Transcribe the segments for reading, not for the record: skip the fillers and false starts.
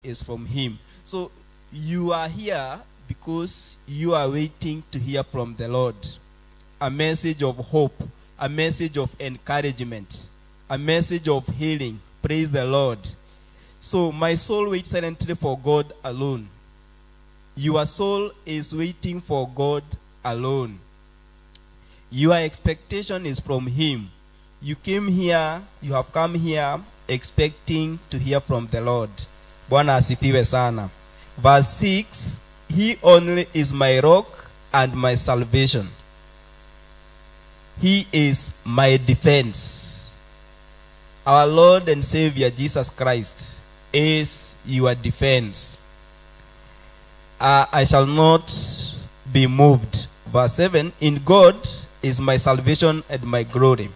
is from him. So you are here because you are waiting to hear from the Lord. A message of hope, a message of encouragement, a message of healing. Praise the Lord. So my soul waits silently for God alone. Your soul is waiting for God alone. Your expectation is from him. You have come here expecting to hear from the Lord. Bwana asifiwe sana. Verse 6, he only is my rock and my salvation. He is my defense. Our Lord and Savior Jesus Christ is your defense. I shall not be moved. Verse 7, in God is my salvation and my glory,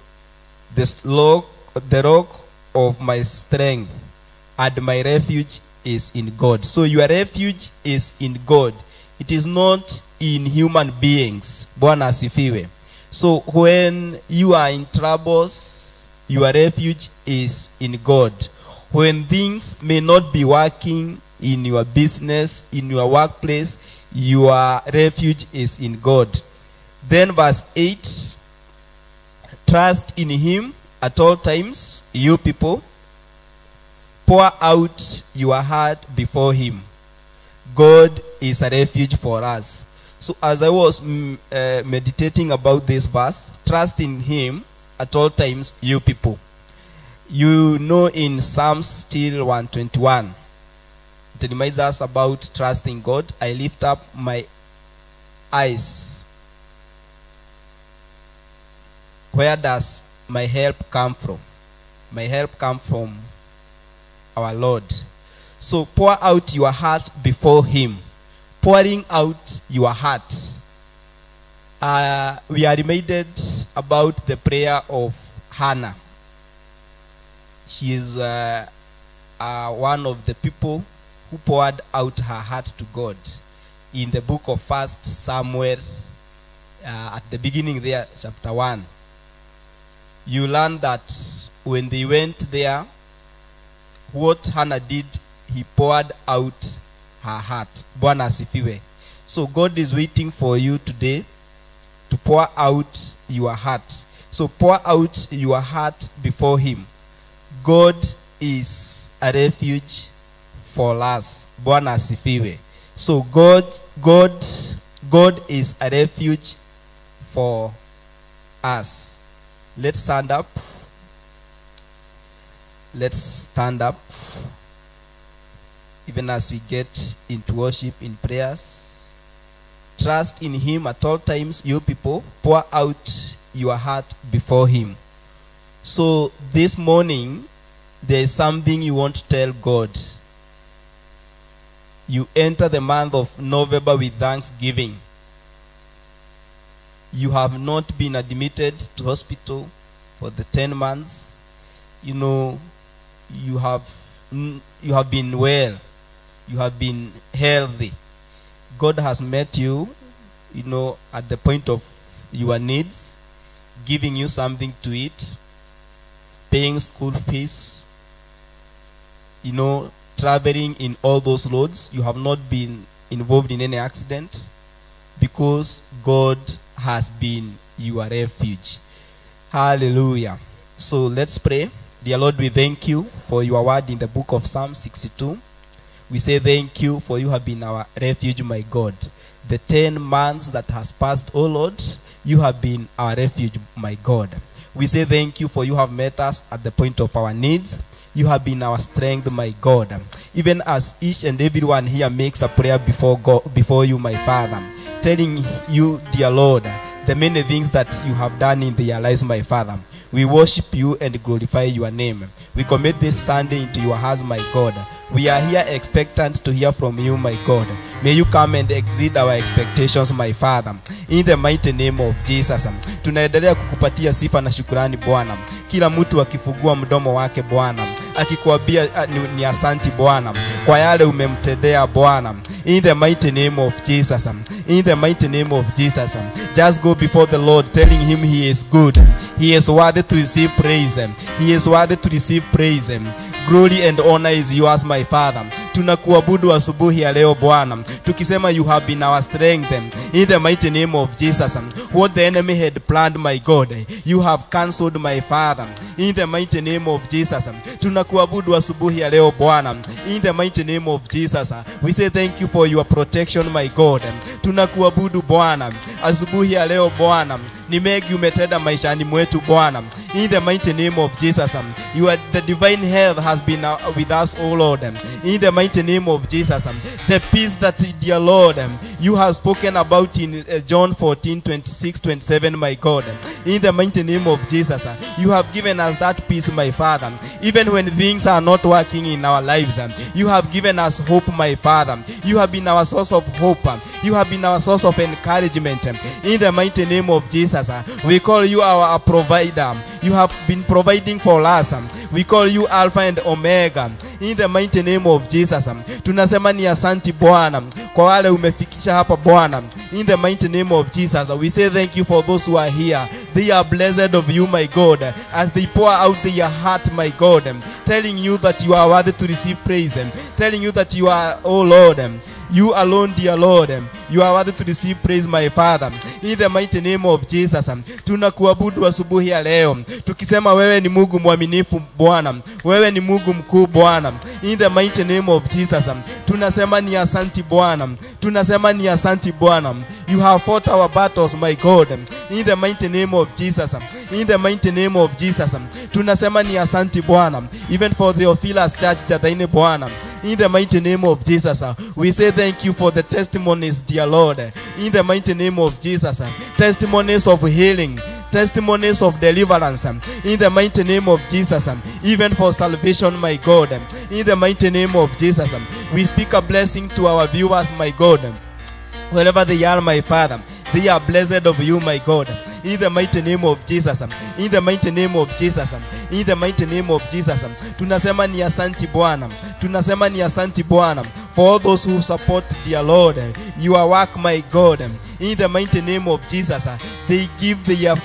the rock of my strength, and my refuge is in God. So your refuge is in God. It is not in human beings. Bwana asifiwe. So when you are in troubles, your refuge is in God. When things may not be working in your business, in your workplace, your refuge is in God. Then verse 8, trust in him at all times, you people. Pour out your heart before him. God is a refuge for us. So as I was meditating about this verse, trust in him at all times, you people. You know, in Psalms still 121, it reminds us about trusting God. I lift up my eyes. Where does my help come from? My help comes from our Lord. So pour out your heart before him. Pouring out your heart. We are reminded about the prayer of Hannah. She is one of the people who poured out her heart to God. In the book of 1 Samuel, at the beginning there, chapter 1, you learn that when they went there, what Hannah did, he poured out her heart. Bwana asifiwe. So God is waiting for you today to pour out your heart. So pour out your heart before him. God is a refuge for us. Bwana asifiwe. So God is a refuge for us. Let's stand up. Let's stand up. Even as we get into worship in prayers. Trust in him at all times, you people. Pour out your heart before him. So this morning, there is something you want to tell God. You enter the month of November with thanksgiving. You have not been admitted to hospital for the 10 months. You know, you have been well. You have been healthy. God has met you, you know, at the point of your needs, giving you something to eat, paying school fees, you know, traveling in all those roads. You have not been involved in any accident because God has been your refuge. Hallelujah. So let's pray. Dear Lord, we thank you for your word in the book of Psalm 62. We say thank you for you have been our refuge, my God. The 10 months that has passed, oh Lord, you have been our refuge, my God. We say thank you for you have met us at the point of our needs. You have been our strength, my God. Even as each and everyone here makes a prayer before God, before you, my Father, telling you, dear Lord, the many things that you have done in their lives, my Father. We worship you and glorify your name. We commit this Sunday into your hands, my God. We are here expectant to hear from you, my God. May you come and exceed our expectations, my Father. In the mighty name of Jesus. Tunaendelea kukupatia sifa na shukrani, Bwana. Kila mtu akifungua mdomo wake, Bwana, akikuambia ni asanti, Bwana, kwa yale umemtendea, Bwana. In the mighty name of Jesus. In the mighty name of Jesus. Just go before the Lord, telling him he is good. He is worthy to receive praise. He is worthy to receive praise. Glory and honor is yours, my Father. tunakuabudu asubuhi ya leo Bwana, tukisema you have been our strength in the mighty name of Jesus. What the enemy had planned, my God, you have cancelled, my Father, in the mighty name of Jesus. Tunakuabudu asubuhi ya leo Bwana, in the mighty name of Jesus. We say thank you for your protection, my God. Tunakuabudu Bwana asubuhi ya leo Bwana, ni mengi umetenda maishani mwetu Bwana, in the mighty name of Jesus. The divine health has been with us, O Lord, in the mighty name of Jesus. The peace that, dear Lord, you have spoken about in John 14:26-27, my God, in the mighty name of Jesus. You have given us that peace, my Father, even when things are not working in our lives. You have given us hope, my Father. You have been our source of hope. You have been our source of encouragement, in the mighty name of Jesus. We call you our provider. You have been providing for us. We call you Alpha and Omega, in the mighty name of Jesus. Tunasema ni asante Bwana kwa wale umefikisha hapa Bwana, in the mighty name of Jesus. We say thank you for those who are here. They are blessed of you, my God, as they pour out their heart, my God, telling you that you are worthy to receive praise, telling you that you are, oh Lord, you alone, dear Lord, you are worthy to receive praise, my Father, in the mighty name of Jesus. Tunakuabudu asubuhi ya leo, tukisema wewe ni Mungu mwaminifu Bwana, wewe ni Mungu mkuu Bwana, in the mighty name of Jesus. Tunasema ni asante Bwana, tunasema ni asante Bwana. You have fought our battles, my God, in the mighty name of Jesus, in the mighty name of Jesus. Tunasema ni asante Bwana, even for the Theophilus Church Jataine Bwana, in the mighty name of Jesus. We say thank you for the testimonies, dear Lord, in the mighty name of Jesus. Testimonies of healing, testimonies of deliverance, in the mighty name of Jesus. Even for salvation, my God, in the mighty name of Jesus. We speak a blessing to our viewers, my God, wherever they are, my Father. They are blessed of you, my God, in the mighty name of Jesus. In the mighty name of Jesus. In the mighty name of Jesus. Tunasema ni asante Bwana. Tunasema ni asante Bwana for all those who support, dear Lord, your work, my God, in the mighty name of Jesus. They give their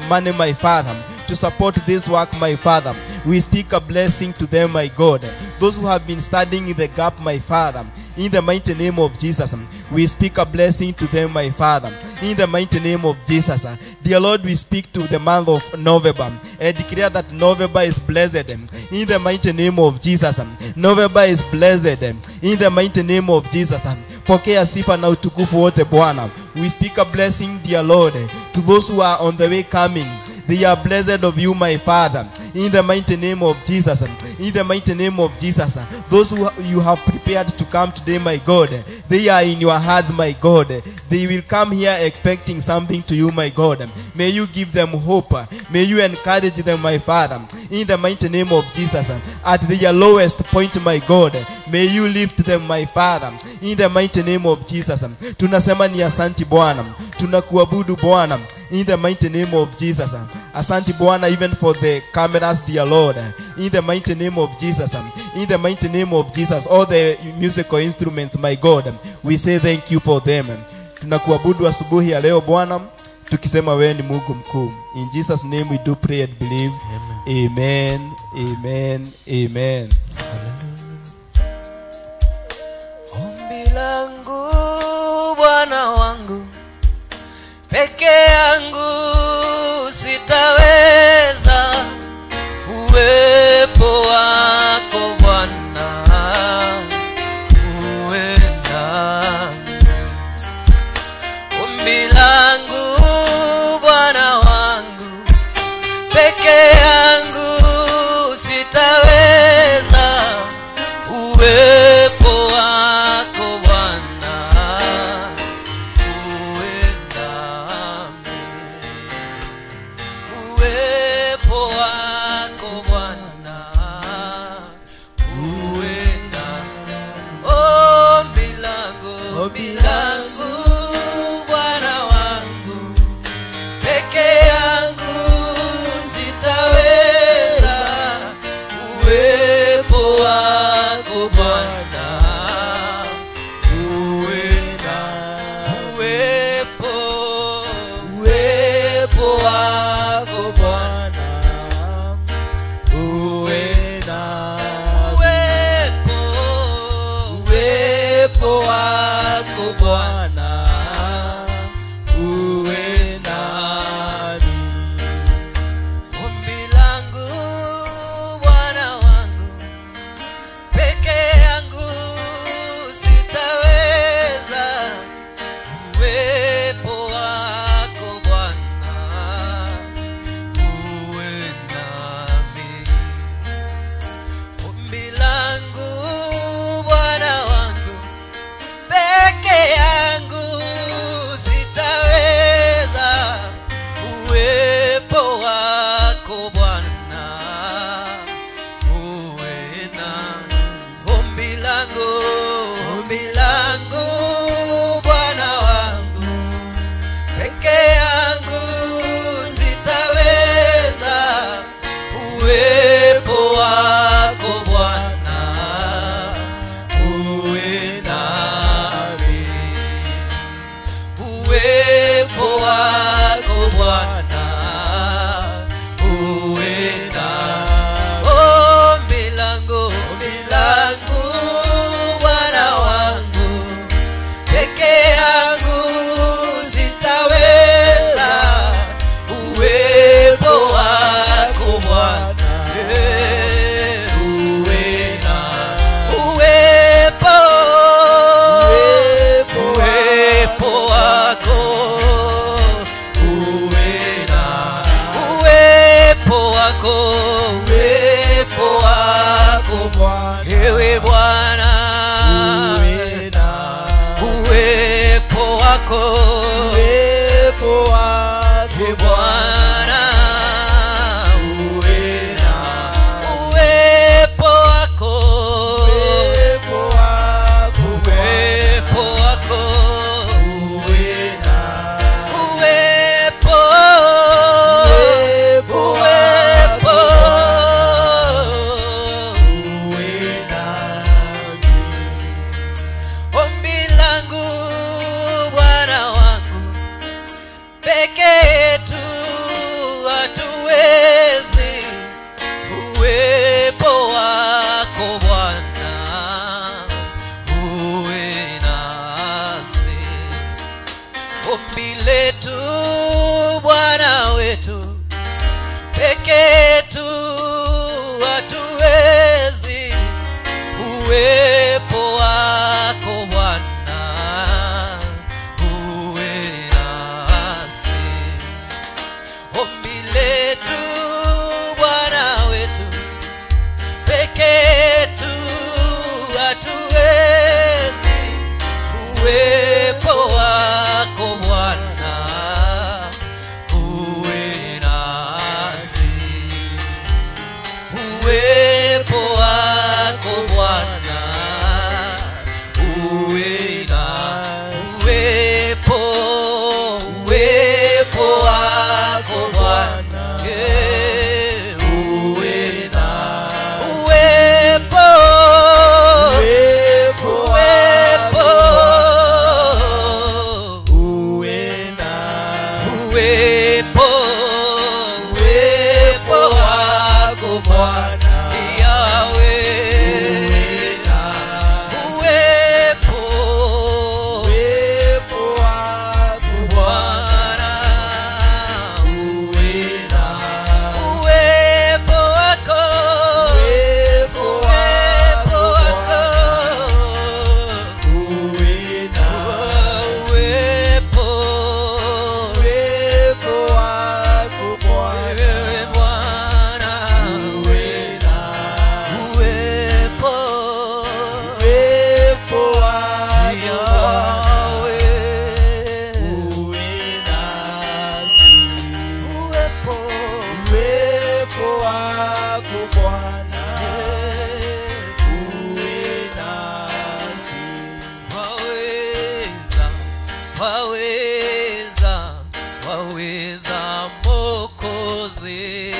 money, my Father, to support this work, my Father. We speak a blessing to them, my God. Those who have been standing in the gap, my Father, in the mighty name of Jesus. We speak a blessing to them, my Father, in the mighty name of Jesus. Dear Lord, we speak to the month of November and declare that November is blessed, in the mighty name of Jesus. November is blessed, in the mighty name of Jesus. Pokea sifa na utukufu wote Bwana. We speak a blessing, dear Lord, to those who are on the way coming. They are blessed of you, my Father, in the mighty name of Jesus. In the mighty name of Jesus. Those who you have prepared to come today, my God, they are in your hands, my God. They will come here expecting something to you, my God. May you give them hope. May you encourage them, my Father, in the mighty name of Jesus. At their lowest point, my God, may you lift them, my Father, in the mighty name of Jesus. Tunasema ni asante Bwana. Tunakuabudu Bwana, in the mighty name of Jesus. Asante Bwana, even for the cameras, dear Lord, in the mighty name of Jesus. In the mighty name of Jesus. All the musical instruments, my God, we say thank you for them. Tunakuabudu asubuhi ya leo Bwana, tukisema wewe ni Mungu mkuu. In Jesus' name we do pray and believe. Amen. Amen. Amen. Ombi langu Bwana wangu, peke yangu sitaweza, uwepo wako Bwana uwe nami. Ombi langu Bwana wangu, peke yangu sitaweza, uwepo wako Bwana uwe nami. Bwana uwepo wako Bwana uwepo wako uwepo wako uwepo ombi langu Bwana wangu peke yetu hatuwezi uwepo wako Bwana uwe nasi ombi letu Bwana wetu peke yetu hatuwezi uwepo wako Bwana uwe nasi ombi letu Bwana wetu peke yetu hatuwezi uwepo wako Bwana uwe nasi uwepo wako Bwana uwe na uwepo wako Bwana uwe na uwepo wako Bwana Yahweh uwepo wako Bwana uwepo wako waweza Mwokozi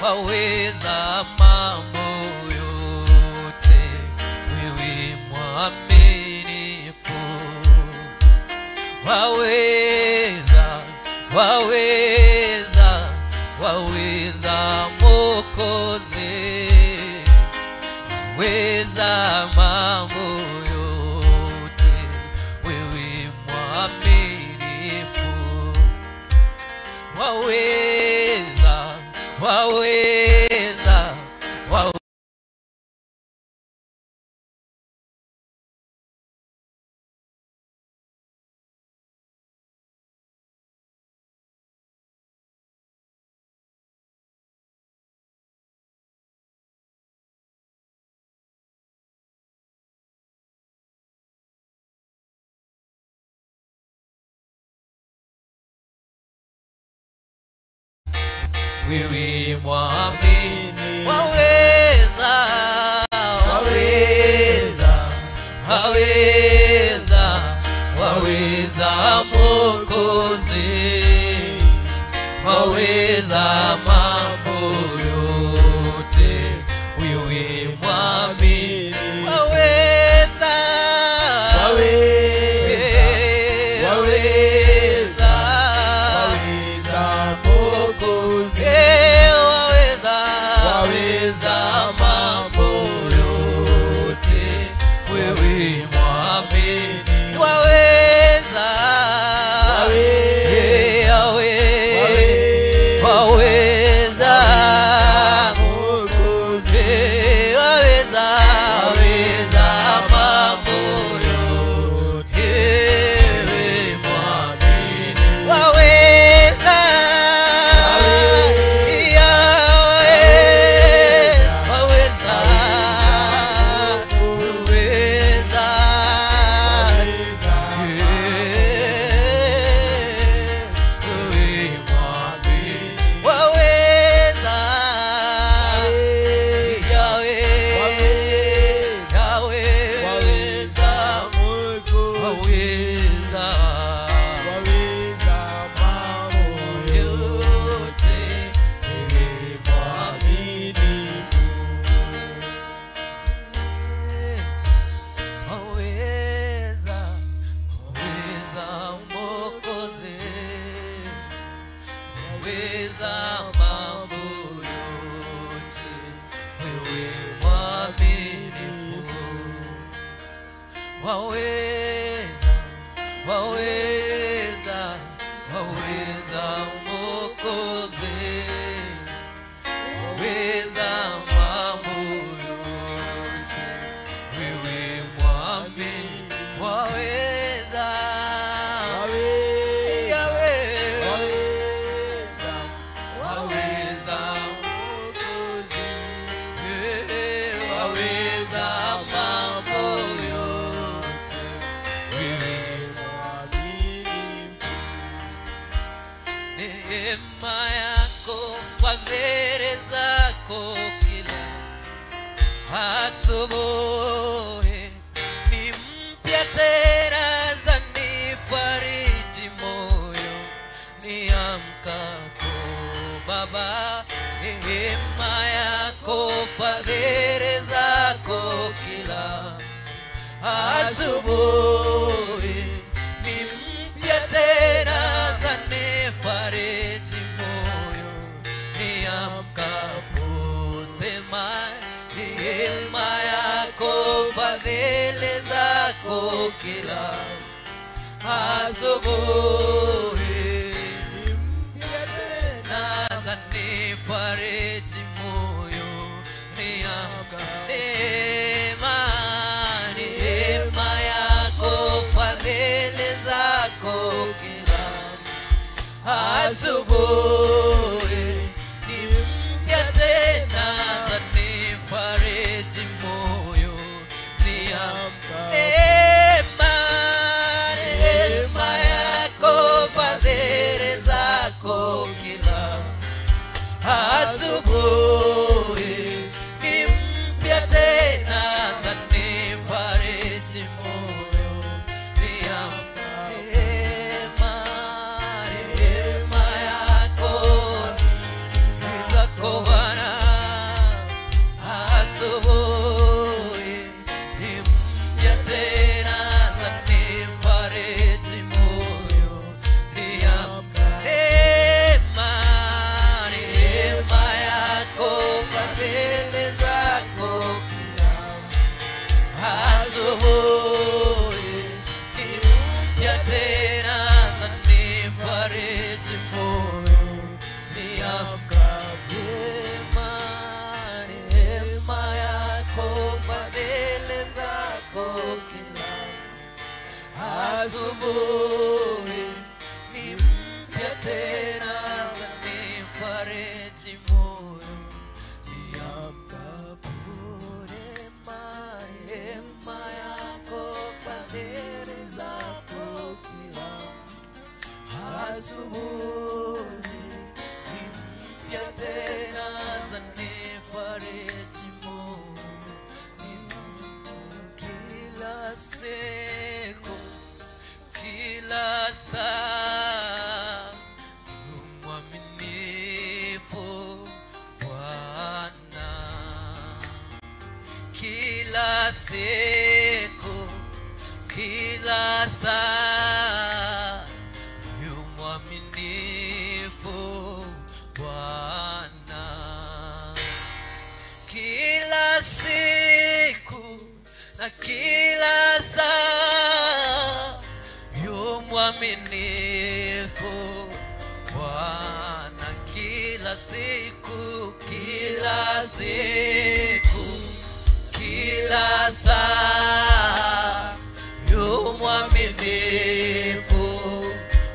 waweza mambo yote wewe mwaminifu waweza Mwokozi waweza mambo yote wewe mwaminifu waweza wewe mwamini waweza Mwokozi waweza mambo yote wewe mwamini waweza Mwokozi waweza waweza, waweza, waweza Mwokozi, waweza mambo yote, wewe mwamini, waweza, waweza Mwokozi, waweza mambo yote, wewe mwaminifu. Neema yako, fadhili zako kila asubuhi ni mpya tena, zanifariji moyo niamkapo. Baba, neema yako, fadhili zako kila asubuhi ni mpya tena, zanifariji moyo niamkapo. Sema neema yako, fadhili zako kila asubuhi ni mpya tena, zanifariji moyo niamkapo. Neema yako, fadhili zako kila asubuhi ni mpya tena, zanifariji moyo niamkapo. Neema yako, fadhili zako kila asubuhi ni mpya tena, zanifariji moyo niamkapo. Neema yako zako Bwana, asubuhi ni mpya tena, zanifariji moyo niamkapo. Neema yako, fadhili zako kila asubuhi ni mpya tena, zanifariji moyo niamkapo. Neema yako, fadhili zako kila asubuhi ni mpya tena, zanifariji moyo niamkapo. Neema yako, fadhili zako kila asubuhi ni mpya tena, zanifariji moyo kila siku, kila saa, mwaminifu Bwana. Kila siku, kila saa, mwaminifu Bwana. Kila siku na kila saa, mwaminifu Bwana. Kila siku, kila siku, kila saa, mwaminifu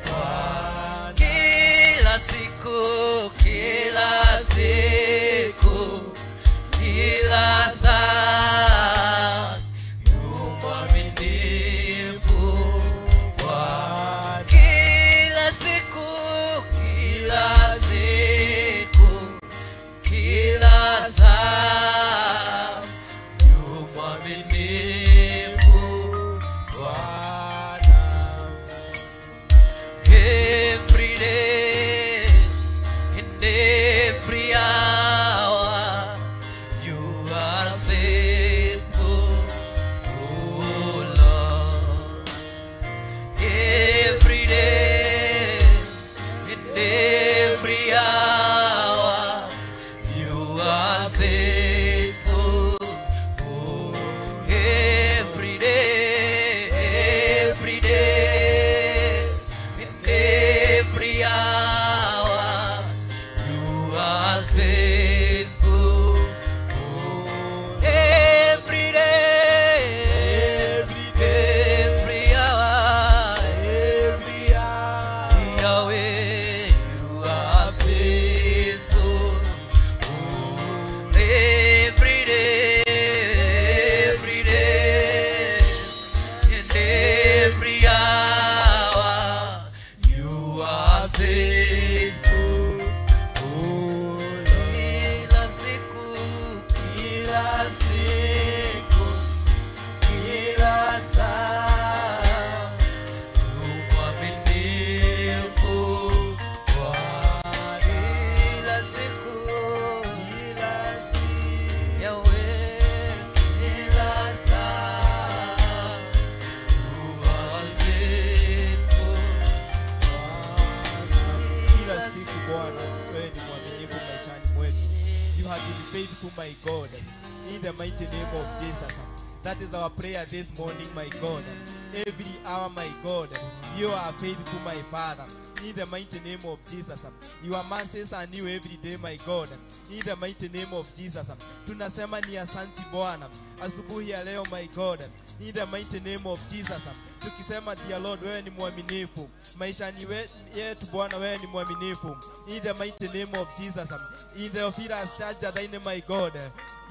Bwana. Kila siku, kila siku, kila saa, mwaminifu Bwana. Kila siku, kila siku, kila saa, mwaminifu Bwana. Every day, in every hour, you are faithful, oh Lord. Every day, in every hour, you are faithful, oh. Every day, faithful, my God. In the mighty name of Jesus. That is our prayer this morning, my God. Every hour, my God, you are faithful, my Father. In the mighty name of Jesus. Your mercies are new every day, my God. In the mighty name of Jesus. Tunasema ni asante Bwana asubuhi ya leo, my God. In the mighty name of Jesus. Tukisema, dear Lord, wewe ni mwaminifu. Maishani yetu Bwana, wewe ni mwaminifu. In the mighty name of Jesus. In the Officer's Church at the my God,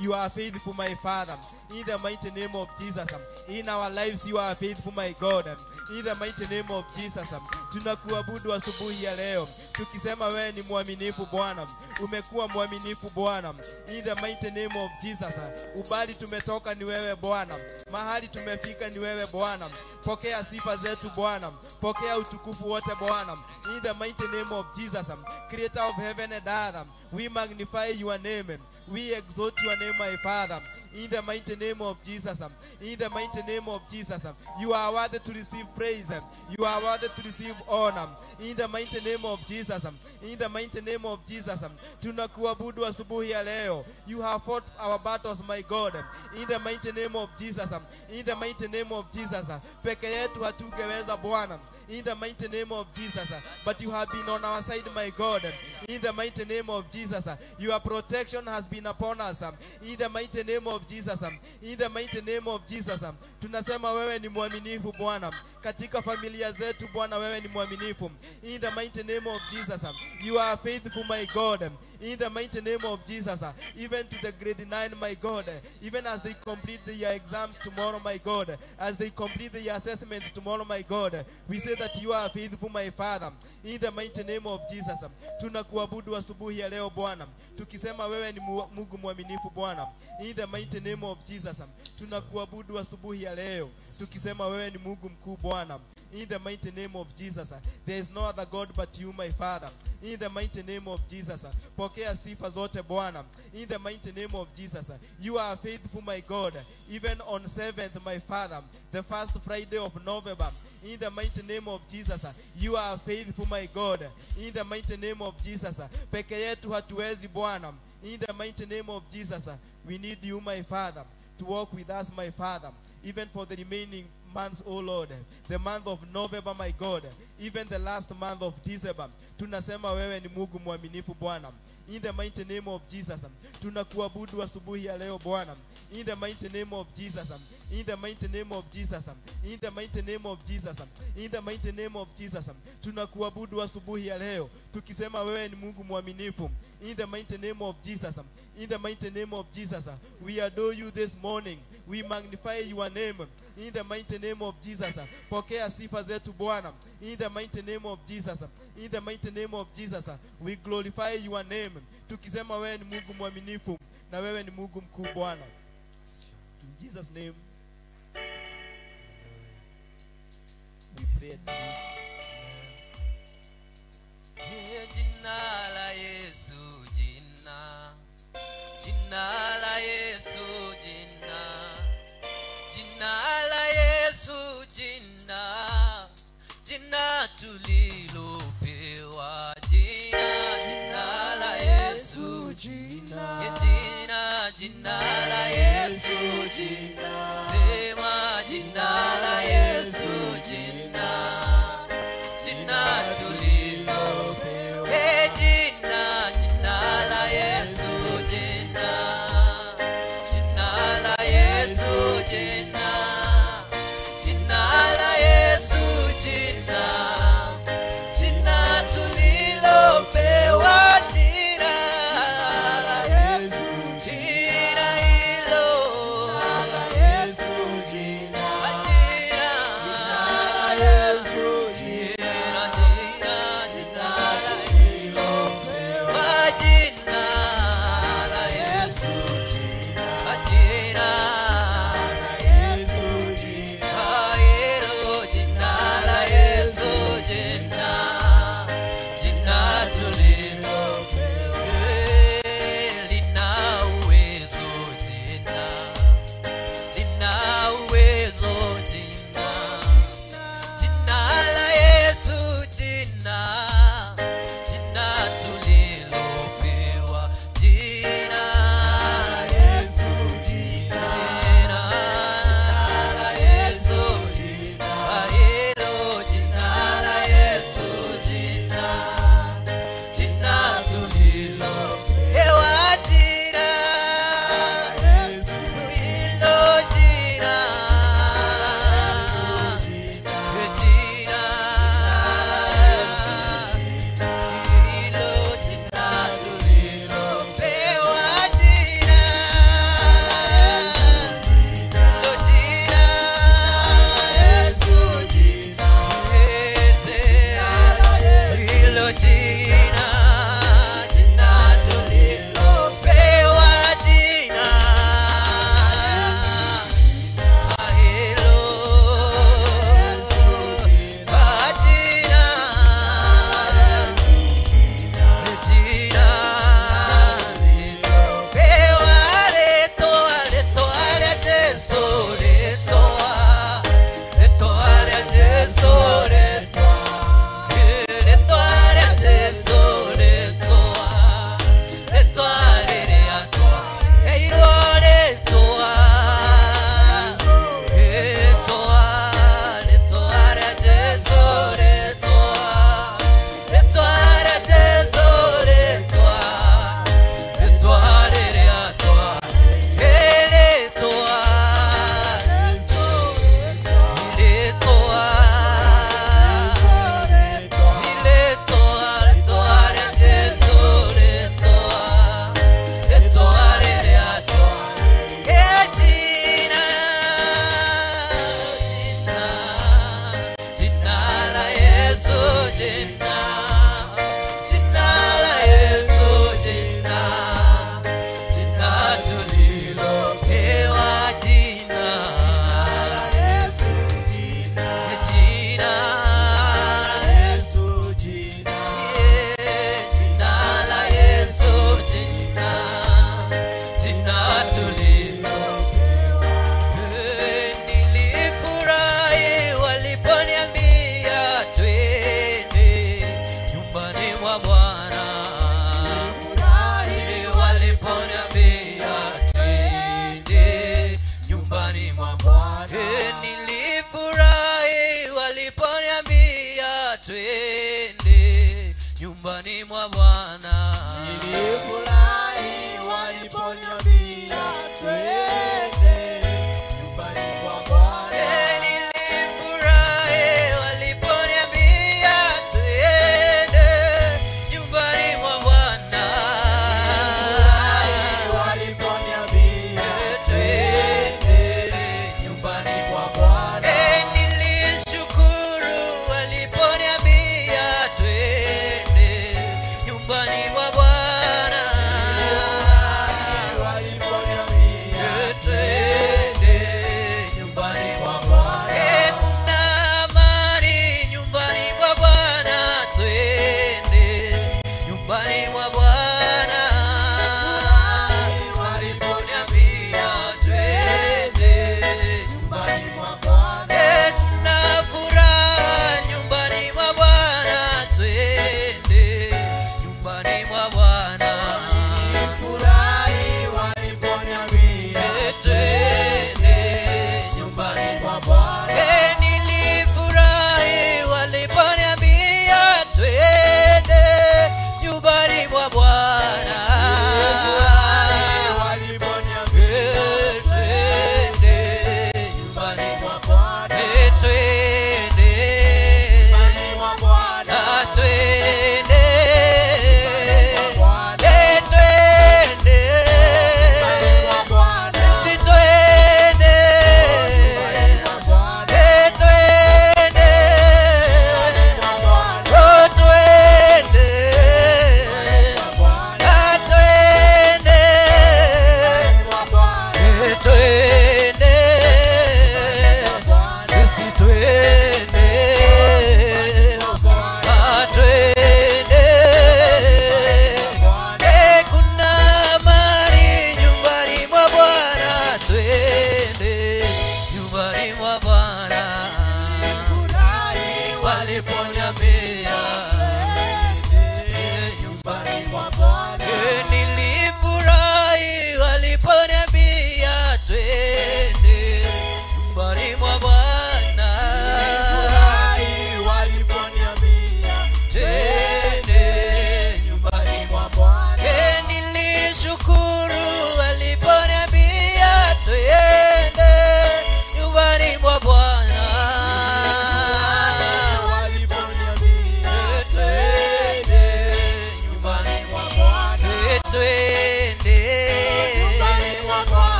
you are faithful, my Father. In the mighty name of Jesus. In our lives, you are faithful, my God. In the mighty name of Jesus. Tunakuabudu asubuhi ya leo. Tukisema wewe ni mwaminifu Bwana. Umekuwa mwaminifu Bwana. In the mighty name of Jesus. Ubali tumetoka ni wewe Bwana. Mahali tumefika ni wewe Bwana. Pokea sifa zetu Bwana. Pokea utukufu wote Bwana. In the mighty name of Jesus. Creator of heaven and earth. We magnify your name. We exalt your name, my Father. In the mighty name of Jesus. In the mighty name of Jesus. You are worthy to receive praise. You are worthy to receive honor. In the mighty name of Jesus. In the mighty name of Jesus. Tunakuabudu asubuhi ya leo. You have fought our battles, my God. In the mighty name of Jesus. In the mighty name of Jesus. Peke yetu hatungeweza Bwana. In the mighty name of Jesus. But you have been on our side, my God. In the mighty name of Jesus. Your protection has been upon us. In the mighty name of Jesus. In the mighty name of Jesus. Tunasema wewe ni mwaminifu Bwana. Katika familia zetu Bwana, wewe ni mwaminifu. In the mighty name of Jesus. You are faithful, my God. In the mighty name of Jesus. Even to the grade 9, my God. Even as they complete their exams tomorrow, my God. As they complete their assessments tomorrow, my God. We say that you are faithful, my Father. In the mighty name of Jesus. Tunakuabudu asubuhi ya leo Bwana. Tukisema wewe ni Mungu mwaminifu Bwana. In the mighty name of Jesus. Tunakuabudu asubuhi ya leo. Tukisema wewe ni Mungu mkuu Bwana. In the mighty name of Jesus. There is no other God but you, my Father. In the mighty name of Jesus. Pokea sifa zote Bwana. In the mighty name of Jesus. You are faithful, my God. Even on 7th, my Father, the first Friday of November. In the mighty name of Jesus. You are faithful, my God. In the mighty name of Jesus. Peke yetu hatuwezi Bwana. In the mighty name of Jesus. We need you, my Father, to walk with us, my Father. Even for the remaining months, oh Lord, the month of November, my God, even the last month of December, tunasema wewe ni Mungu mwaminifu Bwana. In the mighty name of Jesus, tunakuabudu asubuhi ya leo Bwana. In the mighty name of Jesus, in the mighty name of Jesus, in the mighty name of Jesus, in the mighty name of Jesus, tunakuabudu asubuhi ya leo. Tukisema wewe ni Mungu mwaminifu. In the mighty name of Jesus, in the mighty name of Jesus, we adore you this morning. We magnify your name. In the mighty name of Jesus, pokea sifa zetu Bwana. In the mighty name of Jesus, in the mighty name of Jesus, we glorify your name. Tukisema wewe ni Mungu mwaminifu na wewe ni Mungu mkuu Bwana. In Jesus' name, we pray. Jina la Yesu, jina. Jina la Yesu, jina. Jina la Yesu, jina. Jina tulilopewa, jina. Jina la Yesu, jina. Jina, jina la Yesu, jina. Sema jina la Yesu, jina. Jina tulilopewa, jina. Jina la Yesu, jina. Jina la Yesu, jina. Jina la Yesu, jina. Jina tulilopewa, jina la Yesu. Jina hilo, mwa Bwana. Nilifurahi waliponiambia twende nyumbani mwa Bwana. Nilifurahi waliponiambia twende nyumbani mwa Bwana. Waliponiambia twende nyumbani mwa Bwana. Nilishukuru waliponiambia twende nyumbani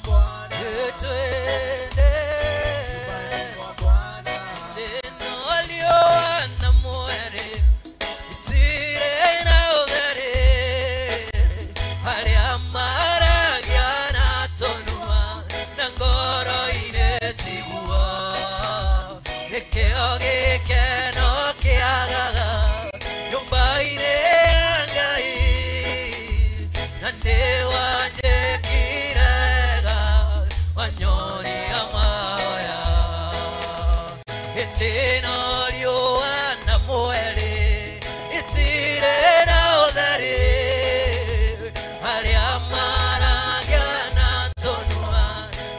mwa Bwana, twende nyumbani mwa Bwana. neno alioana mwere itire na udhare haria maragiana tonua na ngoro inetigua nikio gikeno kiagaga nyumba-inĩ ya Ngai na nĩwanjĩkirega wanyonia mahoya hĩndĩ ĩno riũa na mweri itirĩ na ũtheri arĩa maragĩa na tũnua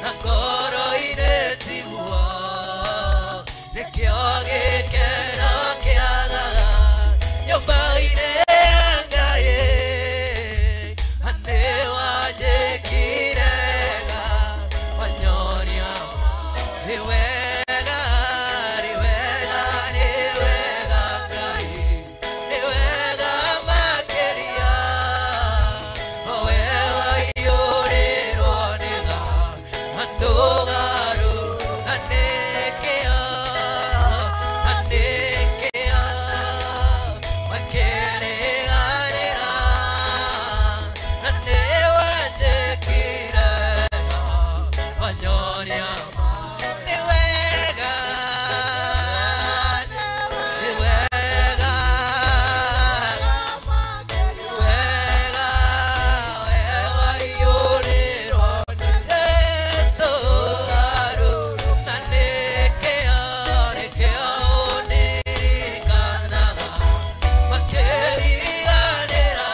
na ngoro-inĩ tigua nĩkĩo gĩkeno kĩagaga nyũmba-inĩ ya Ngai na nĩwanjĩkirega wanyonia nĩ wega nĩ wega nĩ wega Ngai nĩ wega makĩria we waiyũrĩrwo nĩ tha na ndũgarũranĩkĩa na nĩkĩa makĩrĩanĩra na nĩwanjĩkirega wanyonia nĩ wega nĩ wega wega we waiyũrĩrwo nĩ Jesũ na nĩkĩo ũndirikanaga makĩriganĩra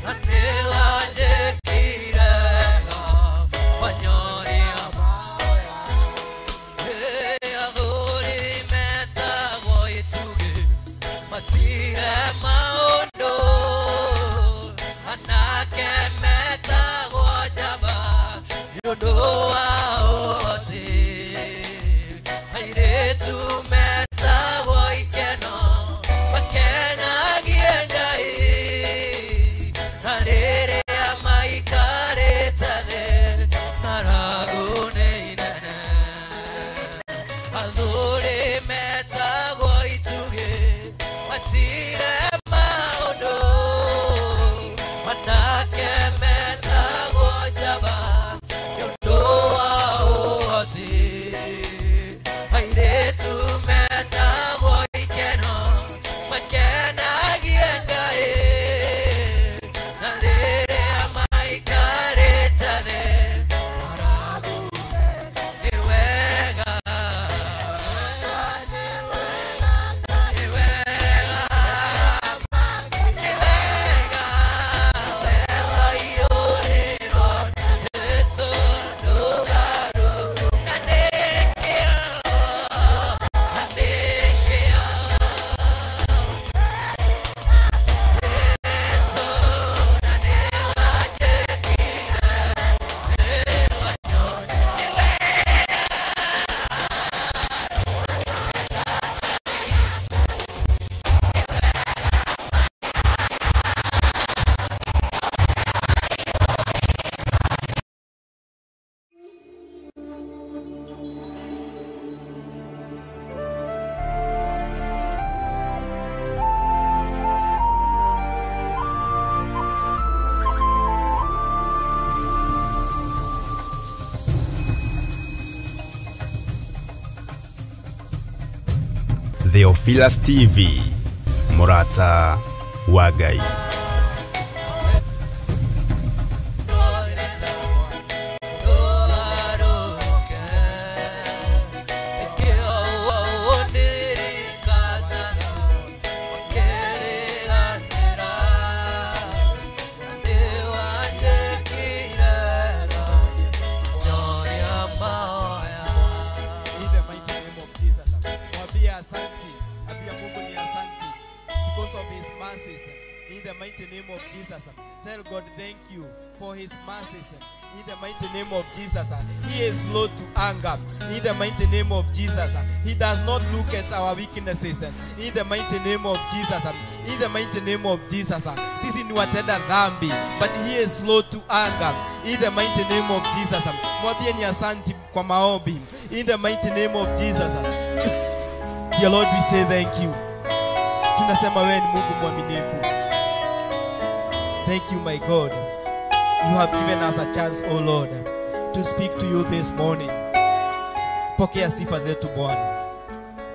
na nĩwanjĩkirega wanyonia agũri metagwo itugĩ matire maũndũ anake metagwo njamba nĩũndũ wa ũhoti airĩtu metagwo ikeno makenagie Ngai na rĩrĩa maikarĩte thĩ ng'aragu nĩ inene athuri metagwo itugĩ matire maũndũ anake metagwo njamba nĩũndũ wa ũhoti airĩtu metagwo ikeno makenagie Ngai na rĩrĩa maikarĩte thĩ ng'aragu nĩ wega nĩ wega nĩ wega we waiyũrĩrwo nĩ Jesũ ndũgarũranĩkĩa na nĩkĩo Jesũ na nĩwanjĩkirega Theophilus TV, Murata wa Ngai. In the mighty name of Jesus. Mwambie asante, ambia Mungu ni asante because of his mercies. In the mighty name of Jesus. Tell God thank you for his mercies. In the mighty name of Jesus. He is slow to anger. In the mighty name of Jesus. He does not look at our weaknesses. In the mighty name of Jesus. In the mighty name of Jesus. Sisi ni watenda dhambi, but he is slow to anger. In the mighty name of Jesus. Mwambie ni asante kwa maombi. In the mighty name of Jesus. Dear Lord, we say thank you. Tunasema wewe ni Mungu mwaminifu. Thank you, my God. You have given us a chance, oh Lord, to speak to you this morning. Pokea sifa zetu Bwana.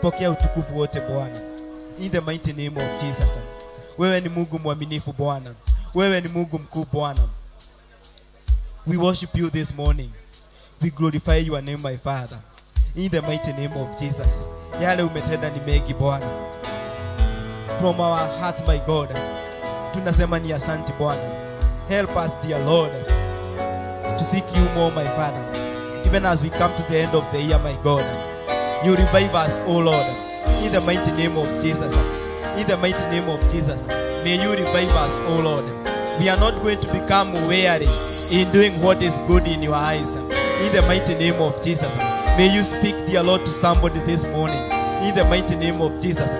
Pokea utukufu wote Bwana. In the mighty name of Jesus. Wewe ni Mungu mwaminifu Bwana. Wewe ni Mungu mkuu Bwana. We worship you this morning. We glorify your name, my Father. In the mighty name of Jesus. Yale umetenda ni mengi Bwana. From our hearts, my God, tunasema ni asante Bwana. Help us, dear Lord, to seek you more, my Father. Even as we come to the end of the year, my God, you revive us, oh Lord. In the mighty name of Jesus. In the mighty name of Jesus. May you revive us, oh Lord. We are not going to become weary in doing what is good in your eyes. In the mighty name of Jesus. May you speak, dear Lord, to somebody this morning. In the mighty name of Jesus.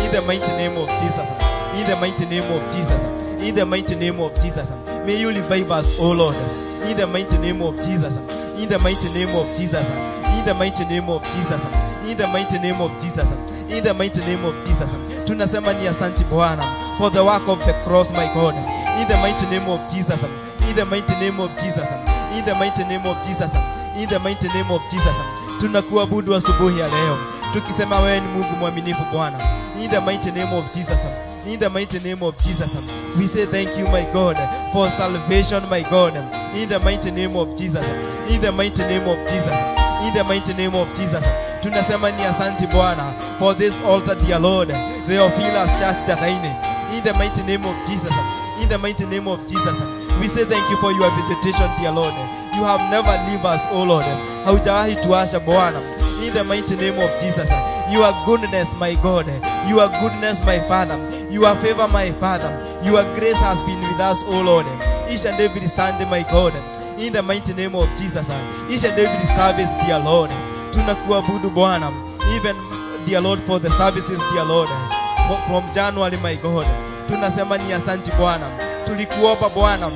In the mighty name of Jesus. In the mighty name of Jesus. In the mighty name of Jesus. May you revive us, oh Lord. In the mighty name of Jesus. In the mighty name of Jesus. In the mighty name of Jesus. In the mighty name of Jesus. In the mighty name of Jesus. Tunasema ni asante Bwana for the work of the cross, my God. In the mighty name of Jesus. In the mighty name of Jesus. In the mighty name of Jesus. In the mighty name of Jesus. Tunakuabudu asubuhi ya leo tukisema wewe ni Mungu mwaminifu Bwana. In the mighty name of Jesus. In the mighty name of Jesus. We say thank you, my God, for salvation, my God. In the mighty name of Jesus. In the mighty name of Jesus. In the mighty name of Jesus. Tunasema ni asante Bwana for this altar, dear Lord. Theophilus Church Tataine. In the mighty name of Jesus. In the mighty name of Jesus. We say thank you for your visitation, dear Lord. You have never leave us, oh Lord. Haujawahi tuacha Bwana. In the mighty name of Jesus. Your goodness, my God. Your goodness, my Father. Your favor, my Father. Your grace has been with us, oh Lord. Each and every Sunday, my God. In the mighty name of Jesus. Each and every service, dear Lord. Tunakuabudu Bwana. Even, dear Lord, for the services, dear Lord. From January, my God. Tunasema ni asante Bwana. Tulikuomba Bwana.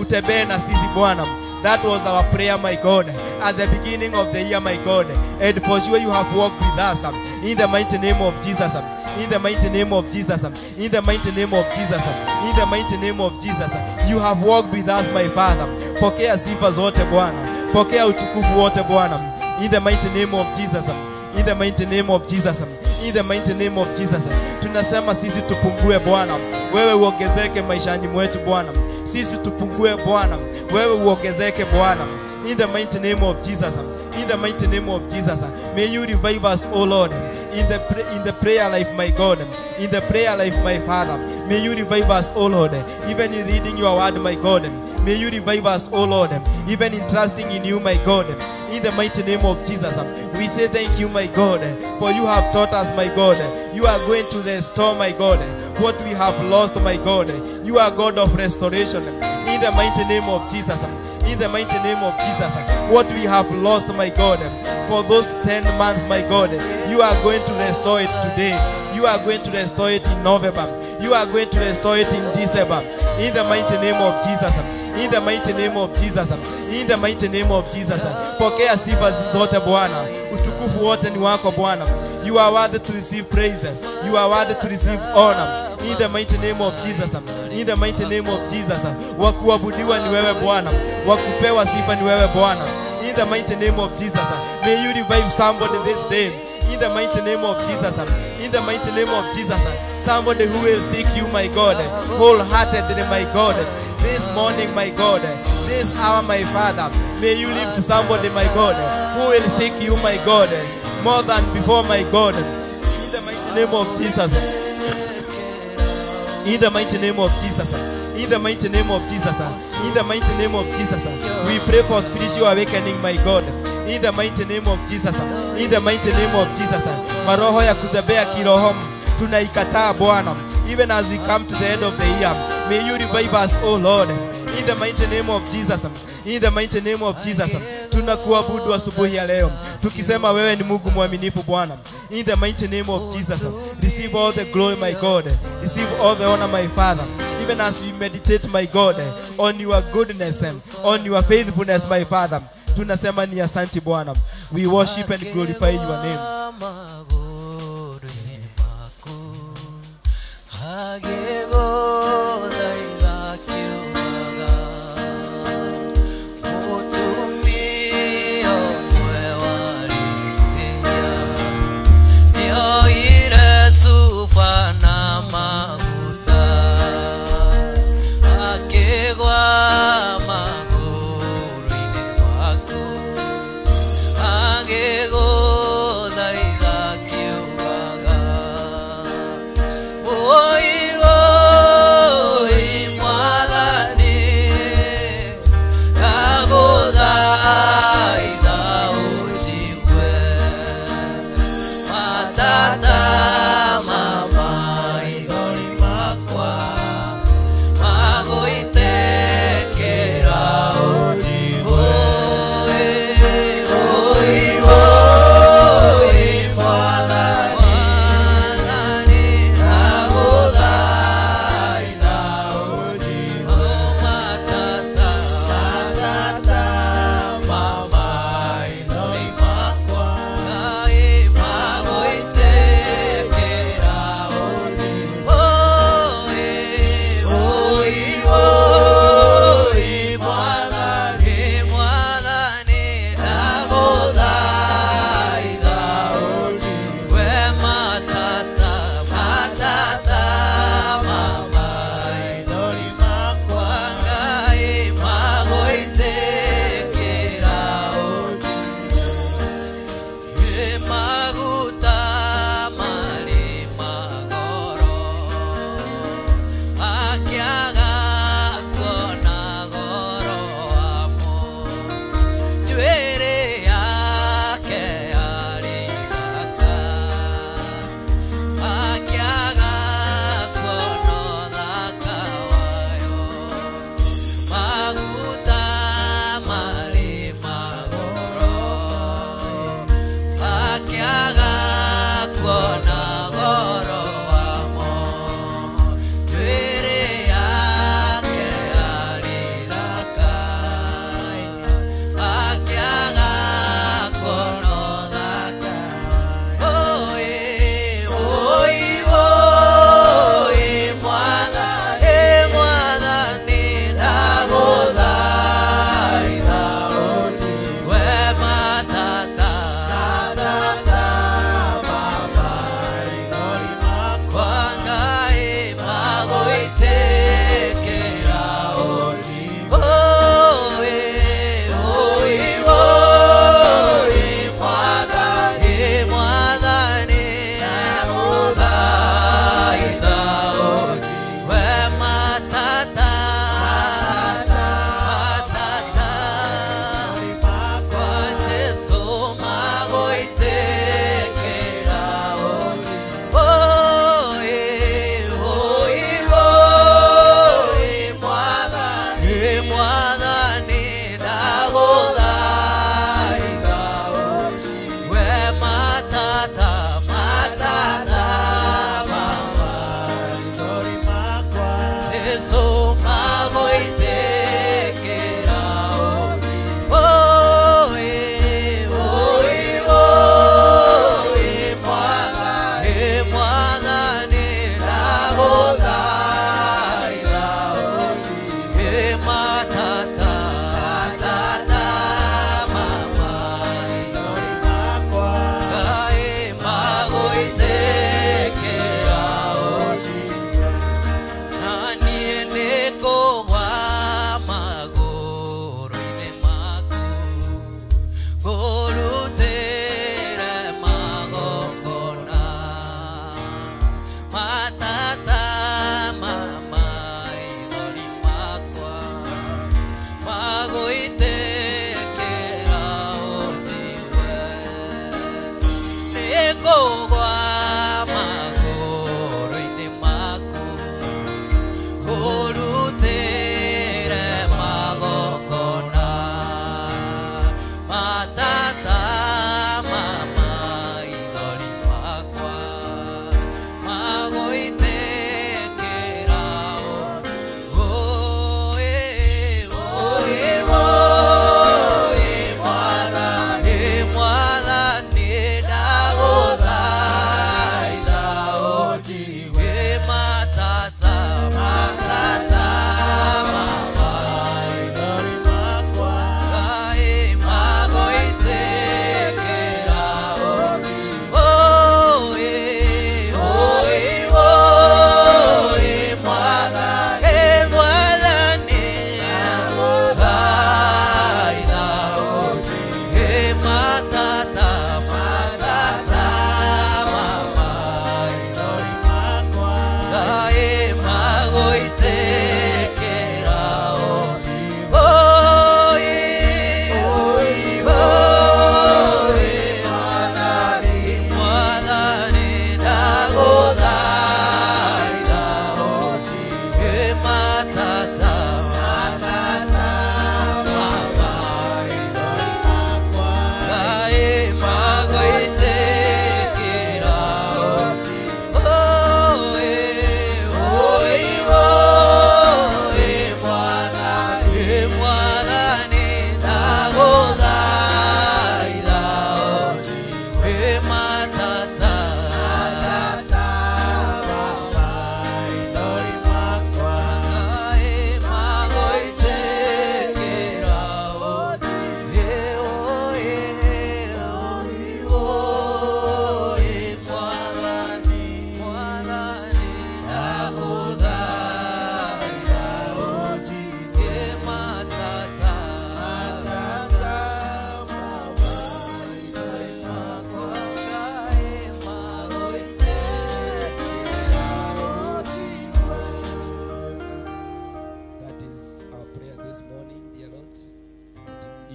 Utembee na sisi Bwana. That was our prayer, my God, at the beginning of the year, my God. And for sure you have walked with us. In the mighty name of Jesus. In the mighty name of Jesus. In the mighty name of Jesus. In the mighty name of Jesus. You have walked with us, my Father. Pokea sifa zote Bwana. Pokea utukufu wote Bwana. In the mighty name of Jesus. In the mighty name of Jesus. In the mighty name of Jesus. Tunasema sisi tupungue Bwana. Wewe uongezeke maishani mwetu Bwana. Sisi tupungue Bwana. Wewe uongezeke Bwana. In the mighty name of Jesus. In the mighty name of Jesus. May you revive us, oh Lord. In the prayer life, my God. In the prayer life, my Father. May you revive us, oh Lord. Even in reading your word, my God. May you revive us, oh Lord. Even in trusting in you, my God. In the mighty name of Jesus. We say thank you, my God. For you have taught us, my God. You are going to restore, my God, what we have lost, my God. You are God of restoration. In the mighty name of Jesus. In the mighty name of Jesus. What we have lost, my God, for those 10 months, my God, you are going to restore it today. You are going to restore it in November. You are going to restore it in December. In the mighty name of Jesus. In the mighty name of Jesus. In the mighty name of Jesus. Pokea sifa zote Bwana. Utukufu wote ni wako Bwana. You are worthy to receive praise. You are worthy to receive honor. In the mighty name of Jesus. In the mighty name of Jesus. Wakuabudiwa ni wewe Bwana. Wakupewa sifa ni wewe Bwana. In the mighty name of Jesus. May you revive somebody this day. In the mighty name of Jesus. In the mighty name of Jesus. Somebody who will seek you, my God, wholeheartedly, my God. This morning, my God, this hour, my Father, may you live to somebody, my God, who will seek you, my God, more than before, my God. In the mighty name of Jesus. In the mighty name of Jesus. In the mighty name of Jesus. In the mighty name of Jesus. We pray for spiritual awakening, my God. In the mighty name of Jesus. In the mighty name of Jesus. Maroho ya kuzebea kiroho tunaikataa Bwana. Even as we come to the end of the year, may you revive us, oh Lord. In the mighty name of Jesus. In the mighty name of Jesus. Tunakuabudu asubuhi ya leo tukisema wewe ni Mungu mwaminifu Bwana. In the mighty name of Jesus. Receive all the glory, my God. Receive all the honor, my Father. Even as we meditate, my God, on your goodness, on your faithfulness, my Father. Tunasema ni asante Bwana. We worship and glorify your name. Mama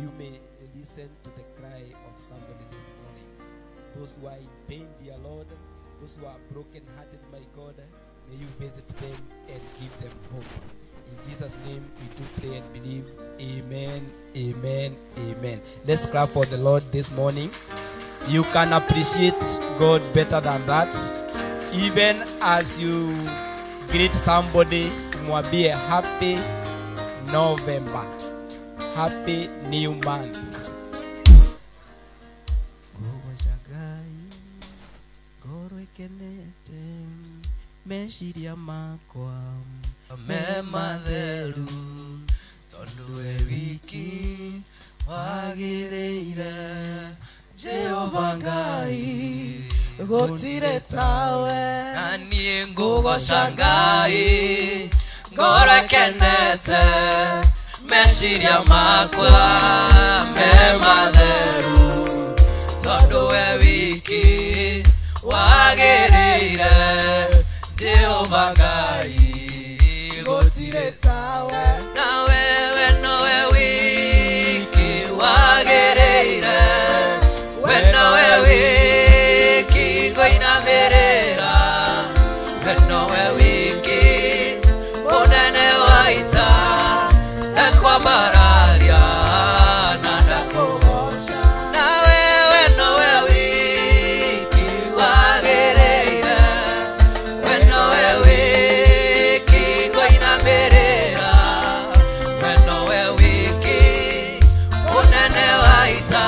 you may listen to the cry of somebody this morning. Those who are in pain, dear Lord, those who are broken-hearted, my God, may you visit them and give them hope. In Jesus' name we do pray and believe. Amen, amen, amen. Let's clap for the Lord this morning. You can appreciate God better than that. Even as you greet somebody, mwambie happy November. Happy new month. Gogo shagai, goro ikenete, meshiria makwa, mema theru, tondu wiki, wagireire, Jehova Ngai, gotire tawe, Nanie ngogo shangai, ngoro ikenete, meciria makwa me matheru, tondu we wiki wagirire, Jehova Ngai, gotire tawe, na wewe nowe wiki wagirire, we nowe wiki ngoinamirira, we nowe wiki munene waita kwa mararia na ndakogosha, na wewe nowe wiki wagereire, we nowe wiki ngoinamirira, we nowe wiki unene waita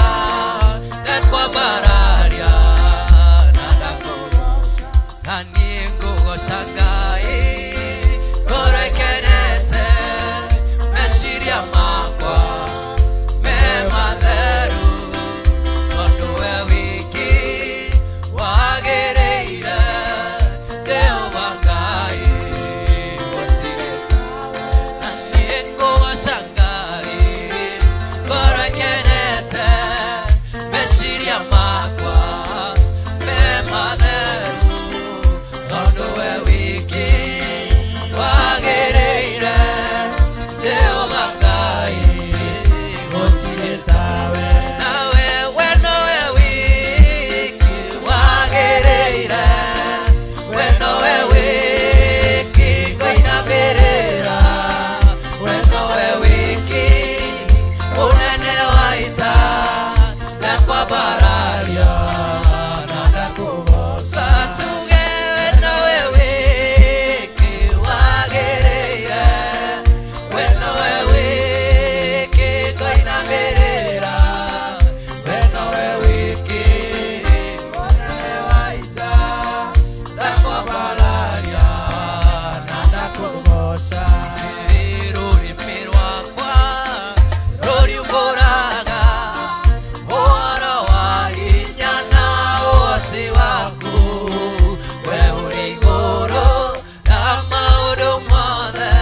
kwa mararia na ndakogosha, na niĩ ngũgooca Ngai ngoro ikenete, meciria makwa me matheru, tondu we wiki wagĩrĩire, Jehova Ngai gũtirĩ tawe, na niĩ ngũgooca Ngai ngoro ikenete, meciria makwa me matheru, tondu we wiki wagĩrĩire, Jehova Ngai gũtirĩ tawe, na wewe nowe wiki wagĩrĩire, we nowe wiki ngoinamĩrĩra, we nowe wiki ũnene waita na kwambararia na ndakũgooca, tuge we nowe wiki wagĩrĩire, we nowe wiki ngoinamĩrĩra, we nowe wiki ũnene waita na kwambararia na ndakũgooca, rũrĩmĩ rwakwa rũriumbũraga ũhoro wa hinya na ũhoti waku, we ũrĩ igũrũ na maũndũ mothe,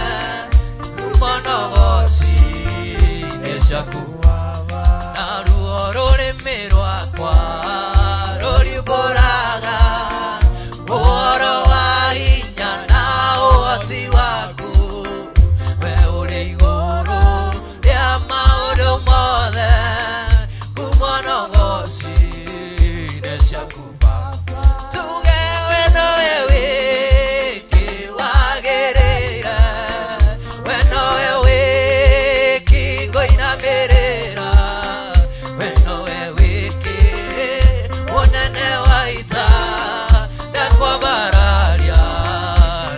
monogoci-inĩ ciaku, na ruo rũrĩmĩ rwakwa rũriumbũraga ũhoro wa hinya na ũhoti waku, we ũrĩ igũrũ rĩa maũndũ mothe, kumonogoci-inĩ ciaku Baba, tuge we nowe wiki wagĩrĩire, we nowe wiki ngoinamĩrĩra, we nowe wiki ũnene waita na kwambararia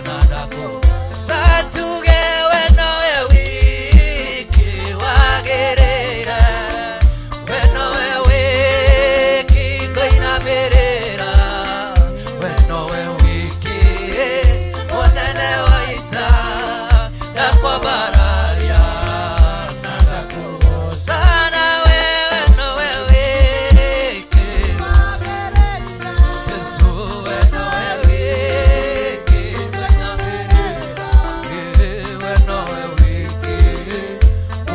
na ndakũgooca, tuge we nowe wiki wagĩrĩire, we nowe wiki ngoinamĩrĩra, we nowe wiki ũnene waita na kwambararia na ndakũgooca, na wewe nowe wiki Jesu, we nowe wiki ngoinamĩrĩra, we nowe wiki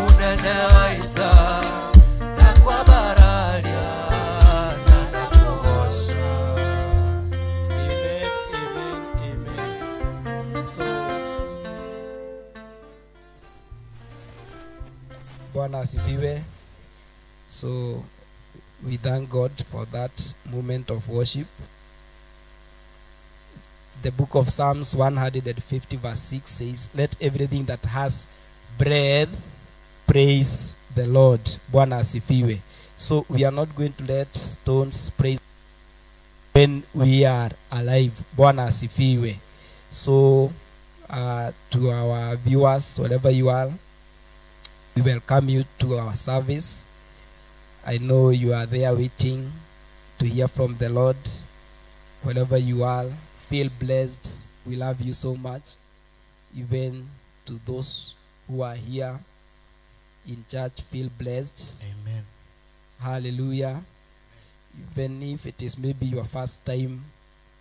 ũnene waita na kwambararia na ndakũgooca. Amen, amen, amen. So, Bwana asifiwe. So we thank God for that moment of worship. The book of Psalms 150 verse 6 says, let everything that has breath praise the Lord. Bwana asifiwe. So we are not going to let stones praise when we are alive. Bwana asifiwe. So to our viewers, wherever you are, we welcome you to our service. I know you are there waiting to hear from the Lord. Wherever you are, feel blessed. We love you so much. Even to those who are here in church, feel blessed. Amen. Hallelujah. Even if it is maybe your first time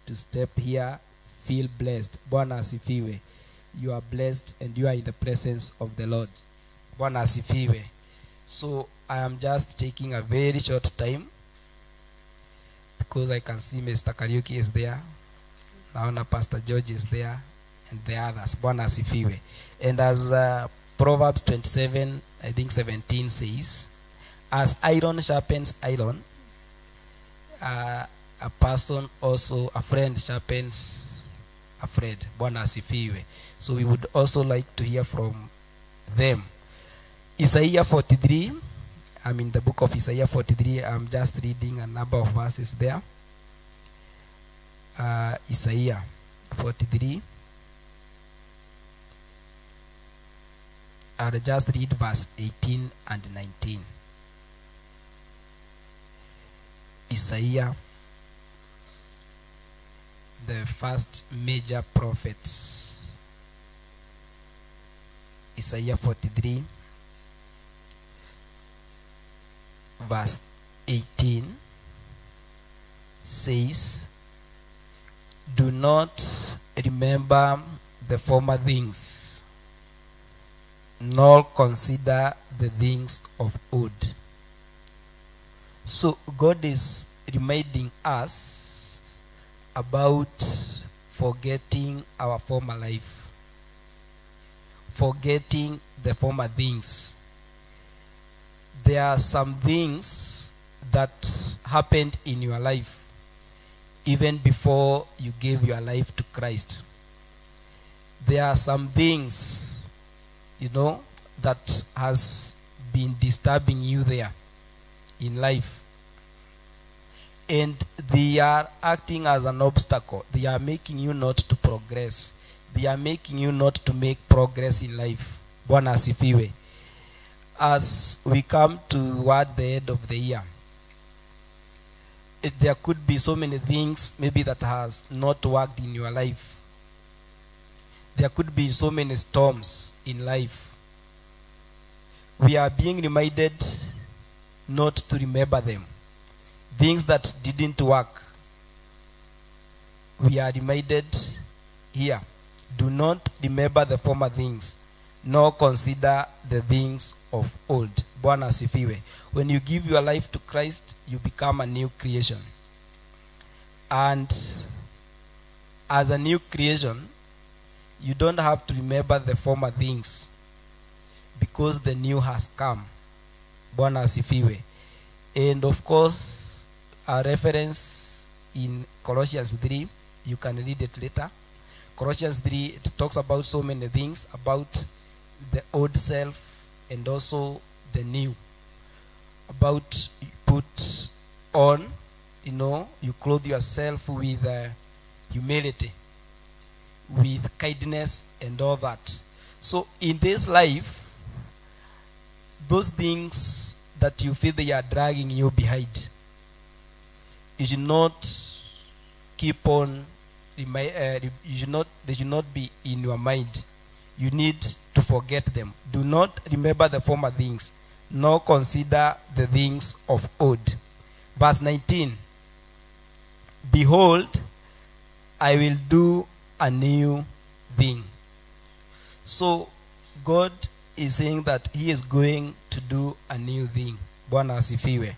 to step here, feel blessed. Bwana asifiwe. You are blessed and you are in the presence of the Lord. Bwana asifiwe. So I am just taking a very short time because I can see Mr. Kariuki is there. Naona Pastor George is there and the others. Bwana asifiwe. And as Proverbs 27, I think 17 says, as iron sharpens iron, a person also, a friend sharpens a friend. Bwana asifiwe. So we would also like to hear from them. Isaiah 43, I'm in the book of Isaiah 43. I'm just reading a number of verses there. Isaiah 43. I'll just read verse 18 and 19. Isaiah, the first major prophets. Isaiah 43, verse 18 says, do not remember the former things, nor consider the things of old. So God is reminding us about forgetting our former life, forgetting the former things. There are some things that happened in your life even before you gave your life to Christ. There are some things, that has been disturbing you there in life. And they are acting as an obstacle. They are making you not to progress. They are making you not to make progress in life. Bwana asifiwe. As we come towards the end of the year, there could be so many things maybe that has not worked in your life. There could be so many storms in life. We are being reminded not to remember them. Things that didn't work. We are reminded here, do not remember the former things, nor consider the things of old. Bwana asifiwe. When you give your life to Christ, you become a new creation. And as a new creation, you don't have to remember the former things because the new has come. Bwana asifiwe. And of course, a reference in Colossians 3, you can read it later. Colossians 3, it talks about so many things, about the old self and also the new. About put on, you clothe yourself with humility, with kindness and all that. So in this life, those things that you feel they are dragging you behind, you should not keep on, they should not be in your mind. You need to forget them. Do not remember the former things, nor consider the things of old. Verse 19, behold, I will do a new thing. So God is saying that he is going to do a new thing. Bwana asifiwe.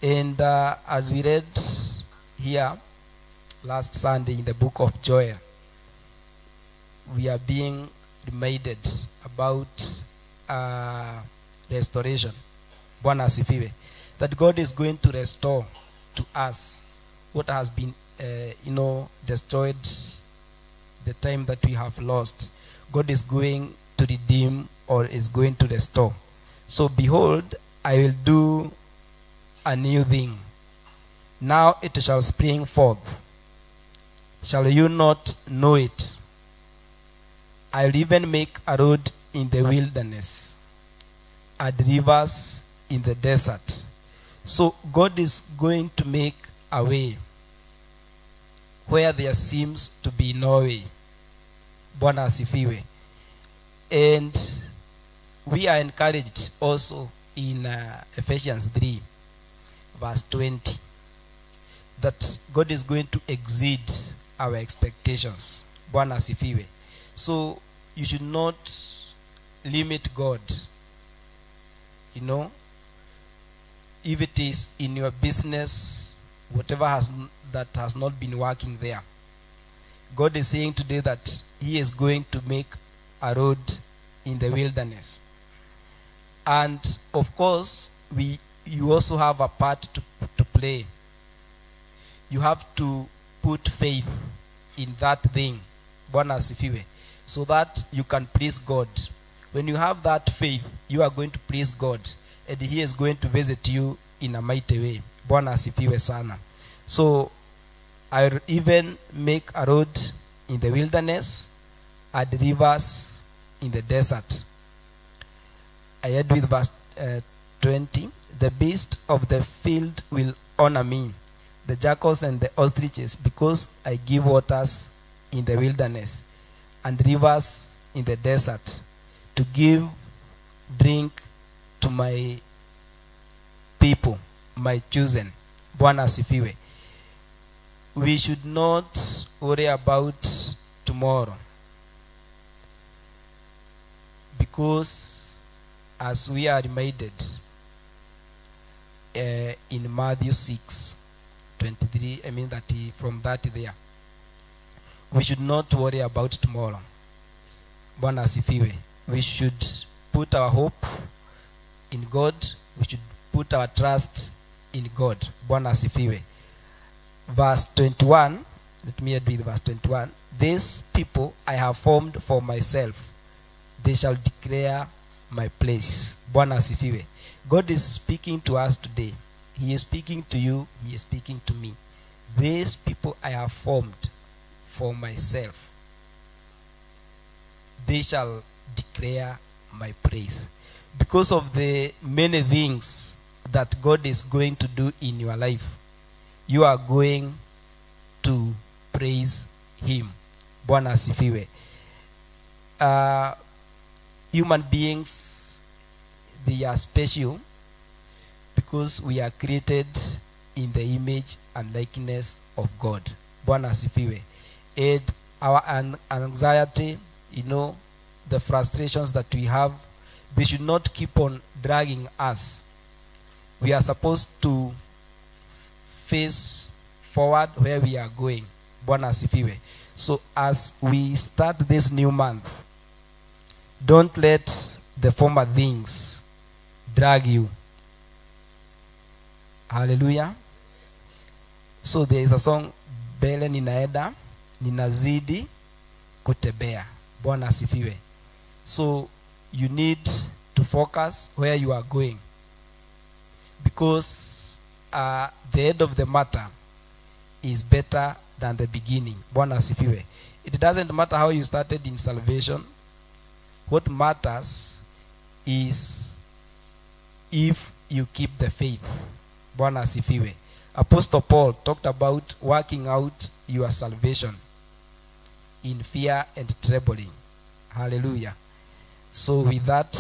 And as we read here last Sunday in the book of Joel, we are being reminded about restoration. Bwana asifiwe. That God is going to restore to us what has been destroyed, the time that we have lost. God is going to redeem, or is going to restore. So behold, I will do a new thing. Now it shall spring forth. Shall you not know it? I will even make a road in the wilderness, and rivers in the desert. So God is going to make a way where there seems to be no way. Bwana asifiwe. And we are encouraged also in Ephesians 3 verse 20 that God is going to exceed our expectations. Bwana asifiwe. So you should not limit God. You know, if it is in your business, whatever that has not been working there, God is saying today that he is going to make a road in the wilderness. And of course, you also have a part to play. You have to put faith in that thing, Bwana asifiwe, so that you can please God. When you have that faith, you are going to please God, and he is going to visit you in a mighty way. Bwana asifiwe sana. So I will even make a road in the wilderness and rivers in the desert. I add with verse 20. The beasts of the field will honor me, the jackals and the ostriches, because I give waters in the wilderness and rivers in the desert, to give drink to my people, my chosen. Bwana asifiwe. We should not worry about tomorrow, because as we are reminded in Matthew 6:23, from that there, we should not worry about tomorrow. Bwana asifiwe. We should put our hope in God. We should put our trust in God. Bwana asifiwe. Verse 21, let me read verse 21. These people I have formed for myself, they shall declare my place. Bwana asifiwe. God is speaking to us today. He is speaking to you. He is speaking to me. These people I have formed for myself, they shall declare my praise. Because of the many things that God is going to do in your life, you are going to praise him. Bwana asifiwe. Human beings, they are special because we are created in the image and likeness of God. Bwana asifiwe. And our anxiety, the frustrations that we have, they should not keep on dragging us. We are supposed to face forward where we are going. Bwana asifiwe. So as we start this new month, don't let the former things drag you. Hallelujah. So there is a song, Bele ninaenda, ninazidi kutembea. Bwana asifiwe. So you need to focus where you are going, because the end of the matter is better than the beginning. Bwana asifiwe. It doesn't matter how you started in salvation. What matters is if you keep the faith. Bwana asifiwe. Apostle Paul talked about working out your salvation in fear and trembling. Hallelujah. So with that,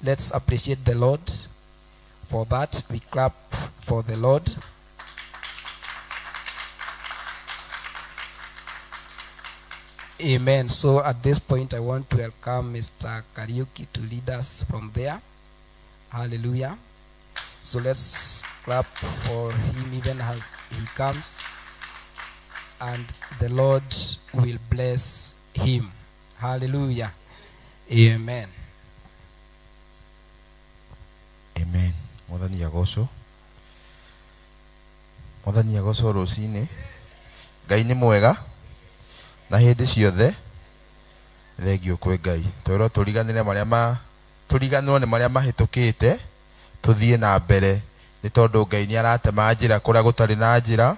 let's appreciate the Lord. For that, we clap for the Lord. Amen. So at this point, I want to welcome Mr. Kariuki to lead us from there. Hallelujah. So let's clap for him even as he comes, and the Lord will bless him. Hallelujah. Amen. Amen. Mwathani agocwo. Mwathani agocwo rucini. Ngai nĩ mwega na hĩndĩ ciothe. Thengio kwĩ Ngai. Twĩrwo tũriganĩrwo nĩ marĩa mahĩtũkĩte, tũthiĩ na mbere nĩ tondũ Ngai nĩ aratema njĩra kũrĩa gũtarĩ na njĩra,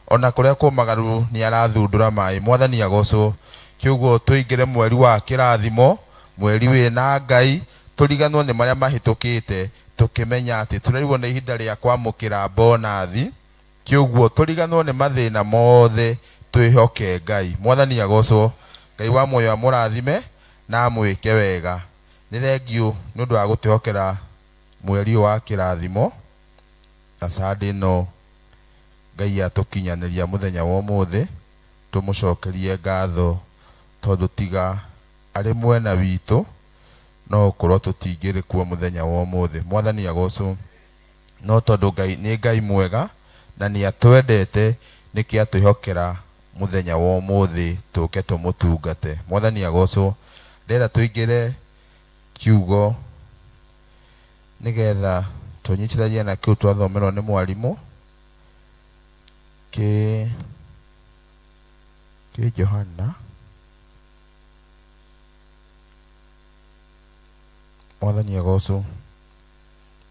ona kũrĩa kũmagaru nĩ arathundũra maĩ. Mwathani agocwo. Kĩugo tũingĩre mweri wa kĩrathimo, mweri wĩna Ngai, tũriganwo nĩ marĩa mahĩtũkĩte, tũkĩmenya atĩ tũraigwo nĩ ihinda rĩa kwamũkĩra bonathi. Kĩugo tũriganwo nĩ mathĩna mothe, twĩhoke Ngai. Mwathani agocwo. Ngai wa muoyo amũrathime na amwĩke wega. Nĩ thengio nĩ ũndũ wa gũtwĩhokera mweri wa kĩrathimo na Sunday no Ngai atũkinyanĩria mũthenya wa ũmũthĩ. Tũmũcokerie ngatho tondũ tiga arĩ mwena witũ no ũkorwo tũtingĩrĩ kuo mũthenya wa ũmũthĩ. Mwathani agocwo. No tondũ Ngai nĩ Ngai mwega na nĩ atwendete, nĩkĩ atwĩhokera mũthenya wa ũmũthĩ tũke tũmũtungate. Mwathani agocwo. Ndĩra tũingĩre kiugo nĩgetha tũnyitithagie na kĩu twathomerwo nĩ mwarimũ kĩ Johana. Mwathani agocwo.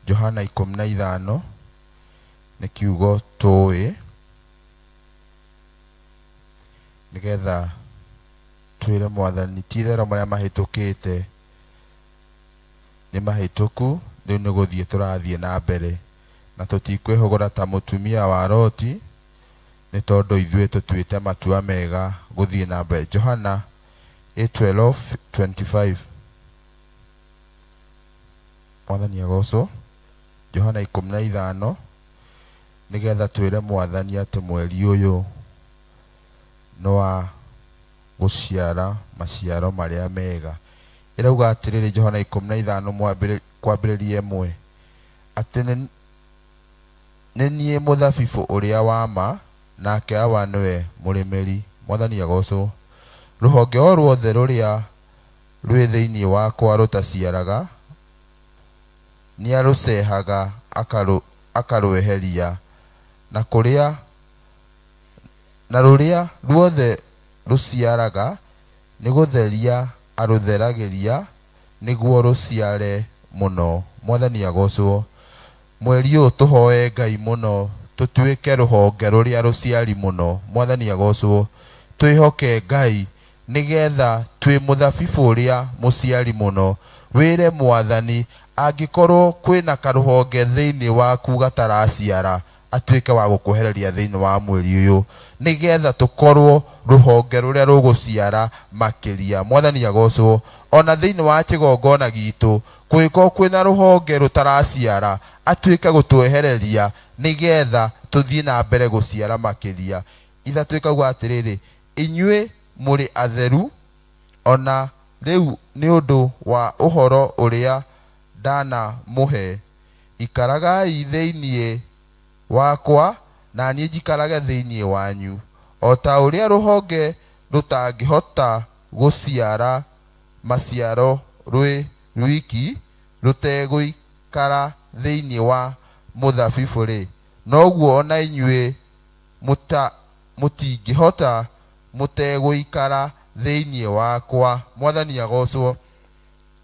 Johana 15 nĩ kiugo tũĩ nĩgetha twĩre Mwathani ti-itherũ marĩa mahĩtũkĩte nĩ mahĩtũku, rĩu nĩ gũthiĩ tũrathiĩ na mbere na tũtikwĩhũgũra ta mũtumia wa Loti, nĩ tondũ ithuĩ tũtuĩte matua mega gũthiĩ na mbere. Johana 8:12-25. Mwathani agocwo. Johana 15 nĩgetha twĩre Mwathani atĩ mweri ũyũ nĩ wa gũciara maciaro marĩa mega. Ĩrauga atĩrĩrĩ Johana 15 kwambĩrĩria 1 atĩ nĩ niĩ mũthabibũ ũrĩa wa ma, nake Hawa nĩwe mũrĩmĩri. Mwathani agocwo. Rũhonge o ruothe rũrĩa rwĩ thĩinĩ wakwa rũtaciaraga nĩ arũcehaga akarweheria, na rũrĩa ruothe rũciaraga nĩ gũtheria arũtheragĩria nĩguo rũciare mũno. Mwathani agocwo. Mweri ũyũ tũhoe Ngai mũno tũtuĩke rũhonge rũrĩa rũciari mũno. Mwathani agocwo. Twĩhoke Ngai nĩgetha twĩ mũthabibũ ũrĩa mũciari mũno. Wĩre Mwathani angĩkorwo kwĩna karũhonge thĩinĩ waku gataraciara, atuĩke wa gũkwehereria thĩinĩ wa mweri ũyũ nĩgetha tũkorwo rũhonge rũrĩa rũgũciara makĩria. Mwathani agocwo. Ona thĩinĩ wa kĩgongona gitũ kũngĩkorwo kwĩna rũhonge rũtaraciara, atuĩke gũtwehereria nĩgetha tũthiĩ na mbere gũciara makĩria. Itha twĩkauga atĩrĩrĩ, inyuĩ mũrĩ atheru, ona rĩu nĩ ũndũ wa ũhoro ũrĩa ndana mũhe, ikaragai thĩinĩ wakwa na niĩ njikarage thĩinĩ wanyu. O ta ũrĩa rũhonge rũtangĩhota gũciara maciaro rwĩ rwiki rũtegũikara thĩinĩ wa mũthabibũ-rĩ, noguo ona inyuĩ mũtingĩhota mũtegũikara thĩinĩ wakwa. Mwathani agocwo.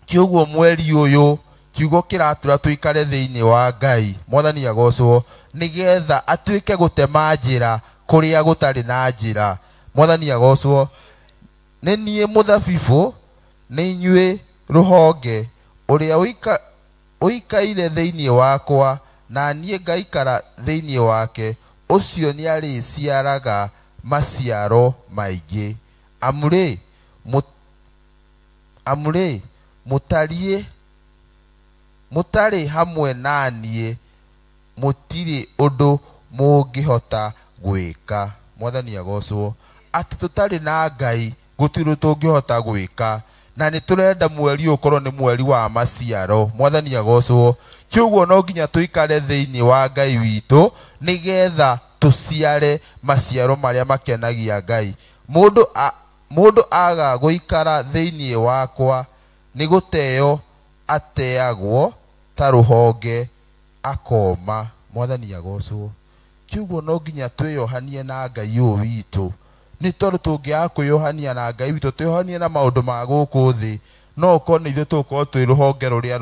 Kiugo mweri ũyũ kiugo kĩratũra tũikare thĩinĩ wa Ngai. Mwathani agocwo. Nĩgetha atuĩke gũtema njĩra kũrĩa gũtarĩ na njĩra. Mwathani agocwo. Nĩ niĩ mũthabibũ, nĩ inyuĩ rũhonge, ũrĩa ũikaire thĩinĩ wakwa na niĩ ngaikara thĩinĩ wake, ũcio nĩ arĩciaraga maciaro maingĩ. Amũrĩ mũtarĩ hamwe na niĩ mũtirĩ ũndũ mũngĩhota gwĩka. Mwathani agocwo. Atĩ tũtarĩ na Ngai gũtirĩ tũngĩhota gwĩka, na nĩ tũrenda mweri ũkorwo nĩ mweri wa maciaro. Mwathani agocwo. Kĩuguo no nginya tũikare thĩinĩ wa Ngai witũ nĩgetha tũciare maciaro marĩa makenagia Ngai. Mũndũ aga gũikara thĩinĩ wakwa nĩ gũteo ateagwo ta rũhonge akoma. Mwathani agocwo. Kiugo no nginya twĩyohanie na Ngai ũyũ witũ. Nĩ tondũ tũngĩaga kwĩyohania na Ngai witũ, twĩyohanie na maũndũ ma gũkũ thĩ, no ũkorwo ithuĩ tũgũkorwo twĩ rũhonge rũrĩa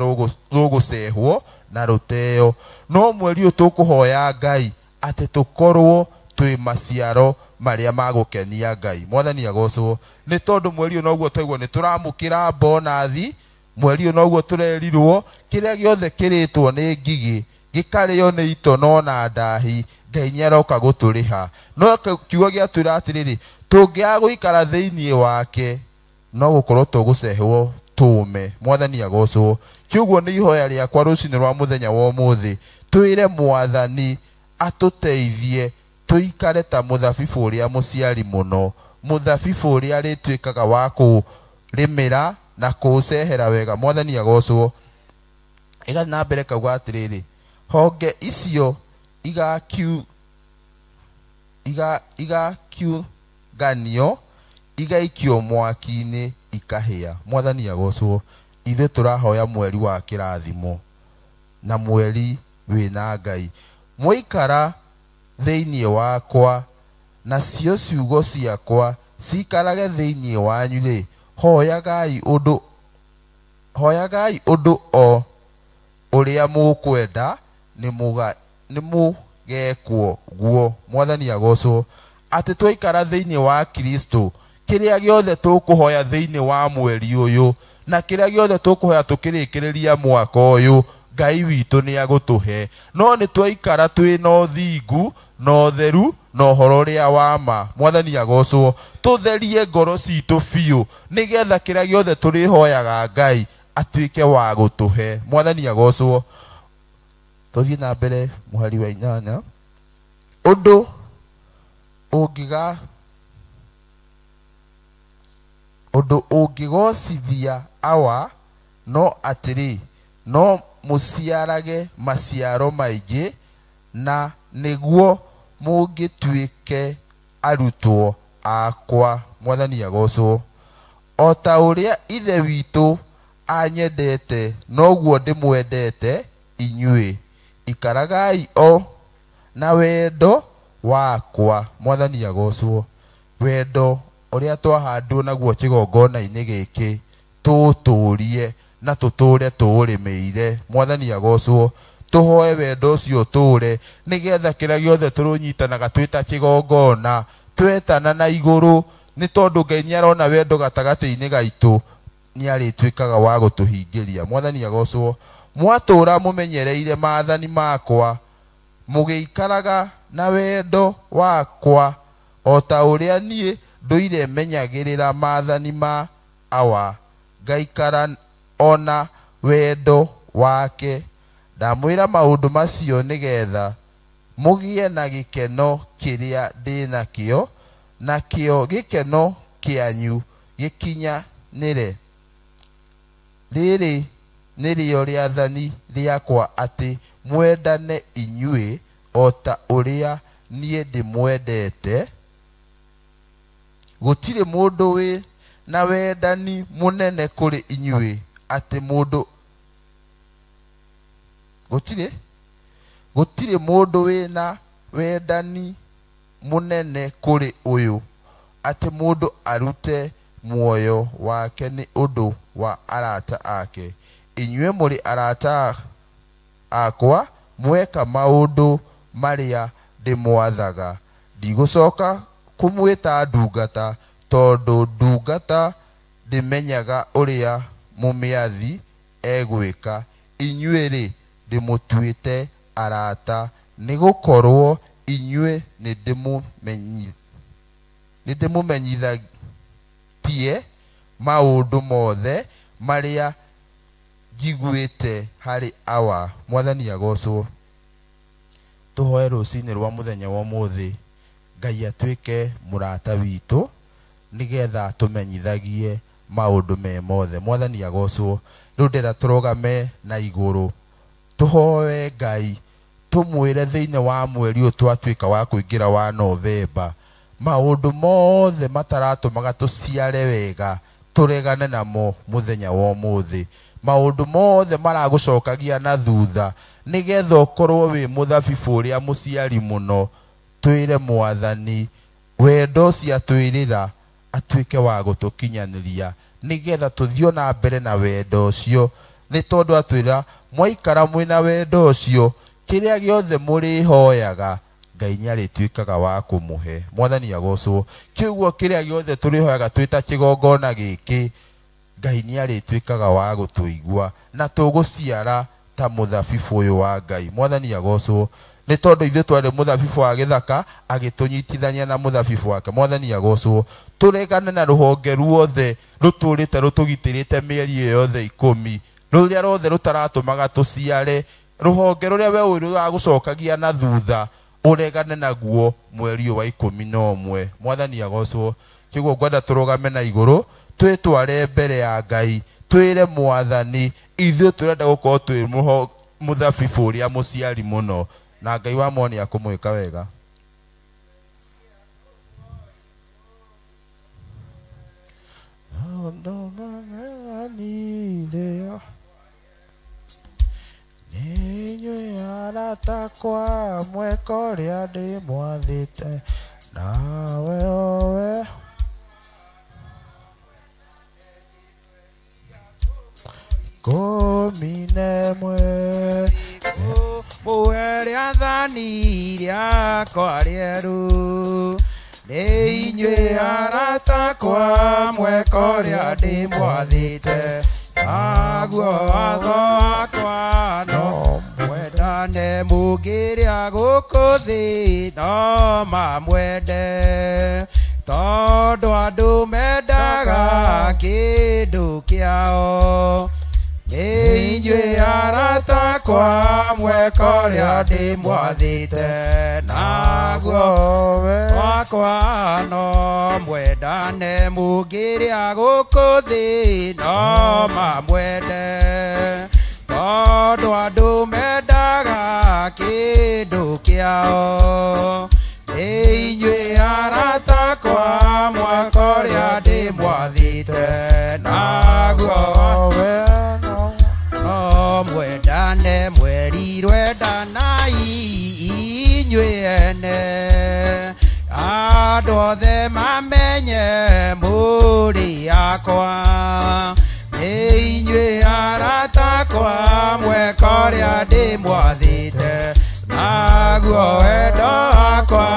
rũgũcehwo na rũteo. No mweri ũyũ tũkũhoya Ngai atĩ tũkorwo twĩ maciaro marĩa magũkenia Ngai. Mwathani agocwo. Nĩ tondũ mweri ũyũ noguo twaigua nĩ tũramũkĩra bonathi, mweri ũyũ noguo tũrerirwo kĩrĩa gĩothe kĩrĩtwo nĩ ngigĩ gĩkarĩo nĩ itono na ndahi, Ngai nĩaroka gũtũrĩha. No kiugo gĩatwĩra atĩrĩrĩ, tũngĩaga gũikara thĩinĩ wake no gũkorwo tũgũcehwo tũme. Mwathani agocwo. Kiugo nĩ ihoya rĩakwa rũcinĩ rwa mũthenya wa ũmũthĩ, twĩre Mwathani atũteithie tũikare ta mũthabibũ ũrĩa mũciari mũno, mũthabibũ ũrĩa rĩtuĩkaga wa kũrĩmĩra na kũũcehera wega. Mwathani agocwo. Ĩgathiĩ na mbere kauga atĩrĩrĩ, honge icio igakiũnganio igaikio mwaki-inĩ ikahĩa. Mwathani agocwo. Ithuĩ tũrahoya mweri wa kĩrathimo na mweri wĩna Ngai. Mwaikara thĩinĩ wakwa na cio ciugo ciakwa ciikarage thĩinĩ wanyu rĩ, hoyagai ũndũ o ũrĩa mũkwenda nĩ mũgekwo guo. Mwathani agocwo. Atĩ twaikara thĩinĩ wa Kristo, kĩrĩa gĩothe tũkũhoya thĩinĩ wa mweri ũyũ na kĩrĩa gĩothe tũkũhoya tũkĩrĩkĩrĩria mwaka ũyũ, Ngai witũ nĩ agũtũhe. No nĩ twaikara twĩ na ũthingu na ũtheru na ũhoro ũrĩa wa ma. Mwathani agocwo. Tũtherie ngoro citũ biũ nĩgetha kĩrĩa gĩothe tũrĩhoyaga Ngai atuĩke wa gũtũhe. Mwathani agocwo. Tũthiĩ na mbere mũhari wa 8. Ũndũ ũngĩgocithia awa no atĩrĩ, no mũciarage maciaro maingĩ na nĩguo mũngĩtuĩke arutwo akwa. Mwathani agocwo. O ta ũrĩa ithe witũ anyendete noguo ndĩmwendete inyuĩ, ikaragai o na wendo wakwa. Mwathani agocwo. Wendo ũrĩa twahandwo naguo kĩgongona-inĩ gĩkĩ tũtũũrie na tũtũũre tũũrĩmĩire. Mwathani agocwo. Tũhoe wendo ũcio tũũre nĩgetha kĩrĩa gĩothe tũrũnyitanaga twĩta kĩgongona twetana na igũrũ, nĩ tondũ Ngai nĩarona wendo gatagatĩ-inĩ gaitũ nĩarĩtuĩkaga wa gũtũhingĩria. Mwathani agocwo. Mwatũũra mũmenyereire maathani makwa, mũgĩikaraga na wendo wakwa, o ta ũrĩa niĩ ndũire menyagĩrĩra maathani ma awa, ngaikara ona wendo wake. Ndamwĩra maũndũ macio nĩgetha mũgĩe na gĩkeno kĩrĩa ndĩ nakĩo, nakĩo gĩkeno kĩanyu gĩkinyanĩre. Rĩrĩ nĩrĩo rĩathani rĩakwa, atĩ mwendane inyuĩ o ta ũrĩa niĩ ndĩmwendete. Gũtirĩ mũndũ wĩ na wendani mũnene kũrĩ inyuĩ, atĩ gũtirĩ mũndũ wĩ na wendani mũnene kũrĩ ũyũ, atĩ mũndũ arute muoyo wake nĩ ũndũ wa arata ake. Inyuĩ mũrĩ arata akwa mweka maũndũ marĩa ndĩmwathaga. Ndigũcoka kũmwĩta ndungata, tondũ ndungata ndĩmenyaga ũrĩa mũmĩathi egwĩka. Inyuĩ-rĩ ndĩmũtuĩte arata, nĩgũkorwo inyuĩ nĩndĩmũmenyithatie maũndũ mothe marĩa njiguĩte harĩ awa. Mwathani agocwo. Tũhoe rũcinĩ rwa mũthenya wa ũmũthĩ, Ngai atuĩke mũrata witũ nĩgetha tũmenyithagie maũndũ me mothe. Mwathani agocwo. Rĩu ndĩra tũrũgame na igũrũ tũhoe Ngai, tũmwĩre thĩinĩ wa mweri ũyũ twatuĩka wa kũingĩra wa Novemba, maũndũ mothe mataratũmaga tũciare wega tũregane namo mũthenya wa ũmũthĩ. maundu mothe maragucokagia na thutha nigetha ukorwo wi muthabibu uria muciari muno twire Mwathani wendo cia twirira atuike wa gutukinyaniria nigetha tuthio na mbere na wendo ucio ni tondu atwira mwaikara mwina wendo ucio kiria giothe muri hoyaga Ngai niarituikaga wa kumuhe. Mwathani agocwo. Kiugo kiria giothe turihoyaga twita kigongona giki Ngai niarituikaga wa gutuigua na tuguciara ta muthabibu uyu wa Ngai. Mwathani agocwo. Ni tondu ithu twari muthabibu wa githaka agitunyitithania na muthabibu wake. Mwathani agocwo. Turegane na ruhonge ruothe ruturite rutugitirite mieri yothe 10 ruria rothe rutaratumaga tuciare ruhonge ruria we uru agucokagia na thutha uregane naguo mweri wa 11. Mwathani agocwo. Kiguo ngwenda turugame na iguru twitware mbere ya Ngai twire Mwathani ithu turenda gukorwo twi muthabibu uria muciari muno na Ngai wa moni akumwika wega. Ninywe arata kwa mweko ria ndi mwathite nawe owe komine mwe muwere athani riakwa rieru ninywe arata kwa mweko ria ndi mwathite naguo watho wakwa no mwendane mugiria guku thi no mamwende tondu andu mendaga kindu kiao ninywe arata kwa mweko ria ndi mwathite naguo wakwa no mwendane mugiria guku thi no mamwende tondu andu mendaga kindu kiao ninywe arata kwa mweko ria ndi mwathite naguo no mwendane mweri rwendanai inywe ene andu othe mamenye muri akwa ninywe arata kwa mweko ria ndi mwathite naguo wendo wakwa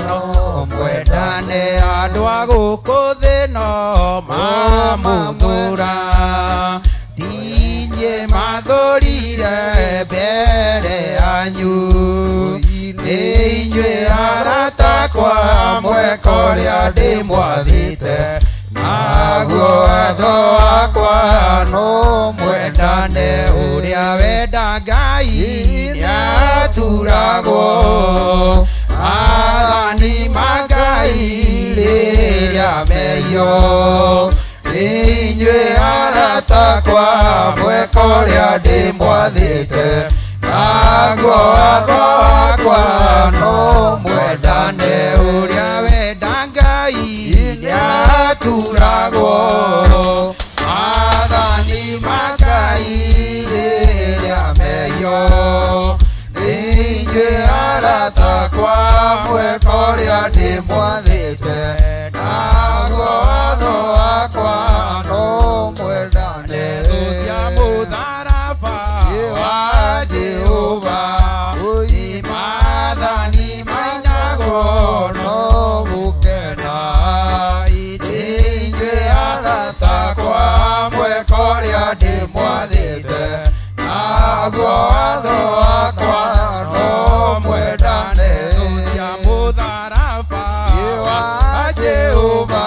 no mwendane andu a guku thi no mamuthura tinye mathurire mbere anyu ninywe arata kwa mweko ria ndi mwathite naguo wendo wakwa no mwendane uria wenda Ngai niaturagwo athani magai riria meyo ninywe arata kwa mweko ria ndi mwathite naguo watho wakwa no mwendane uria wenda Ngai niaturagwo athani magai riria meyo ninywe arata kwa mweko ria ndi mwathite naguo watho wakwa no mwendane cia mutharaba wa Jehova imathani mainagwo no gukena ninywe arata kwa mweko ria ndi mwathite naguo watho wakwa no mwendane cia mutharaba wa Jehova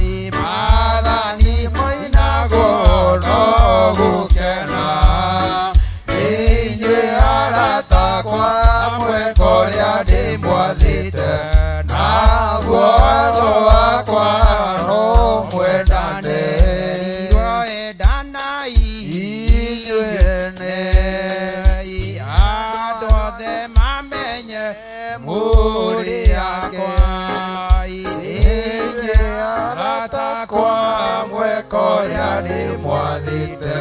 imathani mainagwo no gukena ninywe arata kwa mweko ria ndi mwathite naguo watho wakwa no mwendane rwendanai inywe ene andu othe mamenye muri akwa ninywe arata kwa mweko ria ndi mwathite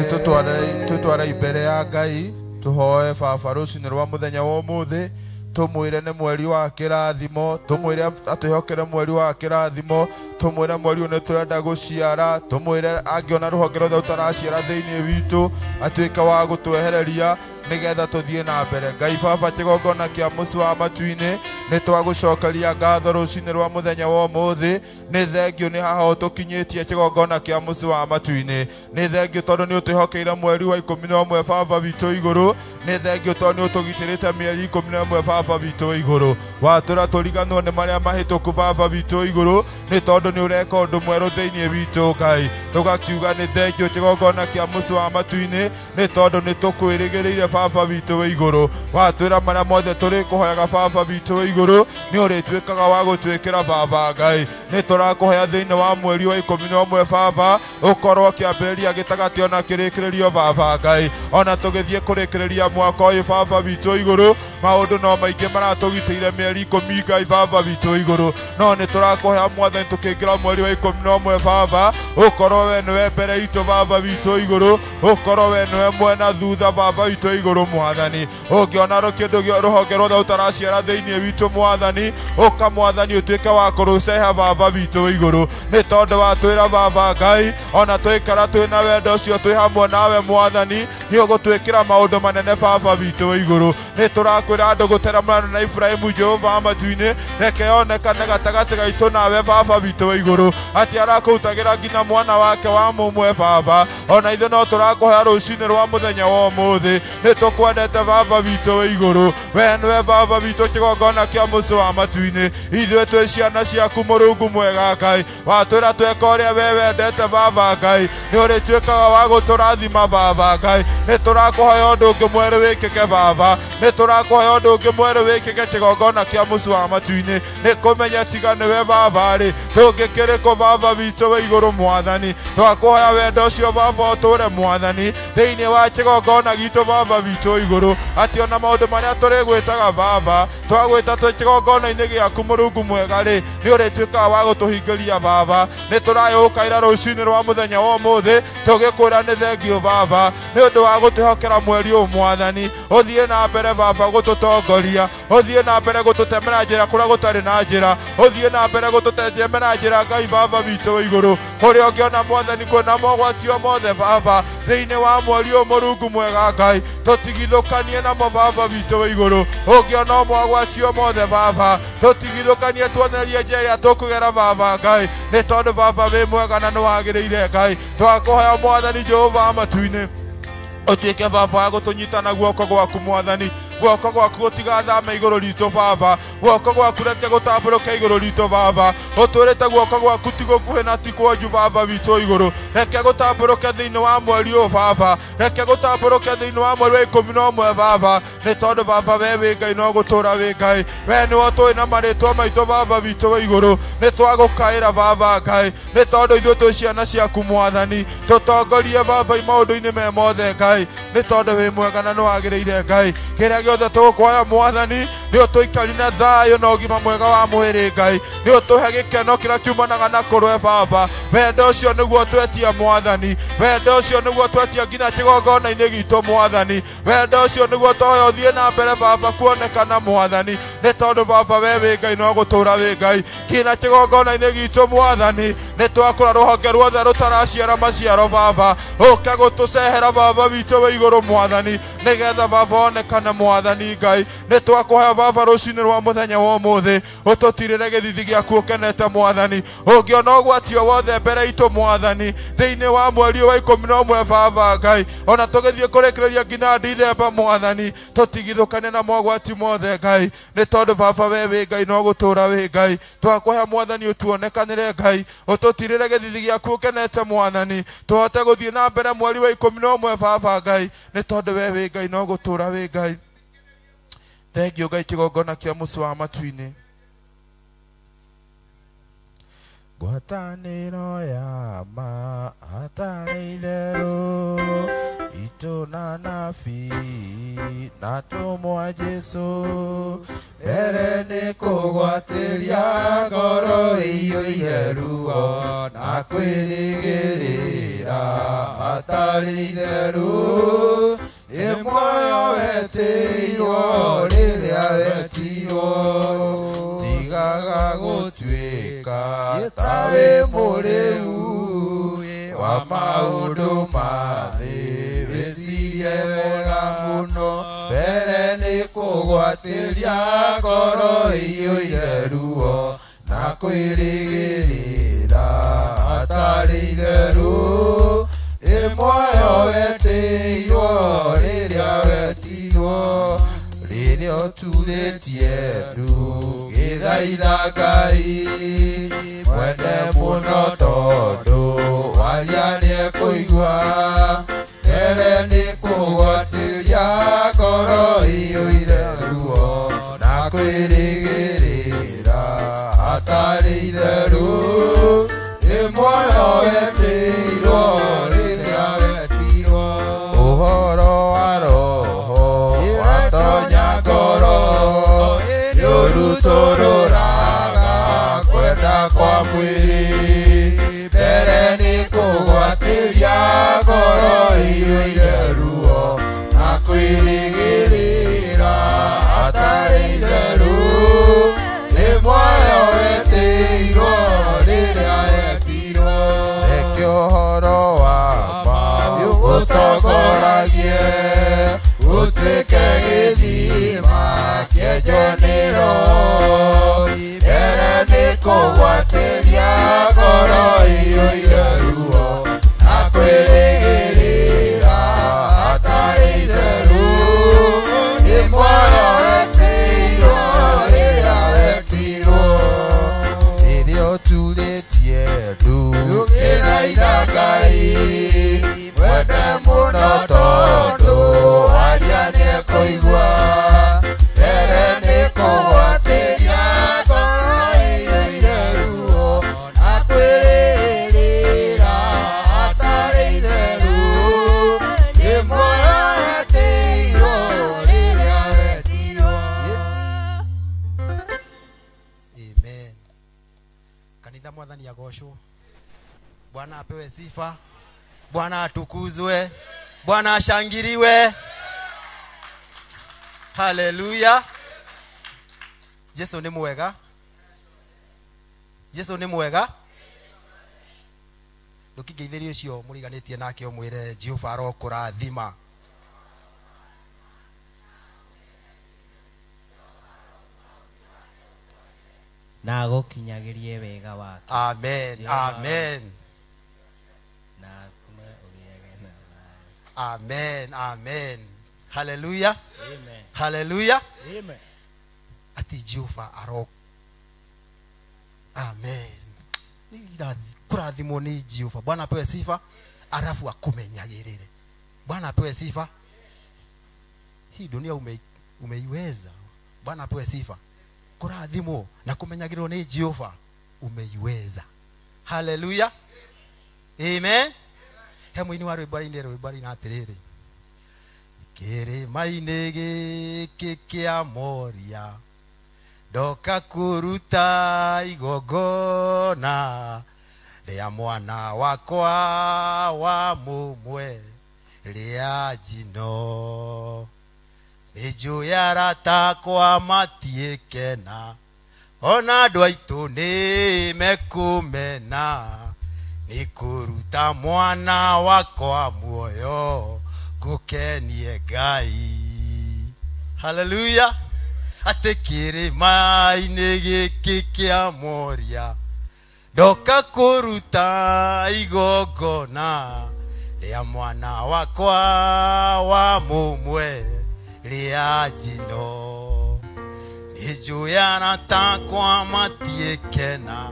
tutwara imbere ya Ngai tuhoe baba rucinĩ rwa muthenya wa ũmũthĩ tumwire nĩ mweri wa kĩrathimo tumwire atwĩhokere mweri wa kĩrathimo tumwire mweri ũyũ nĩ twenda gũciara tumwire angĩona rũhonge rwothe ũtaraciara thĩinĩ witũ atuĩke wa gũtwehereria nigetha tuthie na mbere. Ngai baba kĩgongona kĩa mũci wa matu-inĩ nĩ twagũcokeria ngatho rũcinĩ rwa mũthenya wa ũmũthĩ. Nĩ thengio nĩ haha ũtũkinyĩtie kĩgongona kĩa mũci wa matu-inĩ. Nĩ thengio tondũ nĩ ũtwĩhokeire mweri wa 11 baba witũ igũrũ. Nĩ thengio tondũ nĩ ũtũgitĩrĩte mĩeri 11 baba witũ igũrũ. Watũra tũriganwo nĩ marĩa mahĩtũku baba witũ igũrũ nĩ tondũ nĩ ũreka ũndũ mwerũ thĩinĩ witũ Ngai. Tũgakiuga nĩ thengio kĩgongona kĩa mũci wa matu-inĩ nĩ tondũ nĩ tũkwĩrĩgĩrĩire baba witũ igũrũ. Watwĩra marĩa mothe tũrĩkũhoyaga baba witũ igũrũ nĩ ũrĩtuĩkaga wa gũtwĩkĩra baba Ngai. Nĩ tũrakũhoya thĩinĩ wa mweri wa 11 baba ũkorwo kĩambĩrĩria gĩtagatĩ ona kĩrĩkĩrĩrio baba Ngai. Ona tũgĩthiĩ kũrĩkĩrĩria mwaka ũyũ baba witũ igũrũ maũndũ no maingĩ maratũgitĩire mĩeri 10 Ngai baba witũ igũrũ. No nĩ tũrakũhoya mwathani tũkĩingĩra mweri wa 11 baba ũkorwo we nĩwe mbere itũ baba witũ igũrũ. Ũkorwo we nĩwe mwena thutha baba witũ igũrũ mwathani. Ũngĩona kĩndũ rũhonge rwothe ũtaraciara thĩinĩ witũ mwathani ũka mwathani ũtuĩke wa kũrũceha baba witũ igũrũ. Nĩ tondũ watwĩra baba Ngai ona twĩkara twĩna wendo ũcio twĩ hamwe nawe mwathani nĩ ũgũtwĩkĩra maũndũ manene baba witũ igũrũ. Nĩ tũrakwĩra andũ gũteramana na Ibrahimu Jehova matu-inĩ reke yonekane gatagatĩ gaitũ nawe baba witũ igũrũ atĩ arakũrutagĩra nginya mwana wake wa mũmwe baba. Ona ithuĩ no tũrakũhoya rũcinĩ rwa mũthenya wa ũmũthĩ nĩ tũkwendete baba witũ igũrũ. We nĩwe baba witũ kĩgongona kĩa mũci wa matu-inĩ. Ithuĩ twĩ ciana ciaku Mũrungu mwega Ngai. Watwĩra tweka ũrĩa we wendete baba Ngai nĩ ũrĩtuĩkaga wa gũtũrathima baba Ngai. Nĩ tũrakũhoya ũndũ ũngĩ mwerũ wĩkĩke baba. Nĩ tũrakũhoya ũndũ ũngĩ mwerũ wĩkĩke kĩgongona kĩa mũci wa matu-inĩ. Nĩ kũmenya tiga nĩwe baba rĩ tũngĩkĩrĩkũ baba witũ wa igũrũ mwathani. Twakũhoya wendo ũcio baba ũtũre mwathani thĩinĩ wa kĩgongona gitũ baba witũ igũrũ atĩ ona maũndũ marĩa tũrĩgwĩtaga baba twagwĩta twĩ kĩgongona-inĩ gĩaku Mũrungu mwega rĩ nĩ ũrĩtuĩkaga wa gũtũhingĩria baba. Nĩ tũrayũkaĩra rũcinĩ rwa mũthenya wa ũmũthĩ tũgĩkwĩra nĩ thengio baba nĩ ũndũ wa gũtwĩhokera mweri ũyũ mwathani. Ũthiĩ na mbere baba gũtũtongoria. Ũthiĩ na mbere gũtũtemera njĩra kũrĩa gũtarĩ na njĩra. Ũthiĩ na mbere gũtũtemera njĩra Ngai baba witũ igũrũ. Kũrĩa ũngĩona mwathani kwĩna mogwatio mothe baba thĩinĩ wa mweri ũyũ Mũrungu mwega Ngai tũtigithũkanie namo baba witũ igũrũ. Ũngĩona mogwatio mothe baba tũtigithũkanie tuonererie njĩra ĩrĩa tũkũgera baba Ngai nĩ tondũ baba wĩ mwega na nĩ wagĩrĩire Ngai. Twakũhoya mwathani Jehova matu-inĩ ũtuĩke baba wa gũtũnyita na guoko gwaku mwathani. Guoko gwaku gũtigathame igũrũ ritũ baba. Guoko gwaku reke gũtambũrũke igũrũ ritũ baba. Ũtwĩrĩte guoko gwaku ti gũkuhĩ na ti kwanju baba witũ igũrũ. Reke gũtambũrũke thĩinĩ wa mweri ũyũ baba. Reke gũtambũrũke thĩinĩ wa mweri wa 11 baba nĩ tondũ baba we wĩ Ngai no gũtũra wĩ Ngai. We nĩwe tũĩ na marĩtwa maitũ baba witũ igũrũ. Nĩ twagũkaĩra baba Ngai nĩ tondũ ithuĩ twĩ ciana ciaku mwathani. Tũtongorie baba maũndũ-inĩ me mothe Ngai nĩ tondũ wĩ mwega na nĩ wagĩrĩire Ngai. Kĩrĩa gĩothe tũgũkũhoya mwathani nĩ ũtũikari na thayũ na ũgima mwega wa mwĩrĩ Ngai. Nĩ ũtũhe gĩkeno kĩrĩa kiumanaga na kũrwe baba. Wendo ũcio nĩguo twetia mwathani. Wendo ũcio nĩguo twetia nginya kĩgongona-inĩ gitũ mwathani. Wendo ũcio nĩguo tũhoya ũthiĩ na mbere baba kuonekana mwathani nĩ tondũ baba we wĩ Ngai no gũtũra wĩ Ngai. Nginya kĩgongona-inĩ gitũ mwathani nĩ twakũra rũhonge ruothe rũtaraciara maciaro baba ũke gũtũcehera baba witũ wĩ igũrũ mwathani nĩgetha baba onekane mwathani Ngai. Nĩ twakũhoya baba rũcinĩ rwa mũthenya wa ũmũthĩ ũtũtirĩre gĩthithi gĩaku ũkenete mwathani. Ũngĩona ũgwatio wothe mbere itũ mwathani thĩinĩ wa mweri wa 11 baba Ngai ona tũgĩthiĩ kũrĩkĩrĩria nginya Ndithemba mwathani tũtigithũkane na mogwati mothe Ngai nĩ tondũ baba we wĩ Ngai no gũtũra wĩ Ngai. Twakũhoya mwathani ũtuonekanĩre Ngai ũtũtirĩre gĩthithi gĩaku ũkenete mwathani tũhote gũthiĩ na mbere mweri wa 11 baba Ngai nĩ tondũ we wĩ Ngai no gũtũra wĩ Ngai. Thengio Ngai kĩgongona kĩa mũci wa matu-inĩ. Ngwatanĩro ya ma hatarĩ itherũ itũ na nabii na tũmwa Jesũ mbere nĩ kũgwatĩria ngoro ĩiyũire ruo na kwĩrĩgĩrĩra hatarĩ itherũ ĩmuoyo wetĩirwo rĩrĩa wetirwo tigaga gũtuĩka ta wĩ mũrĩu wa maũndũ ma thĩ wĩcirie wega mũno mbere nĩ kũgwatĩria ngoro ĩiyũire ruo na kwĩrĩgĩrĩra hatarĩ itherũ ĩmuoyo wetĩirwo rĩrĩa wetirwo rĩrĩa ũturĩtie ndu gĩthaitha Ngai mwende mũno tondũ waria nĩekũigua mbere nĩ kũgwatĩria ngoro ĩiyũire ruo na kwĩrĩgĩrĩra hatarĩ itherũ ĩmuoyo wetĩirwo rĩrĩa wetirwo ũhoro wa roho watonya ngoro nĩũrutũrũraga kwenda kwa mwĩrĩ mbere nĩ kũgwatĩria ngoro ĩiyũire ruo na kwĩrĩgĩrĩra hatarĩ itherũ ĩmuoyo wetĩirwo rĩrĩa wetirwo reke ũhoro wa ma ũtongoragie ũtuĩke gĩthima kĩenjanĩro mbere nĩ kũgwatĩria ngoro ĩiyũire ruo na kwĩrĩgĩrĩra hatarĩ itherũ ĩmuoyo wetĩirwo rĩrĩa wetirwo rĩrĩa ũturĩtie ndu gĩthaitha Ngai mwende mũno tondũ waria nĩekũigua mbere nĩ kũgwatĩria ngoro ĩiyũire ruo na kwĩrĩgĩrĩra hatarĩ itherũ ĩmuoyo wetĩirwo rĩrĩa wetirwo. Amen. Kanitha Mwathani agocwo. Bwana apewe sifa. Bwana atukuzwe. Bwana ashangiliwe. Haleluya. Yesu ni mwega. Yesu ni mwega. Ndukigeithĩrie ũcio mũriganĩtie nake ũmwĩre Jehova arokũrathima. na gũkinyagĩrie wega wake. Amen. Amen. Amen. Amen. Hallelujah. Amen. Hallelujah. Amen. Ati Jehova arok. Amen. Kurathimwo ni Jehova. Bwana apewe sifa. Arafu akumenyagĩrĩre. Bwana apewe sifa. Hii dunia umeiweza. Bwana apewe sifa. Kurathimwo na kumenyagĩrĩrwo ni Jehova. Umeiweza. Hallelujah. Amen. Hemũini wa rwĩmbo na atĩrĩrĩ kĩrĩma-inĩ gĩkĩ kĩa Moria ndoka kũruta igongona rĩa mwana wakwa wa mũmwe rĩa njino nĩnjũĩ arata akwa matiĩkena ona andũ aitũ nĩmekũmena nikuruta mwana wakwa muoyo gukenie Ngai. Hallelujah. Ati kĩrĩma-inĩ gĩkĩ kĩa Moria ndoka kũruta igongona rĩa mwana wakwa wa mũmwe rĩa njino nĩnjũĩ arata akwa matiĩkena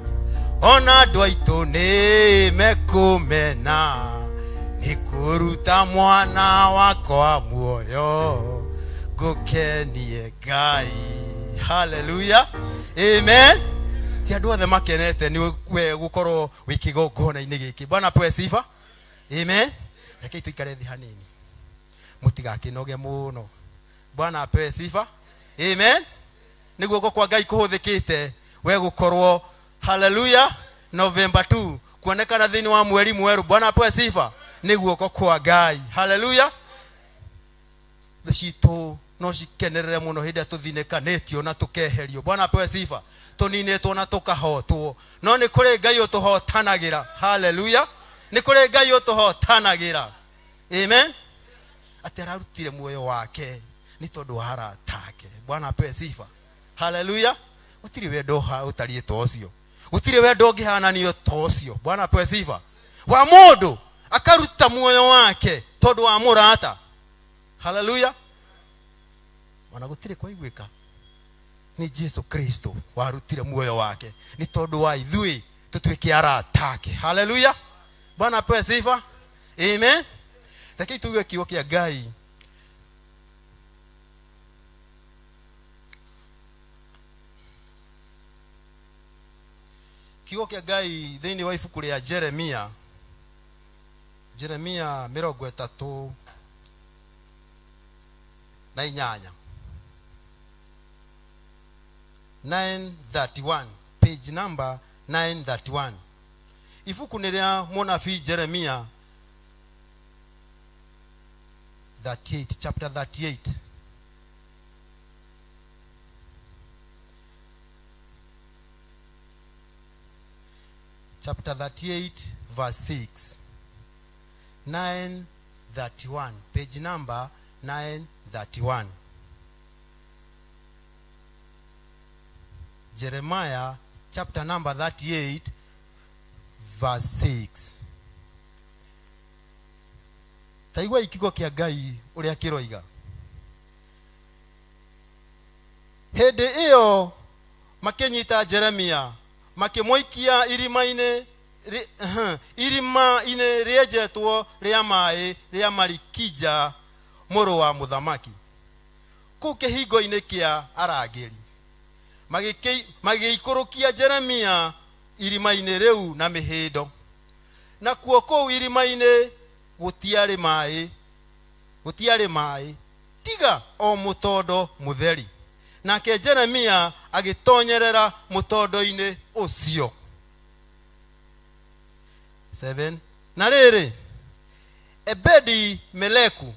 ona andũ aitũ nĩmekũmena nĩkũruta mwana wakwa muoyo gũkenie Ngai. Hallelujah. Amen. Ti andũ othe makenete nĩ we gũkorwo wĩ kĩgongona-inĩ gĩkĩ. Bwana apewe sifa. Amen. Rekei tũikare thĩ hanini mũtigakĩnoge mũno. Bwana apewe sifa. Amen. Nĩguo guoko kwa Ngai kũhũthĩkĩte we gũkorwo. Hallelujah. November 2 kuonekana thĩinĩ wa mweri mwerũ. Bwana apewe sifa. niguoko kwa Ngai. Hallelujah. Thicito no cikenerere muno hinde tuthinekanitio na tukeherio. Bwana apewe sifa. Tuninetwo na tukahotwo. No ni kuri Ngai utuhotanagira. Hallelujah. Ni kuri Ngai utuhotanagira. Amen. Ati ararutire muoyo wake ni tondu wa aratake. Bwana apewe sifa. Hallelujah. Utiri wendo utari tocio. Utiri wendo ngihananio tocio. Bwana apewe sifa. Wa mundu akaruta muoyo wake tondu wa murata. Hallelujah. Wana gutire kwa igwika ni Yesu Kristo warutire muoyo wake ni tondu wa ithui tutwike aratake. Hallelujah. Bwana apewe sifa. Amen. Taki tuwe kiugo kia Ngai. Kiugo kia Ngai thiini wa ibuku ria Jeremia 30 na 931, page number 931. Ibuku ni ria munabii Jeremia 38, chapter 38. Chapter 38 verse 6. 931, page number 931. Jeremiah chapter number 38 verse 6. Taigwa ikigo kia Ngai uria kiroiga. Hede iyo makenyita Jeremia makemoikia irima ine riejetwo ria mai ria Marikija muru wa muthamaki ku kihingo ine kia arangeri magiikurukia Jeremia irima ine riu na mihindo na kuo kou irima ine gutiari mai tiga o mutondo mutheri nake Jeremia agitonyerera mutondo-ine ucio. 7. Na riri Ebedi Meleku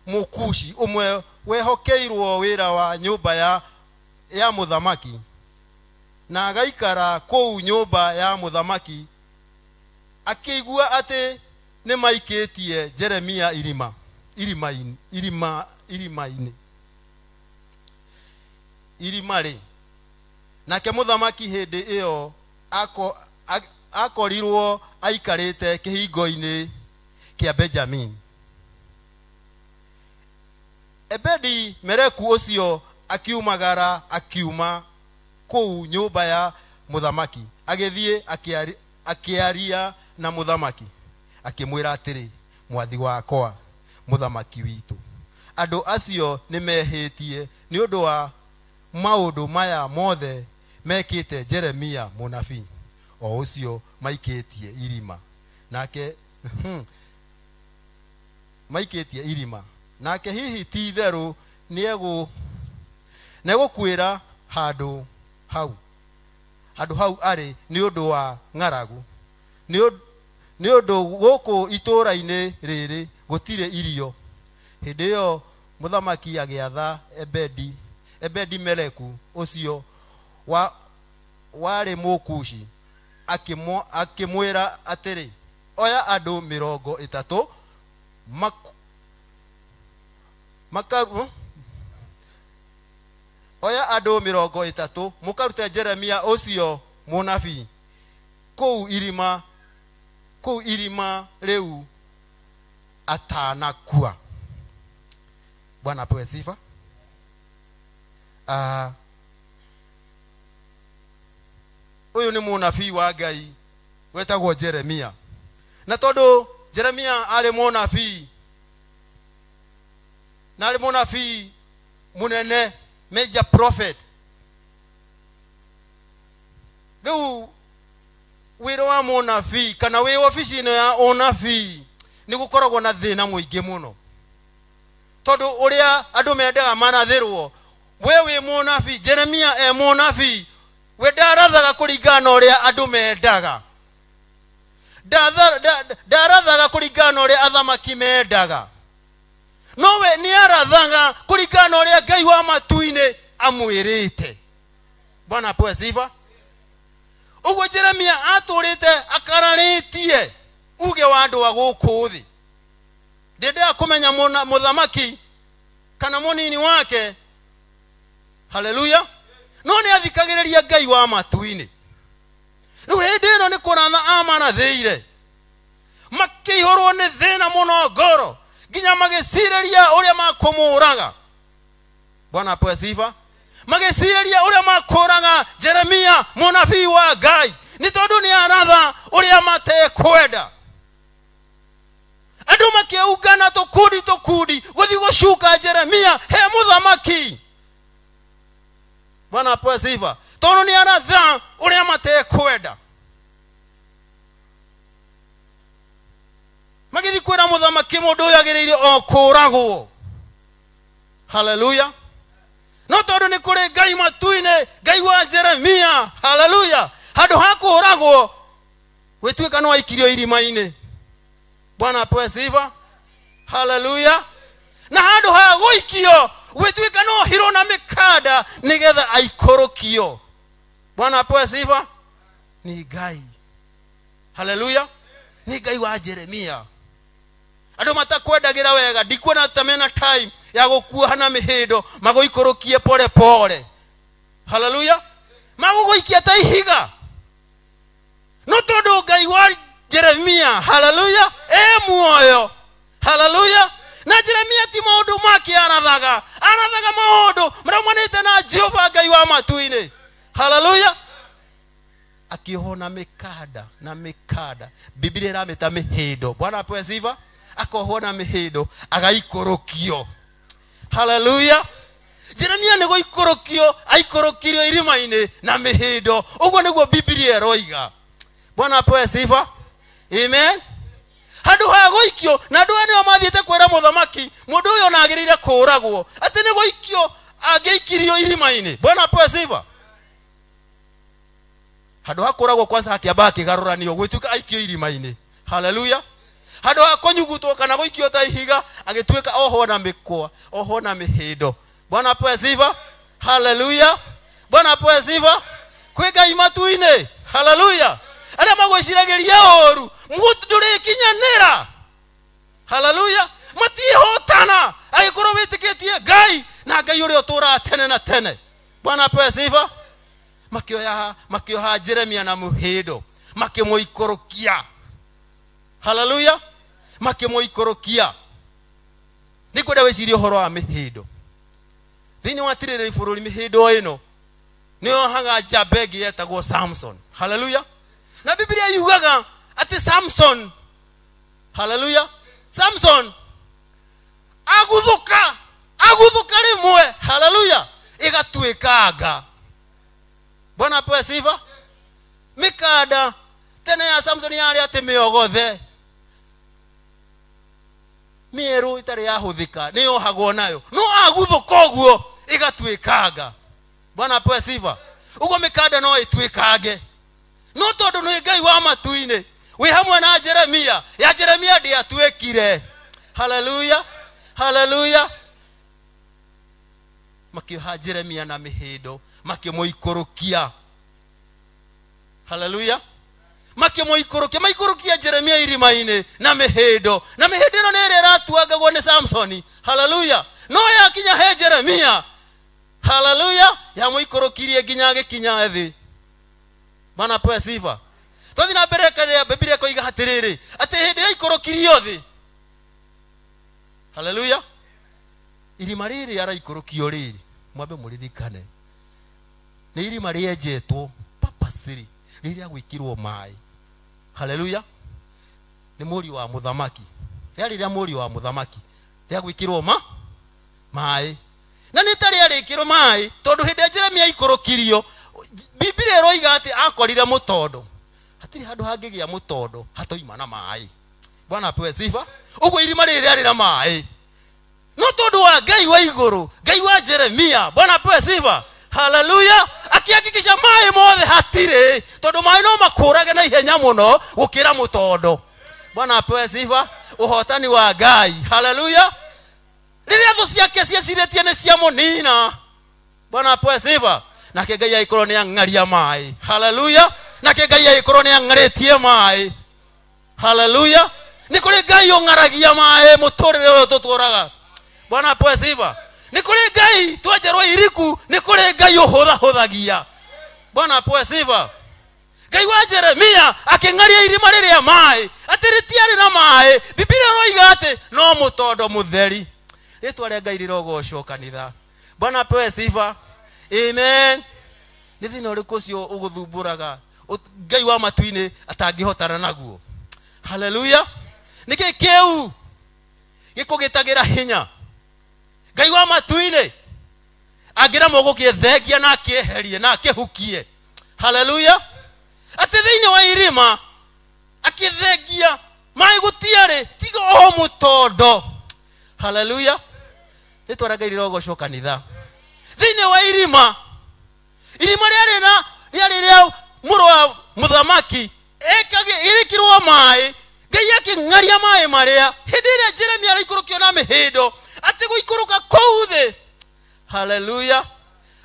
Mukushi umwe wehokeirwo wira wa nyumba ya muthamaki na agaikara kou nyumba ya muthamaki akigua ati ni maikitie Jeremia irimari nake muthamaki hindi iyo akorirwo aikarite kihingo-ini kia Benjamin. Ebedi Meleku ucio akiuma kou nyumba ya muthamaki agithie akiaria na muthamaki akimwira atiri mwathi wakwa muthamaki witu andu acio ni mehitie ni undu wa maundu maya mothe mekite Jeremia munabii o ucio maikitie irima nake maikitie irima nake hihi ti theru negukwira handu hau ari ni undu wa ngaragu ni undu guku itura-ini riri gutire irio. Hindi iyo muthamaki agiatha Ebedi Meleku ucio wari Mukushi akimwira atiri oya andu 30 oya andu 30 mukarute Jeremia ucio munabii kou irima riu atanakua. Bwana apewe sifa. Uyu ni munabii wa Ngai wetagwo Jeremia na tondu Jeremia ari munabii na ari munabii munene major prophet riu wira wa munabii kana wi office-ini ya unabii ni gukoragwo na thina muingi muno tondu uria andu mendaga manathirwo wewe munabii Jeremia munabii we ndarathaga kuringana uria andu mendaga ndarathaga kuringana uria athamaki mendaga, nowe ni arathaga kuringana uria Ngai wa matu-ini amwirite. Bwana apewe sifa. Uguo Jeremia aturite akararitie uge wa andu wa guku thi. Ndenda kumenya muthamaki kana munini wake. Haleluya. No ni athikagiriria Ngai wa matu-ini. Riu hindi ino ni kuratha amana theire, makihorwo ni thina muno ngoro, nginya magiciriria uria makumuraga. Bwana apewe sifa. Magiciriria uria makuraga Jeremia munabii wa Ngai, ni tondu ni aratha uria matekwenda. Andu makiungana tukundi guthi gucuka Jeremia he muthamaki. Bwana apewe sifa. Tondu ni aratha uria matekwenda. Magithi kwira muthamaki mundu uyu agiriire o kuragwo. Haleluya. No tondu ni kuri Ngai matu-ini, Ngai wa Jeremia, haleluya, handu ha kuragwo wituika no aikirio irima-ini. Bwana apewe sifa. Haleluya. Na handu ha guikio wituika no hiro na mikada nigetha aikorokio. Bwana apewe sifa. Ni Ngai. Haleluya. Ni Ngai wa Jeremia. Andu matakwendagira wega, ndikuona tamena time ya gukuhana mihindo magoikorokie pole pole. Haleluya. Magoikia ta ihiga. No tondu Ngai wa Jeremia, haleluya, muoyo. Haleluya. Na Jeremia ti maundu make arathaga maundu maramanite na Jehova Ngai wa matu-ini. Haleluya. Akihona mikada na mikada, Biblia irameta mihindo. Bwana apewe sifa. Akohona mihindo agaikorokio. Haleluya. Jeremia ni goikorokio, aikorokirio irima-ini na mihindo. Uguo niguo Biblia eroiga. Bwana apewe sifa. Amen. Handu ha goikio na andu ane mathiete kwira muthamaki mundu uyu nagirire kuragwo ati ni goikio ageikirio irima-ini. Bwana apewe sifa. Handu ha kuragwo kwanza akiamba akigaruranio gwituika aikio irima-ini. Haleluya. Handu ha konyugutwo kana goikio ta ihiga agituika oho na mikwa, oho na mihindo. Bwana apewe sifa. Haleluya. Bwana apewe sifa. Kwi Ngai matu-ini. Haleluya. Aria magwiciragiria oru muturi kinyanira. Haleluya. Matihotana agikorwo witikitie Ngai na Ngai uria utura tene na tene. Bwana apewe sifa. Makioha Jeremia na muhindo makimuikorokia. Haleluya. Makimuikorokia. Nikwenda wiciria uhoro wa mihindo. Thini watirire bururi mihindo ino niyo hanga Jabegi yetagwo Samson. Haleluya. Na Biblia yugaga ati Samson, haleluya, Samson aguthuka rimwe, haleluya, igatuikanga. Bwana apewe sifa. Mikada tene ya Samson yari ati miogothe mieru itari yahuthika niyo hagwo nayo, no aguthuka oguo igatuikanga. Bwana apewe sifa. Ugo mikada no ituikange. No tondu ni Ngai wa matu-ini wi hamwe na Jeremia, ya Jeremia ndi atuikire. Haleluya. Haleluya. Makioha Jeremia na mihindo makimuikorokia. Haleluya. Maikorokia Jeremia irima-ini na mihindo. Na mihindo no nere ratuagagwo ni Samsoni. Haleluya. No yakinya he Jeremia, haleluya, ya muikorokirie ginya gikinya thi. Bwana apewe sifa. Tothi na mbere kana Biblia koiga hatiriri ati hindi ya ikorokirio thi. Haleluya. Irima riri araikorokio riri mwambe muririkane ni irima riejetwo papasiri riri agwikirwo mai. Haleluya. Ni muri wa muthamaki. Yari ria muri wa muthamaki ria gwikirwo mai. Na nitari arikirwo mai tondu hindi Jeremia ikorokirio Biblia eroiga ati akorire mutondo. Hatiri handu hangigia mutondo hatoima na mai. Bwana apewe sifa. Ugo irima riri ari na mai. No tondu wa Ngai wa iguru, Ngai wa Jeremia. Bwana apewe sifa. Haleluya. akihakikisha mai mothe hatire tondu mai no makurage na ihenya muno gukira mutondo. Bwana apewe sifa. Uhotani wa Ngai. Haleluya. Riria thu ciake cieciretie ni cia munina. Bwana apewe sifa. Nake Ngai aikorwo ni angaria mai. Haleluya. Nake Ngai aikorwo ni angaritie mai. Haleluya. Ni kuri Ngai ongaragia mai muturire uyu tuturaga. Bwana apewe sifa. Ni kuri Ngai twenjerwo iriku, ni kuri Ngai uhuthagia. Bwana apewe sifa. Ngai wa Jeremia akingaria irima riria mai, atiritiari na mai. Biblia roiga ati no mutondo mutheri. Ritwa ria Ngai rirogocwo kanitha. Bwana apewe sifa. Amen. Ni thina uriku cio uguthumburaga Ngai wa matuini atangihotana naguo. Haleluya. Niki kiu gikugitagira hinya. Ngai wa matuini agira mogukie thegia na akieherie na akihukie. Haleluya. Ati thiini wa irima akithegia mai gutiari tiga o mutondo. Haleluya. Ritwa Ngai rirogocwo kanitha. Thiini wa irima ria muru wa muthamaki irikirwo mai. Ngai akingaria mai maria hindi ria Jeremia arikurukio na mihindo ati guikuruka kou thi. Haleluya.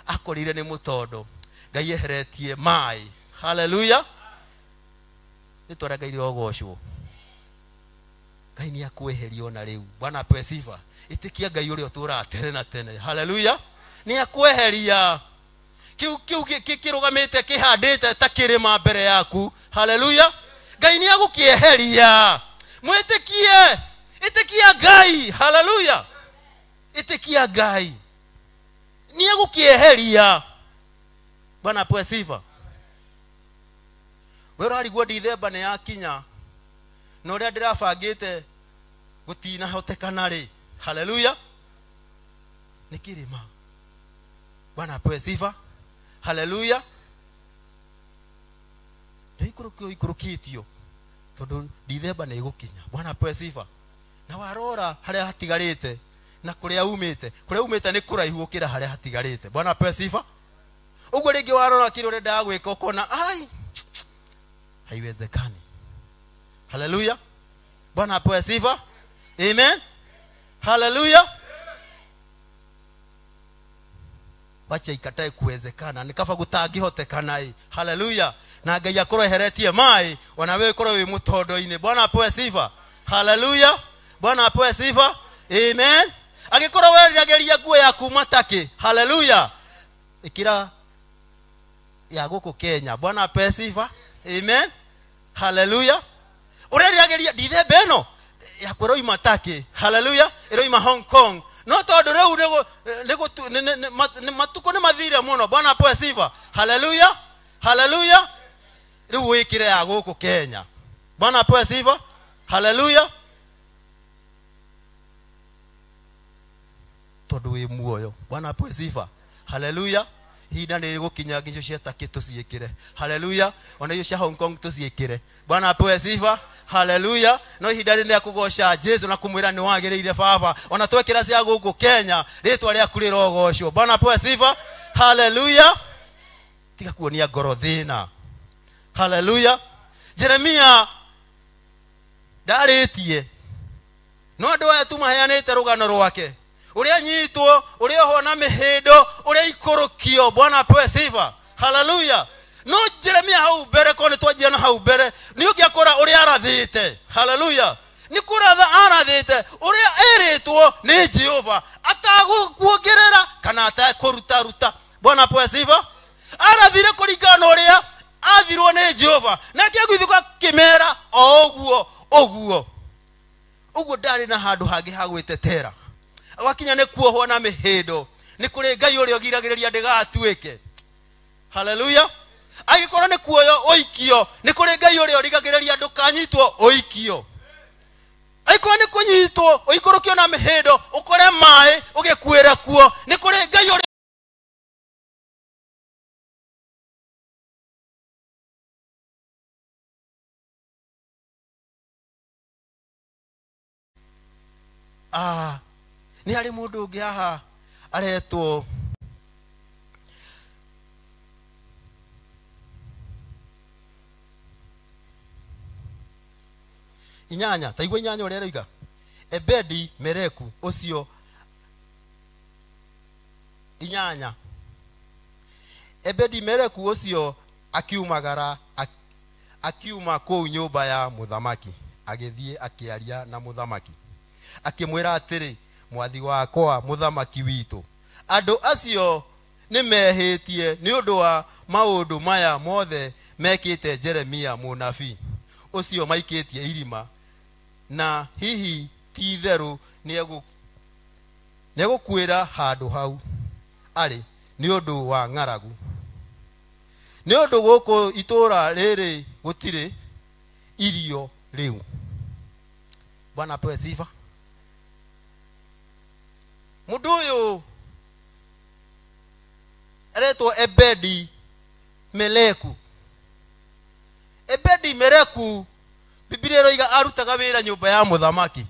Akorire ni mutondo. Ngai eheretie mai. Haleluya. Ritwa Ngai rirogocwo. Ngai ni akweherio na riu. Bwana apewe sifa. Itikia Ngai uri utura tene na tene. Haleluya. Ni akweheria kiu kirugamite kihandite takirima mbere yaku. Haleluya. Ngai ni agukieheria. Mwitikie. Itikia Ngai. Haleluya. Itikia Ngai. Ni agukieheria. Bwana apewe sifa. Wero arigwo Dithemba ni yakinya. No ria ndirabangite gutina hotekana ri. Haleluya. Nikirima. Bwana apewe sifa. Haleluya. Ikurukitio tondu Dithemba ni igukinya. Bwana apewe sifa. Na warora haria hatigarite na kuria umite ni kuraihu gukira haria hatigarite. Bwana apewe sifa. Uguo ringi warora kirore ndagwika ukona ai haiwezekani. Haleluya. Bwana apewe sifa. Amen. Haleluya. Wacha ikatae kuwezekana nikafa gutagihotekana. Haleluya. Na Ngai akoro eheretie mai wanawe koro wi mutondo-ini. Bwana apewe sifa. Haleluya. Bwana apewe sifa. Amen. Agikoro werirageria guo ya kuma taki. Haleluya. Ikira ya guku Kenya. Bwana apewe sifa. Amen. Haleluya. Urerirageria Dithemba eno ya kwero imataki. Haleluya. Ero ima Hong Kong. No tondu riu matuko ni mathire muno. Bwana apewe sifa. Haleluya. Haleluya. Riu wikire ya guku Kenya. Bwana apewe sifa. Haleluya. Tondu wi muoyo. Bwana apewe sifa. Haleluya. Hinda ni gukinya ngicho cia taki tuciikire. Haleluya. Ona iyo cia Hong Kong tuciikire. Bwana apewe sifa. Haleluya. No hinda ni akugosha Jesu na kumwira ni wagireire baba. Ona twekira cia guku Kenya ritwa ria kurirogocwo. Bwana apewe sifa. Haleluya. Tiga kuonia ngoro thina. Haleluya. Jeremia ndaritie no andu aya tu maheanite rugano rwake uria nyitwo uria hona mihindo uria ikurukio. Bwana apewe sifa. Haleluya. No Jeremia hau mbere ko ni twajia na hau mbere ni ungiakora uria arathite. Haleluya. Ni kuratha arathite uria eritwo ni Jehova atagukuongerera kana atakuruta. Bwana apewe sifa. Arathire kuringana uria athirwo ni Jehova na kiagwithuka kimera oguo ndari na handu hangi hagwitetera awakinya ne kuohwo na mihindo ni kuri Ngai uri ogiragireria ndigatuike. Haleluya. Agikora ne kuoyo oikio ni kuri Ngai uri origagireria ndukanyitwo oikio. Aiko ni kunyitwo oikorokio na mihindo ukore mai ugikuira kuo ni kuri Ngai uri ni hari mundu ungi haha aretwo inyanya taigua inyanya ore roiga Ebedi Meleku ucio inyanya Ebedi Meleku ucio akiumagara akiuma kou nyumba ya muthamaki agithie akiaria na muthamaki akimwira atiri mwathi wakwa muthamaki witu andu acio nimehitie ni undu wa maundu maya mothe mekite Jeremia munabii ucio maikitie irima na hihi ti theru negukwira handu hau ari ni undu wa ngaragu ni undu guku itura riri gutire irio riu. Bwana apewe sifa. Mundu uyu aretwo Ebedi Meleku. Ebedi Meleku Biblia roiga arutaga wira nyumba ya muthamaki.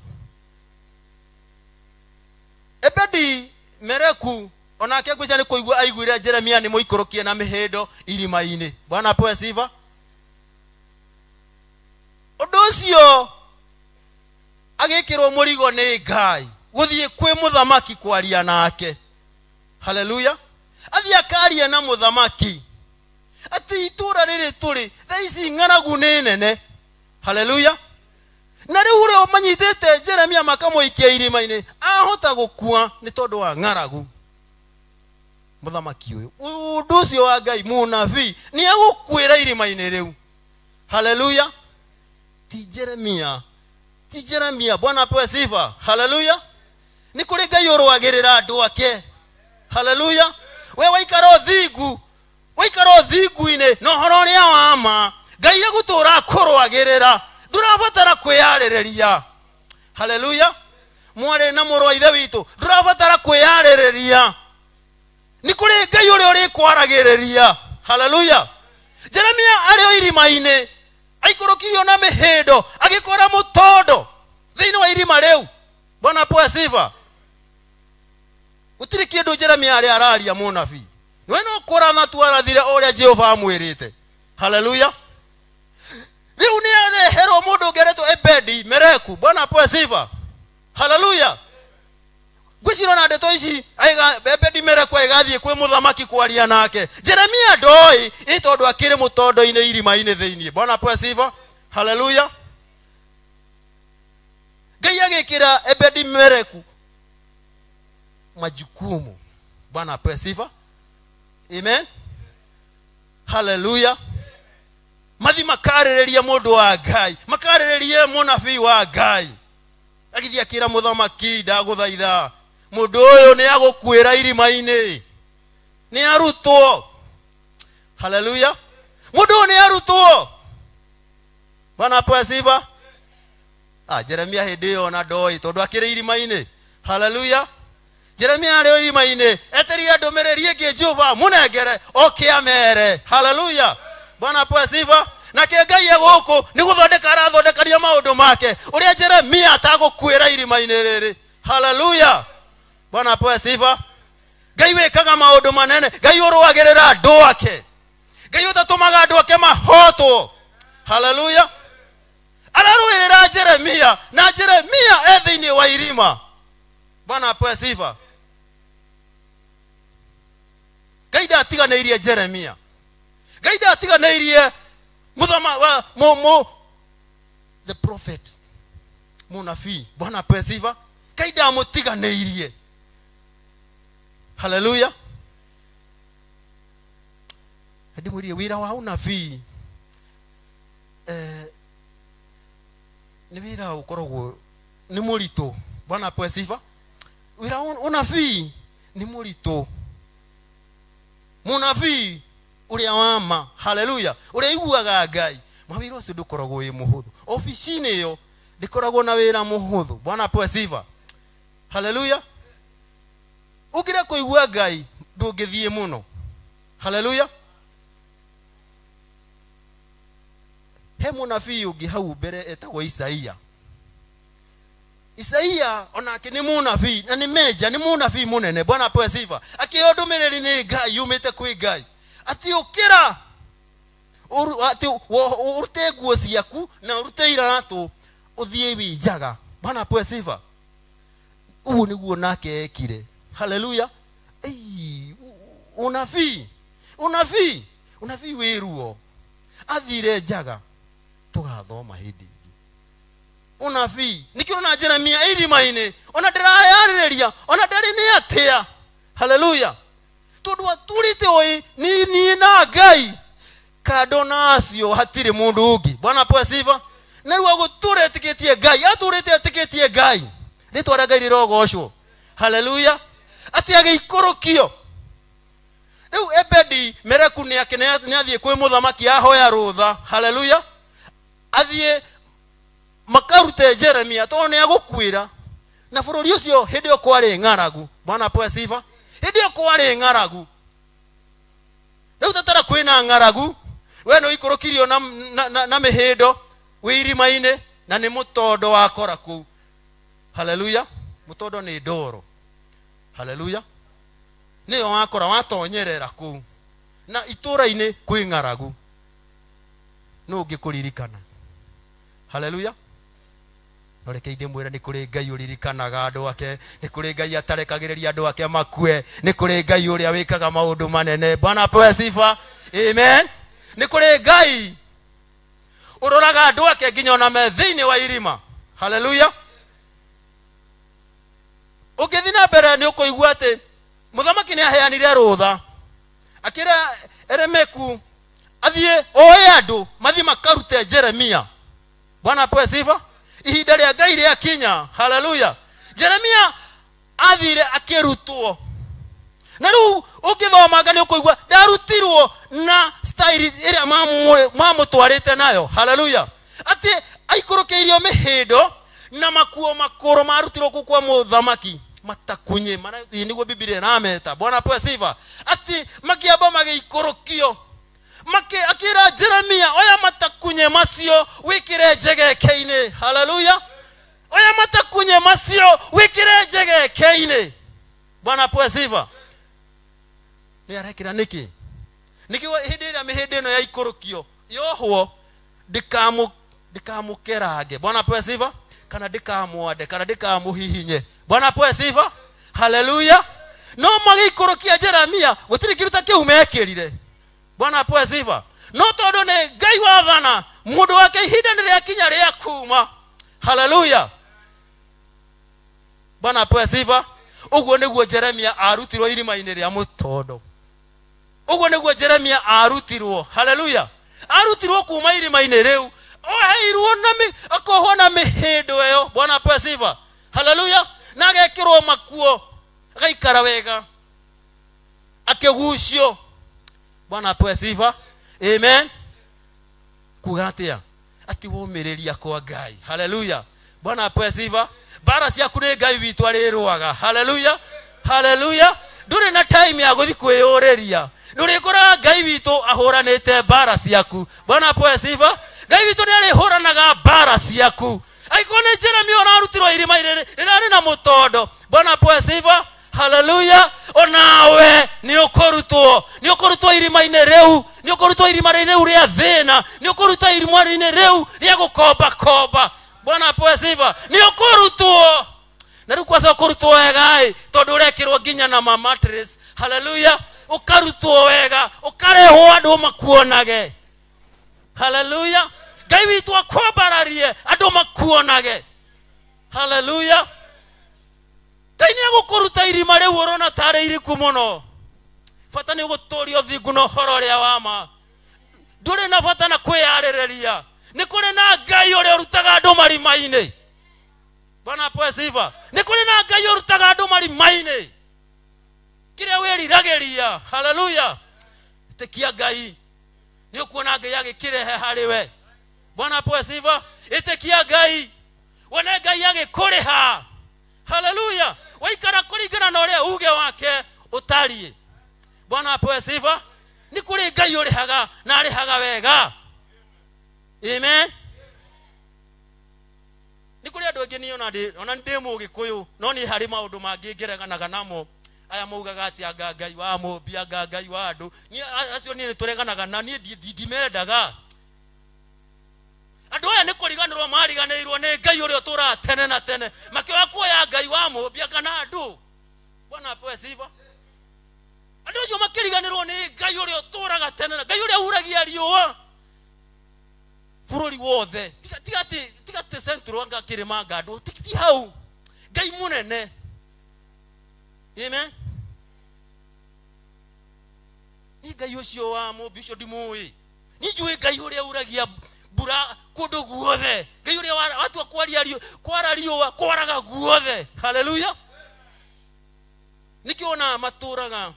Ebedi Meleku onake gwica ni kuigua aiguire Jeremia ni muikorokie na mihindo irima-ini. Bwana apewe sifa. Undu ucio agikirwo murigo ni Ngai guthie kwi muthamaki kwaria nake. Haleluya. Athia akaria na muthamaki ati itura riri turi thaici ng'aragu ni nene. Haleluya. Na riu uri omanyitete Jeremia makamuikia irima-ini ahota gukua ni tondu wa ng'aragu. Muthamaki uyu undu ucio wa Ngai munabii ni agukwira irima-ini riu. Haleluya. Ti Jeremia. Bwana apewe sifa. Haleluya. Ni kuri Ngai urwagirira andu ake. Haleluya. We waikaro thingu-ine no horo ria wama Ngai agutura kurwagirira ndurabatara kwiyaririria. Haleluya. Mware na murwa ithe witu ndurabatara kwiyaririria ni kuri Ngai uri kwaragiriria. Haleluya. Jeremia ari o irima-ine aikorokirio na mihindo agikora mutondo thiini wa irima riu. Bwana apewe sifa. Gutiri kindu Jeremia ari araria munabii we no kurana tu arathire uria Jehova amwirite. Haleluya. Riu ni areherwo mundu ngeretwo Ebedi Meleku. Bwana apewe sifa. Haleluya. Gwiciro na ndeto ici aiga Ebedi Meleku aigathie kwi muthamaki kwaria nake. Jeremia ndoi itondu akiri mutondo-ine irima-ine thiini. Bwana apewe sifa. Haleluya. Ngai agikira Ebedi Meleku majukumu. Bwana apewe sifa. Amen. Haleluya. Mathi makarereria mundu wa Ngai makarererie munabii wa Ngai agithia kira muthamaki ndaguthaitha mundu uyu ni agukwira irima-ini ni arutwo. Haleluya. Mundu ni arutwo. Bwana apewe sifa. Jeremia hindi ona ndoi tondu akiri irima-ini. Haleluya. Jeremia ari irima-ini eterire ndumiriri ingi Jehova munengere okiamere. Haleluya. Bwana apewe sifa. Nake Ngai eguku ni guthondeka arathondekania maundu make uria Jeremia atagukwira irima-ini riri. Haleluya. Bwana apewe sifa. Ngai wekaga maundu manene. Ngai urwagirira andu ake. Ngai utatumaga andu ake mahotwo. Haleluya. Ararwirira Jeremia na Jeremia thiini wa irima. Bwana apewe sifa. Ngai ndatiganeirie Jeremia. Ngai ndatiganeirie the prophet munabii. Bwana apewe sifa. Ngai ndamutiganeirie. Haleluya. Ndimurie wira wa unabii ni wira ukoragwo ni murito. Bwana apewe sifa. Wira unabii ni murito. Munabii uria wama. Haleluya. Uria iguaga Ngai mawira ucio ndukoragwo wi muhuthu. Ofisini iyo ndikoragwo na wira muhuthu. Bwana apewe sifa. Haleluya. Ugira kuigua Ngai ndungithie muno. Haleluya. He munabii ungi hau mbere etagwo Isaia. Isaia onake ni munabii na ni meja ni munabii munene. Bwana apewe sifa. Akiondumiriri ni Ngai yumite kwi Ngai ati ukira urute nguo ciaku na urute iratu uthie wi njaga. Bwana apewe sifa. Ugu niguo nake ekire. Hallelujah. Unabii wiruo athire njaga tugathoma hindi ingi. Unabii nikio na Jeremia irimaine ona ndirayaririria ona ndari ni atia. Hallelujah. Tondu aturite oi ni na Ngai kadona acio hatire mundu ungi. Bwana apewe sifa. Na riu aguture etikitie Ngai aturite etikitie Ngai ritwara Ngai rirogocwo. Hallelujah. Ati ageikorokio. Riu Ebedi Meleku ni athie kwi muthamaki ahoya rutha. Hallelujah. Athie makarute Jeremia to ni agukwira na bururi ucio hindi yo kwari ngaragu. Bwana apewe sifa. Hindi yo kwari ngaragu. Riu tatara kwina ngaragu we no ikorokirio na mihindo wirima-ine na ni mutondo wakora ku. Hallelujah. Mutondo ni ndoro. Hallelujah. Niyo wakora watonyerera ku na itura-ine kwi ngaragu no ngikuririkana. Hallelujah. Noreke inde mwira ni kuri Ngai uririkanaga andu ake, ni kuri Ngai atarekagiriria andu ake makue, ni kuri Ngai uria wikaga maundu manene. Bwana apewe sifa. Amen. Ni kuri Ngai uroraga andu ake nginya ona me thiini wa irima. Hallelujah. Ukithina mbere ni ukuigua ati muthamaki ni aheanire rutha akira Eremeku athie oe andu mathi makarute Jeremia. Bwana apewe sifa. Ihinda ria Ngai ria kinya. Hallelujah. Jeremia athire akirutwo na riu ukithoma ngani ukuigua ndarutirwo na style iria mamutwarite nayo. Hallelujah. Ati aikorokeirio mihindo na makuo makoro marutirwo kwa muthamaki matakunye mana niguo Biblia nameta. Bwana apewe sifa. Ati makiamba mageikorokio akira Jeremia oya matakunye macio wikire njegeke-ine. Hallelujah. Oya matakunye macio wikire njegeke-ine. Bwana apewe sifa. Ni arekira niki hindi ira mihindi ino ya ikorokio yohwo ndikamukerange. Bwana apewe sifa. Kana ndikamwande kana ndikamuhihinye. Bwana apewe sifa. Hallelujah. No magikorokia Jeremia gutiri kiruta kiu mekirire. Bwana apewe sifa. No tondu ni Ngai wathana mundu wake ihinda ni ria kinya ria kuma. Hallelujah. Bwana apewe sifa. Uguo niguo Jeremia arutirwo irima-ine ria mutondo. Uguo niguo Jeremia arutirwo. Hallelujah. Arutirwo kuma irima-ine riu oheirwo na akohwo na mihindo eyo. Bwana apewe sifa. Hallelujah. Na agekirwo makuo agaikara wega akigucio. Bwana apewe sifa. Amen. Kugatia ati womiriria kwa Ngai. Hallelujah. Bwana apewe sifa. Bara cia kure Ngai witu arirwaga. Hallelujah. Hallelujah. Nduri na time ya guthi kwiyuriria. Nduri kora Ngai witu ahuranite bara ciaku. Bwana apewe sifa. Ngai witu ni arihuranaga bara ciaku. Aikone Jeremia onarutirwo irima-ine rirari na mutondo. Bwana apewe sifa. Hallelujah. Onawe ni ukorutwo irima-ine riu, ni ukorutwo irima-ine riu ria thina, ni ukorutwo irima-ine riu ria gukomba. Bwana apewe sifa. Ni ukorutwo na riu kwasa ukorutwo wega tondu urekirwo nginya na mattress. Hallelujah. Ukarutwo wega ukarehwo andu makuonage. Hallelujah. Ngai witu akwambararie andu makuonage. Hallelujah. Ngai ni agukuruta irima riu urona tare iriku muno. Fata ni uguturio thingu no horo ria wama. Nduri na fata na kwiyaririria. Ni kuri na Ngai uria urutaga andu marima-ine. Bwana apewe sifa. Ni kuri na Ngai urutaga andu marima-ine. Kiria wiriragiria. Hallelujah. Itekia Ngai. Ni ukuona Ngai agikirehe hariwe. Bwana apewe sifa. Itekia Ngai. Wona Ngai agikuriha. Hallelujah. Waikara kuringana na uria uge wake utarie. Bwana apewe sifa. Ni kuri Ngai urihaga na arihaga wega. Amen. Ni kuri andu angi ni ona ndi mugikuyu no ni hari maundu mangi ngereganaga namo aya maugaga ati anga Ngai wa mumbi anga Ngai wa andu ni acio ni tureganaga na ni ndimendaga. Andu aya ni kuriganirwo mariganirwo ni Ngai uria utura tene na tene makiwa kuoya Ngai wa mumbia kana andu. Bwana apewe sifa. Andu acio makiriganirwo ni Ngai uria uturaga tene na Ngai uria uragia riua bururi wothe. Tigati central anga kirima ngadu tikiti hau Ngai munene. Amen. Ni Ngai ucio wa mumbia ucio ndimui. Ni njui Ngai uria uragia bura kundu guothe. Ngai uria watu kwara riua kwaraga guothe. Hallelujah. Nikiona matura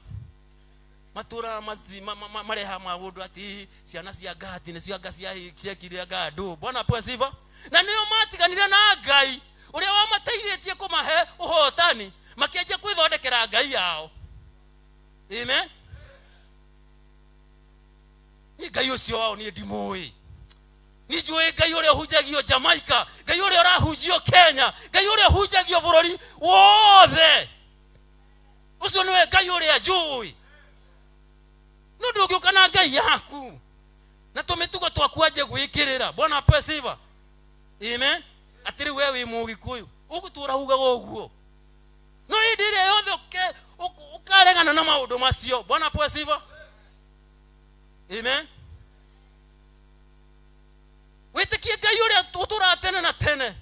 mareha maundu ati ciana cia Gati ni cia ciekire Gadu. Bwana apewe sifa. Na nio matiganire na Ngai uria wamateithĩtie kumahe uhotani makienje kwithondekera Ngai yao. Amen. Ni Ngai ucio wao ni ndimui. Ni njui Ngai uria hujagio Jamaica, Ngai uria urahujio Kenya, Ngai uria hujagio bururi wothe. Ucio niwe Ngai uria njui. No ndũngĩũka na Ngai yaku na tũmĩtugo twaku anje gwĩkĩrĩra. Bwana apewe sifa. Amen. Atiri wewe Mũgĩkũyũ ũgũtũra ugaga ũguo. No hĩndĩ ĩrĩa yothe ũkaregana na maũndũ macio. Bwana apewe sifa. Amen. Wĩtĩkie Ngai ũrĩa ũtũra tene na tene.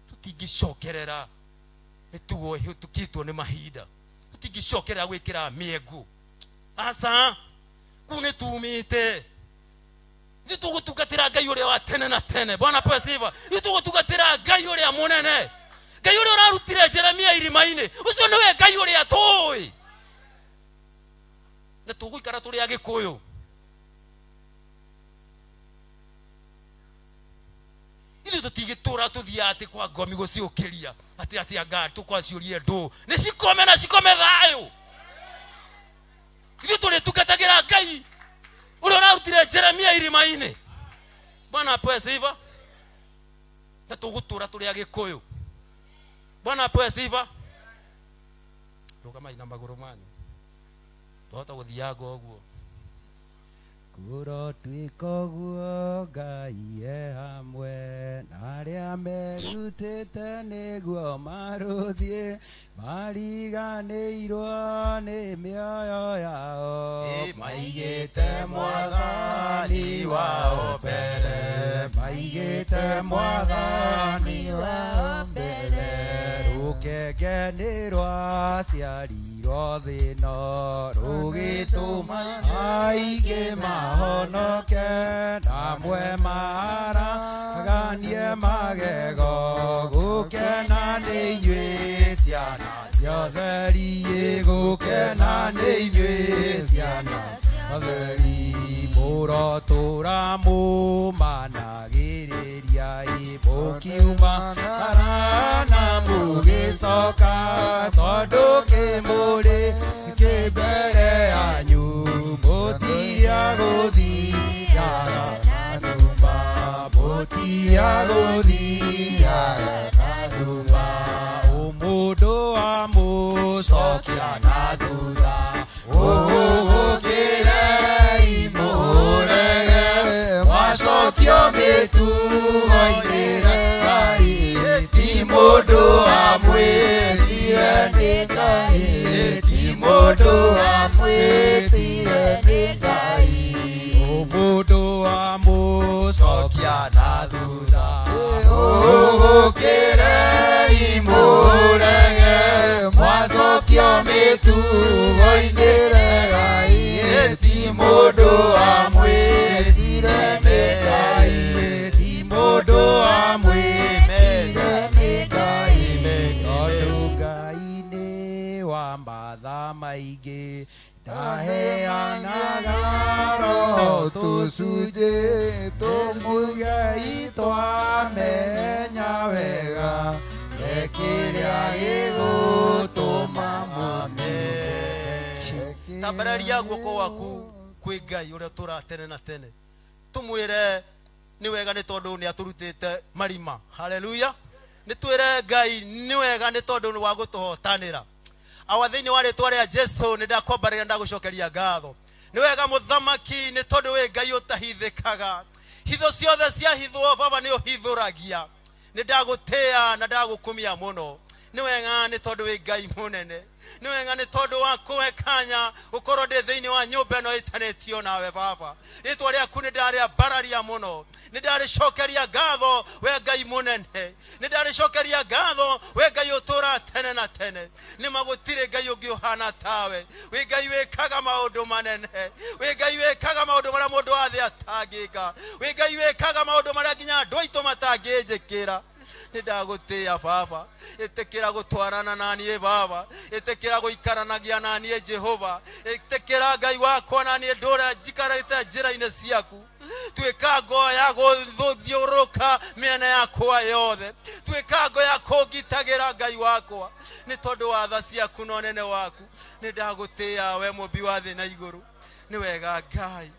Tũtingĩcokerera mĩtugo ĩhĩtũkĩtwo nĩ mahinda. Tũtingĩcokerera gwĩkĩra mĩengu. Aca kune tumĩte. Ni tũgũtungatĩra Ngai ũrĩa wa tene na tene. Bwana apewe sifa. Ni tũgũtungatĩra Ngai ũrĩa mũnene. Ngai ũrĩa ũrarutire Jeremia irima-inĩ. Ũcio nĩwe Ngai ũrĩa tũĩ. Na tũgũikara tũrĩ Agĩkũyũ. Ithu tũtigĩtũra tũthia atĩ kwa ngomi gũciũkĩria ati anga tukwaciũrie ndũ nĩ cikome na cikome thayũ. Ithu tũrĩtungatagĩra Ngai ũrĩa ũrarutire Jeremia irima-inĩ. Bwana apewe sifa. Na tũgũtũra tũrĩ Agĩkũyũ. Bwana apewe sifa. Rũgamai na magũrũ manyu twahota gũthianga ũguo. Kuro twikoguo Ngai hamwe na arĩa merutĩte nĩguo marũthie mariganĩirwo nĩ mĩoyo yao Maigĩte Mwathani wao mbere. maigĩte Mwathani wao mbere. Rũkenge nĩ rwaciarirwo thĩ ĩno rũgĩtũma aingĩ mahonoke namwe maraganie magego gũkena nĩ inyuĩ ciana cia ũtheri gũkena nĩ inyuĩ ciana cia ũtheri mũrotũra mũmanagĩrĩria mũkiumagara na mũgĩcoka tondũ kĩmũrĩ kĩmbere yanyu mũtiria gũthiaga na ndumba mũtiria gũthiaga na ndumba. Ũmũndũ wa mũcokia na thutha ũgũkĩrei mũrege mwacokio mĩtugo-inĩ Ngai. Ti mũndũ amwĩtire nĩ Ngai. Ti mũndũ amwĩtire nĩ Ngai. Ũmũndũ wa mũcokia na thutha ũgũkĩrei mũrege mwacokio mĩtugo-inĩ Ngai. Ti mũndũ amwĩtire nĩ Ngai. Ti mũndũ amwĩtire nĩ Ngai. Tondũ Ngai nĩ wa matha maingĩ ndaheanaga roho tũcunjĩ tũmũigai twamenya wega kĩrĩa gĩgũtũma Amen. Tambararia guoko waku kwĩ Ngai ũrĩa ũtũra tene na tene. Tumwĩre nĩ wega nĩ tondũ nĩ atũrutĩte marima. Hallelujah. Nĩ twĩre Ngai nĩ wega nĩ tondũ nĩ wa gũtũhotanĩra. Awa thĩinĩ wa rĩtwa rĩa Jesũ nĩ ndakwambarĩra ndagũcokeria ngatho ni wega muthamaki ni tondu we Ngai utahithikaga hitho ciothe cia hithwo baba ni uhithuragia ni ndagutia na ndagukumia muno ni wega ni tondu we Ngai munene ni wega ni tondu wa kuwekanya ukoro ndi thiini wa nyumba no itanetio nawe baba ritwa riaku ni ndaria bararia muno ni ndari cokeria ngatho we Ngai munene ni ndari cokeria ngatho we Ngai utura tene na tene ni magutire Ngai ungi uhana tawe we Ngai wekaga maundu manene we Ngai wekaga maundu maria mundu wathe atangika we Ngai wekaga maundu maria nginya andu aitu matangijikira ni ndagutia baba itekira gutwarana nani baba itekira guikaranagia nani Jehova itekira Ngai wakwa nani ndura njikarite njira-ine ciaku twika ngo ya guthiuruka miena yakwa yothe twika ngo ya kugitagira Ngai wakwa ni tondu wa tha ciaku no nene waku ni ndagutia we mumbi wa thi na iguru ni wega Ngai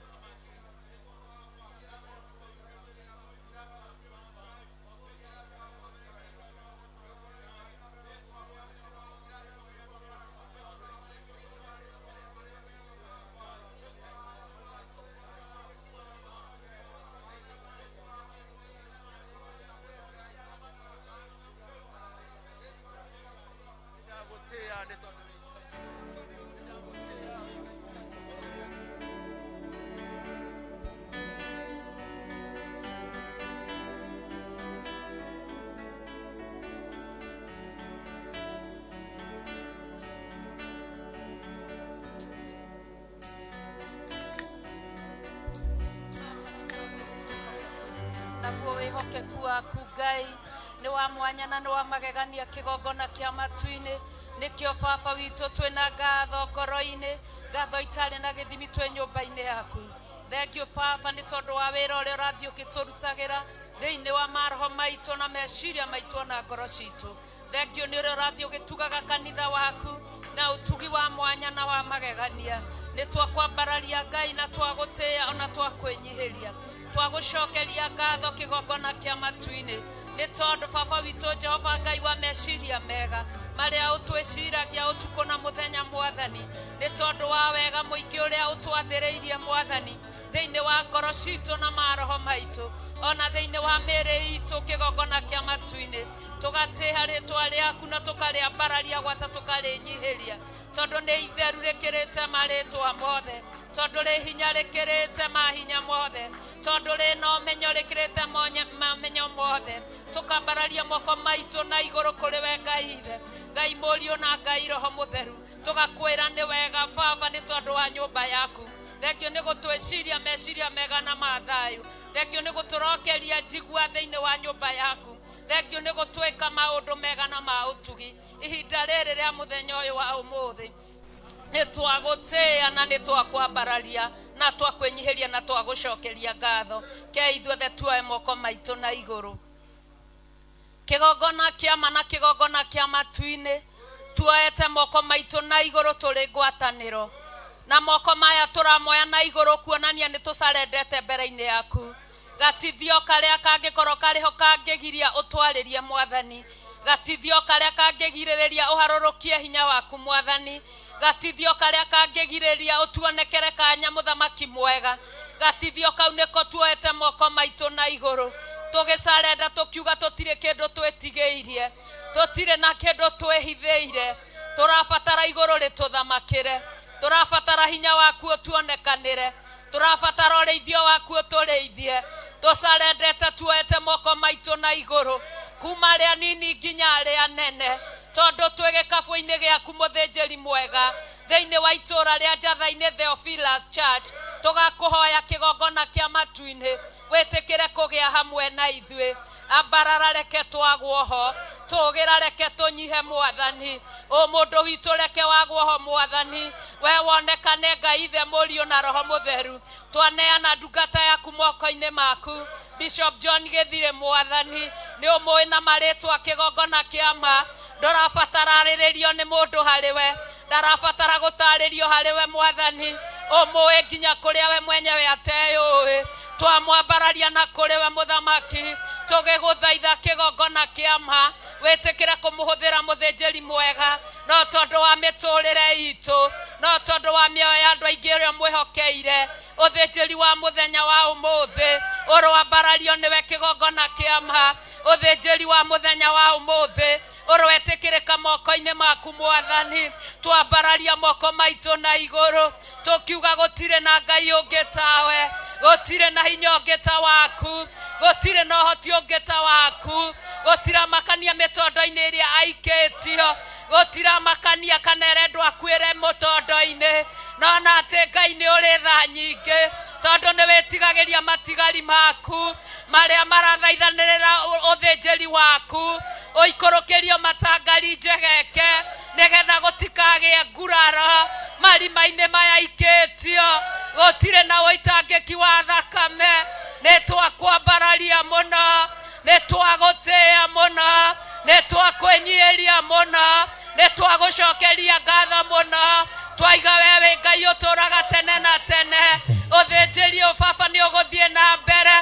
Ngai ni wa mwanya na ni wa magegania kigongona kia matu-ini nikio baba witu twina ngatho ngoro-ini ngatho itari na githimi twi nyumba-ini yaku thengio baba ni tondu wa wira uria urathii ugiturutagira thiini wa maroho maitu na meciria maitu na ngoro citu thengio ni uria urathii ugitugaga kanitha waku na utugi wa mwanya na wa magegania ni twakwambararia Ngai na twagutia ona twakwenyihiria twagucokeria ngatho kigongona kia matu-ini ni tondu baba witu Jehova Ngai wa meciria mega maria utwiciragia utuko na muthenya mwathani ni tondu wa wega muingi uria utwathiriirie mwathani thiini wa ngoro citu na maroho maitu ona thiini wa miri itu kigongona kia matu-ini tugatiha ritwa riaku na tukariambararia gwata tukarinyihiria tondu ni itheru rikirite maritwa mothe tondu ri hinya rikirite mahinya mothe tondu ri no menyo rikirite mamenyo mothe tukambararia moko maitu na iguru kuri we Ngai ithe Ngai murio na Ngai roho mutheru tugakwira ni wega baba ni tondu wa nyumba yaku thengio ni gutwiciria meciria mega na mathayu thengio ni guturokeria njigua thiini wa nyumba yaku thengio ni gutwika maundu mega na mautugi ihinda riri ria muthenya uyu wa umuthi ni twagutia na ni twakwambararia na twakwenyihiria na twagucokeria ngatho ke ithuothe tuoe moko maitu na iguru kigongona kia mana kigongona kia matu-ini tuoete moko maitu na iguru turi ngwataniro na moko maya turamoya na iguru kuonania ni tucarendete mbere-ini yaku gatithio karia kangikoro kariho kangigiria utwaririe mwathani gatithio karia kangigiriria uharurukie hinya waku mwathani gatithio karia kangigiriria utuonekere kanya muthamaki mwega gatithio kau niko tuoete moko maitu na iguru tugicarenda tukiuga tutire kindu twetigiirie tutire na kindu twehithiire turabatara iguru rituthamakire turabatara hinya waku utuonekanire turabatara ureithio waku utureithie tucarendete tuoete moko maitu na iguru kuma ria nini nginya ria nene tondu twi gikabu-ini giaku muthinjiri mwega thiini wa itura ria Njatha-ini Theophilus Church tugakuhoya kigongona kia matu-ini witikire kugia hamwe na ithui ambarara reke twagwoho tugira reke tunyihe mwathani o mundu witu reke wagwoho mwathani we wonekane Ngai ithe murio na roho mutheru twaneana ndungata yaku moko-ini maku Bishop John Githire mwathani ni umui na maritwa kigongona kiama ndurabatara riririo ni mundu hariwe ndarabatara gutaririo hariwe mwathani umui nginya kuria we mwenyewe ateyui twamwambararia na kuri we muthamaki tugiguthaitha kigongona kiama witikire kumuhuthira muthinjiri mwega no tondu wa miturire itu no tondu wa mioyo ya andu aingi ria mwihokeire uthinjiri wa muthenya wa umuthi urwambarario niwe kigongona kiama uthinjiri wa muthenya wa umuthi urwetikirika moko-ini maku mwathani twambararia moko maitu na iguru tukiuga gutire na ngai ungi tawe gutire na hinya ungi ta waku gutire na hoti ungi ta waku gutira makania mitondo-ini iria aikitio gutira makania kana erendwo akwire mutondo-ini no na ati ngai ni uri tha nyingi tondu ni witigagiria matigari maku maria marathaithanirira uthinjiri waku uikurukirio matangari njegeke nigetha gutikagie nguraro marima-ini maya ikitio gutire na uitangiki wa thakame ni twakwambararia muno ni twagutia muno ni twakwenyiria muno ni twagucokeria ngatho muno twaiga wewe ngai uturaga tene na tene uthinjiri baba ni uguthie na mbere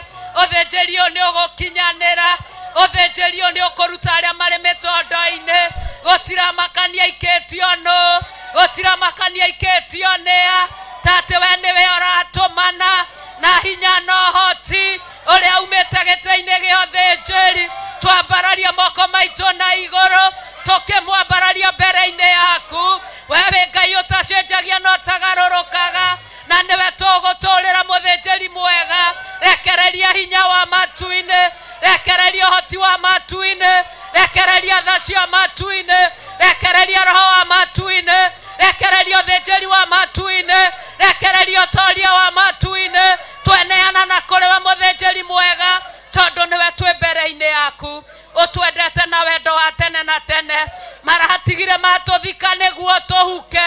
uthinjiri ni ugukinyanira uthinjiri ni ukuruta aria mari mitondo-ini gutira makania ikitio no gutira makania ikitio nia tate we niwe uratumana na hinya no hoti uria umite gite-ini gia uthinjiri twambararia moko maitu na iguru tukimwambararia mbere-ini yaku wewe ngai utacenjagia no tagarurukaga na niwe tuguturira muthinjiri mwega rekereria hinya wa matu-ini rekereria hoti wa matu-ini rekereria tha cia matu-ini rekereria roho wa matu-ini rekereria uthinjiri wa matu-ini rekereria utoria wa matu-ini tweneana na kuriwe muthinjiri mwega tondu niwe twi mbere-ini yaku utwendete na wendo wa tene na tene marahatigire matuthika niguo tuhuke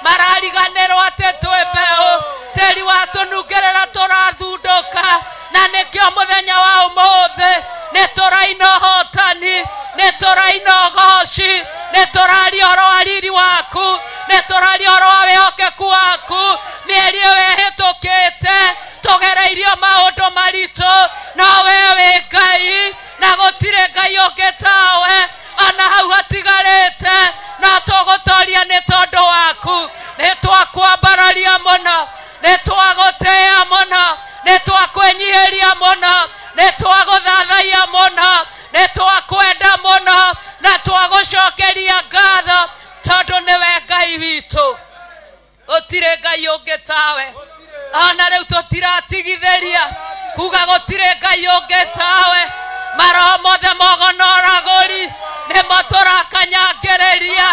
marariganirwo ati twi mbeu tiri watunungerera turathunduka na nikio muthenya wa umuthi ni turaina hotani ni turaina goci ni turaria horo wa riri waku ni turaria horo wa wihokeku waku mieri wehitukite tugereirio maundu maritu no wewe ngai na gutire ngai ungi tawe ana hau hatigarite na tugutoria ni tondu waku ni twakwambararia muno ni twagutia muno ni twakwenyihiria muno ni twaguthathaia muno ni twakwenda muno na twagucokeria ngatho tondu niwe ngai witu gutire ngai ungi tawe ona riu tutiratigithiria kuga gutire ngai ungi tawe maroho mothe mogonoraguri nimo turakanyangereria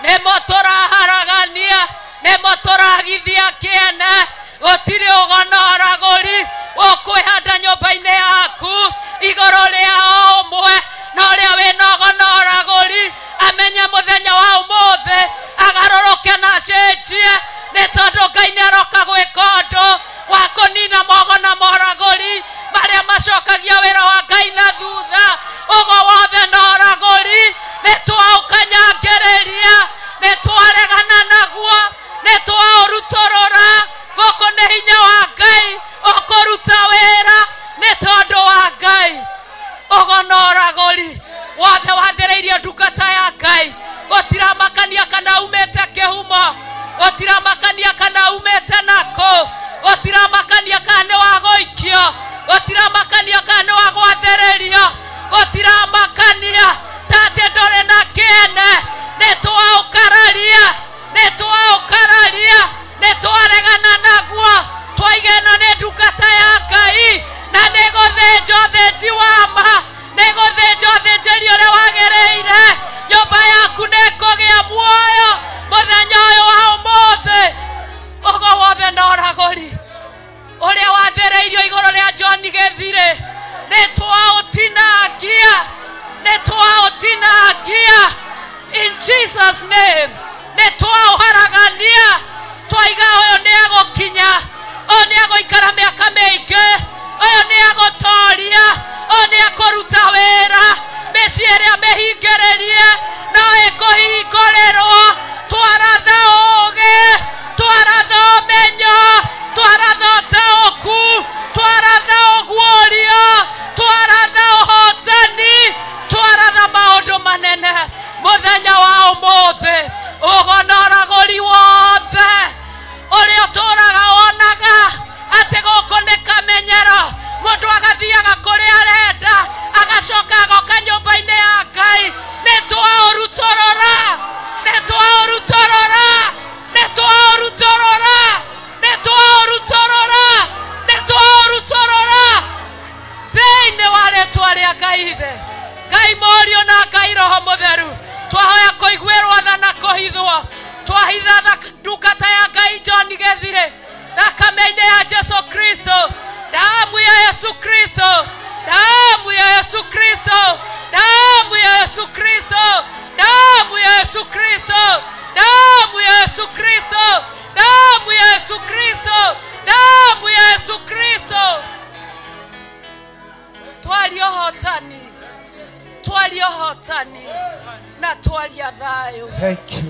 nimo turaharagania nimo turagithia kiene gutire ugonoraguri ukwihanda nyumba-ini yaku iguru ria umwe no ria wina ugonoraguri amenye muthenya wa umuthi agaruruke na cenjie ni tondu ngai ni aroka gwika undu wa kunina mogona moraguri maria macokagia wira wa ngai na thutha ugo wothe noraguri ni twaukanyangereria ni twaregana naguo ni twauruturura guku ni hinya wa ngai ukuruta wira ni tondu wa ngai ugo noraguri wothe wathireirie ndungata ya ngai gutiramakania kana umite kihumo gutiramakania kana umite nako gutiramakania kana wa goikio gutiramakania kana wa gwathererio gutiramakania tate ndore na kiene ni twaukararia ni twaregana naguo twaigena ni ndungata ya ngai na ni guthinja uthinji wa ma ni guthinja uthinjiri uria wagereire nyumba yaku ni kugia muoyo muthenya uyu wa umuthi ugo wothe noraguri uria wathereirio iguru ria John Githire ni twautinangia in Jesus name ni twauharagania twaiga uyu ni agukinya uyu ni aguikara miaka mingi uyu ni agutoria uyu ni akuruta wira micii iria mihingererie no ikuhingurirwo twaratha ugi twaratha umenyo twaratha utauku twaratha uguorio twaratha uhotani twaratha maundu manene muthenya wa umuthi ugonoraguri wothe Morio na Ngai Roho Mutheru twahoya kuiguirwo tha na kuhithwo twahitha ndungata ya Ngai John Gethire thakame-inĩ ya Jesu Kristo damu ya Yesu Kristo damu ya Yesu Kristo damu ya Yesu Kristo damu ya Yesu Kristo damu ya Yesu Kristo damu ya Yesu Kristo damu ya Yesu Kristo twalia hotani na twalia thayo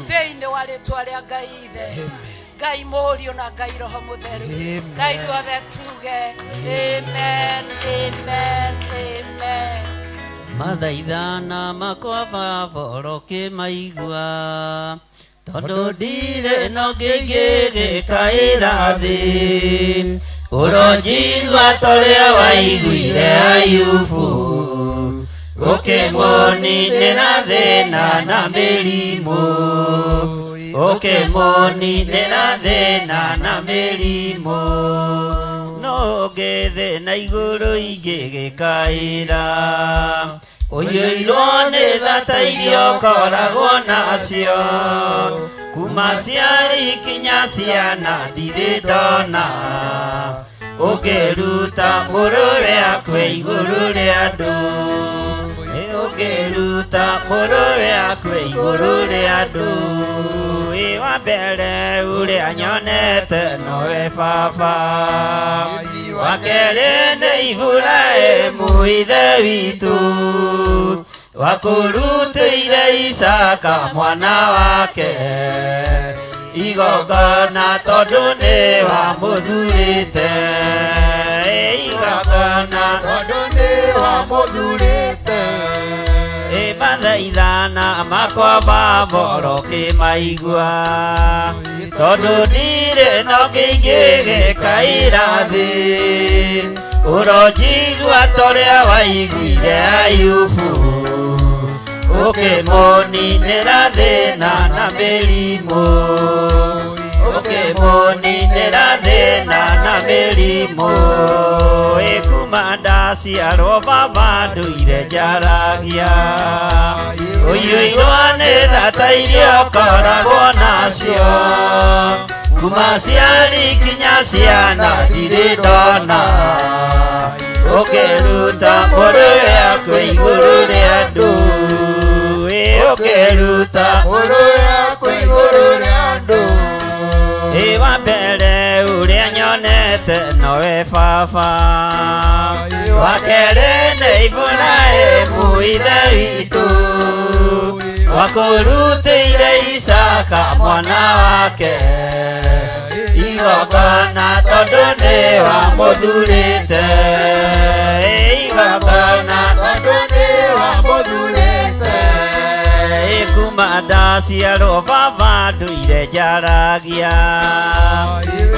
thĩinĩ wa rĩtwa rĩa Ngai Ithe Ngai Mũriũ na Ngai Roho Mũtheru na ithuothe tuge amen amen amen. Mathaithana makwa Baba ũkĩmaigua tondũ ndirĩ na ũngĩ ingĩgĩkaĩra thĩ ũronjigua torĩa waiguire Ayubu ũkĩmũninĩra thĩna na mĩrimũ ũkĩmũninĩra thĩna na mĩrimũ no ngĩthĩna igũrũ ingĩgĩkaĩra ũiyũirwo nĩ tha ta irio ũkoragwo nacio kuma ciari kinya ciana ndirĩ ndona ũngĩruta mũrũwe akwe igũrũ rĩa andũ ũngĩruta mũrũwe akwe igũrũ rĩa andũ wa mbere ũrĩa nyonete nowe Baba wa kerĩ nĩ Iburahĩmu ithe witũ wakũrutĩire Isaka mwana wake igongona tondũ nĩ wamũthurĩte igongona tondũ nĩ wamũthurĩte mathaithana makwa Baba ũkĩmaigua tondũ ndirĩ na ũngĩ ingĩgĩkaĩra thĩ ũronjigua torĩa waiguire Ayubu ũkĩmũninĩra thĩna na mĩrimũ ũkĩmũninĩra thĩna na mĩrimũ kuma ndaciarwo Baba ndũire njaragia ũiyũirwo nĩ tha ta irio ũkoragwo nacio kuma ciari kinya ciana ndirĩ ndona ũkĩruta mũrũwe akwe igũrũ rĩa andũ ũkĩruta mũrũwe akwe igũrũ rĩa andũ wa mbere ũrĩa nyonete nowe Baba wa kerĩ nĩ Iburahĩmu ithe witũ wakũrutĩire Isaka mwana wake igongona tondũ nĩ wamũthurĩte igongona tondũ nĩ wamũthurĩte kuma ndaciarwo Baba ndũire njaragia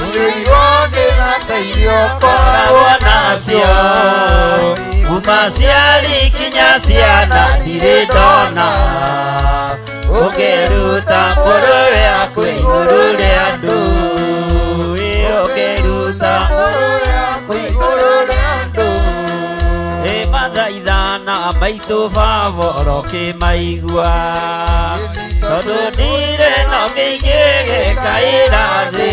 ũiyũirwo nĩ tha ta irio ũkoragwo nacio kuma ciari kinya ciana ndirĩ ndona ũkĩruta mũrũwe akwe igũrũ rĩa andũ ũkĩruta mũrũwe akwe igũrũ rĩa andũ mathaithana maitũ Baba ũkĩmaigua tondũ ndirĩ na ũngĩ ingĩgĩkaĩra thĩ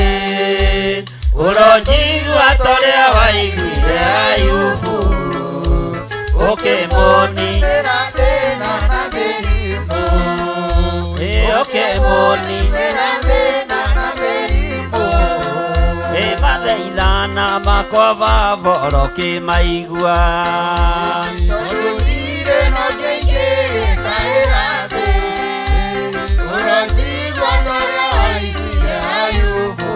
ũronjigua torĩa waiguire Ayubu ũkĩmũninĩra thĩna na mĩrimũ ũkĩmũninĩra thĩna na mĩrimũ mathaithana makwa Baba ũkĩmaigua tondũ ndirĩ na ũngĩ ingĩgĩkaĩra thĩ ũronjigua torĩa waiguire Ayubu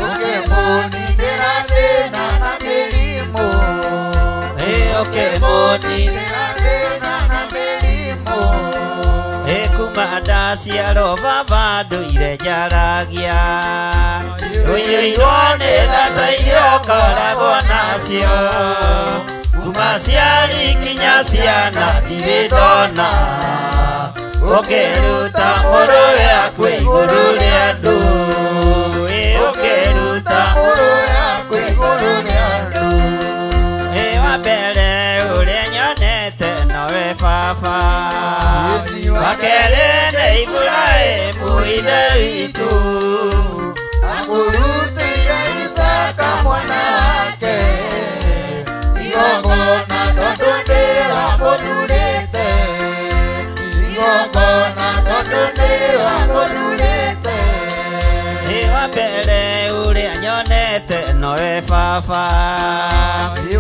ũkĩmũninĩra thĩna na mĩrimũ ũkĩmũninĩra thĩna na mĩrimũ kuma ndaciarwo Baba ndũire njaragia ũiyũirwo nĩ tha ta irio ũkoragwo nacio kuma ciari kinya ciana ndirĩ ndona ũkĩruta mũrũwe akwe igũrũ rĩa andũ ũkĩruta mũrũwe akwe igũrũ rĩa andũ wa mbere ũrĩa nyonete nowe baba wakere nĩ Iburahĩmu ithe witũ Akurutĩire Isaka mwana wake igongona tondũ nĩwamũthurĩte igongona tondũ nĩwamũthurĩte wa mbere ũrĩa nyonete nowe baba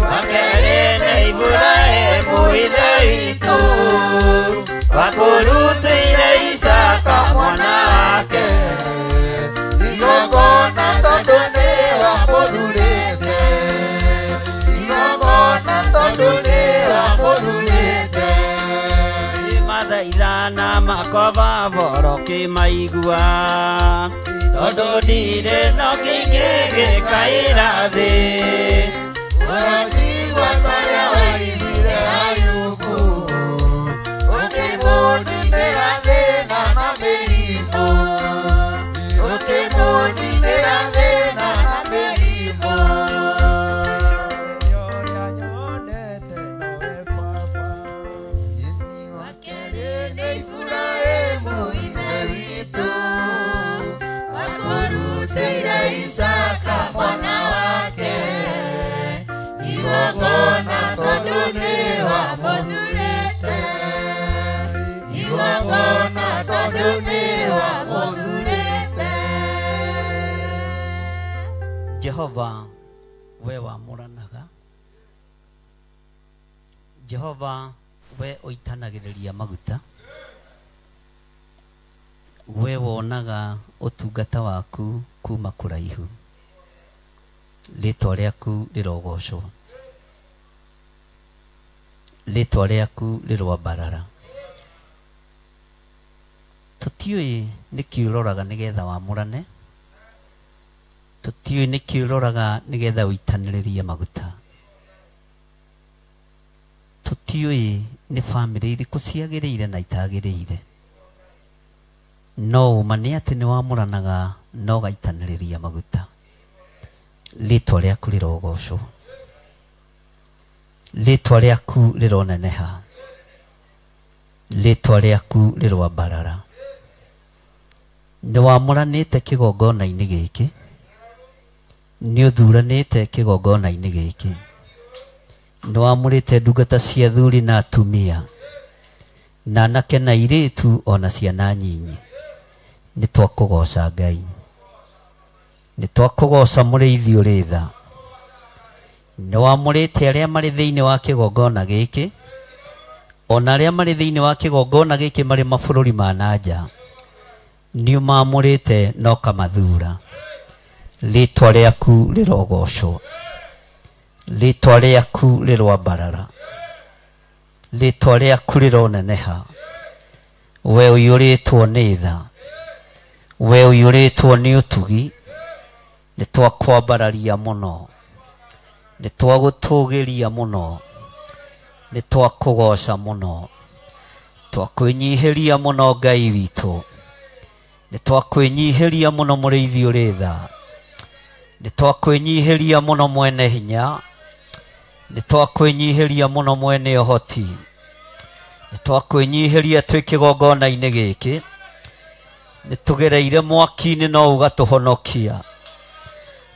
wakerĩ nĩ Iburahĩmu ithe witũ wakũrutĩire Isaka mwana wake igongona tondũ nĩwamũthurĩte igongona tondũ nĩwamũthurĩte mathaithana makwa baba ũrokĩmaigua tondũ ndirĩ no kĩingĩ gĩkaĩra thĩ Wajigua tarĩa waiguire Ayubu ũkĩmũninĩra thĩna na mĩrimũ ũkĩmũninĩra thĩna na mĩrimũ ũrĩa nyonete nowe baba ini wakerĩ nĩ Iburahĩmu ithe witũ akurutĩire Isaka mwana wake igongona tondũ nĩwamũthurĩte igongona tondũ nĩwamũthurĩte Jehova we wamũranaga Jehova we ũitanagĩrĩria maguta we wonaga ũtungata waku kuma kũraihu rĩtwa rĩaku rĩrogocwo rĩtwa rĩaku rĩrwambarara tũtiũĩ nĩkĩ ũroraga nĩgetha wamũrane tũtiũĩ nĩkĩ ũroraga nĩgetha ũitanĩrĩrie maguta tũtiũĩ nĩ bamĩrĩ irĩkũ ciagĩrĩire na itagĩrĩire no uma nĩ atĩ nĩ wamũranaga no gaitanĩrĩria maguta rĩtwa rĩaku rĩrogocwo rĩtwa rĩaku rĩroneneha rĩtwa rĩaku rĩrwambarara nĩ wamũranĩte kĩgongona-inĩ gĩkĩ nĩ ũthuranĩte kĩgongona-inĩ gĩkĩ nĩ wamũrĩte ndungata cia athuri na atumia na anake na airĩtu ona ciana nyinyi nĩ twakũgoca Ngai nĩ twakũgoca mũrĩithi ũrĩ tha nĩ wamũrĩte arĩa marĩ thĩinĩ wa kĩgongona gĩkĩ ona arĩa marĩ thĩinĩ wa kĩgongona gĩkĩ marĩ mabũrũri ma nanja nĩ ũmamũrĩte no kamathura rĩtwa rĩaku rĩrogocwo rĩtwa rĩaku rĩrwambarara rĩtwa rĩaku rĩroneneha we ũiyũrĩtwo nĩ tha we ũiyũrĩtwo nĩ ũtugi nĩ twakwambararia mũno nĩ twagũtũgĩria mũno nĩ twakũgoca mũno twakwĩnyihĩria mũno Ngai witũ nĩ twakwĩnyihĩria mũno mũrĩithi ũrĩ tha nĩ twakwĩnyihĩria mũno mwene hinya nĩ twakwĩnyihĩria mũno mwene ũhoti nĩ twakwĩnyihĩria twĩ kĩgongona-inĩ gĩkĩ nĩ tũgereire mwaki-inĩ no ũgatũhonokia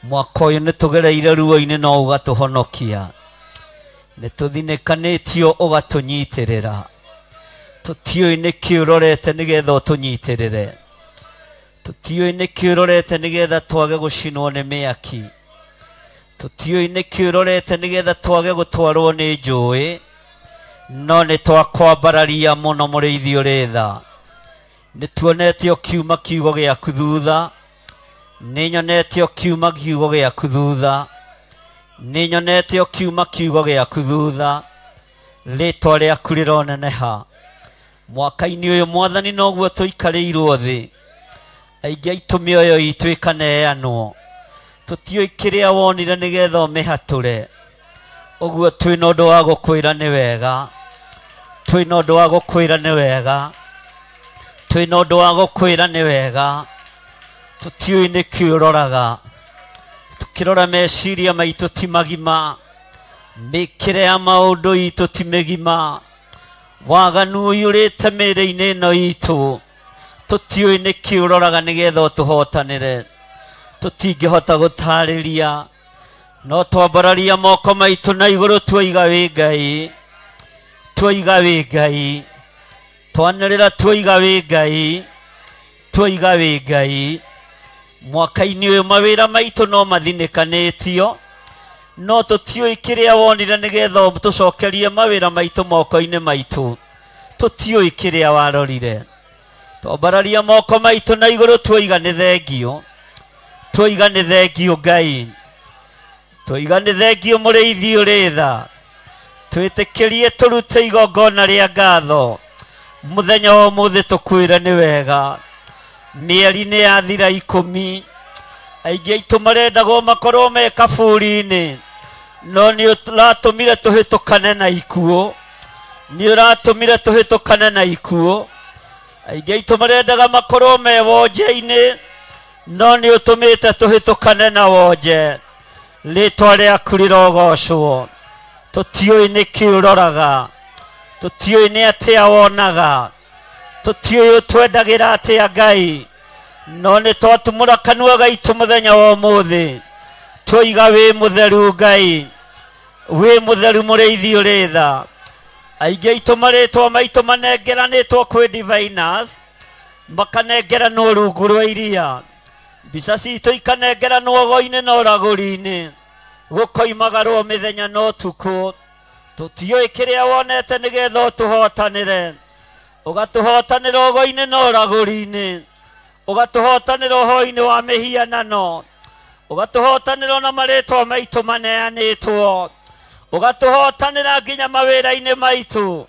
mwaka ũyũ nĩ tũgereire ruo-inĩ no ũgatũhonokia nĩ tũthinĩkanĩtio ũgatũnyitĩrĩra tũtiũĩ nĩkĩ ũrorete nĩgetha ũtũnyitĩrĩre tũtiũĩ nĩkĩ ũrorete nĩgetha twage gũcinwo nĩ mĩaki tũtiũĩ nĩkĩ ũrorete nĩgetha twage gũtwarwo nĩ njũĩ no nĩ twakwambararia mũno mũrĩithi ũrĩ tha nĩ tuonete ũkiuma kiugo gĩaku thutha nĩ nyonete ũkiuma kiugo gĩaku thutha nĩ nyonete ũkiuma kiugo gĩaku thutha rĩtwa rĩaku rĩroneneha mwaka-inĩ ũyũ mwathani noguo tũikarĩirwo thĩ aingĩ aitũ mĩoyo itũ ĩkaneanwo tũtiũĩ kĩrĩa wonire nĩgetha ũmĩhatũre ũguo twĩ na ũndũ wa gũkwĩra nĩ wega twĩ na ũndũ wa gũkwĩra nĩ wega twĩ na ũndũ wa gũkwĩra nĩ wega tũtiũĩ nĩkĩ ũroraga tũkĩrora meciria maitũ ti magima mĩkĩre ya maũndũ itũ ti mĩgima waganu yurite mĩĩrĩ-inĩ ĩno itũ tũtiũĩ nĩkĩ ũroraga nĩgetha ũtũhotanĩre tũtingĩhota gũtarĩria no twambararia moko maitũ na igũrũ tuoiga wĩ Ngai tuoiga wĩ Ngai twanĩrĩra tuoiga wĩ Ngai tuoiga wĩ Ngai mwaka-inĩ ũyũ mawĩra maitũ no mathinĩkanĩtio no tũtiũĩ kĩrĩa wonire nĩgetha tũcokerie mawĩra maitũ moko-inĩ maitũ tũtiũĩ kĩrĩa warorire twambararia moko maitũ na igũrũ tuoiga nĩ thengio tuoiga nĩ thengio Ngai tuoiga nĩ thengio mũrĩithi ũrĩ tha twĩtĩkĩrie tũrute igongona rĩa ngatho mũthenya wa ũmũthĩ tũkwĩre nĩ wega mĩeri nĩ yathira 10 aingĩ aitũ marendagwo makorwo me kaburi-inĩ no nĩ ũratũmire tũhĩtũkane na ikuũ nĩ ũratũmire tũhĩtũkane na ikuũ aingĩ aitũ marendaga makorwo me wonje-inĩ no nĩ ũtũmĩte tũhĩtũkane na wonje rĩtwa rĩaku rĩrogocwo tũtiũĩ nĩkĩ ũroraga tũtiũĩ nĩ atĩa wonaga tũtiũĩ ũtwendagĩra atĩa Ngai no nĩ twatumũra kanua gaitũ mũthenya wa ũmũthĩ tuoiga wĩ mũtheru Ngai wĩ mũtheru mũrĩithi ũrĩ tha aingĩ aitũ marĩtwa maitũ manengeranĩtwo kwĩ diviners makanengeranwo rungu rwa iria mbica citũ ikanengeranwo go-inĩ na ũragũri-inĩ gũkoimagarwo mĩthenya na ũtukũ tũtiũĩ kĩrĩa wonete nĩgetha ũtũhotanĩre ũgatũhotanĩra ũgo-inĩ na ũragũri-inĩ ũgatũhotanĩra ũhoro-inĩ wa mĩhianano ũgatũhotanĩra na marĩtwa maitũ maneanĩtwo ũgatũhotanĩra nginya mawĩra-inĩ maitũ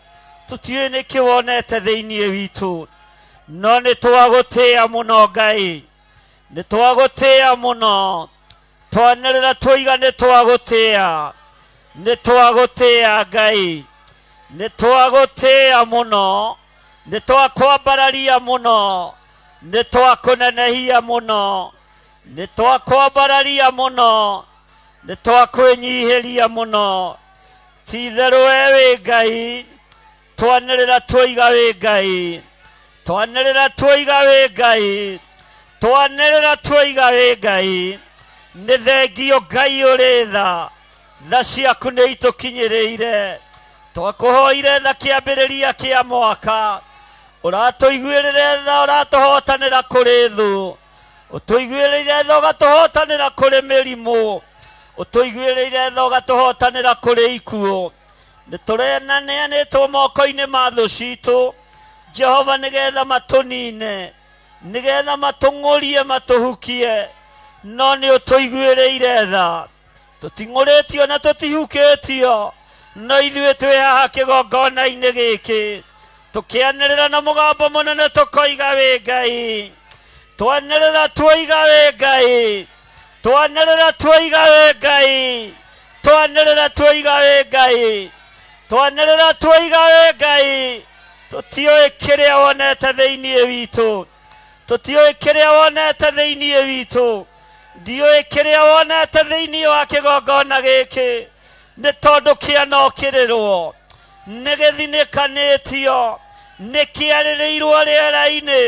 tũtiũĩ nĩkĩ wonete thĩinĩ witũ no nĩ twagũtĩĩa mũno Ngai nĩ twagũtĩĩa mũno twanĩrĩra tuoiga nĩ twagũtĩĩa nĩ twagũtĩĩa Ngai nĩ twagũtĩĩa mũno nĩ twakwambararia mũno nĩ twakũnenehia mũno nĩ twakwambararia mũno nĩ twakwĩnyihĩria mũno ti-itherũ we wĩ Ngai twanĩrĩra tuoiga wĩ Ngai twanĩrĩra tuoiga wĩ Ngai twanĩrĩra tuoiga wĩ Ngai nĩ thengio Ngai ũrĩ tha tha ciaku nĩ itũkinyĩrĩire twakũhoire tha kĩambĩrĩria kĩa mwaka ũratũiguĩrĩre tha ũratũhotanĩra kũrĩ thũ ũtũiguĩrĩire tha ũgatũhotanĩra kũrĩ mĩrimũ ũtũiguĩrĩire tha ũgatũhotanĩra kũrĩ ikuũ nĩ tũreneanĩtwo moko-inĩ ma thũ citũ Jehova nĩgetha matũnine nĩgetha matũng'ũrie matũhukie no nĩ ũtũiguĩrĩire tha tũting'ũrĩtio na tũtihukĩtio no ithuĩ twĩ haha kĩgongona-inĩ gĩkĩ tũkĩanĩrĩra na mũgambo mũnene tũkoiga wĩ Ngai twanĩrĩra tuoiga wĩ Ngai twanĩrĩra tuoiga wĩ Ngai twanĩrĩra tuoiga wĩ Ngai twanĩrĩra tuoiga wĩ Ngai tũtiũĩ kĩrĩa wonete thĩinĩ witũ tũtiũĩ kĩrĩa wonete thĩinĩ witũ ndiũĩ kĩrĩa wonete thĩinĩ wa kĩgongona gĩkĩ nĩ tondũ kĩanokĩrĩrwo nĩ gĩthinĩkanĩtio nĩ kĩarĩrĩirwo rĩera-inĩ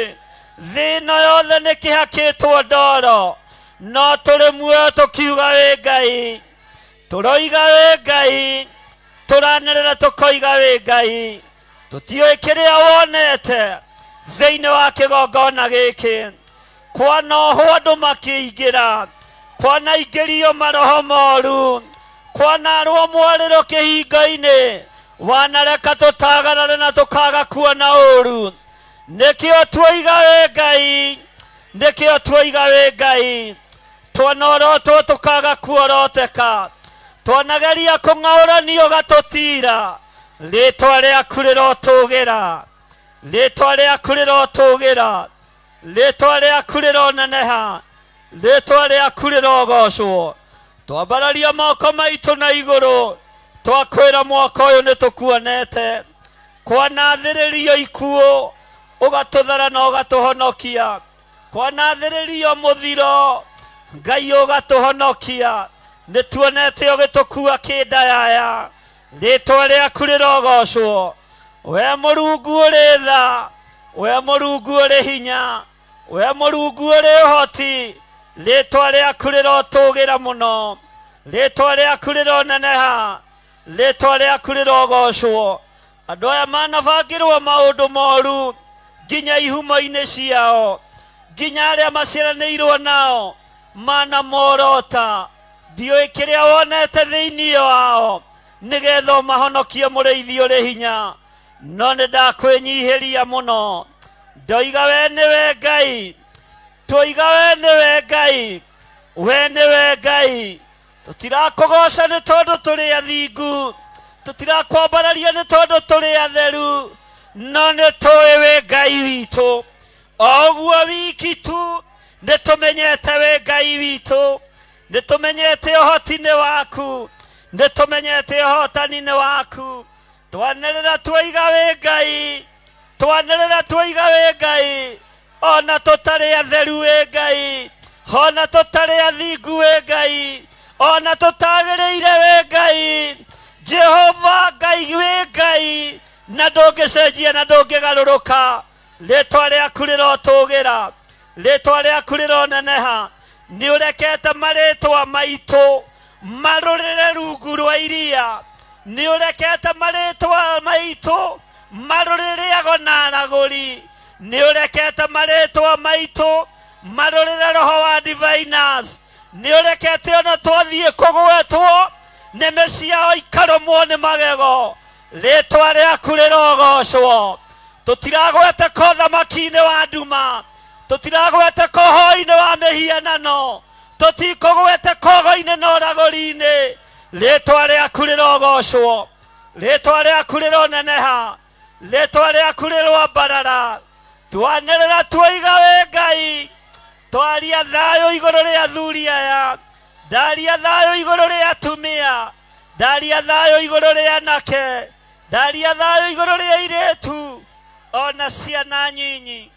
thĩ ĩno yothe nĩ kĩhakĩtwo ndoro no tũrĩ muoyo tũkiuga wĩ Ngai tũroiga wĩ Ngai tũranĩrĩra tũkoiga wĩ Ngai tũtiũĩ kĩrĩa wonete thĩinĩ wa kĩgongona gĩkĩ kwanohwo andũ makĩingĩra kwanaingĩrio maroho moru kwanarwo mwarĩro kĩhingo-inĩ wanareka tũtagarare na tũkaga kuona ũru nĩkĩo tuoiga wĩ Ngai nĩkĩo tuoiga wĩ Ngai twanorotwo tũkaga kuoroteka twanageria kũng'aũranio gatũtira rĩtwa rĩaku rĩrotũgĩra rĩtwa rĩaku rĩrotũgĩra rĩtwa rĩaku rĩroneneha rĩtwa rĩaku rĩrogocwo twambararia moko maitũ na igũrũ twakwĩra mwaka ũyũ nĩ tũkuonete kwanathĩrĩrio ikuũ ũgatũthara na ũgatũhonokia kwanathĩrĩrio mũthiro Ngai ũgatũhonokia nĩ tuonete ũgĩtũkua kĩndayaya rĩtwa rĩaku rĩrogocwo we Mũrungu ũrĩ tha, we Mũrungu ũrĩ hinya, we Mũrungu ũrĩ ũhoti, rĩtwa rĩaku rĩrotũgĩra mũno, rĩtwa rĩaku rĩroneneha, rĩtwa rĩaku rĩrogocwo. Andũ aya manabangĩrwo maũndũ moru nginya ihumo-inĩ ciao, nginya arĩa maciaranĩirwo nao manamorota, ndiũĩ kĩrĩa wonete thĩinĩ wao nĩgetha ũmahonokie Mũrĩithi ũrĩ hinya, no nĩndakwĩnyihĩria mũno. Ndoiga we nĩwe Ngai, twoiga we nĩwe Ngai, we nĩwe Ngai. Tũtirakũgoca nĩ tondũ tũrĩ athingu, tũtirakwambararia nĩ tondũ tũrĩ atheru, no nĩtũĩ wĩ Ngai witũ. O ũguo wiki tu nĩtũmenyete wĩ Ngai witũ, nĩtũmenyete ũhoti-inĩ waku, nĩtũmenyete ũhotani-inĩ waku. Twanĩrĩra twoiga wĩ Ngai, twanĩrĩra twoiga wĩ Ngai, ona tũtarĩ atheru wĩ Ngai, ona tũtarĩ athingu wĩ Ngai, ona tũtagĩrĩire wĩ Ngai. Jehova Ngai wĩ Ngai, na ndũngĩcenjia na ndũngĩgarũrũka. Rĩtwa rĩaku rĩrotũgĩra, rĩtwa rĩaku rĩroneneha. Nĩũrekete marĩtwa maitũ marũrĩre rungu rwa iria, nĩũrekete marĩtwa maitũ marũrĩrĩagwo na aragũri, nĩũrekete marĩtwa maitũ marũrĩre roho wa diviners, nĩũrekete ona twathiĩ kũgwetwo nĩme ciao ikarũmwo nĩ magego. Rĩtwa rĩaku rĩrogocwo. Tũtiragwete ko thamaki-inĩ wa nduma, tũtiragwete ko hoi-inĩ wa mĩhianano, tũtikũgwete kogo-inĩ na ũragũri-inĩ. Rĩtwa rĩaku rĩrogocwo, rĩtwa rĩaku rĩroneneha, rĩtwa rĩaku rĩrwambarara. Twanĩrĩra twoiga wĩ Ngai, twaria thayũ igũrũ rĩa athuri aya, ndaria thayũ igũrũ rĩa atumia, ndaria thayũ igũrũ rĩa anake, ndaria thayũ igũrũ rĩa airĩtu ona ciana nyinyi.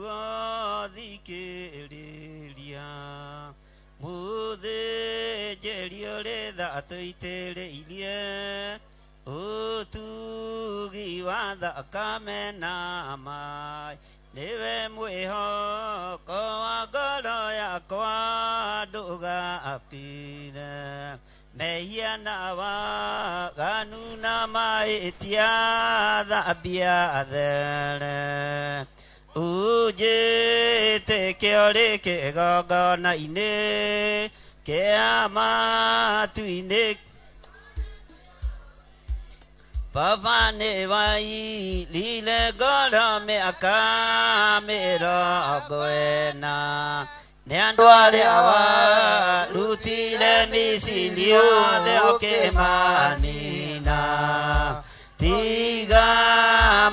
naguo thikĩrĩria mũthĩnjĩri ũrĩ tha tũitĩrĩirie ũtugi wa thakame na maĩ nĩwe mwĩhoko wa ngoro yakwa ndũgakire mehia na waganu na mahĩtia thambia there ũnjĩtĩkio rĩ kĩgongona-inĩ kĩa matu-inĩ Baba nĩ wairire ngoro mĩaka 40 nĩ andũ arĩa warutire Misiri othe ũkĩmanina tiga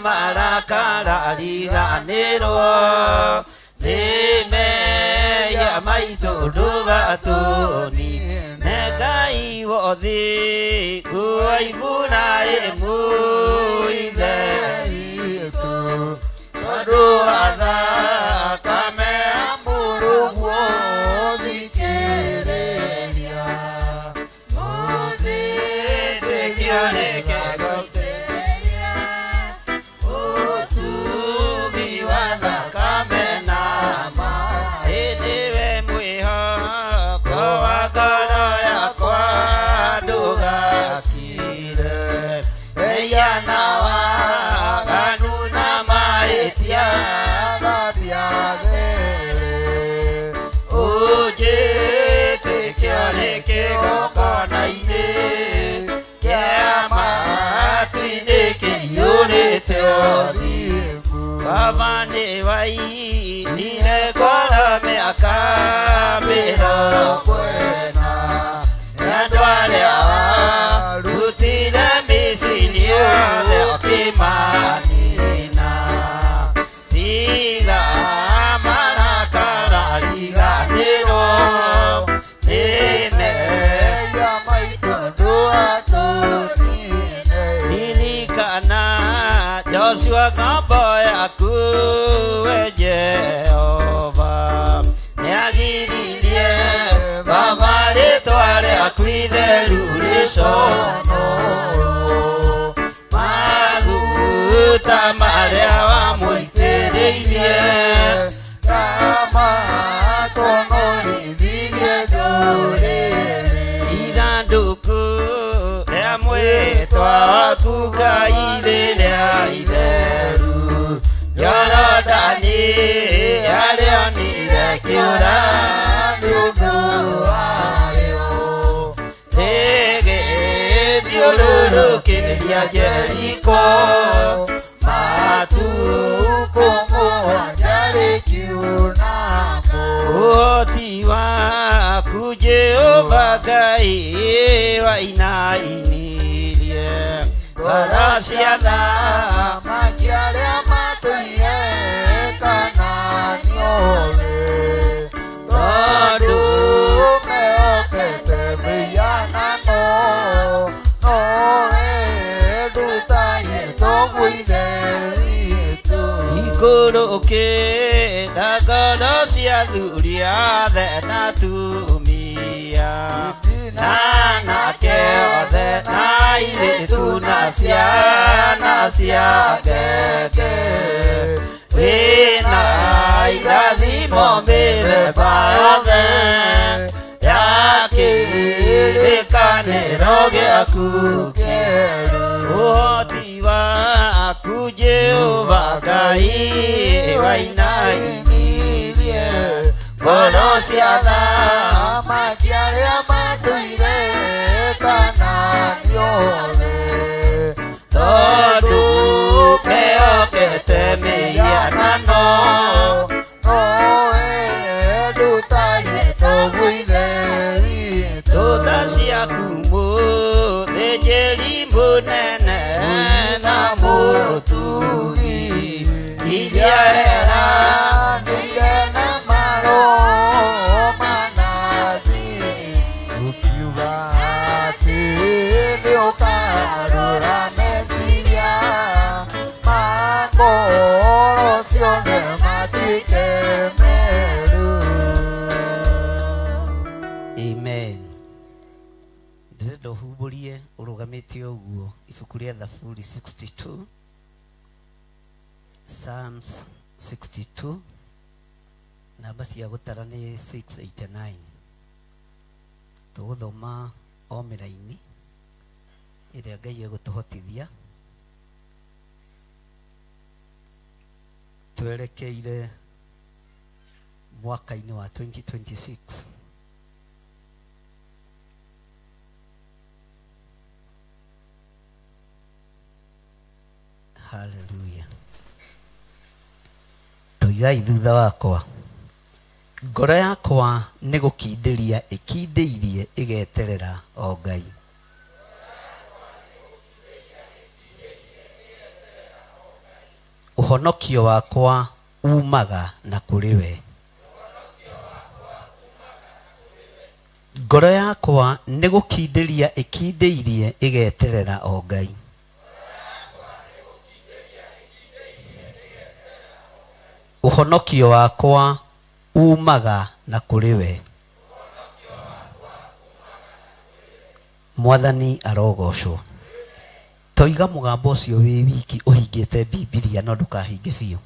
marakara riganĩrwo nĩ mehia maitũ ndũgatũnie Ngai wothi kwa Iburahĩmu ithe witũ tondũ wa thakame ya mũrũguo thikĩrĩria mũthĩtĩkio rĩkĩgũteria ũtugi wa thakame na maĩ nĩwe mwĩhoko wa ngoro yakwa ndũgakire mehia na waganu na mahĩtia thambia there ũnjĩtĩkio rĩ kĩgongona-inĩ kĩa matu-inĩ kĩiyũrĩte ũthingu Baba nĩ wairire ngoro mĩaka 40 nĩ andũ arĩa warutire Misiri othe ũkĩmanina tiga marakara riganĩrwo nĩ mehia maitũ ndũgatũnie ririkana Joshua ng'ombo yaku we Jehova nĩagiririe Baba rĩtwa rĩaku itheru rĩconorwo maguta marĩa wamũitĩrĩirie ramaconorithirie ndũrĩrĩ ithandũkũ rĩa mwĩtwa waku Ngai rĩrĩa itheru Jorodani yarĩonire kĩũra nĩ ũndũ warĩo rĩgĩthiũrũrũkĩria Jeriko matukũ mũgwanja rĩkiunamo ũhoti waku Jehova Ngai wainainirie ngoro cia thamaki arĩa matũire Kanaani othe tondũ mehokete mĩhianano nowe ndũtarĩtwo gwithe witũ ikũrũkĩra ngoro cia athuri othe na atumia na anake othe na airĩtu na ciana cia ngenge wĩna irathimo mĩthemba yothe ya kĩrĩkanĩro gĩaku kĩerũ ũhoti waku Jehova Ngai wainainirie ngoro cia thamaki arĩa matũire Kanaani othe tondũ mehokete mĩhianano nowe ndũtarĩtwo gwithe witũ tha ciaku mũthĩnjĩri mũnene na mũtugi iria eranĩire na marũa manathi ũkiuga atĩ nĩũkarũra meciria ma ngoro ciothe ibuku rĩa Thaburi 62, Psalms 62, namba cia gũtara nĩ 689. Tũgũthoma o mĩraini ĩrĩa Ngai egũtũhotithia twerekeire mwaka-inĩ wa 2026. Hallelujah. Toigai thutha wakwa, ngoro yakwa nĩ gũkindĩria ĩkindĩirie ĩgeterera o Ngai. Ũhonokio wakwa umaga na kũrĩ we. Ngoro yakwa nĩ gũkindĩria ĩkindĩirie ĩgeterera o Ngai. Ũhonokio wakwa umaga na kũrĩ we. Mwathani arogocwo. Toiga mũgambo ũcio wĩ wiki ũhingĩte Bibilia no ndũkahinge biũ.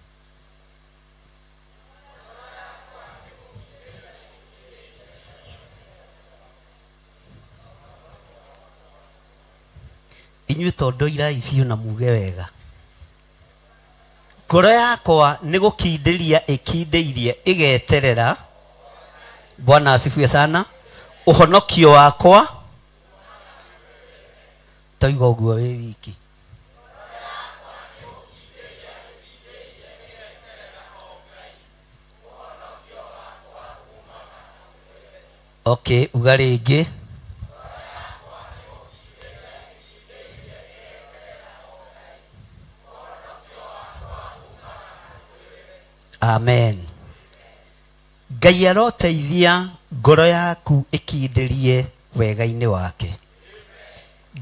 Inyuĩ tondũ irai biũ na muge wega. Ngoro yakwa nĩ gũkindĩria ĩkindĩirie ĩgeterera. Bwana asifiwe sana. Ũhonokio wakwa toiga ũguo wĩ wiki. Okay, uga rĩngĩ. Amen. Ngai aroteithia ngoro yaku ĩkindĩrie wega-inĩ wake.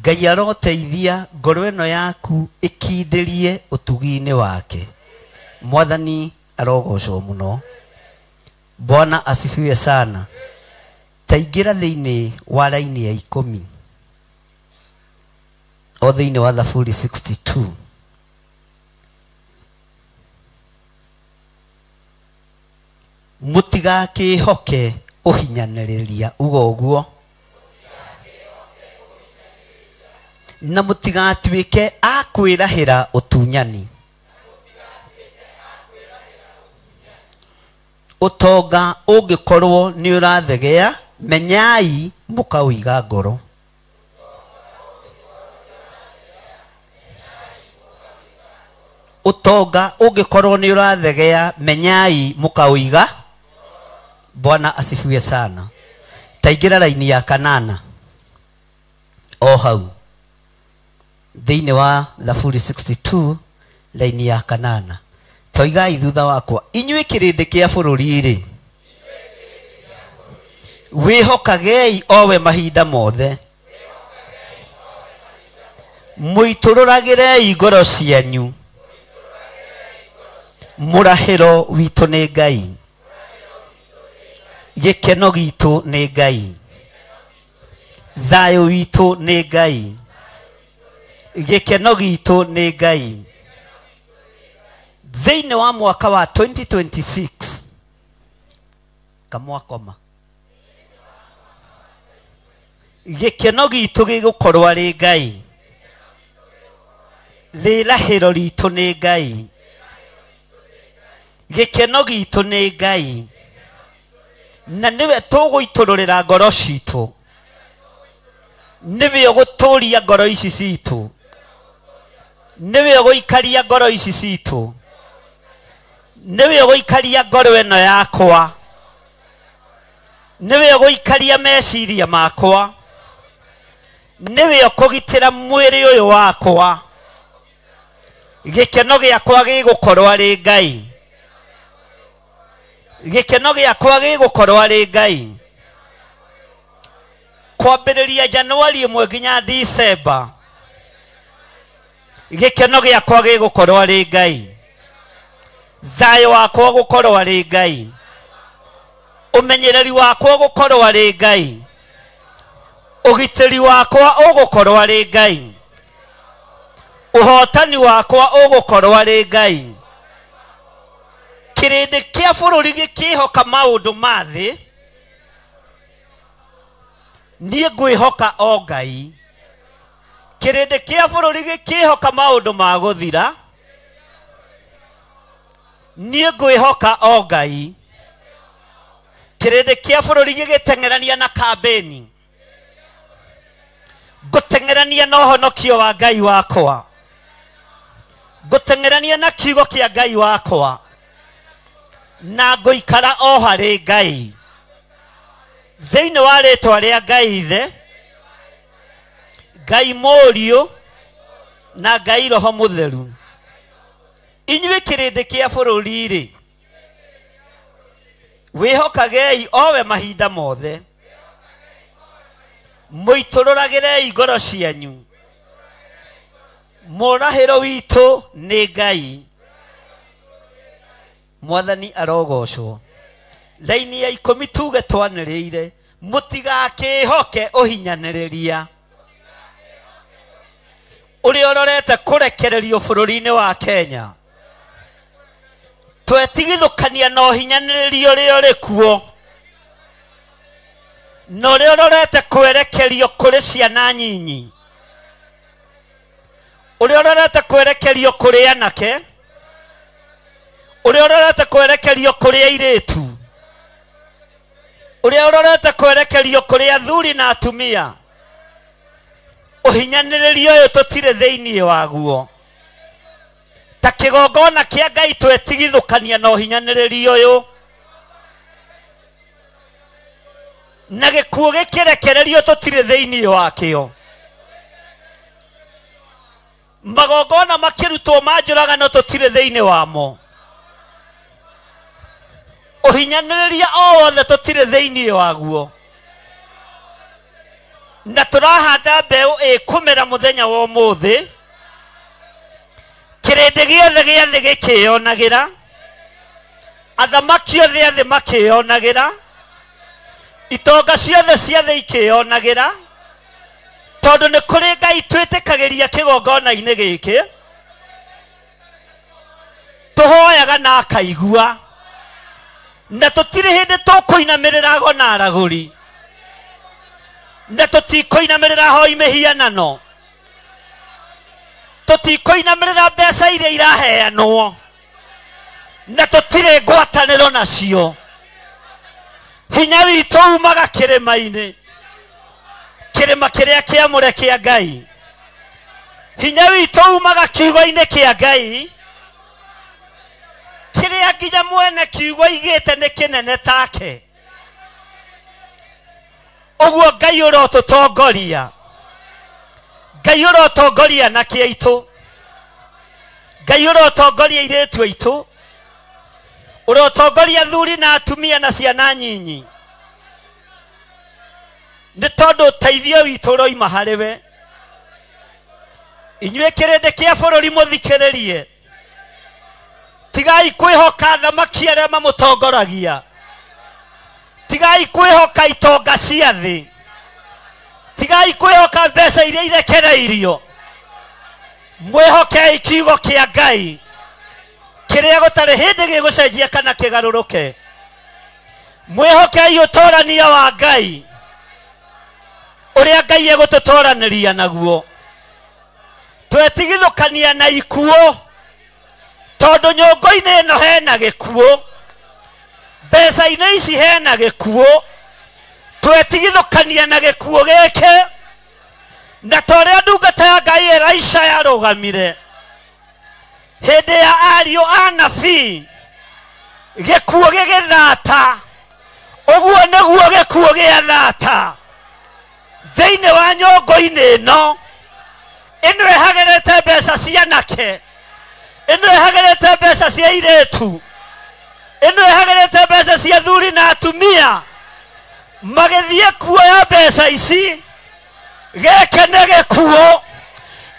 Ngai aroteithia ngoro ĩno yaku ĩkindĩrie ũtugi-inĩ wake. Mwathani arogocwo mũno. Bwana asifiwe sana. Taingĩra thĩinĩ wa raini ya 10 o thĩinĩ wa Thaburi 62. Mũtigakĩhoke ũhinyanĩrĩria uga ũguo. Na mũtigatuĩke a kwĩrahĩra ũtunyani. Ũtonga ũngĩkorwo nĩ ũrathegea, menyai mũkaũiga ngoro. Ũtonga ũngĩkorwo nĩ ũrathegea, menyai mũkaũiga. Bwana asifiwe sana. Taingĩra raini ya 8 o hau thĩinĩ wa Thaburi 62 raini ya 8. Toigai thutha wakwa, inyuĩ kĩrĩndĩ kĩa bũrũri rĩ, wĩhokagei owe mahinda mothe. Mũitũrũragĩrei ngoro cianyu. Mũrahĩro witũ nĩ Ngai. Gĩkeno gitũ nĩ Ngai. Thayũ witũ nĩ Ngai. Gĩkeno gitũ nĩ Ngai. Thĩinĩ wa mwaka wa 2026 kamwakoma, gĩkeno gitũ gĩgũkorwo arĩ Ngai. Rĩrahĩro ritũ nĩ Ngai. Gĩkeno gitũ nĩ Ngai. Na nĩwe tũgũitũrũrĩra ngoro citũ. Nĩwe ũgũtũria ngoro ici citũ. Nĩwe ũgũikaria ngoro ici citũ. Nĩwe ũgũikaria ngoro ĩno yakwa. Nĩwe ũgũikaria meciria makwa. Nĩwe ũkũgitĩra mwĩrĩ ũyũ wakwa. Gĩkeno gĩakwa gĩgũkorwo arĩ Ngai. Gĩkeno gĩakwa gĩgũkorwo arĩ Ngai. Kwambĩrĩria Januari 1 nginya December, gĩkeno gĩakwa gĩgũkorwo arĩ Ngai. Thayũ wakwa gũkorwo arĩ Ngai. Ũmenyereri wakwa gũkorwo arĩ Ngai. Ũgitĩri wakwa ũgũkorwo arĩ Ngai. uhotani wakwa ugukorwo ari Ngai kirindi kia bururi gikihoka maundu mathi nie ngwihoka o Ngai kirindi kia bururi gikihoka maundu ma guthira nie ngwihoka o Ngai kirindi kia bururi gigitengerania na kambeni gutengerania na uhonokio wa Ngai wakwa gutengerania na kiugo kia Ngai wakwa na ngoikara o hari Ngai thiini wa ritwa ria Ngai Ithe Ngai Mũriũ na Ngai Roho Mũtheru inyuĩ kĩrĩndĩ kĩa bũrũri rĩ wĩhokagei owe mahinda mothe mũitũrũragĩrei ngoro cianyu mũrahĩro witũ nĩ Ngai Mwathani arogocwo laini ya 10 tuge twanĩrĩire mũtigakĩhoke ũhinyanĩrĩria ũrĩa ũrorete kũrekererio bũrũri-inĩ wa Kenya twetigithũkania na ũhinyanĩrĩria ũrĩa ũrĩ kuo na ũrĩa ũrorete kwerekerio kũrĩ ciana nyinyi ũrĩa ũrorete kwerekerio kũrĩ anake ũrĩa ũrorete kwerekerio kũrĩ airĩtu ũrĩa ũrorete kwerekerio kũrĩ athuri na atumia ũhinyanĩrĩria ũyũ tũtirĩ thĩinĩ waguo ta kĩgongona kĩa Ngai twetigithũkania na ũhinyanĩrĩria ũyũ na gĩkuũ gĩkĩrekererio tũtirĩ thĩinĩ wakĩo magongona makĩrutwo ma njũragano tũtirĩ thĩinĩ wamo ũhinyanĩrĩria o wothe tũtirĩ thĩinĩ waguo na tũrahanda mbeũ ĩkũmera mũthenya wa ũmũthĩ kĩrĩndĩ gĩothe gĩa thĩ gĩkĩonagĩra athamaki othe a thĩ makĩonagĩra itonga ciothe cia thĩ ikĩonagĩra tondũ nĩ kũrĩ Ngai twĩtĩkagĩria kĩgongona-inĩ gĩkĩ tũhoyaga na akaigua na tũtirĩ hĩndĩ tũkũinamĩrĩra go na aragũri na tũtikũinamĩrĩra hoi mĩhianano tũtikũinamĩrĩra mbeca iria iraheanwo na tũtirĩ ngwatanĩro nacio hinya witũ umaga kĩrĩma-inĩ kĩrĩma kĩrĩa kĩamũre kĩa Ngai hinya witũ umaga kiugo-inĩ kĩa Ngai kĩrĩa nginya mwene kiugo igĩte nĩ kĩnene take ũguo Ngai ũrotũtongoria Ngai ũrotongoria na kĩaitũ Ngai ũrotongoria airĩtu aitũ ũrotongoria athuri na atumia na ciana nyinyi nĩ tondũ ũteithio witũ ũroima harĩwe inyuĩ kĩrĩndĩ kĩa bũrũri mũthikĩrĩrie tigai kwĩhoka thamaki arĩa mamũtongoragia tigai kwĩhoka itonga cia thĩ tigai kwĩhoka mbeca iria irekereirio mwĩhokei kiugo kĩa Ngai kĩrĩa gũtarĩ hĩndĩ gĩgũcenjia kana kĩgarũrũke mwĩhokei ũtũrania wa Ngai ũrĩa Ngai egũtũtũranĩria naguo twetigithũkania na ikuũ tondũ nyũngũ-inĩ ĩno hena gĩkuũ mbeca-inĩ ici hena gĩkuũ twetigithũkania na gĩkuũ gĩkĩ na torĩa ndungata ya Ngai Elisha yarũgamire hĩndĩ ya ariũ a nabii gĩkuũ gĩgĩthata ũguo nĩguo gĩkuũ gĩathata thĩinĩ wa nyũngũ-inĩ ĩno ĩno ĩhagĩrĩte mbeca cia anake ĩno ĩhagĩrĩte mbeca cia airĩtu ĩno ĩhagĩrĩte mbeca cia athuri na atumia magĩthiĩ kuoya mbeca ici gĩkĩ nĩ gĩkuũ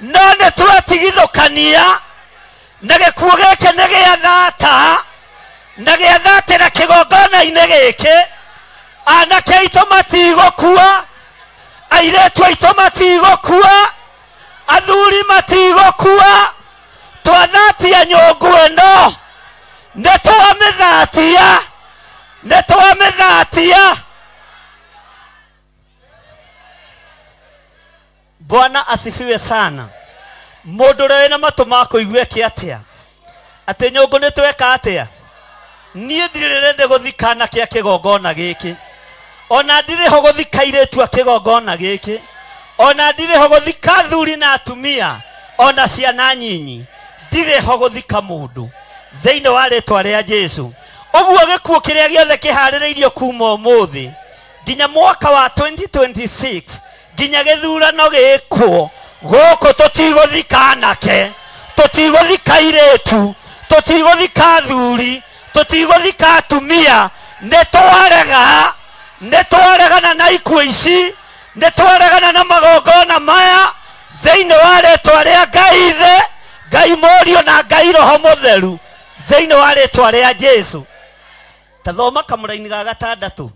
no nĩ twetigithũkania na gĩkuũ gĩkĩ nĩ gĩathata na gĩathatĩra kĩgongona-inĩ gĩkĩ anake aitũ matigũkua airĩtu aitũ matigũkua athuri matigokua twathatia nyũngũ ĩno nĩtwamĩthatia. Bwana asifiwe sana. Mũndũ ũrĩa wĩna matũ ma kũigua kĩatĩa atĩ nyũngũ nĩtweka atĩa? Niĩ ndirĩrende gũthika anake a kĩgongona gĩkĩ, ona ndirĩ ho gũthika airĩtu a kĩgongona gĩkĩ, ona ndirĩ ho gũthika athuri na atumia ona ciana nyinyi, ndirĩ ho gũthika mũndũ thĩinĩ wa rĩtwa rĩa Jesũ. Ũguo gĩkuũ kĩrĩa gĩothe kĩharĩrĩirio kuma ũmũthĩ nginya mwaka wa 2026 nginya gĩthurano gĩkwo gũkũ, tũtigũthika anake, tũtigũthika airĩtu, tũtigũthika athuri, tũtigũthika atumia. Nĩtwaregana na ikuũ ici, nĩtwaregana na magongona maya thĩinĩ wa rĩtwa rĩa Ngai Ithe, Ngai Mũriũ na Ngai Roho Mũtheru, thĩinĩ wa rĩtwa rĩa Jesũ. Ta thoma kamũra-inĩ ga 6.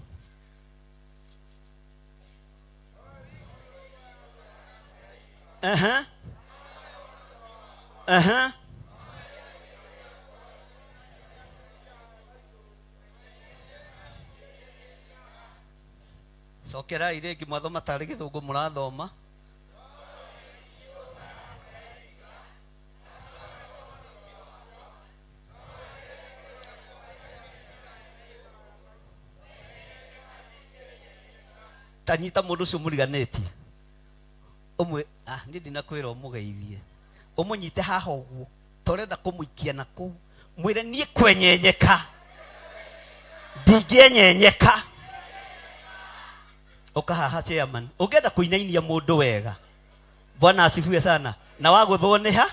Sokera irĩngĩ mwathoma tarĩ gĩthũngũ mũrathoma. Tanyita mũndũ ũcio mũriganĩtie ũmwe nĩ ndinakwĩra ũmũgeithie, ũmũnyite haha ũguo torenda kũmũikia na kũu, mwĩre niĩ kwenyenyeka ndingĩenyenyeka. Ũkahaha chairman ũngĩenda kũinainia mũndũ wega. Bwana asifiwe sana. Na wagũthwo nĩ ha?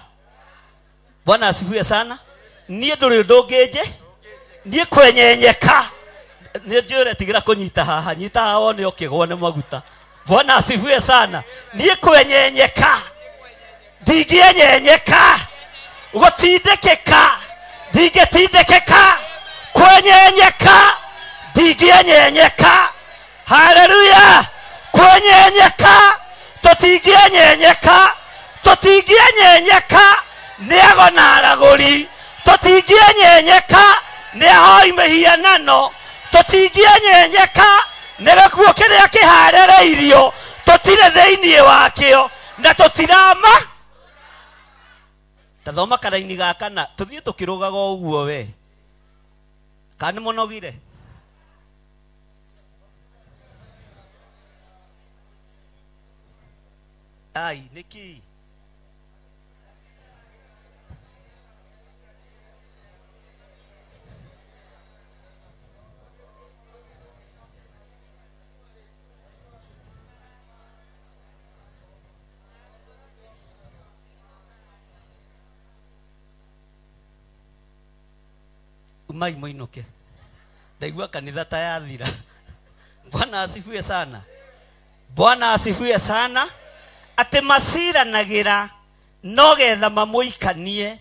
Bwana asifiwe sana. Niĩ ndũrĩ ndũngĩnje, niĩ kwenyenyeka. Nĩ njũre tigira kũnyita haha, nyita haha wone ũkĩgwo nĩ maguta. Bwana asifiwe sana. Niĩ kwenyenyeka ndingĩenyenyeka, gũtindĩkĩka ndingĩtindĩkĩka, kwenyenyeka ndingĩenyenyeka. Haleluya. Kwenyenyeka tũtingĩenyenyeka, tũtingĩenyenyeka nĩ ago na aragũri, tũtingĩenyenyeka nĩ ahoi mĩhianano, tũtingĩenyenyeka nĩ gĩkuũ kĩrĩa kĩharĩrĩirio tũtirĩ thĩinĩ wakĩo na tũtirama. Ta thoma karaini ga 4 tũthiĩ tũkĩrũgaga ũguo we kana nĩ mũnogire. Ai niki umai moinuke ndaigua kanitha ta yathira. Bwana asifiwe sana. Bwana asifiwe sana. Ate maciranagĩra no getha mamũikanie.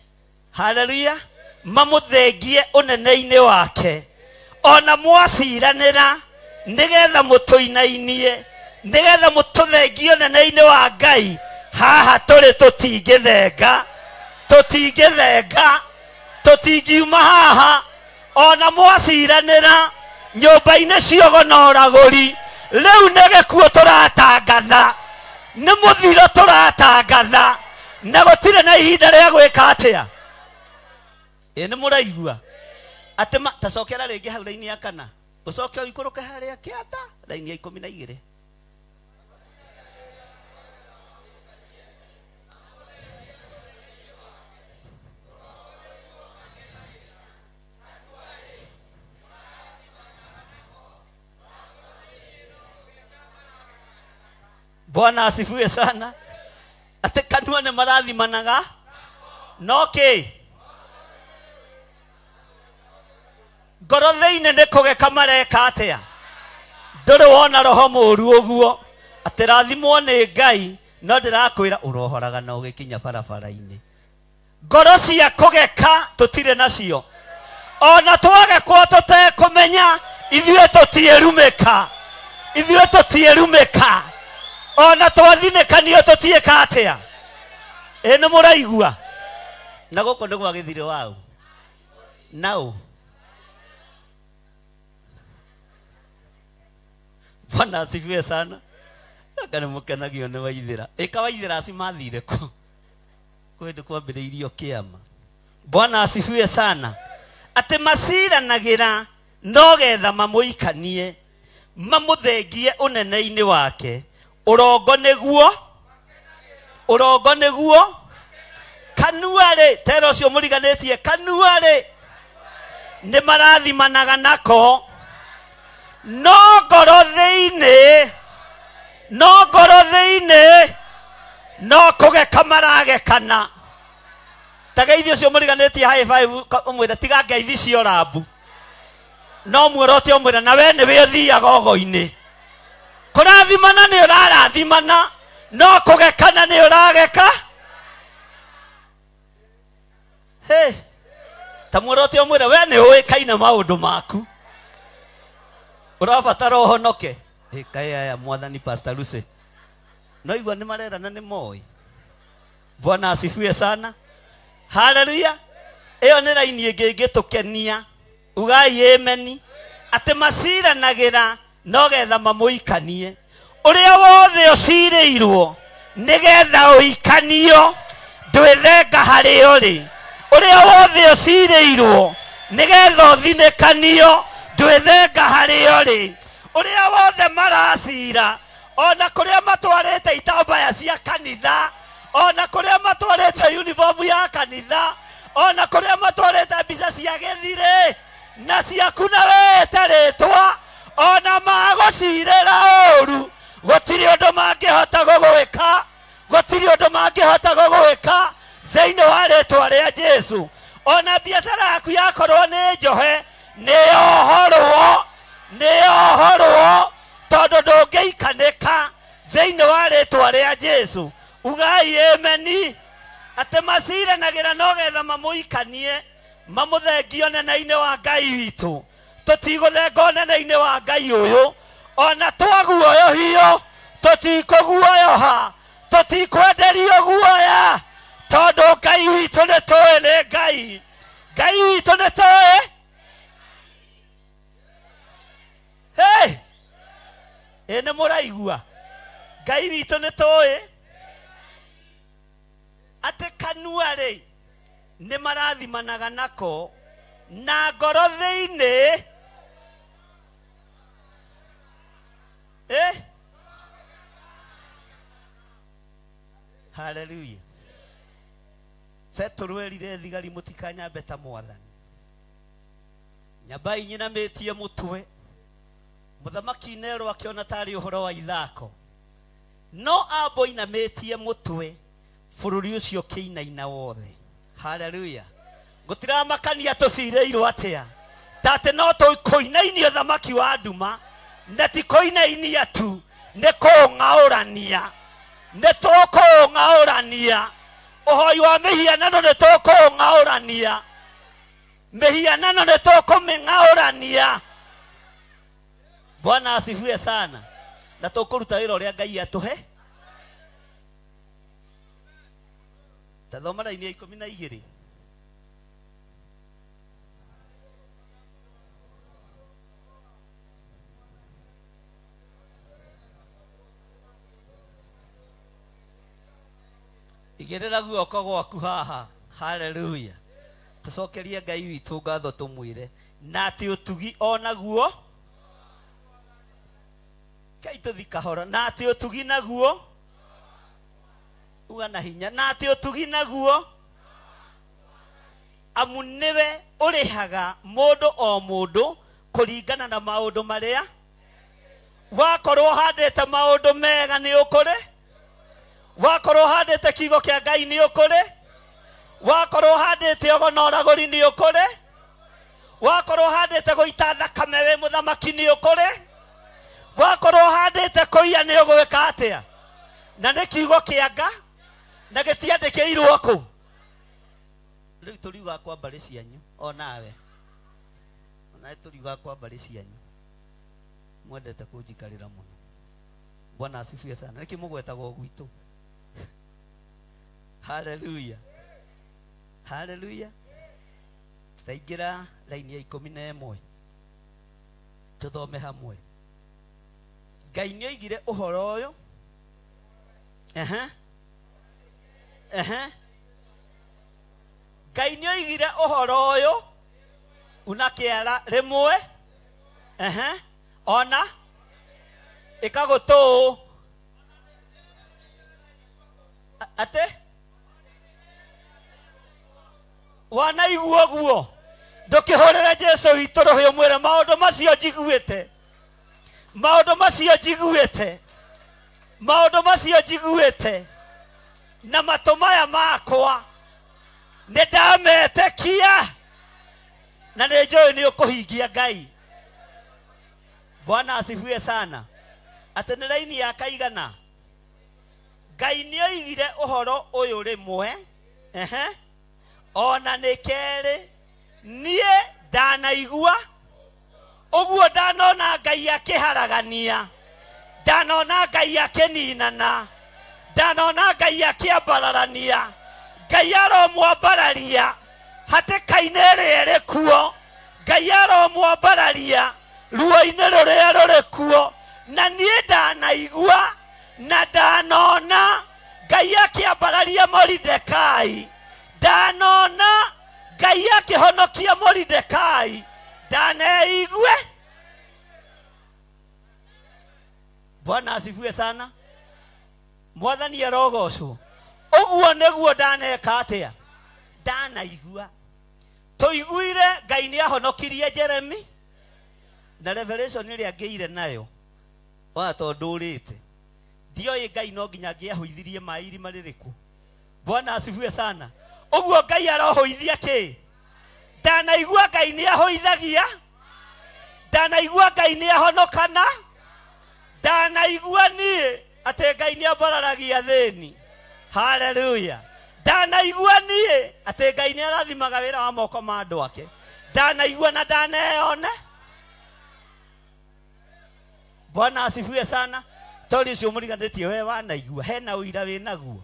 Haleluya. Mamũthengie ũnene-inĩ wake. Ona mwaciranĩra nĩgetha mũtũinainie, nĩgetha mũtũthengie ũnene-inĩ wa Ngai. Haha tũrĩ tũtingĩthenga, tũtingiuma haha. Ona mwaciranĩra nyũmba-inĩ ciogo na ũragũri, rĩu nĩ gĩkuũ tũratangatha, nĩ mũthiro tũratangatha, na gũtirĩ na ihinda rĩa gwĩka atĩa. Nĩ mũraigua atĩ tacokera rĩngĩ hau raini ya 4 ũcoke ũikũrũke harĩa kĩanda raini ya 12. Bwana asifiwe sana. Ate kanua nĩ marathimanaga no kĩ ngoro thĩinĩ nĩ kũgeka mareka atĩa. Ndũrĩ wona roho mũũru ũguo atĩ rathimwo nĩ Ngai, no ndĩrakwĩra ũrohoraga na ũgĩkinya barabara-inĩ. Ngoro cia kũgeka tũtirĩ nacio, ona twagekwo tũtekũmenya ithuĩ tũtiĩrumĩka, ona twathinĩkanio tũtiĩka atĩa. Ene muraigua. Na goko nĩ gwa gĩthirĩ wao. Nao. Bwana asifiwe sana. Kana mũkenagio nĩ Waithĩra. Ĩka Waithĩra aci mathire kũ. Kwende kwambĩrĩirio kĩama. Bwana asifiwe sana. Atĩ maciranagĩra no getha mamũikanie mamũthengie ũnene-inĩ wake. Ũrongo nĩguo kanuarĩ tero ũcio mũriganĩtie kanuarĩ nĩ marathimanaga nako no ngoro thĩinĩ no kũgeka maragekana. Tagaithi ũcio mũriganĩtie high five ũmwĩra tiga ngeithi cio rambu no muorote ũmwĩra na we nĩwe ũthiaga ũgo-inĩ. Kũrathimana nĩ ũrarathimana no kũgekana nĩ ũrageka. Hey, ta muorote ũmwĩra we nĩ ũĩkaine maũndũ maku ũrabatara ũhonoke. Kaĩ aya mwathani Pastor Lucy no igua nĩ marerana nĩ moĩ. Bwana asifiwe sana. Haleluya. Ĩyo nĩ raini ĩngĩ ĩngĩtũkenia. Ugai ameni. Atĩ maciranagĩra no getha mamũikanie. Ũrĩa wothe ũcirĩirwo nĩgetha ũikanio ndwĩthenga harĩa ũrĩ. Ũrĩa wothe ũcirĩirwo nĩgetha ũthinĩkanio ndwĩthenga harĩa ũrĩ. Ũrĩa wothe maracira ona kũrĩa matwarĩte itambaya cia kanitha, ona kũrĩa matwarĩte uniform ya kanitha, ona kũrĩa matwarĩte mbica cia gĩthirĩ na ciaku na wĩte rĩtwa, ona magũcirĩra ũru gũtirĩ ũndũ mangĩhota gũgwĩka, gũtirĩ ũndũ mangĩhota gũgwĩka thĩinĩ wa rĩtwa rĩa Jesũ. Ona biacara yaku yakorwo nĩ njohe nĩ ohorwo tondũ ndũngĩikanĩka thĩinĩ wa rĩtwa rĩa Jesũ. Ugai ameni. Atĩ maciranagĩra no getha mamũikanie mamũthengio nene-inĩ wa Ngai witũ. Tũtigũthenga ũnene-inĩ wa Ngai ũyũ ona twaguoyohio tũtikũguoyoha, tũtikwenderio guoya tondũ Ngai witũ nĩ tũĩ nĩ Ngai. Ngai witũ nĩ tũĩ. Hey, ene mũraigua Ngai witũ nĩ tũĩ atĩ kanuarĩ nĩ marathimanaga nako na ngoro thĩinĩ haleluya. Petro erire thigari mũtikanyambe ta Mwathani. Nyambai nyinamĩtie mũtwe. Mũthamaki Nero akĩona tarĩ ũhoro wa ithako no ambo inamĩtie mũtwe bũrũri ũcio kĩinaina wothe. Haleluya. Gũtiramakania tũcirĩirwo atĩa tatĩ no tũkũinainia ũthamaki wa nduma na ti kũinainia tu nĩ kũng'aũrania, nĩ tũkũng'aũrania ũhoi wa mĩhianano, nĩ tũkũng'aũrania mĩhianano, nĩ tũkũmĩng'aũrania. Bwana asifiwe sana. Na tũkũruta wĩra ũrĩa Ngai atũhe. Tathoma raini ya 12. Igĩrĩra guoko gwaku haha. Haleluya. Tũcokerie Ngai witũ ngatho tũmwĩre na atĩ ũtugi onaguo Kai tũthi kahora na atĩ ũtugi naguo uga na hinya na atĩ ũtugi naguo amu nĩwe ũrĩhaga mũndũ o mũndũ kũringana na maũndũ marĩa wakorwo handĩte maũndũ mega nĩ ũkũrĩ, wakorwo handĩte kiugo kĩa Ngai nĩ ũkũrĩ, wakorwo handĩte ũgonoragũri nĩ ũkũrĩ, wakorwo handĩte gũita thakame wĩ mũthamaki nĩ ũkũrĩ, wakorwo handĩte kũiya nĩ ũgwĩka atĩa. Na nĩ kiugo kĩa Ngai na gĩtiandĩkĩirwo kũ. Rĩu tũriuga kwa mbarĩ cianyu o nawe tũriuga kwa mbarĩ cianyu mwendete kũnjikarĩra mũno. Bwana asifiwe sana. Nĩkĩ mũgwetagwo gwitũ Hallelujah. Hallelujah. Tutaingira laini ya 11 tuthome hamwe. Ngai nĩ oigire ũhoro ũyũ Ngai nĩ oigire ũhoro ũyũ unakĩara rĩmwe ona ĩkagũtũ ate wanaigua guo ndũkĩhũrĩre Jesũ witũ rũhĩ ũmwĩre maũndũ macio njiguĩte na matũ maya makwa nĩ ndametĩkia na nĩ njũĩ nĩ ũkũhingia Ngai. Bwana asifiwe sana. Atĩ nĩ raini ya kaigana. Ngai nĩ oigire ũhoro ũyũ rĩmwe ona nĩ kerĩ niĩ ndanaigua ũguo ndanona Ngai akĩharagania, ndanona Ngai akĩninana, ndanona Ngai akĩambararania, Ngai aromwambararia hatĩka-inĩ ĩrĩa ĩrĩ kuo, Ngai aromwambararia ruo-inĩ rũrĩa rũrĩ kuo, na niĩ ndanaigua na ndanona Ngai akĩambararia Moridekai, ndanona Ngai akĩhonokia Moridekai, ndaneigue. Bwana asifiwe sana. Mwathani arogocwo. Ũguo nĩguo ndaneka atĩa? Ndanaigua. Tũiguire Ngai nĩ ahonokirie Jeremy na Revelation ĩrĩa ngĩire nayo ona tondũ ũrĩte ndioĩ Ngai no nginya angĩahũithirie maĩ irima rĩrĩkũ. Bwana asifiwe sana. Ũguo Ngai arohũithia kĩ? Ndanaigua Ngai nĩ ahoithagia, ndanaigua Ngai nĩ ahonokana, ndanaigua niĩ atĩ Ngai nĩ ambararagia thĩni. Hallelujah. Ndanaigua niĩ atĩ Ngai nĩ arathimaga wĩra wa moko ma andũ ake. Ndanaigua na ndaneone. Bwana asifiwe sana. Tori ũcio mũriganĩtie we wanaigua hena ũira wĩnaguo.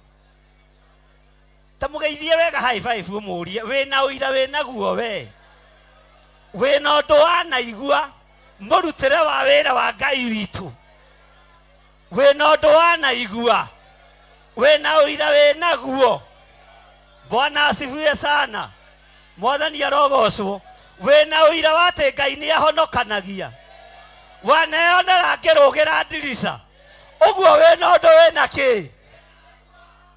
Ta mũgeithie wega high five ũmũrie wĩna ũira wĩnaguo we. Wĩna ũndũ wanaigua mũrutĩre wa wĩra wa Ngai witũ. Wĩna ũndũ wanaigua wĩna ũira wĩnaguo. Bwana asifiwe sana. Mwathani arogocwo. Wĩna ũira wa atĩ Ngai nĩ ahonokanagia. Waneyonera ngĩrũgĩra ndirica. Ũguo wĩna ũndũ wĩna kĩ?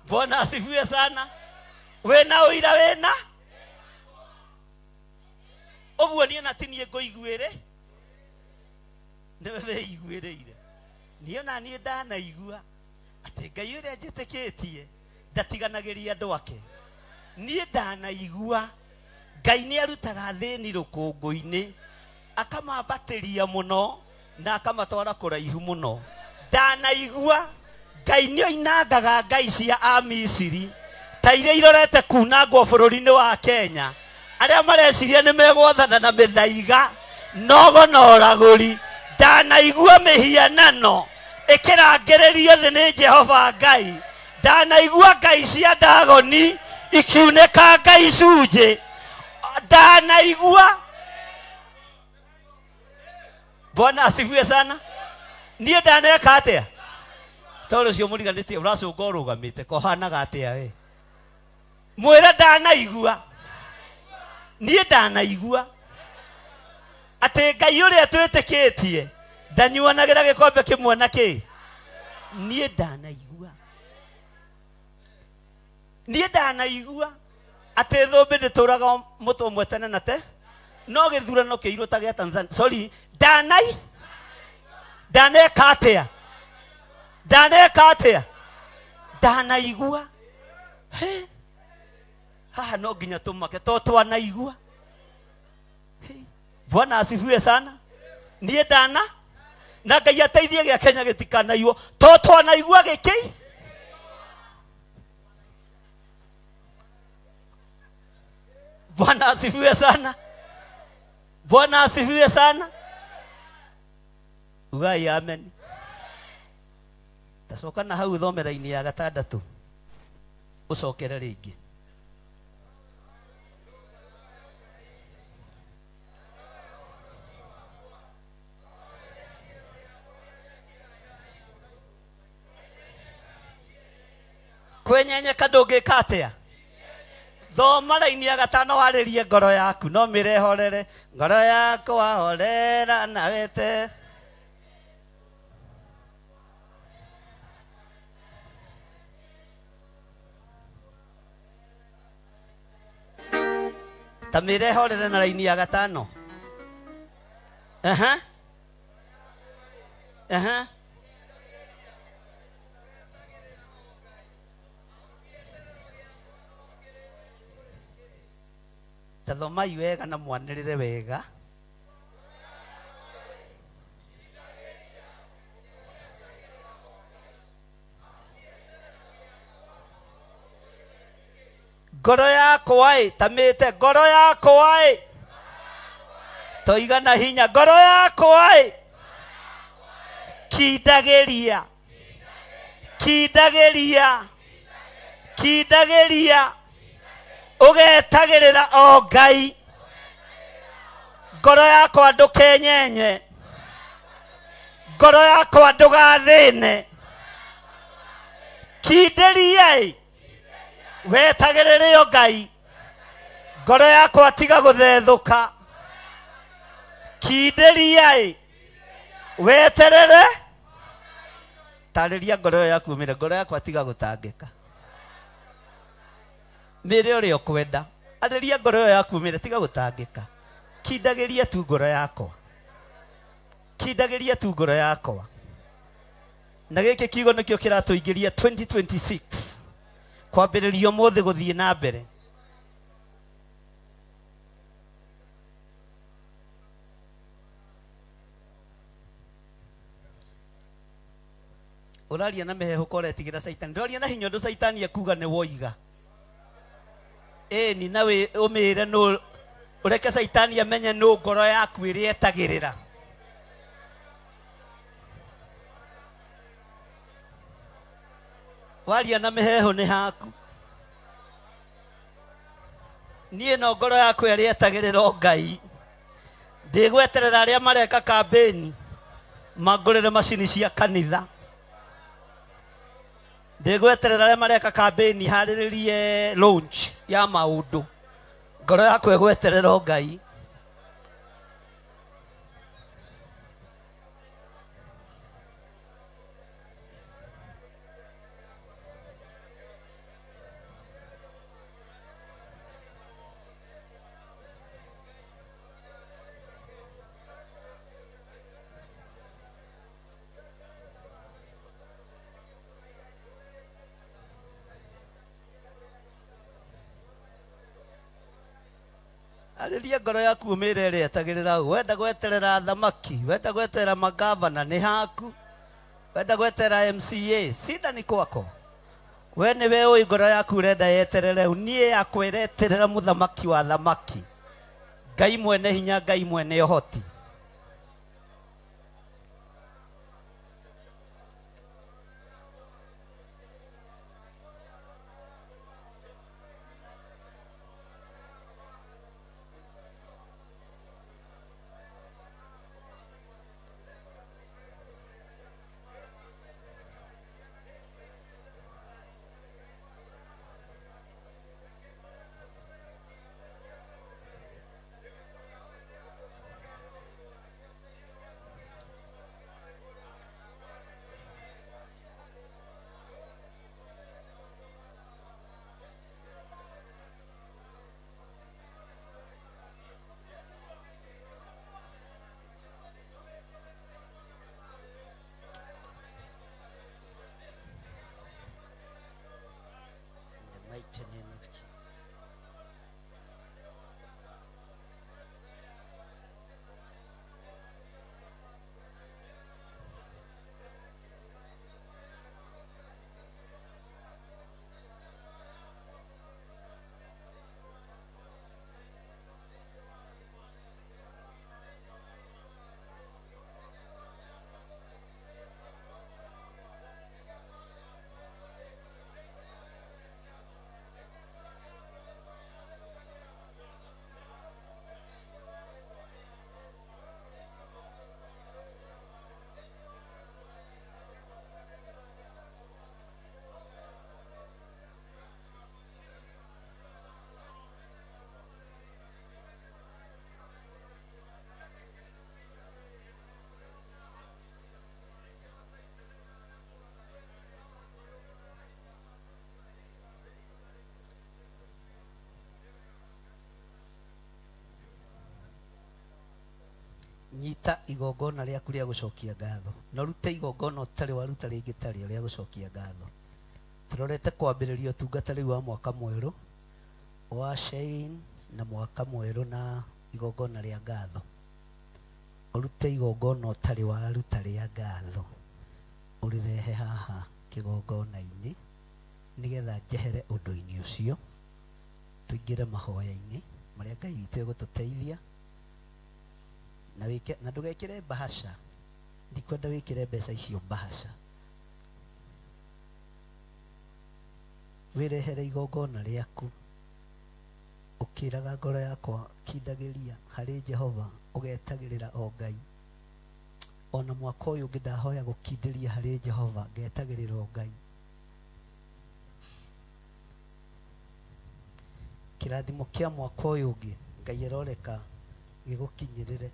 Bwana asifiwe sana. Wĩna ũira wĩna. Ũguo niĩ na tinie ngũiguĩre. Nĩwe wĩiguĩrĩire. Niĩ na niĩ ndanaigua atĩ Ngai ũrĩa njĩtĩkĩtie ndatiganagĩria andũ ake. Niĩ ndanaigua Ngai nĩ arutaga thĩni rũkũngũ-inĩ akamambatĩria mũno na akamatwara kũraihu mũno. Ndanaigua Ngai nĩ oinangaga ngai cia Amisiri ta iria irorete kunangwo bũrũri-inĩ wa Kenya, arĩa mareciria nĩ megwathana na mĩthaiga nogo na ũragũri. Ndanaigua mĩhianano ĩkĩrangĩrĩrio thĩ nĩ Jehova Ngai. Ndanaigua ngai cia Dagoni ikiunĩka ngai cunjĩ. Ndanaigua. Bwana asifiwe sana. Niĩ ndaneka atĩa? Toro ũcio mũriganĩtie ũracũnga ũrũgamĩte kohanaga atĩa we? Mwĩre ndanaigua. Niĩ ndanaigua atĩ Ngai ũrĩa twĩtĩkĩtie ndanyuanagĩra gĩkombe kĩmwe na kĩ? Niĩ ndanaigua. Niĩ ndanaigua atĩ thũmbĩ ndĩtũraga mũtwe ũmwe tene na te no gĩthurano kĩirũ ta gĩa Tanzania. Sorry, ndaneka atĩa? Ndaneka atĩa? Ndanaigua. Haha no nginya tũmake to twanaigua. Bwana asifiwe sana. Niĩ ndana na Ngai ateithie gĩa Kenya gĩtikanaigwo to twanaigua gĩkĩ. Bwana asifiwe sana. Bwana asifiwe sana. Ugai amen. Tacoka na hau thomera-inĩ ya 6. ucokere ringi kwenyenyeka ndũngĩka atĩa thoma raini ya gatano warĩrie ngoro yaku no mĩrehorere ngoro yakwa horera nawete ta mĩrehorere na raini ya gatano tathomai wega na mwanĩrĩre wega ngoro yakwa tamĩte ngoro yakwa toigana hinya ngoro yakwa kindagĩria kindagĩria kindagĩria ugetagĩrĩra o Ngai ngoro yakwa ndũkenyenye ngoro yakwa ndũgathĩne kindĩria wetagĩrĩre o Ngai ngoro yakwa tiga gũthethũka kindĩria weterere tarĩria ngoro yaku mĩre ngoro yakwa tiga gũtangĩka mĩrĩ ũrĩa ũkwenda arĩria ngoro yaku mĩre tiga gũtangĩka kindagĩria tu ngoro yakwa kindagĩria tu ngoro yakwa na gĩkĩ kiugo nĩkĩo kĩratũingĩria 2026 kwambĩrĩria ũmũthĩ gũthiĩ na mbere ũraria na mĩhehuko ũretigĩra Saitani ndũraria na hinya ũndũ Saitani ekuga nĩ woiga ni nawe umĩre no ureke Saitani amenye no ngoro yaku ĩrĩa etagĩrĩra waria na mĩhehu nĩ haku niĩ no ngoro yaku ĩrĩa etagĩrĩra o Ngai ndĩgweterera arĩa mareka kambĩni mangũrĩre macini cia kanitha ndĩgweterera arĩa mareka kambĩni harĩrĩrie launch ya maũndũ ngoro yakwa ĩgweterera o Ngai arĩria ngoro yaku ũmĩre ĩrĩa etagĩrĩra wenda gweterera thamaki wenda gweterera magavana nĩ haku wenda gweterera MCA sida ni kwako we nĩwe ũĩ ngoro yaku ũrenda yeterere niĩ yakwa ĩreterera mũthamaki wa thamaki Ngai mwene hinya Ngai mwene ũhoti ruta igongona rĩaku rĩa gũcokia ngatho na rute igongona ũtarĩ waruta rĩngĩ tarĩ rĩa gũcokia ngatho. Tũrorete kwambĩrĩria ũtungata rĩu wa mwaka mwerũ wa Shane na mwaka mwerũ na igongona rĩa ngatho. Ũrute igongona ũtarĩ waruta rĩa ngatho ũrĩrehe haha kĩgongona-inĩ nĩgetha njehere ũndũ-inĩ ũcio, tũingĩre mahoya-inĩ marĩa Ngai witũ egũtũteithia na ndũgekĩre bahasha. Ndikwenda wĩkĩre mbeca icio bahasha, wĩrehere igongona rĩaku ũkĩraga ngoro yakwa kindagĩria harĩ Jehova, ũgetagĩrĩra o Ngai. Ona mwaka ũyũ ũngĩ ndahoya gũkindĩria harĩ Jehova, ngetagĩrĩra o Ngai. Kĩrathimo kĩa mwaka ũyũ ũngĩ Ngai aroreka gĩgũkinyĩrĩre.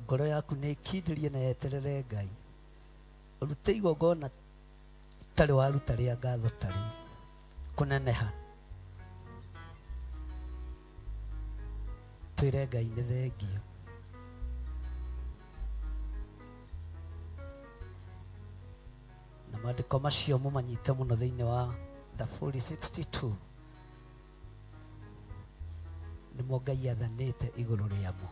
Ngoro yaku nĩ ikindĩrie na yeterere Ngai. Ũrute igongona tarĩ waruta rĩa ngatho tarĩ kũneneha. Twĩre Ngai nĩ thengio. Na maandĩko macio mũmanyite mũno thĩinĩ wa Thaburi 62 nĩmo Ngai athanĩte igũrũ rĩamo.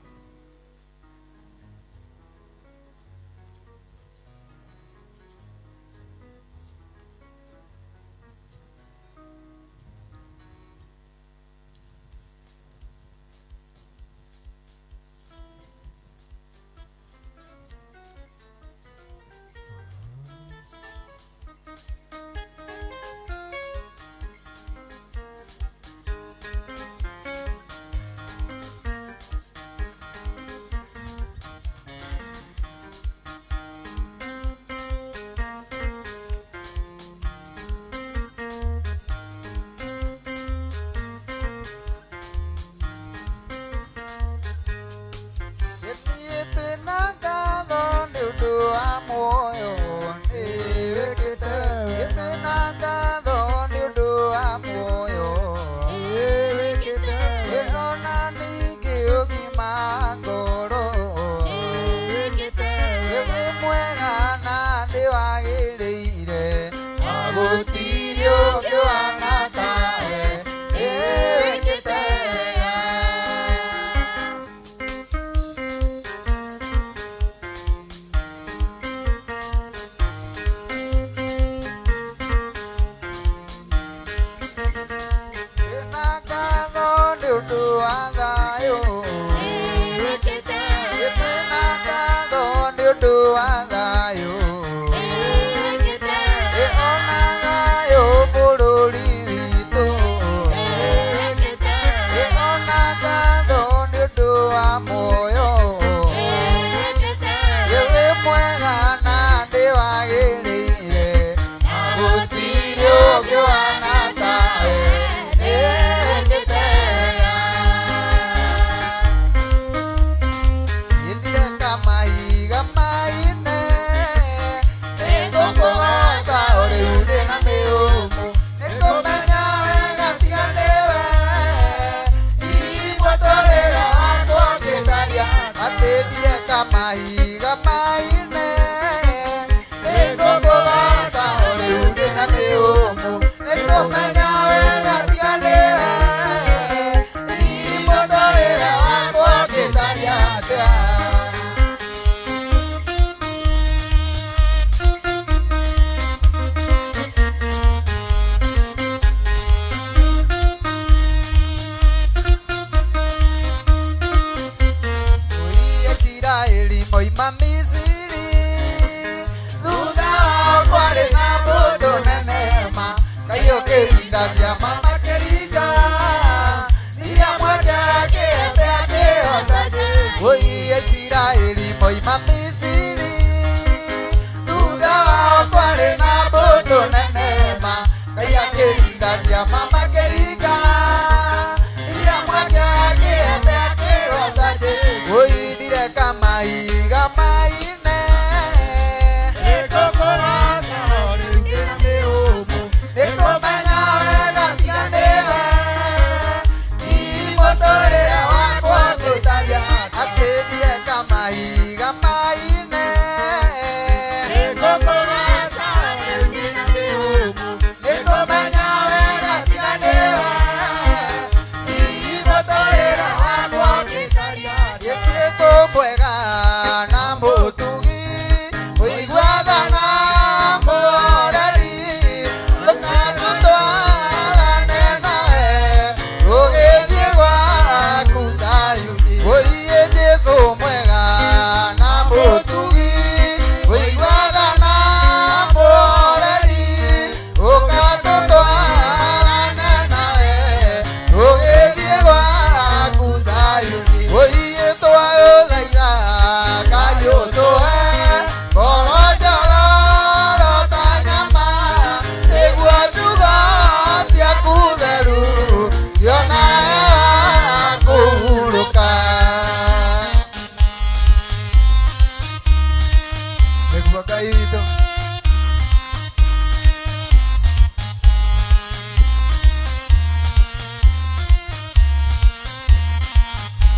Eko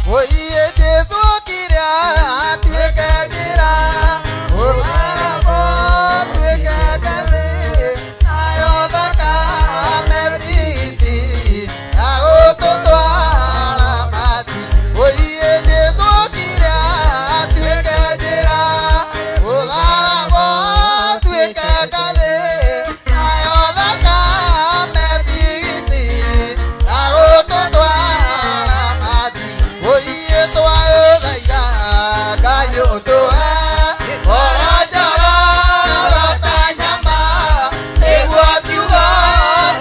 Oye Jesu kira tuekagera Omarabo tuekagade Ayodaka metiti Agototwala mati Oye Jesu kira tuekagera Omarabo tuekagade Ayodaka metiti Agototwala mati Oye toa gaira gayo toa Orajara rotanyama Ewa siuga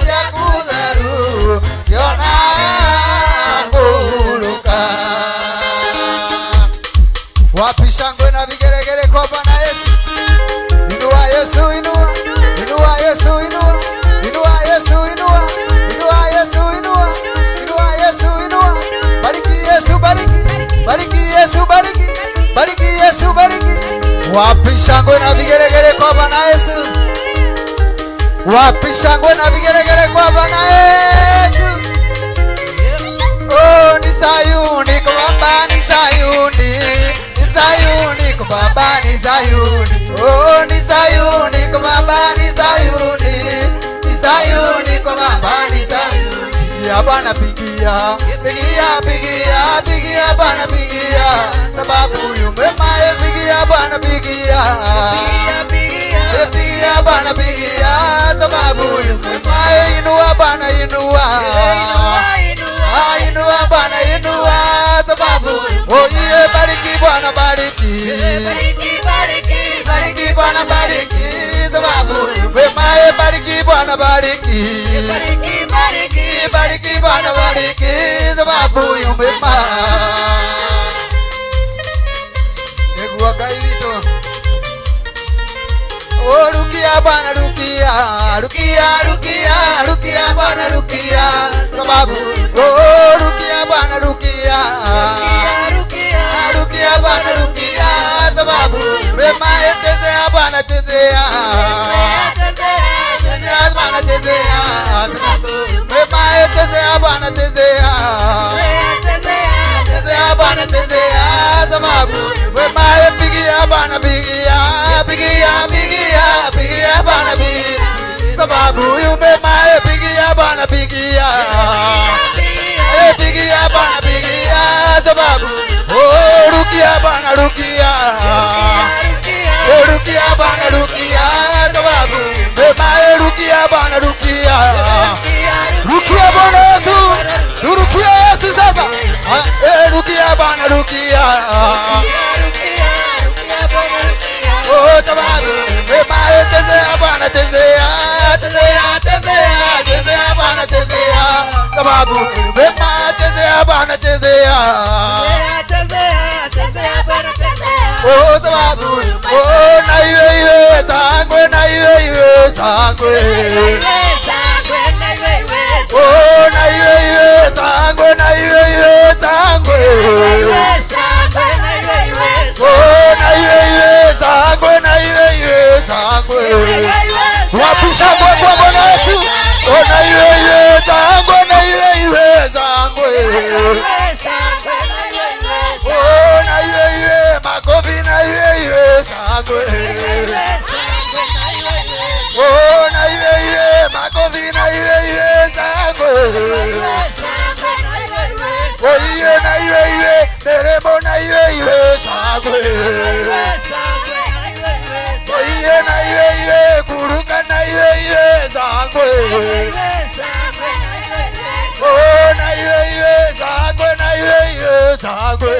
sia kudaru Siona nguluka Wapi shangwe na vigeregere kwa Bwana Yesu Inua Yesu inua Inua Yesu inua Inua Yesu inua Inua Yesu inua Inua Yesu inua Bariki Yesu bariki Bariki Yesu bariki Bariki Yesu bariki Wapi shangwe na vigeregere kwa Bwana Yesu Wapi shangwe na vigeregere kwa Bwana Yesu Oh ni Sayuni kwa Baba ni Sayuni Ni Sayuni kwa Baba ni Sayuni Oh ni Sayuni kwa Baba ni Sayuni Ni Sayuni kwa Baba ni Sayuni Pigia Bwana pigia Pigia pigia pigia Bwana pigia Sababu yumema pigia Bwana pigia Pigia Bwana pigia Sababu yumema inua Bwana inua Inua Bwana inua Sababu oh yeah bariki Bwana bariki Bariki Bwana bariki Sababu wema bariki Bwana bariki Bariki Bwana bariki Sababu yumema Egua kaivito Oh rukia Bwana rukia Rukia rukia Rukia Bwana rukia Sababu oh rukia Bwana rukia Rukia Bwana rukia Sababu wema chezea Bwana chezea Chezea Bwana chezea wema chezea Bwana chezea Chezea Bwana chezea Sababu wema pigia Bwana pigia Pigia pigia pigia Bwana pigia Sababu yumema pigia Bwana pigia Pigia Bwana pigia Sababu oh rukia Bwana rukia Rukia Bwana rukia Sababu wema rukia Bwana rukia Rukia Bwana Yesu Rukia Yesu sasa rukia Bwana rukia Oh sababu wema chezea Bwana chezea Chezea chezea Chezea Bwana chezea Sababu wema chezea Bwana chezea Oh sababu oh na iwe sangwe na iwe sangwe Oh na iwe sangwe na iwe sangwe Oh na iwe sangwe na iwe sangwe Wapisha kwa Bwana Yesu Oh na iwe sangwe na iwe sangwe Oh na iwe makofi na iwe sangwe Oh na iwe makofi na iwe sangwe Oh iwe na iwe deremo na iwe sangwe Oh iwe na iwe kuruka na iwe sangwe Oh na iwe sangwe na iwe sangwe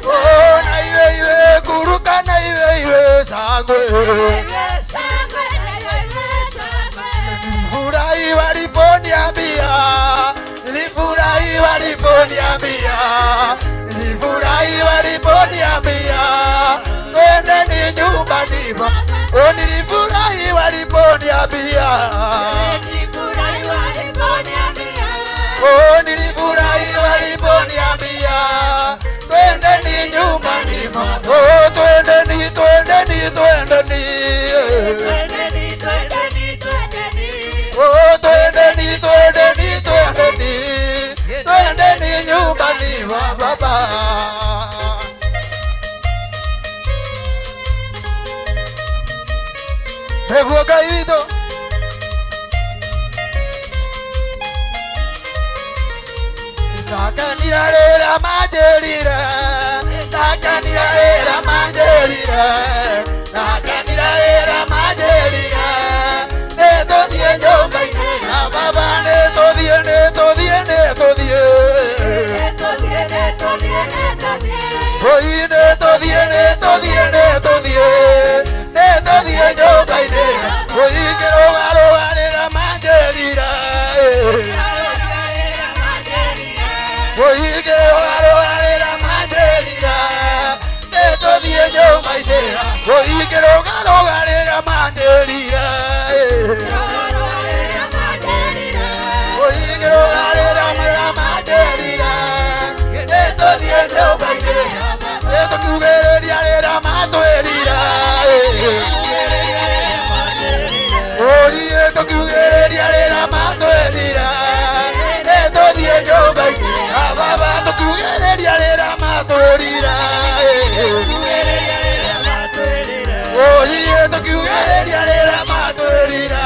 Oh na iwe kuruka na iwe sangwe Nilifurahi waliponiambia Nilifurahi waliponiambia Nilifurahi waliponiambia Twendeni nyumbani Oh nilifurahi waliponiambia Oh nilifurahi waliponiambia Twendeni nyumbani Oh twendeni twendeni twendeni Oh twendeni twendeni twendeni Twendeni wa baba. Eguo Ngai witũ ndakenire rĩrĩa manjĩrire, ndakenire rĩrĩa manjĩrire, ndakenire rĩrĩa manjĩrire, nĩtũthiĩ nyũmba-inĩ ya baba, nĩtũthiĩ, nĩtũthiĩ, nĩtũthiĩ, oi nĩtũthiĩ, nĩtũthiĩ, nĩtũthiĩ, nĩtũthiĩ nyũmba-inĩ, oi kĩrũgarũgarĩra manjĩrire, oi kĩrũgarũgarĩra manjĩrire, nĩtũthiĩ nyũmba-inĩ, oi kĩrũgarũgarĩra manjĩrire, oi kĩrũgarĩra manjĩrire, nĩtũthiĩ nyũmba-inĩ, nĩtũkiugĩrĩria rĩrĩa matwĩrire, oi nĩtũkiugĩrĩria rĩrĩa matwĩrire, nĩtũthiĩ nyũmba-inĩ ya baba, tũkiugĩrĩria rĩrĩa matwĩrire, oi nĩtũkiugĩrĩria rĩrĩa matwĩrire,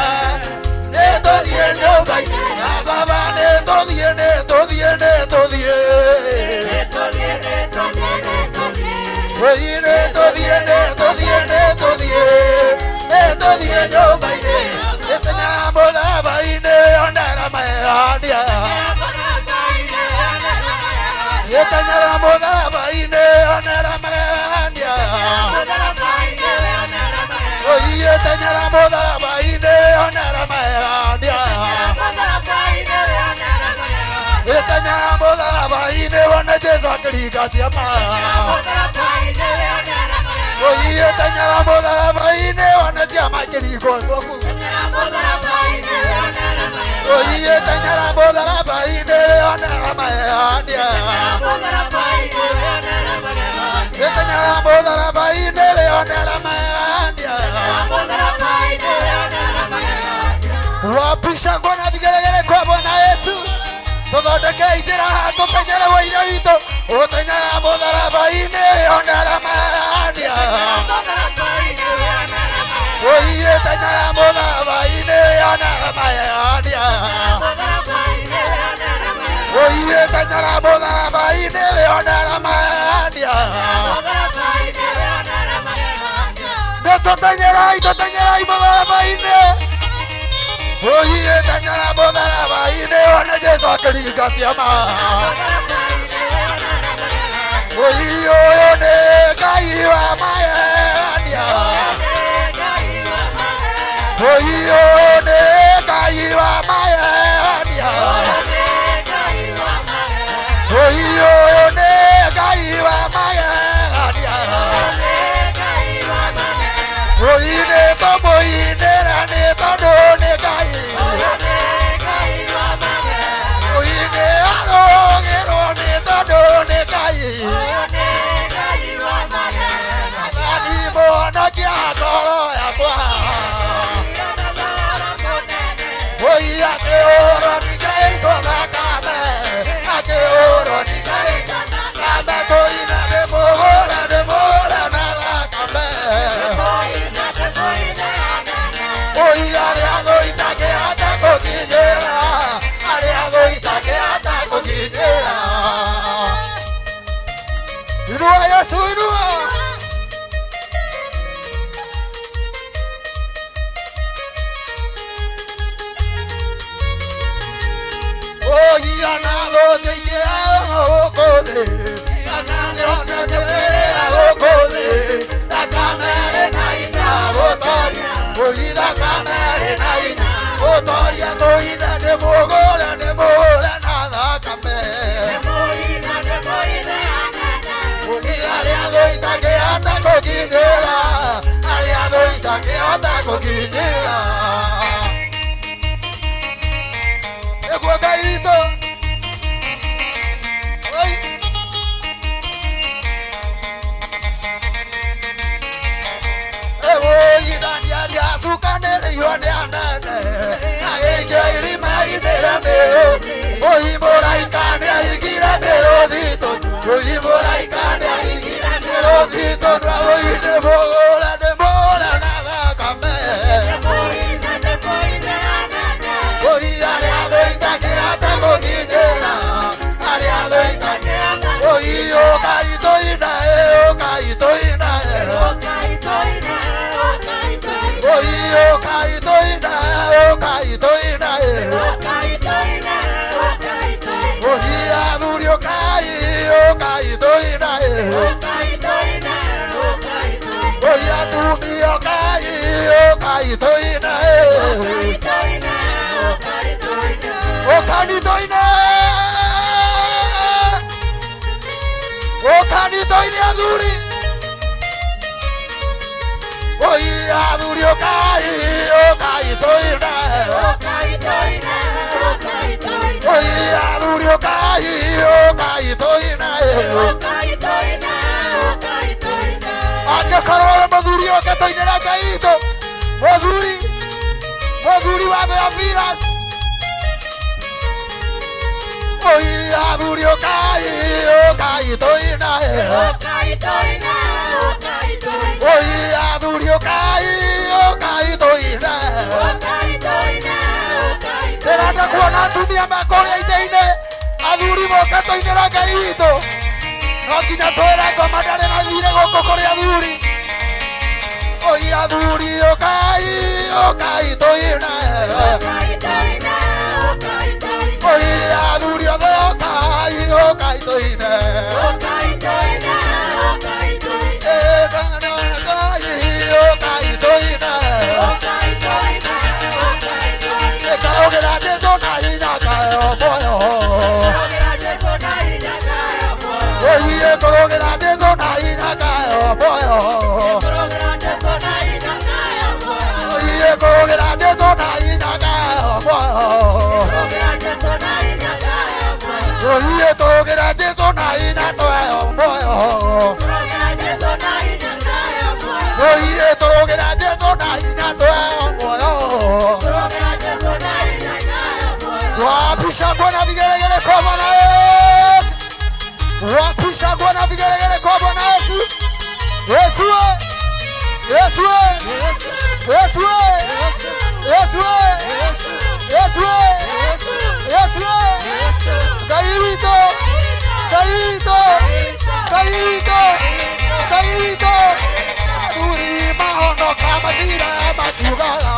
nĩtũthiĩ nyũmba-inĩ ya baba, nĩtũthiĩ, nĩtũthiĩ, nĩtũthiĩ, oi nĩtũthiĩ, nĩtũthiĩ, nĩtũthiĩ, nĩtũthiĩ nyũmba-inĩ, nĩtũnyaga mũthambai-inĩ onera mahenia, nĩtũnyaga mũthambai-inĩ onera mahenia, oi nĩtũnyaga mũthambai-inĩ onera mahenia, nĩtũnyaga mũthambai-inĩ wona Jesũ akĩringa ciama, oi nĩtũnyaga mũthambai-inĩ wona ciama ikĩringwo thoku, oi nĩtũnyaga mũthambai-inĩ onera mahenia, nĩtũnyaga mũthambai-inĩ onera mahenia, wapisha ngona vigelegele kwa Bwana Yesu, tũthondeke njĩra tũtenyere wĩira witũ, ũtenyaga mũthambai-inĩ onera mahenia, oi nĩtũnyaga mũthambai-inĩ onera mahenia, oi nĩtũnyaga mũthambai-inĩ onera mahenia, nĩtũtenyerai, tũtenyerai mũthambai-inĩ, oi nĩtũnyaga mũthambai-inĩ wona Jesũ akĩringa ciama, oi ũyũ nĩ Ngai wa mahenia, oi ũyũ nĩ Ngai wa mahenia, oi ũyũ nĩ Ngai wa mahenia, oi nĩtũmũinĩra nĩ tondũ nĩ Ngai, oi nĩarũgĩrwo nĩ tondũ nĩ Ngai, athani mũhonokia ngoro yakwa, oi akĩhũrwo nĩ Ngai tũthakame, akĩhũrwo nĩ Ngai tũthakame, tũina ndĩmũhũra, ndĩmũhũra na thakame, oi arĩa gũitangĩhota kũkinyĩra, arĩa gũitangĩhota kũkinyĩra, inua Yesu, inua. Oi anagũthĩithia gũkũthĩ, akanĩonagĩrĩra gũkũthĩ, thakame ĩrĩ na hinya gũtoria, oi thakame ĩrĩ na hinya gũtoria, mũhina ndĩmũhũre, ndĩmũhũre na thakame, oi arĩa gũitangĩhota kũkinyĩra, arĩa gũitangĩhota kũkinyĩra, eguo Ngai witũ, oi ewoyithania rĩacukanĩrĩirwo nĩ anene, agĩikio irima-inĩ rĩa mĩrũthi, oi mũraika nĩahingire mĩrũthi tũtũ Uyibora ikanda igirane Otito na oine bola de bola na bakame Oyi ale adoita ke ata kodidera Ale adoita ke ata Oyi okaito ina okaito ina Oyi okaito ina okaito ina Oyi adurio kai okaito ina Oyi adumio kai okaito ina Okaito ina Okaito ina aduri Oyi adurio kai okaito ina Oyi adurio kai okaito ina Ake karore madurio que estoy en la caído Moduri va de afiras Oyi adurio kai okaito ina Oyi adurio kai okaito ina Terata kuona tumia makore iteine Aduri boka toine la caído No tina toera tomadare na dire goko kore aduri Oyi aduri okaito ina Oyi aduri okaito ina Wapisha Bwana vigelegele kwa Bwana Yesu. Wapisha Bwana vigelegele kwa Bwana Yesu. Yesu Yesu Yesu Yesu Yesu Yesu Kairito Kairito Kairito Kairito Urima ono kama dira matugala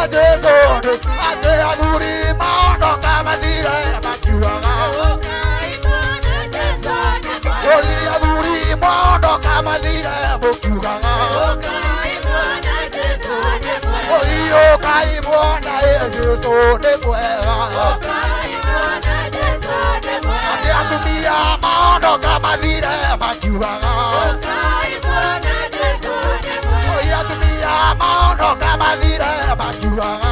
Adesone ade aduri maono kama dira matugala Oyi aduri maono kama dira matugala Oyi okai mwana Yesu ne kwela Ade atumia maono kama dira matugala Oyi atumia maono kama dira matugala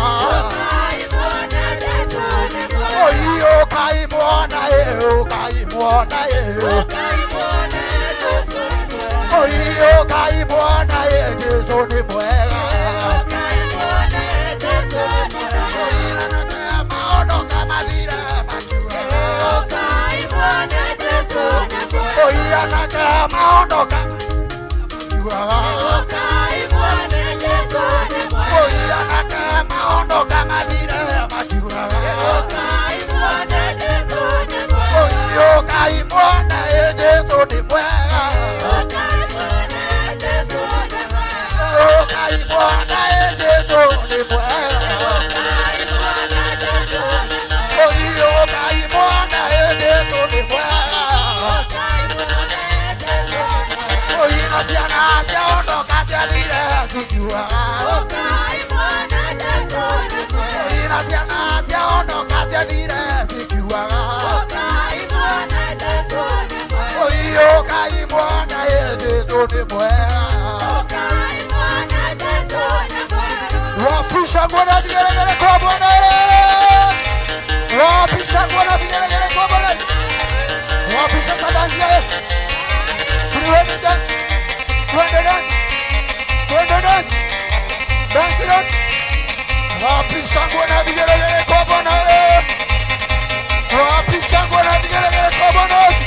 Oyi okai mwana Oyi okai mwana Yesu ni mwela Oyi nanakea maono kama dira matugala Oyi anakea maono kama Oyi anakea maono kama dira matugala Oyi okai mwana Yesu ni mwela Okai mwana Yesu ni mwela Oyi okai mwana Yesu ni mwela Oyi nasiana jaono katia lile tujua Oyi nasiana jaono katia lile tujua Oyi okai mwana Yesu ni mwela Wapisha Bwana vigelegele kwa Bwana Yesu Wapisha Bwana vigelegele kwa Bwana Yesu Wapisha sadansi ya Yesu Tuwende dance Tuwende dance Tuwende dance Dance dance Wapisha Bwana vigelegele kwa Bwana Yesu Wapisha Bwana vigelegele kwa Bwana Yesu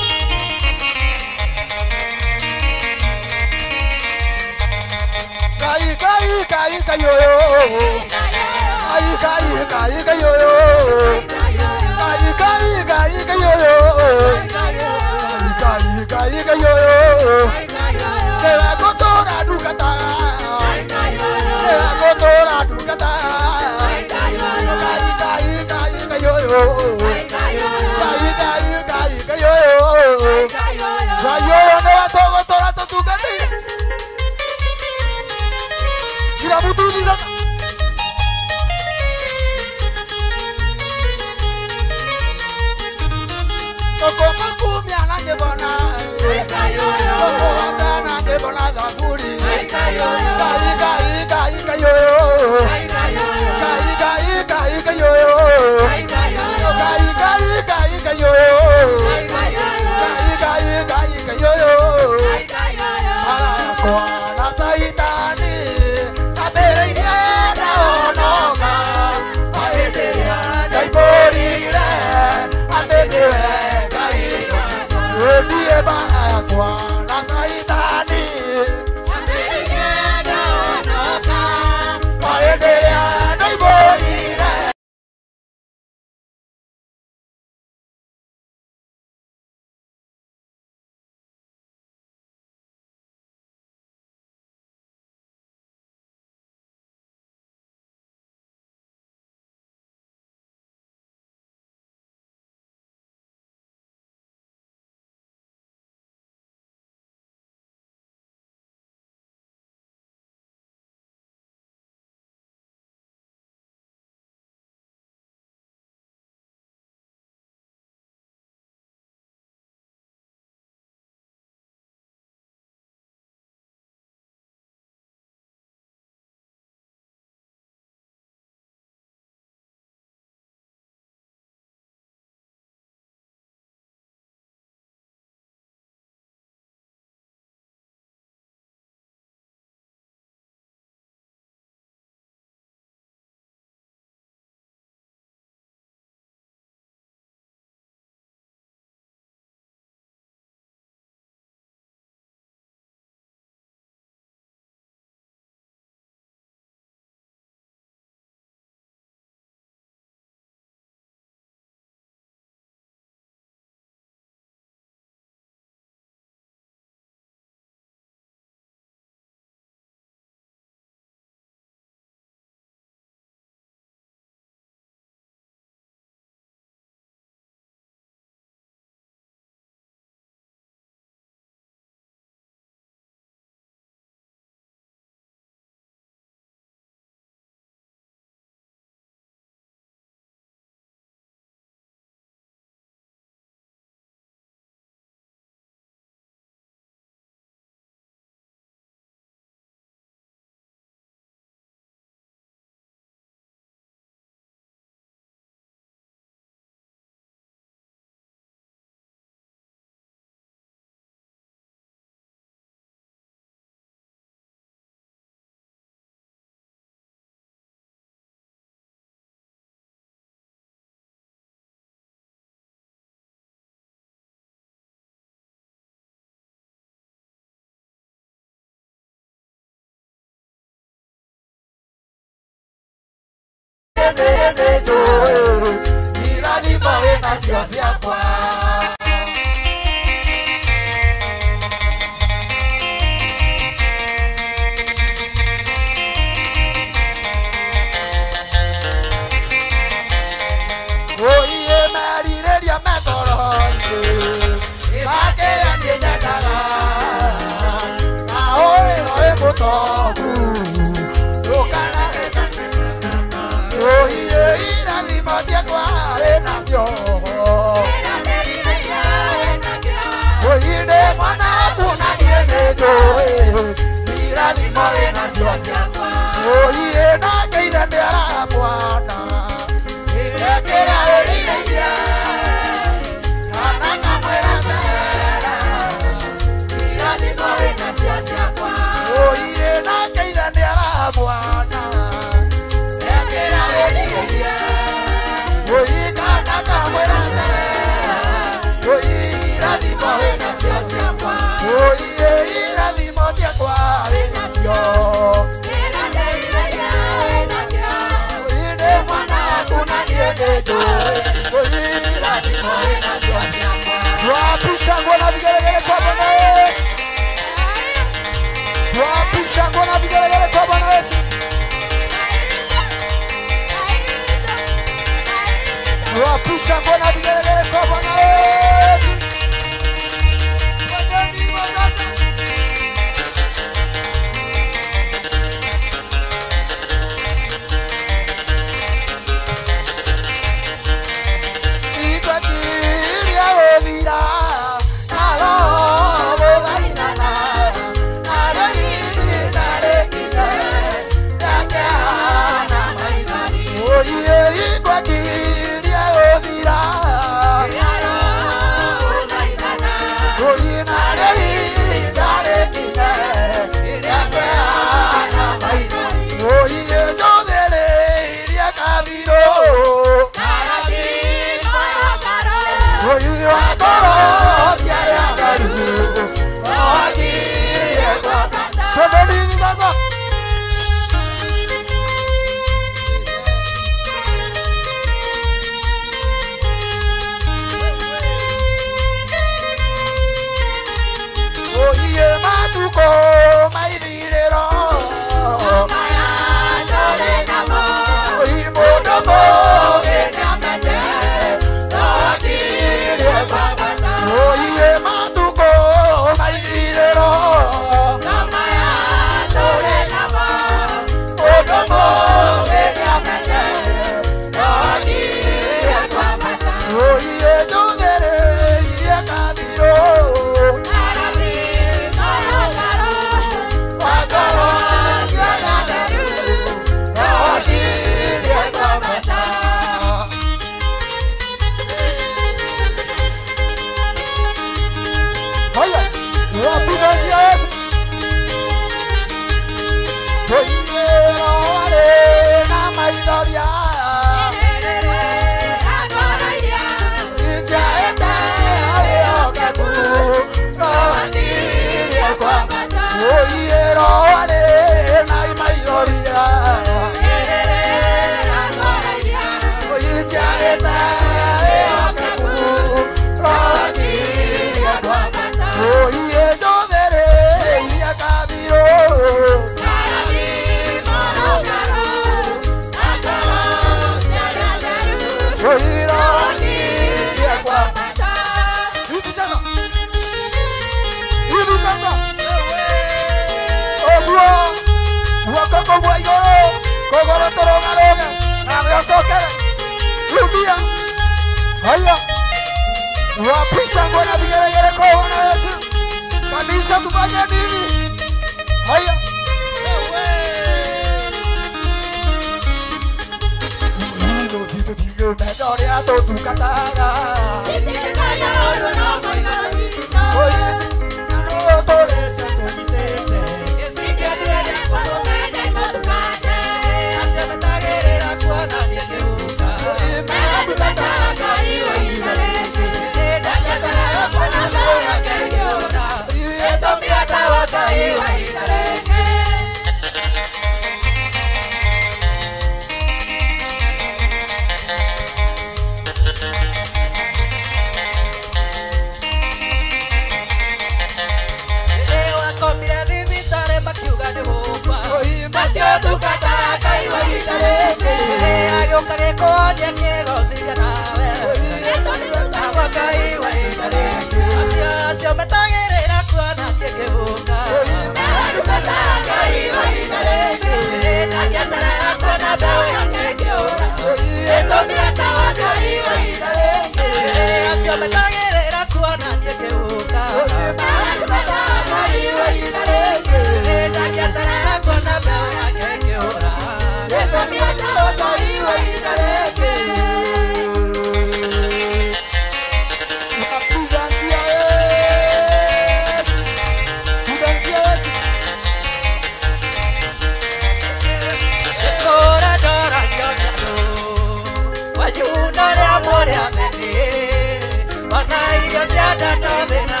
ciandano thina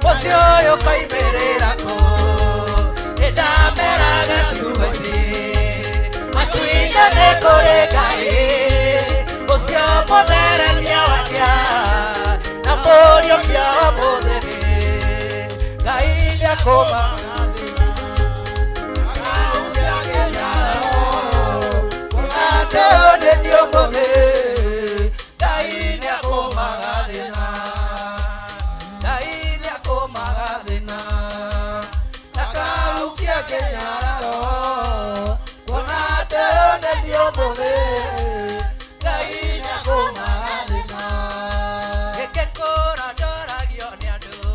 ucio uyu kaimirira ku ndameraga ciugo ici matuinĩ nĩ kũrĩ Ngai ucio mũtheremia wakĩa na mũriũkia wa mũtheri Ngai nĩakũmagathĩra akaukia kĩnyararo kunate ũnĩni ũmũthĩ Ngai nĩakũmagathĩra Ngai nĩakũmagathĩra akaukia kĩnyararo kunate ũnĩni ũmũthĩ Ngai nĩakũmagathĩra gĩkĩkũra ndoragio nĩ andũ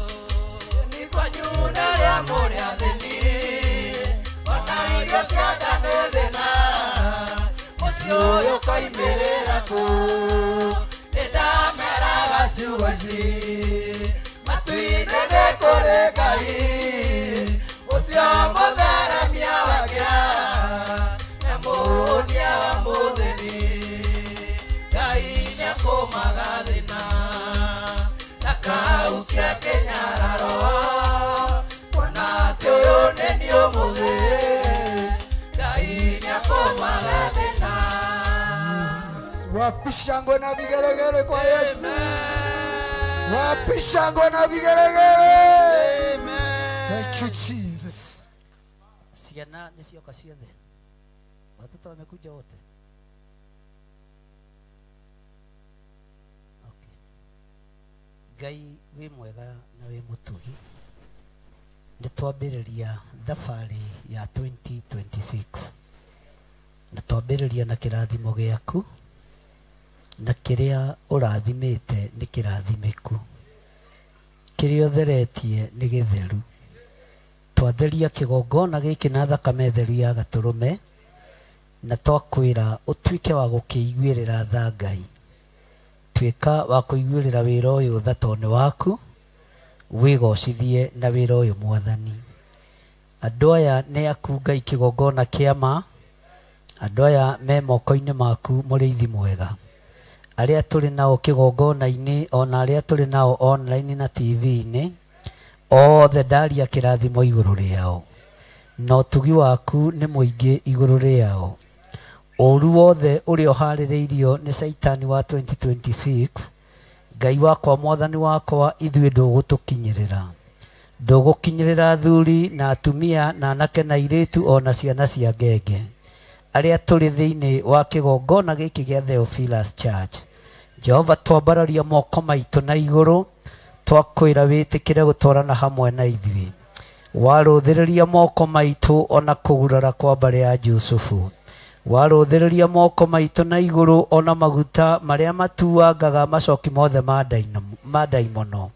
nĩkwanyuna rĩa mũrĩa thĩni ona irio ciandano thĩna ũcio ũyũ kaimĩrĩra kũ nĩndameraga ciugo ici matu-inĩ nĩ kũrĩ Ngai ũcio mũtheremia wakĩa na mũhonia wa mũtheri Ngai nĩakũmagathĩra na kaukia kĩnyararo kuona atĩ ũyũ nĩ ũmũthĩ Ngai nĩakũmagathĩra Wapi shangwe na vigelegele kwa Yesu? Wapi shangwe na vigelegele? Thank you Jesus. Ciana nĩcioka ciothe, watoto wamekuja wote. Okay. Ngai wĩ mwega na wĩ mũtugi. Nĩtwambĩrĩria thabarĩ ya 2026 na twambĩrĩria na kĩrathimo gĩaku na kĩrĩa ũrathimĩte nĩ kĩrathimĩku, kĩrĩa ũtheretie nĩ gĩtheru. Twatheria kĩgongona gĩkĩ na thakame theru ya gatũrũme na twakwĩra ũtuĩke wa gũkĩiguĩrĩra tha Ngai. Tuĩka wa kũiguĩrĩra wĩra ũyũ tha tondũ waku, wĩgocithie na wĩra ũyũ Mwathani. Andũ aya nĩ aku Ngai kĩgongona kĩama, andũ aya me moko-inĩ maku mũrĩithi mwega. Arĩa tũrĩ nao kĩgongona-inĩ ona arĩa tũrĩ nao online na TV-inĩ, othe ndaria kĩrathimo igũrũ rĩao. Na ũtugi waku nĩ mũingĩ igũrũ rĩao. Ũru wothe ũrĩa ũharĩrĩirio nĩ Saitani wa 2026, Ngai wakwa Mwathani wakwa ithuĩ ndũgũtũkinyĩrĩra. Ndũgũkinyĩrĩra athuri na atumia na anake na airĩtu ona ciana cia ngenge arĩa tũrĩ thĩinĩ wa kĩgongona gĩkĩ gĩa Theophilus Church. Jehova, twambararia moko maitũ na igũrũ, twakwĩra wĩtĩkĩre gũtwarana hamwe na ithuĩ. Warũthĩrĩria moko maitũ ona kũgurara kwa mbarĩ ya Jusufu. Warũthĩrĩria moko maitũ na igũrũ ona maguta marĩa matuangaga macoki mothe ma ndaimono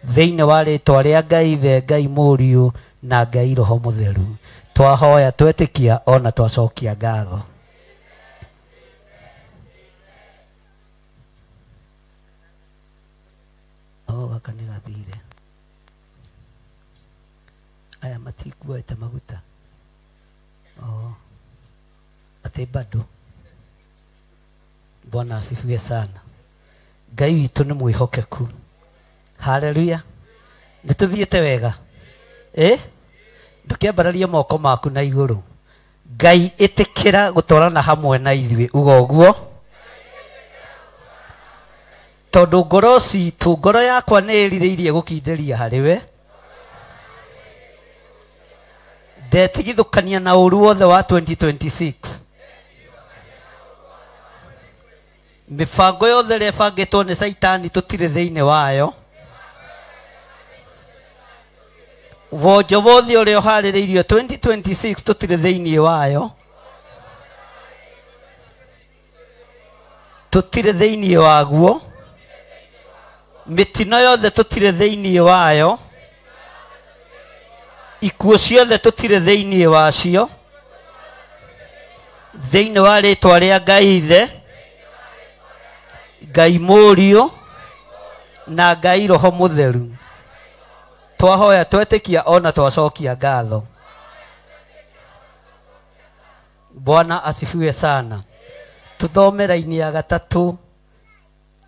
thĩinĩ wa rĩtwa rĩa Ngai Ithe, Ngai Mũriũ na Ngai Roho Mũtheru. Twahoya twetĩkia ona twacokia ngatho. Gaka nĩ gathire. Aya matikuĩte maguta. Atĩ bado. Bwana asifiwe sana. Ngai witũ nĩ mwĩhokeku. Haleluya. Nĩtũthiĩte wega. Ndũkĩambararia moko maku na igũrũ. Ngai ĩtĩkĩra gũtwarana hamwe na ithuĩ. Uga ũguo. Tondũ ngoro citũ, ngoro yakwa nĩ ĩrirĩirie gũkindĩria harĩwe. Ndetigithũkania na ũru wothe wa 2026. Mĩbango yothe ĩrĩa ĩbangĩtwo nĩ Saitani tũtirĩ thĩinĩ wayo. Wonjo wothe ũrĩa ũharĩrĩirio 2026 tũtirĩ thĩinĩ wayo. Tũtirĩ thĩinĩ waguo. Mĩtino yothe tũtirĩ thĩinĩ wayo. Ikuũ ciothe tũtirĩ thĩinĩ wacio. Thĩinĩ wa rĩtwa rĩa Ngai Ithe, Ngai Mũriũ na Ngai Roho Mũtheru. Twahoya twetĩkia ona twacokia ngatho. Bwana asifiwe sana. Tuthome raini ya gatatũ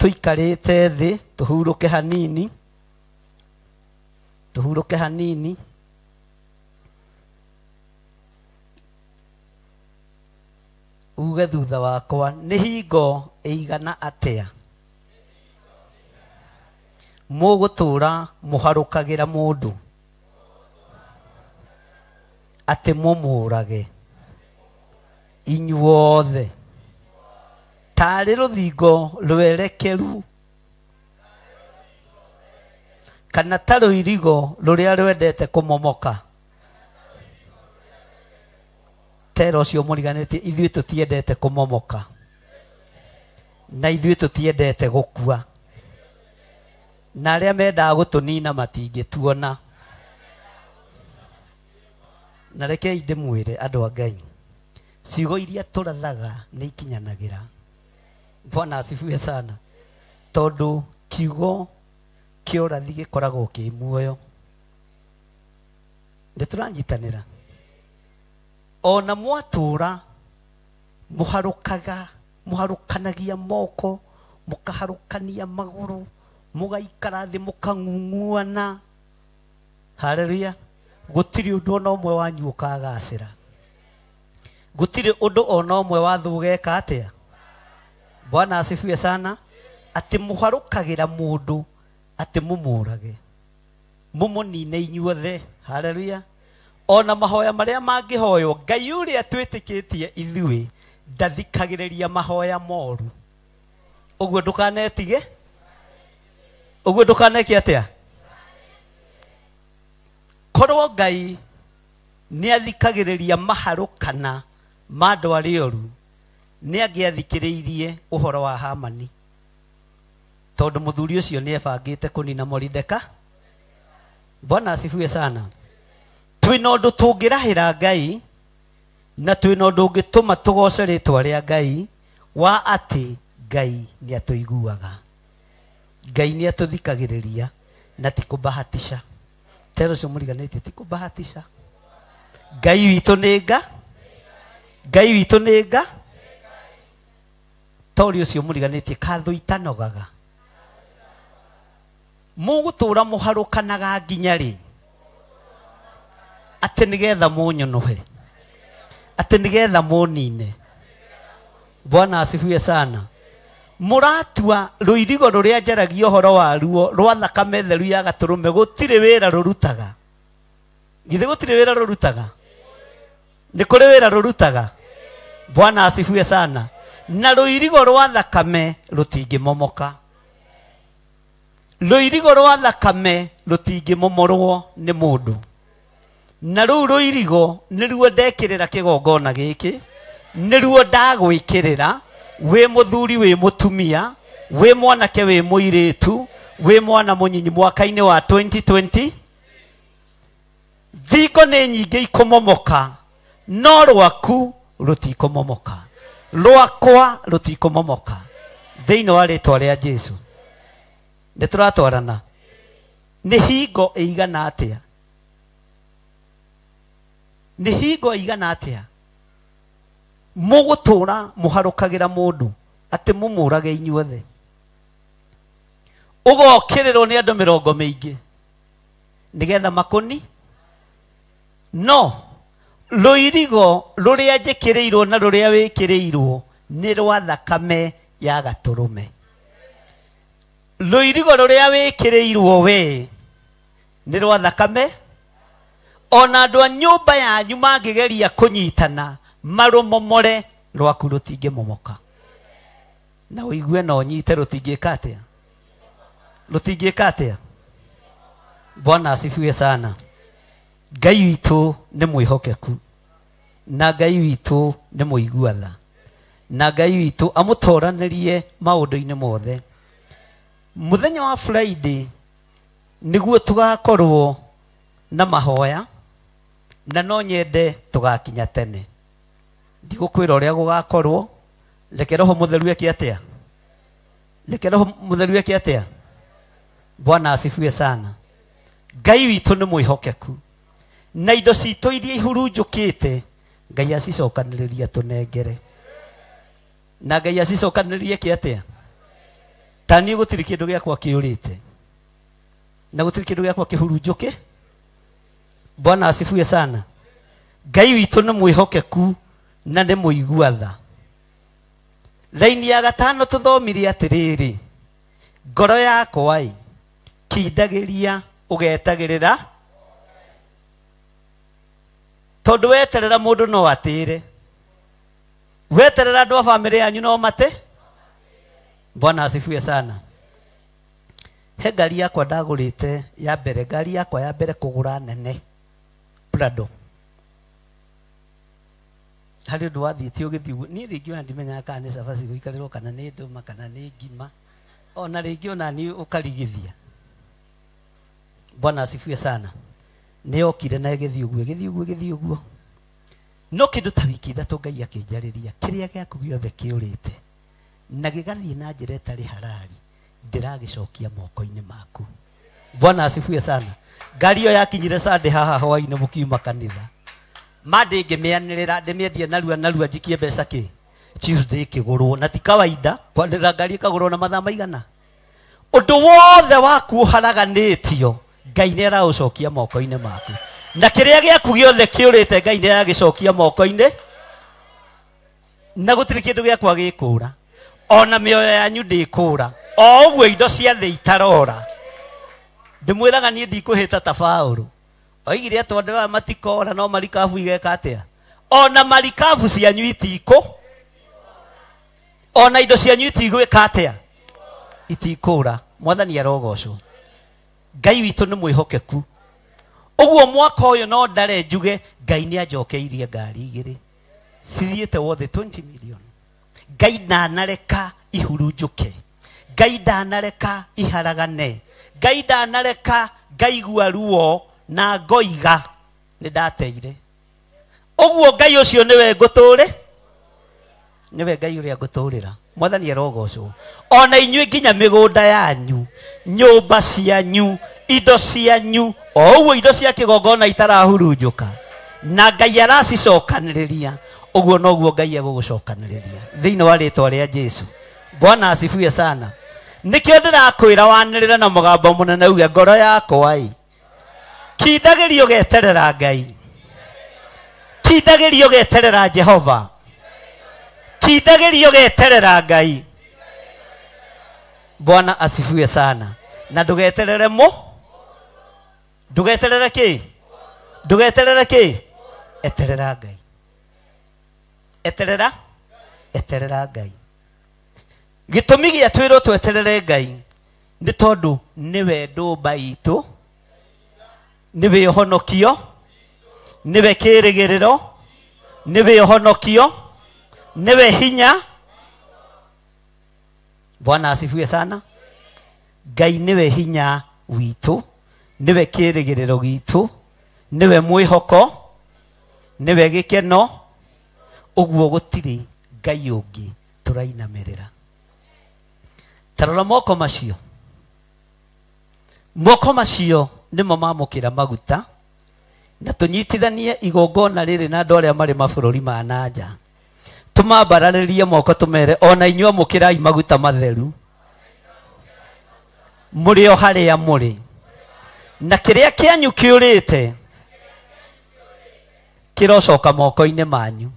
tuikarite thi tuhuruke hanini uge thutha wakwa nĩ hingo ĩigana atĩa mũgũtũra mũharũkagĩra mũndũ atĩ mũmũrage inyuothe tarĩ rũthingo rwerekeru kana ta rũirigo rũrĩa rwendete kũmomoka. Tera ũcio mũriganĩtie, ithuĩ tũtiendete kũmomoka na ithuĩ tũtiendete gũkua, na arĩa mendaga gũtũnina matingĩtuona. Na rekei ndĩmwĩre andũ a Ngai, ciugo iria tũrathaga nĩ ikinyanagĩra. Bwana asifiwe sana. Tondũ kiugo kĩa ũrathi gĩkoragwo kĩ muoyo. Nĩtũranyitanĩra. Ona mwatũra mũharũkanagia moko, mũkaharũkania magũrũ, mũgaikara thĩ mũkang'ung'uana. Haleluya. Gũtirĩ ũndũ ona ũmwe wanyu ũkagacĩra. Gũtirĩ ũndũ ona ũmwe wa thũ ũgeka atĩa. Bwana asifiwe sana. Atĩ mũharũkagĩra mũndũ atĩ mũmũrage, mũmũnine inyuothe. Haleluya. Ona mahoya marĩa mangĩhoywo, Ngai ũrĩa twĩtĩkĩtie ithuĩ ndathikagĩrĩria mahoya moru. Ũguo ndũkanetige, ũguo ndũkaneke atĩa. Korwo Ngai nĩ athikagĩrĩria maharũkana ma andũ arĩa oru, nĩ angĩathikĩrĩirie ũhoro wa Hamani, tondũ mũthuri ũcio nĩ ebangĩte kũnina Morideka. Bwana asifiwe sana. Twĩna ũndũ tũngĩrahĩra Ngai na twĩna ũndũ ũngĩtũma tũgoce rĩtwa rĩa Ngai wa atĩ Ngai nĩ atũiguaga, Ngai nĩ atũthikagĩrĩria na ti kũbahatisha. Tero ũcio mũriganĩtie, ti kũbahatisha. Ngai witũ nĩ nga, Ngai witũ nĩ nga. Tori ũcio mũriganĩtie, kathũ itanogaga. Mũgũtũra mũharũkanaga nginya rĩ? Atĩ nĩgetha mũnyũnũhe, atĩ nĩgetha mũnine. Bwana asifiwe sana. Mũratua rũirigo rũrĩa njaragia ũhoro waruo rwa thakame theru ya gatũrũme, gũtirĩ wĩra rũrutaga. Githĩ gũtirĩ wĩra rũrutaga? Nĩ kũrĩ wĩra rũrutaga. Bwana asifiwe sana. Na rũirigo rwa thakame rũtingĩmomoka. Rũirigo rwa thakame rũtingĩmomorwo nĩ mũndũ. Na rũu rũirigo nĩruo ndekĩrĩra kĩgongona gĩkĩ, nĩruo ndagwĩkĩrĩra wĩ mũthuri wĩ mũtumia, wĩ mwanake wĩ mũirĩtu, wĩ mwana mũnyinyi mwaka-inĩ wa 2020. Thingo nĩ nyingĩ ikũmomoka, no rwaku rũtikũmomoka, rwakwa rũtikũmomoka, thĩinĩ wa rĩtwa rĩa Jesũ. Nĩtũratwarana. Nĩ hingo ĩigana atĩa? Nĩ hingo ĩigana atĩa mũgũtũra mũharũkagĩra mũndũ atĩ mũmũrage inyuothe? Ũgokĩrĩrwo nĩ andũ mĩrongo mĩingĩ nĩgetha makũni? No, rũirigo rũrĩa njĩkĩrĩirwo na rũrĩa wĩkĩrĩirwo nĩ rwa thakame ya gatũrũme. Rũirigo rũrĩa wĩkĩrĩirwo we nĩ rwa thakame. Ona andũ a nyũmba yanyu mangĩgeria kũnyitana marũmomore, rwaku rũtingĩmomoka. Na ũigue na ũnyite rũtingĩka atĩa? Rũtingĩka atĩa? Bwana asifiwe sana. Ngai witũ nĩ mwĩhokeku, na Ngai witũ nĩ mũiguatha, na Ngai witũ amũtoranĩrie maũndũ-inĩ mothe. Mũthenya wa Friday nĩguo tũgakorwo na mahoya, na no nyende tũgakinya tene. Ndigũkwĩra ũrĩa gũgakorwo. Reke Roho Mũtheru eke atĩa? Reke Roho Mũtheru eke atĩa? Bwana asifiwe sana. Ngai witũ nĩ mwĩhokeku, na indo citũ iria ihurunjũkĩte Ngai acicokanĩrĩria tũnengere. Na Ngai acicokanĩrĩrie eke atĩa? tani gutiri kindu giakwa kiurite na gutiri kindu giakwa kihurunjuke. Bwana asifiwe sana. Ngai witu ni mwihokeku na ni muigua tha. Laini ya gatano tuthomire atiriri, ngoro yakwa i kindagiria ugetagirira, tondu weterera mundu no atire, weterera andu a family yanyu no mate. Bwana asifiwe sana. He ngari yakwa ndagurite ya mbere, ngari yakwa ya mbere kugura nene Prado. Hari undu wathite ugithiu ni ringi ona ndimenya kana ni cabaci guikarirwo kana ni nduma kana ni ngima, ona ringi ona ni ukarigithia. Bwana asifiwe sana. Ni okire na githii uguo no kindu ta wiki ithatu Ngai akinjariria kiria giaku giothe kiurite na gigathie na njira itari harari, ndiragicokia moko-ini maku. Bwana asifiwe sana. Ngari yo yakinyire Sunday haha hwaini mukiuma kanitha, mande ngimianirira ndimiendie narua njikie mbeca ki Tuesday kigurwo, na ti kawaida kwandira ngari kagurwo na mathaa maigana. Undu wothe waku uharaganitio Ngai ni araucokia moko-ini maku, na kiria giaku giothe kiurite Ngai ni aragicokia moko-ini, na gutiri kindu giakwa gikura, ona mioyo yanyu ndikura, o uguo indo cia thĩ itarora. Ndimwiraga nie ndikuhita ta Paulo oigire atondera matikora no marikabu igeka atia, ona marikabu cianyu itiko, ona indo cianyu itigwika atia, itikura. Mwathani arogocwo. Ngai witu ni mwihokeku. Uguo mwaka uyu no ndare njuge Ngai ni ajokeirie ngari igiri cithiite wothe 20 million. Ngai ndanareka ihurunjuke, Ngai ndanareka iharagane, Ngai ndanareka ngaigua ruo na ngoiga ni ndateire. Uguo Ngai ucio niwe nguturi, niwe Ngai uria nguturira. Mwathani arogocwo. Ona inyui nginya migunda yanyu, nyumba cianyu, indo cianyu, o uguo indo cia kigongona itarahurunjuka, na Ngai aracicokaniriria, uguo noguo Ngai egugucokaniriria thiini wa ritwa ria Jesu. Bwana asifiwe sana. Nikio ndirakwira wanirira na mugambo munene uge ngoro yakwa i kindagirio geterera Ngai, kindagirio geterera Jehova, kindagirio geterera Ngai. Bwana asifiwe sana. Na ndugeterere ndugeterere ki, ndugeterere ki, eterera Ngai, eterera Ngai. Gitumi gia twirwo tweterere Ngai ni tondu niwe ndumba itu, niwe honokio, niwe kirigiriro, niwe honokio, niwe hinya. Bwana asifiwe sana. Ngai niwe hinya witu, niwe kirigiriro gitu, niwe mwihoko, niwe gikeno. Uguo gutiri Ngai ungi turainamirira. Tarora moko macio, moko macio nimo mamukira maguta na tunyitithanie igongona riri na andu aria mari mabururi ma nanja. Tumambararirie moko tumere ona inyuo mukirai maguta matheru muri o haria muri, na kiria kianyu kiurite kirocoka moko-ini manyu.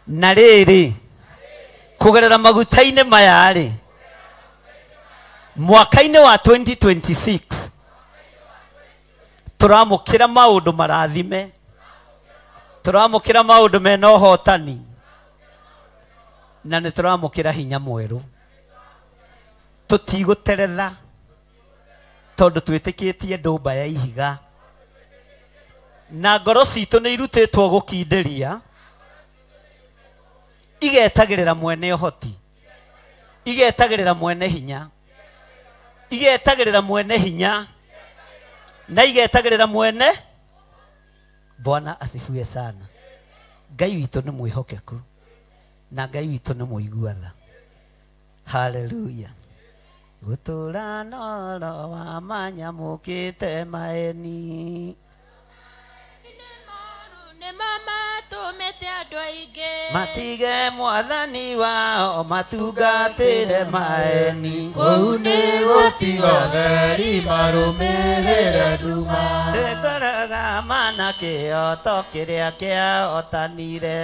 Na riri kugerera maguta-ini maya ri mwaka-ini wa 2026 turamukira maundu marathime, turamukira maundu mena uhotani, na ni turamukira hinya mweru. Tutiguteretha tondu twitikitie ndumba ya ihiga, na ngoro citu ni irutitwo gukindiria igetagirira mwene uhoti, igetagirira mwene hinya, igetagirira mwene hinya, na igetagirira mwene. Bwana asifiwe sana. Ngai witu ni mwihokeku na Ngai witu ni muigua tha. Haleluya. Gutura noro wa manyamukite maeni ne mama tumete andũ aingĩ matige mwathani wao matungatĩre maeni kũu nĩ gũtiga theri marũmĩrĩre nduma tũkoraga mana kĩoto kĩrĩa kĩahotanire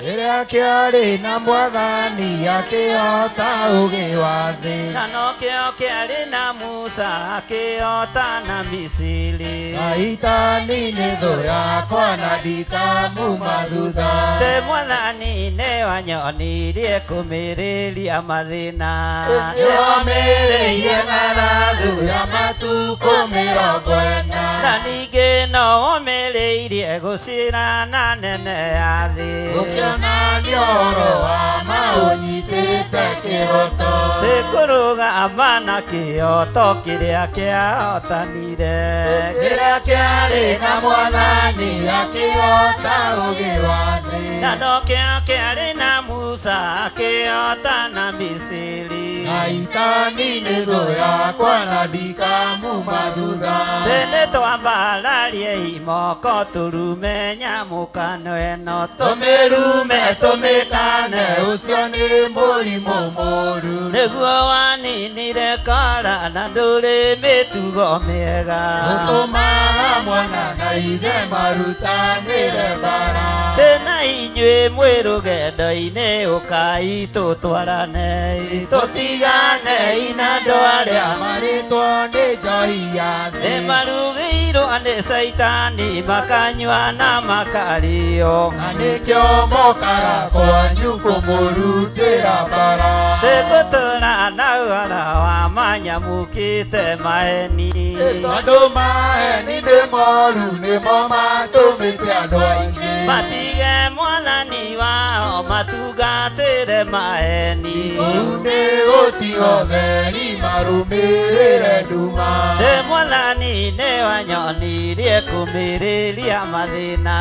kĩrĩa kĩarĩ na mwathani akĩhota ũgĩ wa thĩ na no kĩo kĩarĩ na Musa akĩhota na Misiri Saitani nĩ thũ yakwa na ndikamuma thutha te mwathani nĩ wanyonirie kũmĩrĩria mathĩna nĩwamĩrĩire ng'aragu ya matukũ 40 na ningĩ no wamĩrĩirie gũcirana nene ya thĩ ũkĩonania ũhoro wa maũnyitĩte kĩhoto tũkũrũgama na kĩhoto kĩrĩa kĩahotanire kĩrĩa kĩarĩ na mwathani akĩhota ũgĩ wa thĩ na no kĩo kĩarĩ na Musa akĩhota na Misiri Saitani nĩ thũ yakwa na ndikamuma thutha tene twambararie imoko tũrume nyamũkano ĩno tũmĩrume tũmĩkane ũcio nĩ mũrimũ mũru nĩguo waninire kara na ndũrĩ mĩtugo mĩega ũtũmaga mwana na ithe marutanĩre mbara tena inyuĩ mwĩ rũgendo-inĩ ũkai tũtwarane tũtiganei na andũ arĩa marĩtwo nĩ njohi ya thĩ nĩ marugĩirwo nĩ Saitani makanyua na makarĩo na nĩkĩo mokaga kwanyu kũmũrutĩra mbara tũgũtũra na ũhoro wa manyamũkĩte maeni andũ maeni nĩ moru nĩmo matũmĩte andũ aingĩ matige mwathani wao matungatĩre maeni kũu nĩ gũtiga theri marũmĩrĩre nduma te mwathani nĩ wanyonirie kũmĩrĩria mathĩna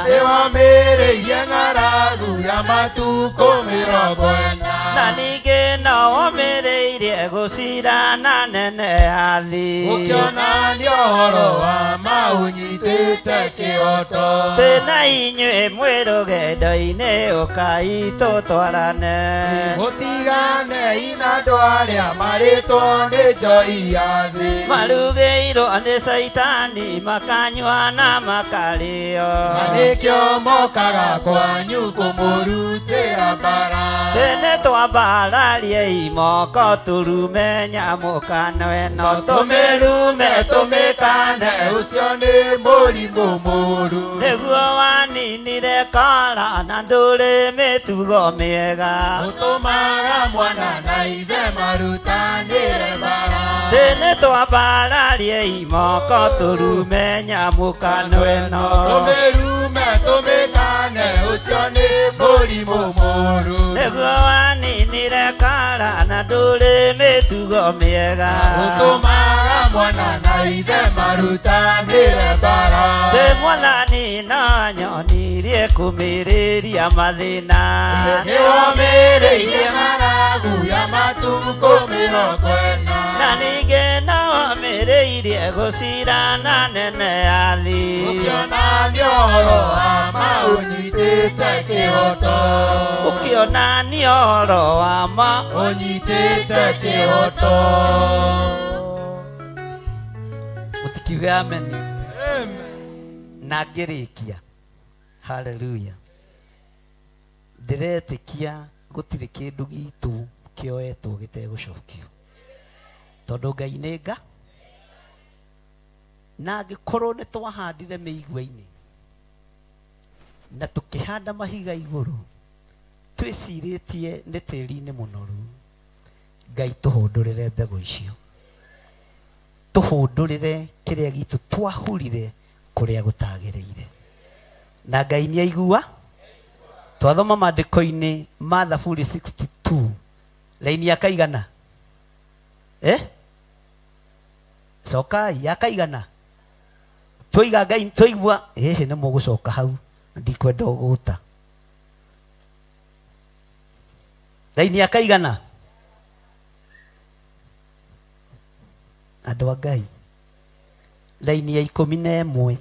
nĩwamĩrĩire ng'aragu ya matukũ 40 na ningĩ no wamĩrĩirie gũcirana nene ya thĩ ũkĩonania ũhoro wa maũnyitĩte kĩhoto tena inyuĩ mwĩ rũgendo-inĩ ũkai tũtwarane mũtiganei na andũ arĩa marĩtwo nĩ njohi ya thĩ marugĩirwo nĩ Saitani makanyua na makarĩo na nĩkĩo mokaga kwanyu kũmũrutĩra mbara tene twambararie imoko tũrume nyamũkano ĩno tũmĩrume tũmĩkane ũcio nĩ mũrimũ mũru nĩguo waninire kara na ndũrĩ mĩtugo mĩega ũtũmaga mwana na ithe marutanĩre mbara tene twambararie imoko tũrume nyamũkano ĩno tũmĩrume tũmĩkane ũcio nĩ mũrimũ mũru nĩguo waninire kara na ndũrĩ mĩtugo mĩega ũtũmaga mwana na ithe marutanĩre mbara te mwathani no anyonirie kũmĩrĩria mathĩna nĩwamĩrĩire ng'aragu ya matukũ 40 na ningĩ no wamĩrĩirie gũcirana nene ya thĩ ũkĩonania ũhoro wa maũnyitĩte kĩhoto ũkĩonania ũhoro wa ma ũnyitĩte kĩhoto mũtikiuge ameni na ngĩrĩkia haleluya ndĩretĩkia gũtirĩ kĩndũ gitũ kĩoetwo gĩtegũcokio tondũ Ngai nĩ nga na angĩkorwo nĩ twahandire mĩigua-inĩ na tũkĩhanda mahiga igũrũ twĩcirĩtie nĩ tĩri-inĩ mũnoru Ngai tũhũndũrĩre mbegũ icio tũhũndũrĩre kĩrĩa gitũ twahurire kũrĩa gũtagĩrĩire na Ngai nĩ aigua twathoma maandĩko-inĩ ma Thaburi 62 laini ya kaigana cokai ya kaigana twiga Ngai twaigua nĩ mũgũcoka hau ndikwenda ũgũta laini ya kaigana andũ a Ngai laini ya 11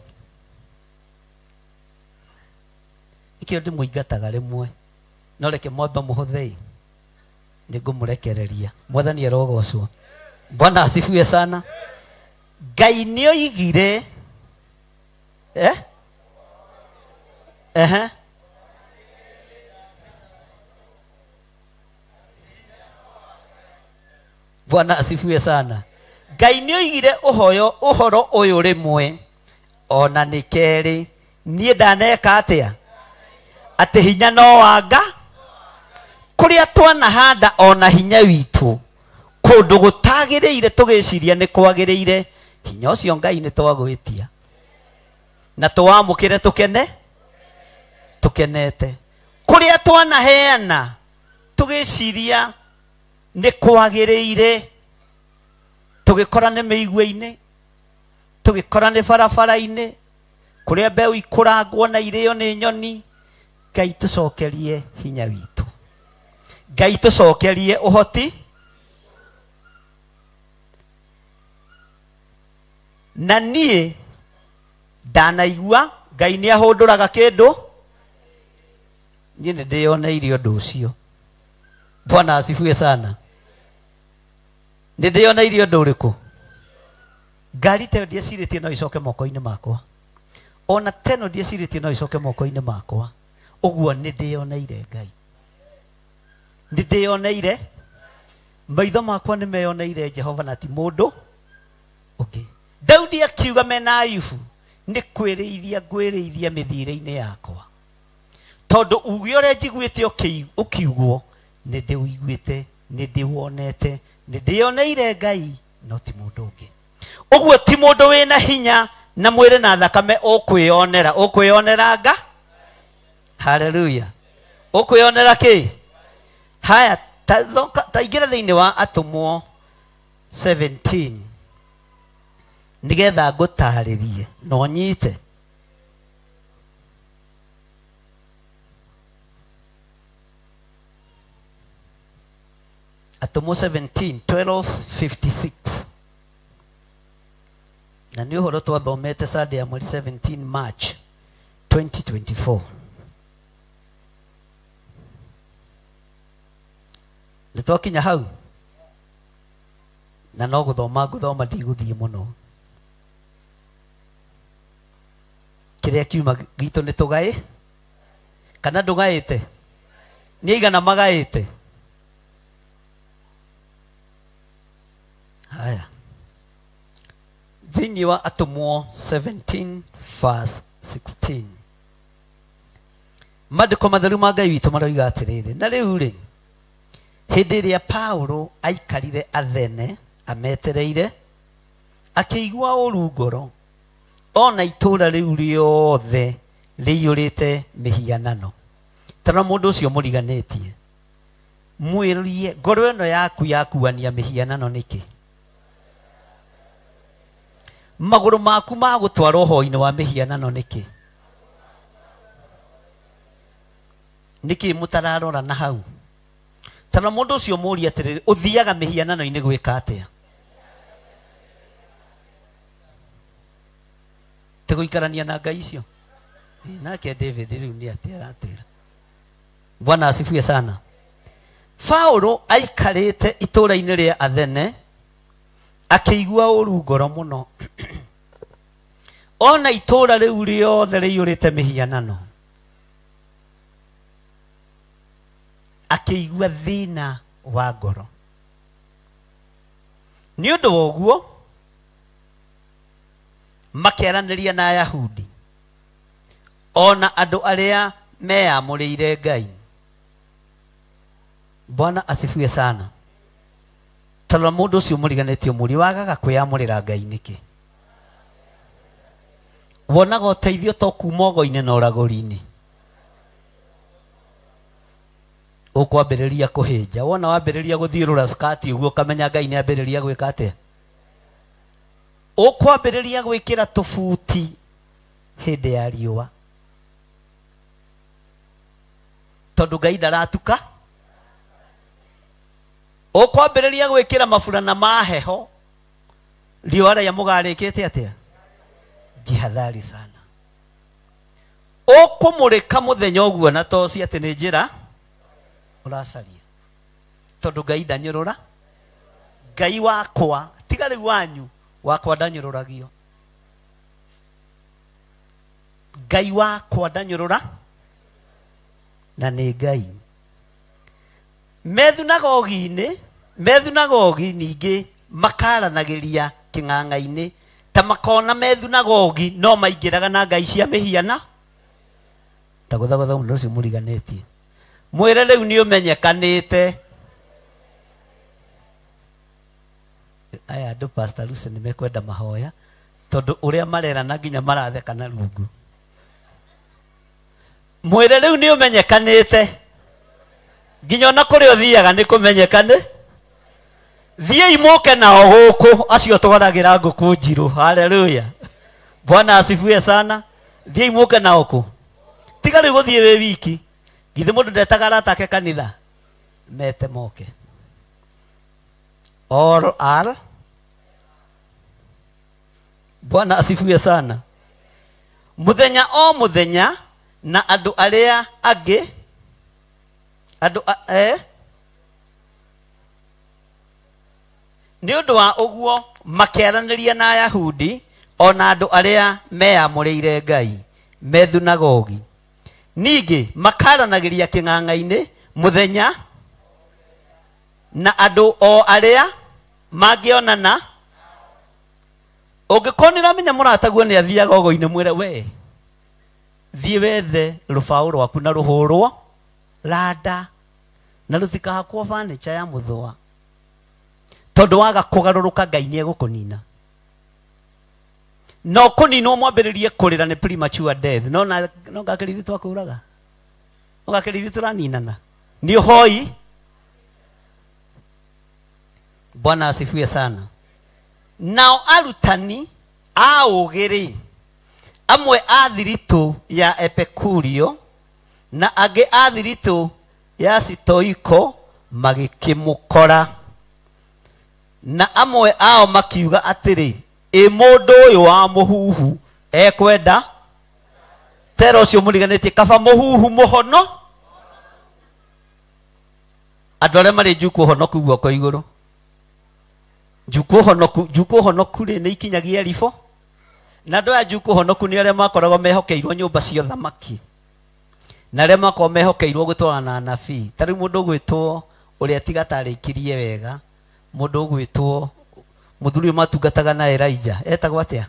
ikio ndimuingataga rimwe no reke mwamba muhuthei ningumurekereria mwathani arogocwo. Bwana asifiwe sana. Ngai nĩ oigire Bwana asifiwe sana. Ngai nĩ oigire ũhoro ũyũ rĩmwe ona nĩ kerĩ niĩ ndaneka atĩa atĩ hinya no wanga kũrĩa twanahanda ona hinya witũ kũndũ gũtagĩrĩire tũgĩciria nĩ kwagĩrĩire hinya ũcio Ngai nĩ twagwĩtia na tũwamũkĩre tũkenete kũrĩa twanaheana tũgĩciria nĩ kwagĩrĩire tũgĩkora nĩ mĩigua-inĩ tũgĩkora nĩ barabara-inĩ kũrĩa mbeũ ikũrangwo na irĩo nĩ nyoni. Ngai tũcokerie hinya witũ, Ngai tũcokerie ũhoti na niĩ ndanaigua Ngai nĩ ahũndũraga kĩndũ niĩ nĩ ndĩyoneire ũndũ ũcio. Bwana asifiwe sana. Nĩ ndĩyoneire ũndũ ũrĩkũ? Ngari ta ĩyo ndiecirĩtie no icoke moko-inĩ makwa, ona teno ndiecirĩtie no icoke moko-inĩ makwa. Ũguo nĩ ndĩyoneire Ngai, nĩ ndĩyoneire, maitho makwa nĩ meyoneire Jehova na ti mũndũ ũngĩ. Daudi akiuga mena Ayubu nĩ kwĩrĩithia ngwĩrĩithia mĩthiĩre-inĩ yakwa tondũ uge ũrĩa njiguĩte ũkiugwo nĩ ndĩwĩiguĩte nĩ ndĩwonete nĩ ndĩyoneire Ngai no ti mũndũ ũngĩ. Ũguo ti mũndũ wĩna hinya na mwĩrĩ na thakame ũkwĩyonera nga. Haleluya. Ũkwĩyonera kĩ? Haya, ta ingĩra thĩinĩ wa Atũmwo 17 nigetha ngũtarĩrie no nyite. Atũmwo 17:12-56 na nĩ ũhoro twathomete Sunday ya mweri 17 March 2024. Nĩ twakinya hau na no gũthoma ndigũthiĩ mũno. Kĩrĩa kiuma gitũ nĩ tũgaĩ kana ndũgaĩte? Nĩ aigana magaĩte? Haya, thĩinĩ wa Atũmwo 17:16 maandĩko matheru ma Ngai witũ maroiga atĩrĩrĩ, na rĩu-rĩ hĩndĩ ĩrĩa Paulo aikarire Athene ametereire akĩigua ũru ngoro ona itũũra rĩu rĩothe rĩiyũrĩte mĩhianano. Tara mũndũ ũcio mũriganĩtie mwĩrũrie ngoro ĩno yaku yakuania mĩhianano nĩkĩ? Magũrũ maku ma gũtwarwo ũhoro-inĩ wa mĩhianano nĩkĩ? Nĩkĩ mũtararora na hau? Tara mũndũ ũcio mũũrie atĩrĩrĩ, ũthiaga mĩhianano-inĩ gwĩka atĩa? Tegũikarania na ngai icio? Nake David rĩu nĩ atĩa aratwĩra? Bwana asifiwe sana. Paulo aikarĩte itũũra-inĩ rĩa Athene akĩigua ũru ngoro mũno ona itũũra rĩu rĩothe rĩiyũrĩte mĩhianano. Akĩigua thĩna wa ngoro. Nĩ ũndũ wa ũguo makĩaranĩria na Ayahudi ona andũ arĩa meyamũrĩire Ngai. Bwana asifiwe sana. Tara mũndũ ũcio mũriganĩtio mũri wagaga kwĩyamũrĩra Ngai nĩkĩ? Wonaga ũteithio to kuuma ũgo-inĩ na ũragũri-inĩ. Ũkwambĩrĩria kũhĩnja. Wona wambĩrĩria gũthiũrũra skati ũguo ũkamenya Ngai nĩ ambĩrĩria gwĩka atĩa? Ũkwambĩrĩria gwĩkĩra tũbuti hĩndĩ ya riũa tondũ Ngai ndaratuka. Ũkwambĩrĩria gwĩkĩra maburana ma heho riũa rĩa mũgarĩkĩte atĩa? Jihadhari sana. ukumurika muthenya uguo na toci ati ni njira uracaria tondu Ngai ndanyurura. Ngai wakwa tiga riu wanyu wakwa ndanyururagio. Ngai wakwa ndanyurura na ni Ngai. Methunagogi ningi makaranagiria king'ang'a-ini ta makona methunagogi no maingiraga na ngai cia mihiana ta guthagatha mundu ucio muriganetie. Mwire riu ni umenyekanite. Aya andu Pastor Lucy ni mekwenda mahoya tondu uria marerana nginya maratheka na rungu. Mwire riu ni umenyekanite nginya na kuri uthiaga ni kumenyekane. Thiei muke nao guku acio twaragira nguku njiru. Haleluya, Bwana asifiwe sana. Thiei muke nao ku tiga riu guthie we wiki githe mundu ndetaga aratake kanitha mete moke all are. Bwana asifiwe sana. Muthenya o muthenya na andu aria angi ni undu wa uguo makiaraniria na Ayahudi ona andu aria meyamurire Ngai methunagogi. Ningi makaranagiria king'ang'a-ini muthenya na andu o aria mangionana. Ungikonira menya murataguo ni athiaga ogo-ini mwire we thie wethe rubao rwaku na ruhurwo rada na rutikahakwo furniture ya muthwa tondu waga kugaruruka Ngai ni egukunina. No kuninwo mwambiririe kurira ni premature death. No ngakirithi twakuraga ngakirithi turaninana ni hoi. Bwana asifiwe sana. Nao arutani a ugiri amwe a thiritu ya Epikurio na angi a thiritu ya Stoiko magikimukora na amwe ao makiuga atiri mundu uyu wa muhuhu ekwenda tero ucio muriganetie kaba muhuhu muhono. Andu aria mari njuku honoku guoko iguru njuku honoku ri ni ikinyagia rifo na andu aya njuku honoku ni aria makoragwo mehokeirwo nyumba cia thamaki na aria makoragwo mehokeirwo gutwarana na anabii. Ta riu mundu gwitwo uria tiga tarikirie wega mundu gwitwo muthuri matungataga na Elijah etagwo atia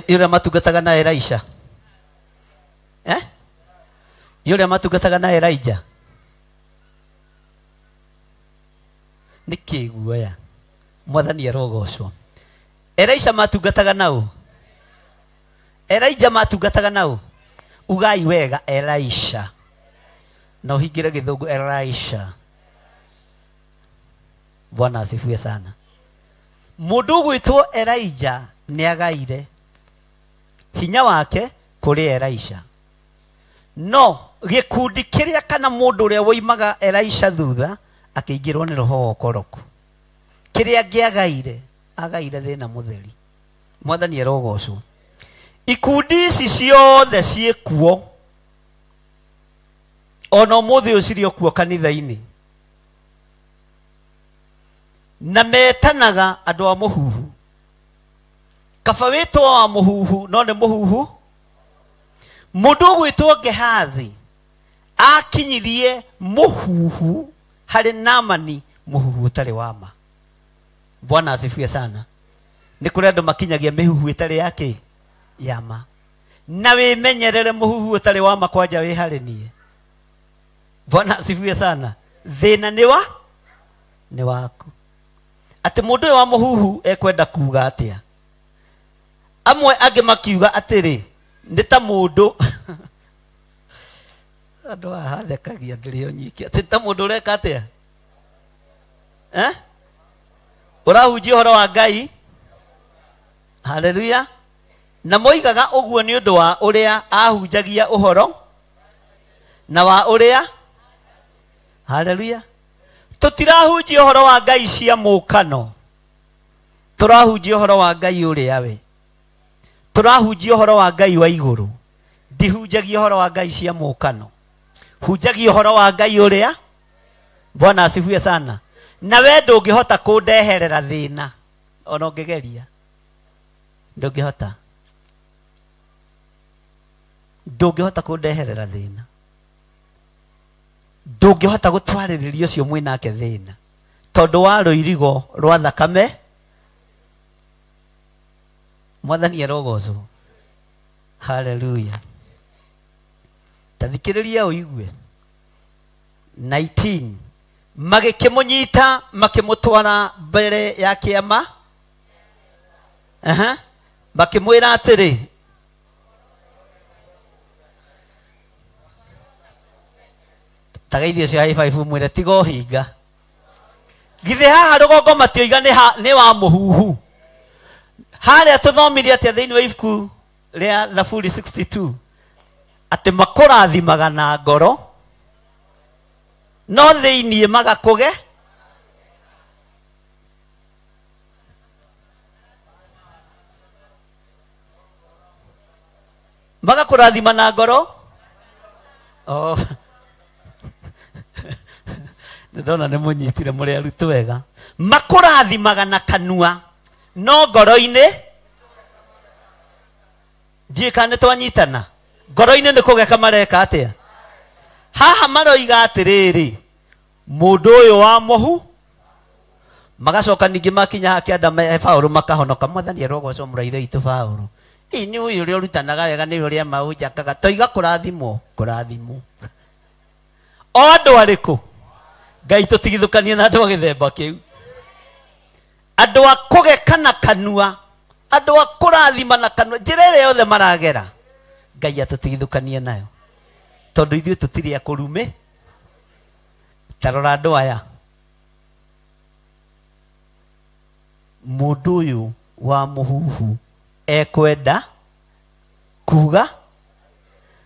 yule matungataga na Elisha yule matungataga na Elijah nikiguoya mwathani arogocwo. Elisha matungataga nao Elijah matungataga nao ugai wega Elisha na uhingire githungu Elisha. Bwana asifiwe sana. Mundu gwitwo Elijah ni agaire hinya wake kuri Elisha. No gikundi kiria kana mundu uria woimaga Elisha thutha akiingirwo ni roho okoroku kiria giagaire agaire thina mutheri. Mwathani arogocwo. Ikundi ici ciothe ciekuo ona umuthi ucirio kuo kanitha-ini na metanaga andu a muhuhu. Kaba witwo wa muhuhu no ni muhuhu. Mundu gwitwo Gehazi akinyirie muhuhu hari Naamani muhuhu utari wama. Bwana asifiwe sana. Ni kuri andu makinyagia mihuhu itari yake yama na wimenyerere muhuhu utari wama kwanja wi hari nie. Bwana asifiwe sana. Thina ni waku. Ati mundu wa muhuhu ekwenda kuga atia. Amwe angi makiuga atiri ndi ta mundu andu ahathekagia ndirio nyiki ati ta mundu ureka atia urahunjia uhoro wa Ngai. Haleluya. Na moigaga uguo ni undu wa uria ahunjagia uhoro na wa uria. Haleluya. Tutirahunjia uhoro wa Ngai cia mukano, turahunjia uhoro wa Ngai uria we. turahunjia horo wa Ngai wa iguru ndihunjagia horo wa Ngai cia mukano hunjagia horo wa Ngai uria Bwana asifiwe sana na we ndungihota kundeherera thina ona ungegeria ndungihota kundeherera thina ndungihota gutwaririria ucio mwinake thina tondu wa ruirigo rwa thakame mwathani arogocwo haleluya tathikiriria uigue 19 magikimunyita makimutwara mbere ya kiama makimwira atiri tagaithio cia high five mwire tigo hinga githe haha rugongo matioiga ni wa muhuhu haria tuthomirie atia thiini wa ibuku ria Thaburi 62 ati makurathimaga na ngoro no thiini magakuge magakurathima na ngoro oh ndona nä må nyitire må rä arutu wega makurathimaga na kanua no ngoro-inä ndiä nä twanyitana ngoro-inä nä kå geka mareka atä a haha maroiga atä rä rä må ndå å yå wa mohu magacoka ningä makinya hakä anda Paũlũ makahonoka mwathani arogocwo må raitho witå Paũlũ nä å yå å rä a å rutanaga wega nä å rä a maå njakaga toiga kå rathimwo o andå arä kå Ngai tutigithukanie na andu a githemba kiu andu a kugeka na kanua andu a kurathima na kanua njira ĩrĩa yothe maragera Ngai atutigithukanie nayo tondu ithuĩ tutiri akurume tarora andu aya mundu uyu wa muhuhu ekwenda kuga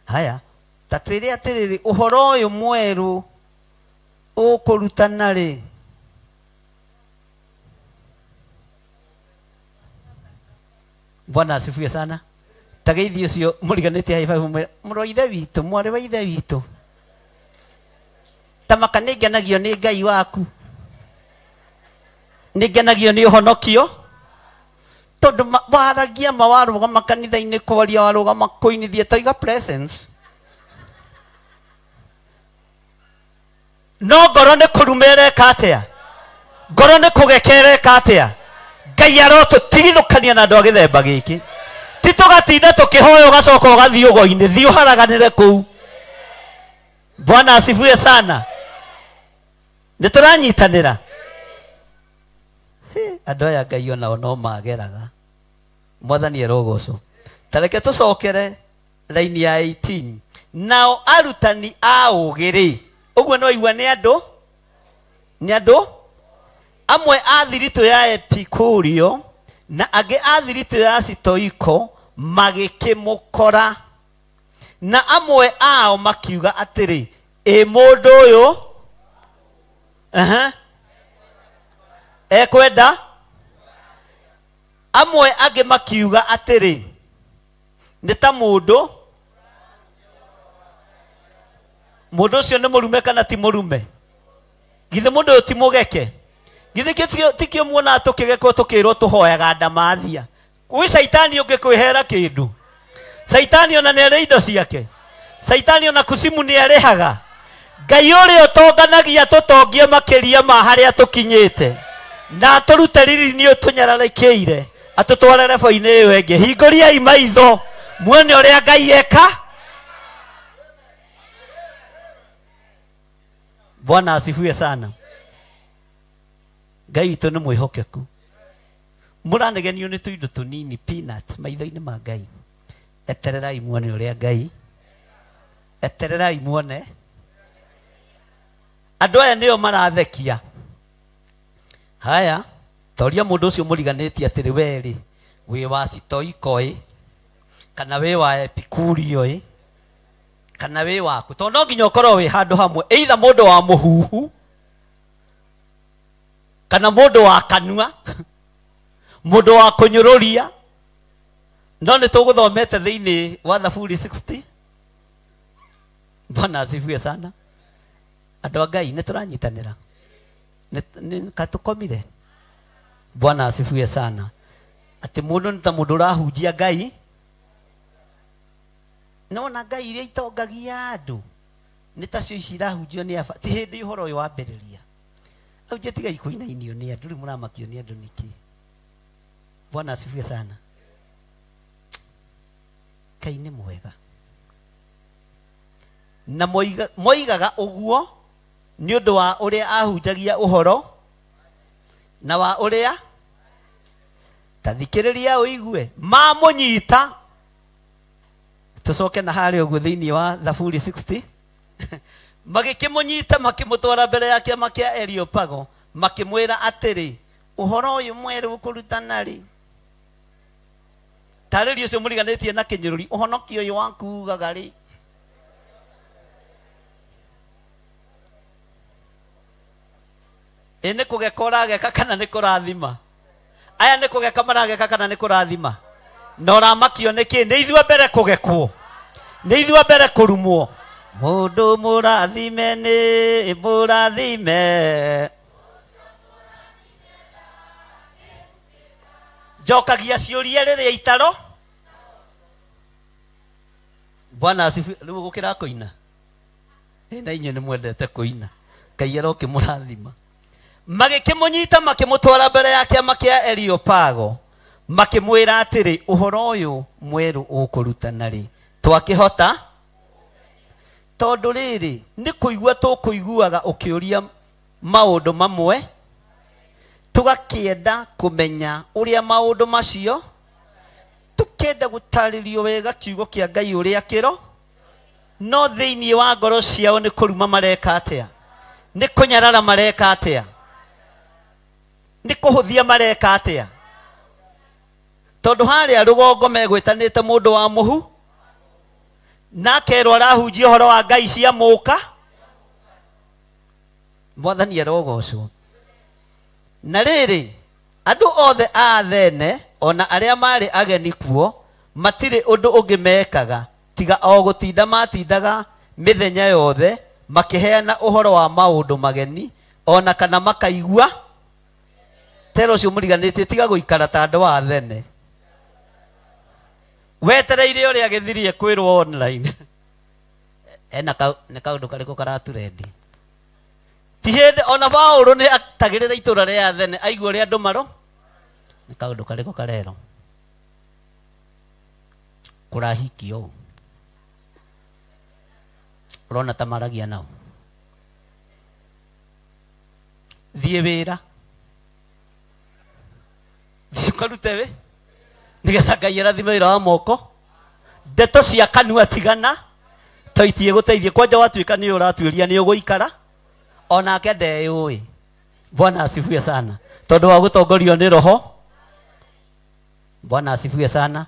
haya tatwire atiriri uhoro uyu mweru ukurutana ri Bwana asifiwe sana tagaithi ucio muriganite high five muro ithe witu mwari wa ithe witu tamaka ningenagio ni Ngai waku ningenagio ni uhonokio tondu waragia mawaruga makanitha-ini kwaria waruga makuinithie toiga presence no ngoro nä kå rumä ka atä a ngoro nä kå gekereka atä a Ngai arotå tigithå na andå a gä themba gä kä ti tå gatinda tå kä hoya å gacoka å gathiä å go-inä thiä å haraganä re kå u Bwana asifiwe sana nä tå ranyitanä ra andå aya Ngai onao no mageraga mwathani arogocwo tareke tå cokere raini ya 18 nao arutani a å gä rä uguo no igua ni andu amwe a thirito ya Epikurio na ange a thirito ya Stoiko magikimukora na amwe ao makiuga atiri mundu uyu ekwenda amwe ange makiuga atiri ni ta mundu ucio nä må rume kana ti må rume githä må ndå å yå ti må geke githä tikio muona tå kä gekwo tå kä rwo tå hoyaga ndamathia gwä caitani å ngä kwä hera kä ndå caitani ona nä arä indo ciake caitani ona kusimu nä arä haga Ngai å rä å tonganagia tå tongie makä ria ma harä a tå kinyä te na tå rute riri-inä å tå nyararakä ire atå tware rebo-inä ä yo ĩngĩ hingũriai maitho muone å rä a Ngai eka Bwana asifiwe sana Ngai witũ nĩ mwĩhokeku mũranegenio nĩ tũindo tũnini peanuts maitho-inĩ ma Ngai etererai muone ũrĩa Ngai etererai muone andũ aya nĩo marathekia haya toria mũndũ ũcio mũriganĩtie atĩrĩ we rĩ wĩ wa Stoiko kana wĩ wa Epikurio kana wĩ waku tondũ no nginya ũkorwo wĩ handũ hamwe either mũndũ wa mũhuhu kana mũndũ wa kanua mũndũ wa kũnyũrũria no nĩ tũgũthomete thĩinĩ wa Thaburi 60. Bwana asifiwe sana. Andũ a Ngai nĩ tũranyitanĩra, katũkomire. Bwana asifiwe sana. Atĩ mũndũ nĩ ta mũndũ ũrahunjia Ngai, nona Ngai iria itongagia andũ nĩ tacio ici irahunjio nĩ aba. Ti hĩndĩ ũhoro ũyũ wambĩrĩria rĩu njĩtigai kũinainio nĩ andũ, rĩu mũramakio nĩ andũ nĩkĩ? Bwana asifiwe sana. Ngai nĩ mwega, na moigaga ũguo nĩ ũndũ wa ũrĩa ahunjagia ũhoro na wa ũrĩa tathikĩrĩria ũigue mamũnyita. Tũcoke na harĩa ũguo thĩinĩ wa Thaburi 60 magĩkĩmũnyita makĩmũtwara mbere ya kĩama kĩa Areopago makĩmwĩra atĩrĩ, ũhoro ũyũ mwerũ ũkũrutana rĩ? Tarĩrio ũcio mũriganĩtie na kĩnyũrũri, ũhonokio ũyũ wakugaga rĩ? Nĩ kũgeka ũrageka kana nĩ kũrathima? Aya nĩ kũgeka marageka kana nĩ kũrathima? Na ũramakio nĩkĩ? Nĩ ithuĩ mbere kũgekwo, nĩ ithuĩ mbere kũrumwo. Mũndũ mũrathime nĩ mũrathime. Njokagia ciũria rĩrĩa itaro. Bwana asifiwe. Rĩu gũkĩra kũina, na inyuĩ nĩ mwendete kũina. Ngai aroke mũrathima. Magĩkĩmũnyita makĩmũtwara mbere ya kĩama kĩa Areopago makĩmwĩra atĩrĩ, ũhoro ũyũ mwerũ ũkũrutana rĩ? Twakĩhota tondũ rĩrĩ nĩ kũigua tũkũiguaga ũkĩũria maũndũ mamwe, tũgakĩenda kũmenya ũrĩa maũndũ macio, tũkenda gũtarĩrio wega kiugo kĩa Ngai ũrĩa kĩro, no thĩinĩ wa ngoro ciao nĩ kũruma mareka atĩa, nĩ kũnyarara mareka atĩa, nĩ kũhũthia mareka atĩa. Tondũ harĩa rũgongo megwĩtanĩte mũndũ wa mũhu, na kerwo arahunjia ũhoro wa ngai cia mũka. Mwathani arogocwo. Na rĩrĩ andũ othe a Athene ona arĩa marĩ ageni kuo matirĩ ũndũ ũngĩ mekaga tiga o gũtinda matindaga mĩthenya yothe makĩheana ũhoro wa maũndũ mageni, ona kana makaigua. Tero ũcio mũriganĩtie tiga gũikara ta andũ a Athene. Wetereire ũrĩa gĩthirie kwĩrwo online. Ena nĩ kaũndũ karĩkũ karaturendi? Ti hĩndĩ ona Paũlũ nĩ atagĩrĩra itũra rĩa Athene aigua ũrĩa andũ maro. Nĩ kaũndũ karĩkũ karero? Kũrahikio. Ũrona ta maragia nao. Thiĩ wĩra. Thiĩ ũkarute wĩ. Nĩgetha Ngai arathime wĩra wa moko. Ndeto cia kanua tigana. Toitie gũteithie kwanja watuĩka nĩ ũratuĩria nĩ ũgũikara. Onake ndeũĩ. Bwana asifiwe sana. Tondũ wa gũtongorio nĩ Roho. Bwana asifiwe sana.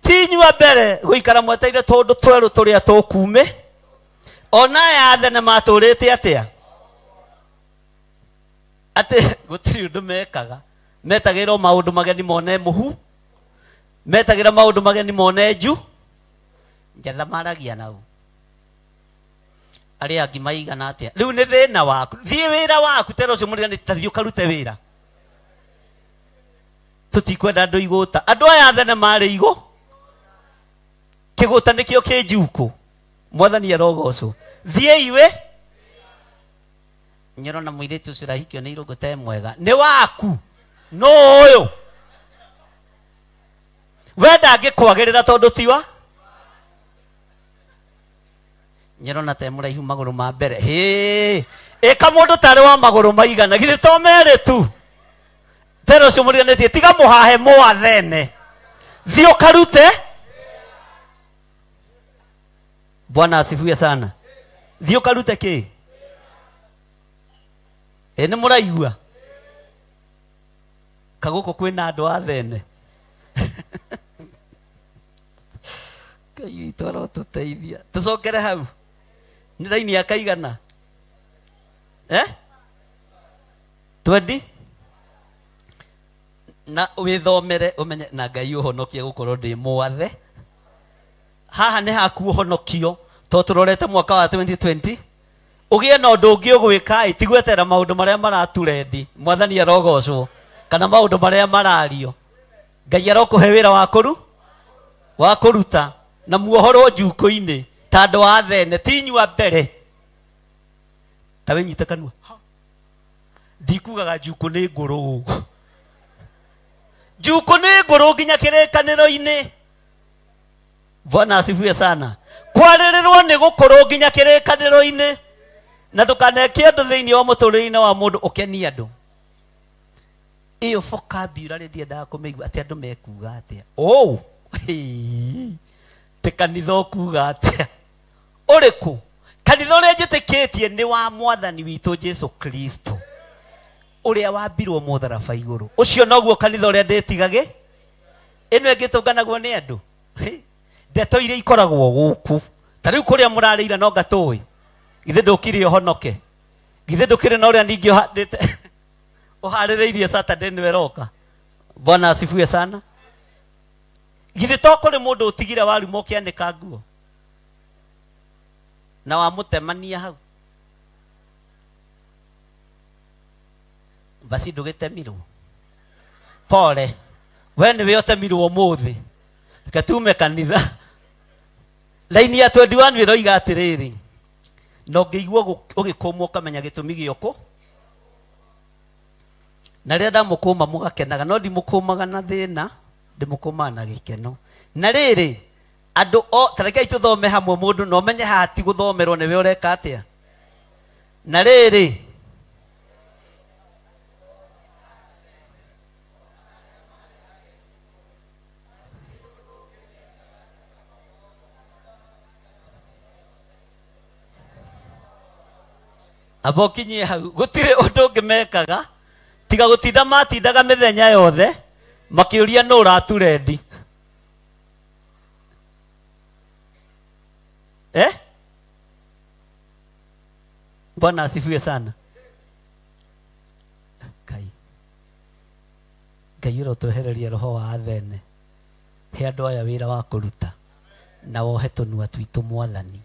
Tinyua mbere gũikara mweteire tondũ twerũ tũrĩa tũkume. Ona ya Athene matũrĩte atĩa? Atĩ gũtirĩ ũndũ mekaga. Metagĩrwo maũndũ mageni mone mũhu. Metagĩra maũndũ mageni mone nju. Njatha maragia nao. Arĩa angĩ maigana atĩa? Rĩu nĩ thĩna waku. Thiĩ wĩra waku. Tero ũcio mũriganĩtie ta thiĩ ũkarute wĩra. Tũtikwenda andũ igũta. Andũ aya Athene marĩ igũ. Kĩgũta nĩkĩo kĩ njuku. Mwathani arogocwo. Thiĩ iwe. Nyarona mũirĩtu ũcio ũrahikio nĩ irũngũ te mwega. Nĩ waku. No ũyũ. Wenda angĩkwagĩrĩra tondũ tiwa. Nyarona te mũraihu magũrũ ma mbere. Hĩ. Ĩka mũndũ tarĩ wa magũrũ maigana. Githĩ to merĩ tu. Tero ũcio mũriganĩtie tiga mũhahe Mũathene. Thiĩ ũkarute. Bwana asifiwe sana. Thiĩ ũkarute kĩ? Nĩ mũraigua? Kagũkũ kwĩna andũ a Athene. Ngai witũ arotũteithia. Tũcokere hau. Nĩ raini ya kaigana? 20? na withomere umenye na Ngai uhonokie gukorwo ndi mwathe haha ni haku uhonokio to turorete mwaka wa 2020 ugie na undu ungi ugwika itigwetera maundu maria maraturendi mwathani arogocwo kana maundu maria marario Ngai arokuhe wira wa kuruta na muohorwo njuko-ini ta andu a thene tinyua mbere ta winyite kanua ndikugaga njuko ni nguru njuko ni nguru nginya kirikaniro-ini. Bwana asifiwe sana. Kwaririrwo ni gukorwo nginya kirikaniro-ini na ndukaneke andu thiini wa muturire-ini wa mundu ukenie andu. Iyo vocabulary ndiendaga kumeigua ati andu mekuga atia. Oh te kanitha ukuga atia uriku kanitha uria njitikitie ni wa mwathani witu Jesu Kristo uria wambirwo mutharaba iguru ucio noguo kanitha uria nditigage ino ingitunganagwo ni andu ndeto iria ikoragwo guku ta riu kuria murarira no ngatui githe ndukire uhonoke githe ndukire na uria ningi uhandite uhaririirie Saturday ni weroka. Bwana asifiwe sana. Githe to kuri mundu utigire wari mo kiandika nguo na wa mutemania hau basi ndugitemirwo pole we ni we otemirwo umuthi katume kanitha laini ya 21 wiroiga atiriri no ngeigua ugikumwo kamenya gitumi gioko na ria ndamukuma mugakenaga no ndimukumaga na thina ndimukumaga na gikeno na riri andu o tareke ituthome hamwe mundu no menye hati guthomerwo ni we ureka atia na riri abokinye hau gutire undu ngimekaga tiga gutinda matindaga mithenya yothe makiuria no uraturendi Bwana asifiwe sana. Ngai urotwehereria roho wa athene he andu aya wira wa kuruta na wohe tunua twitu mwathani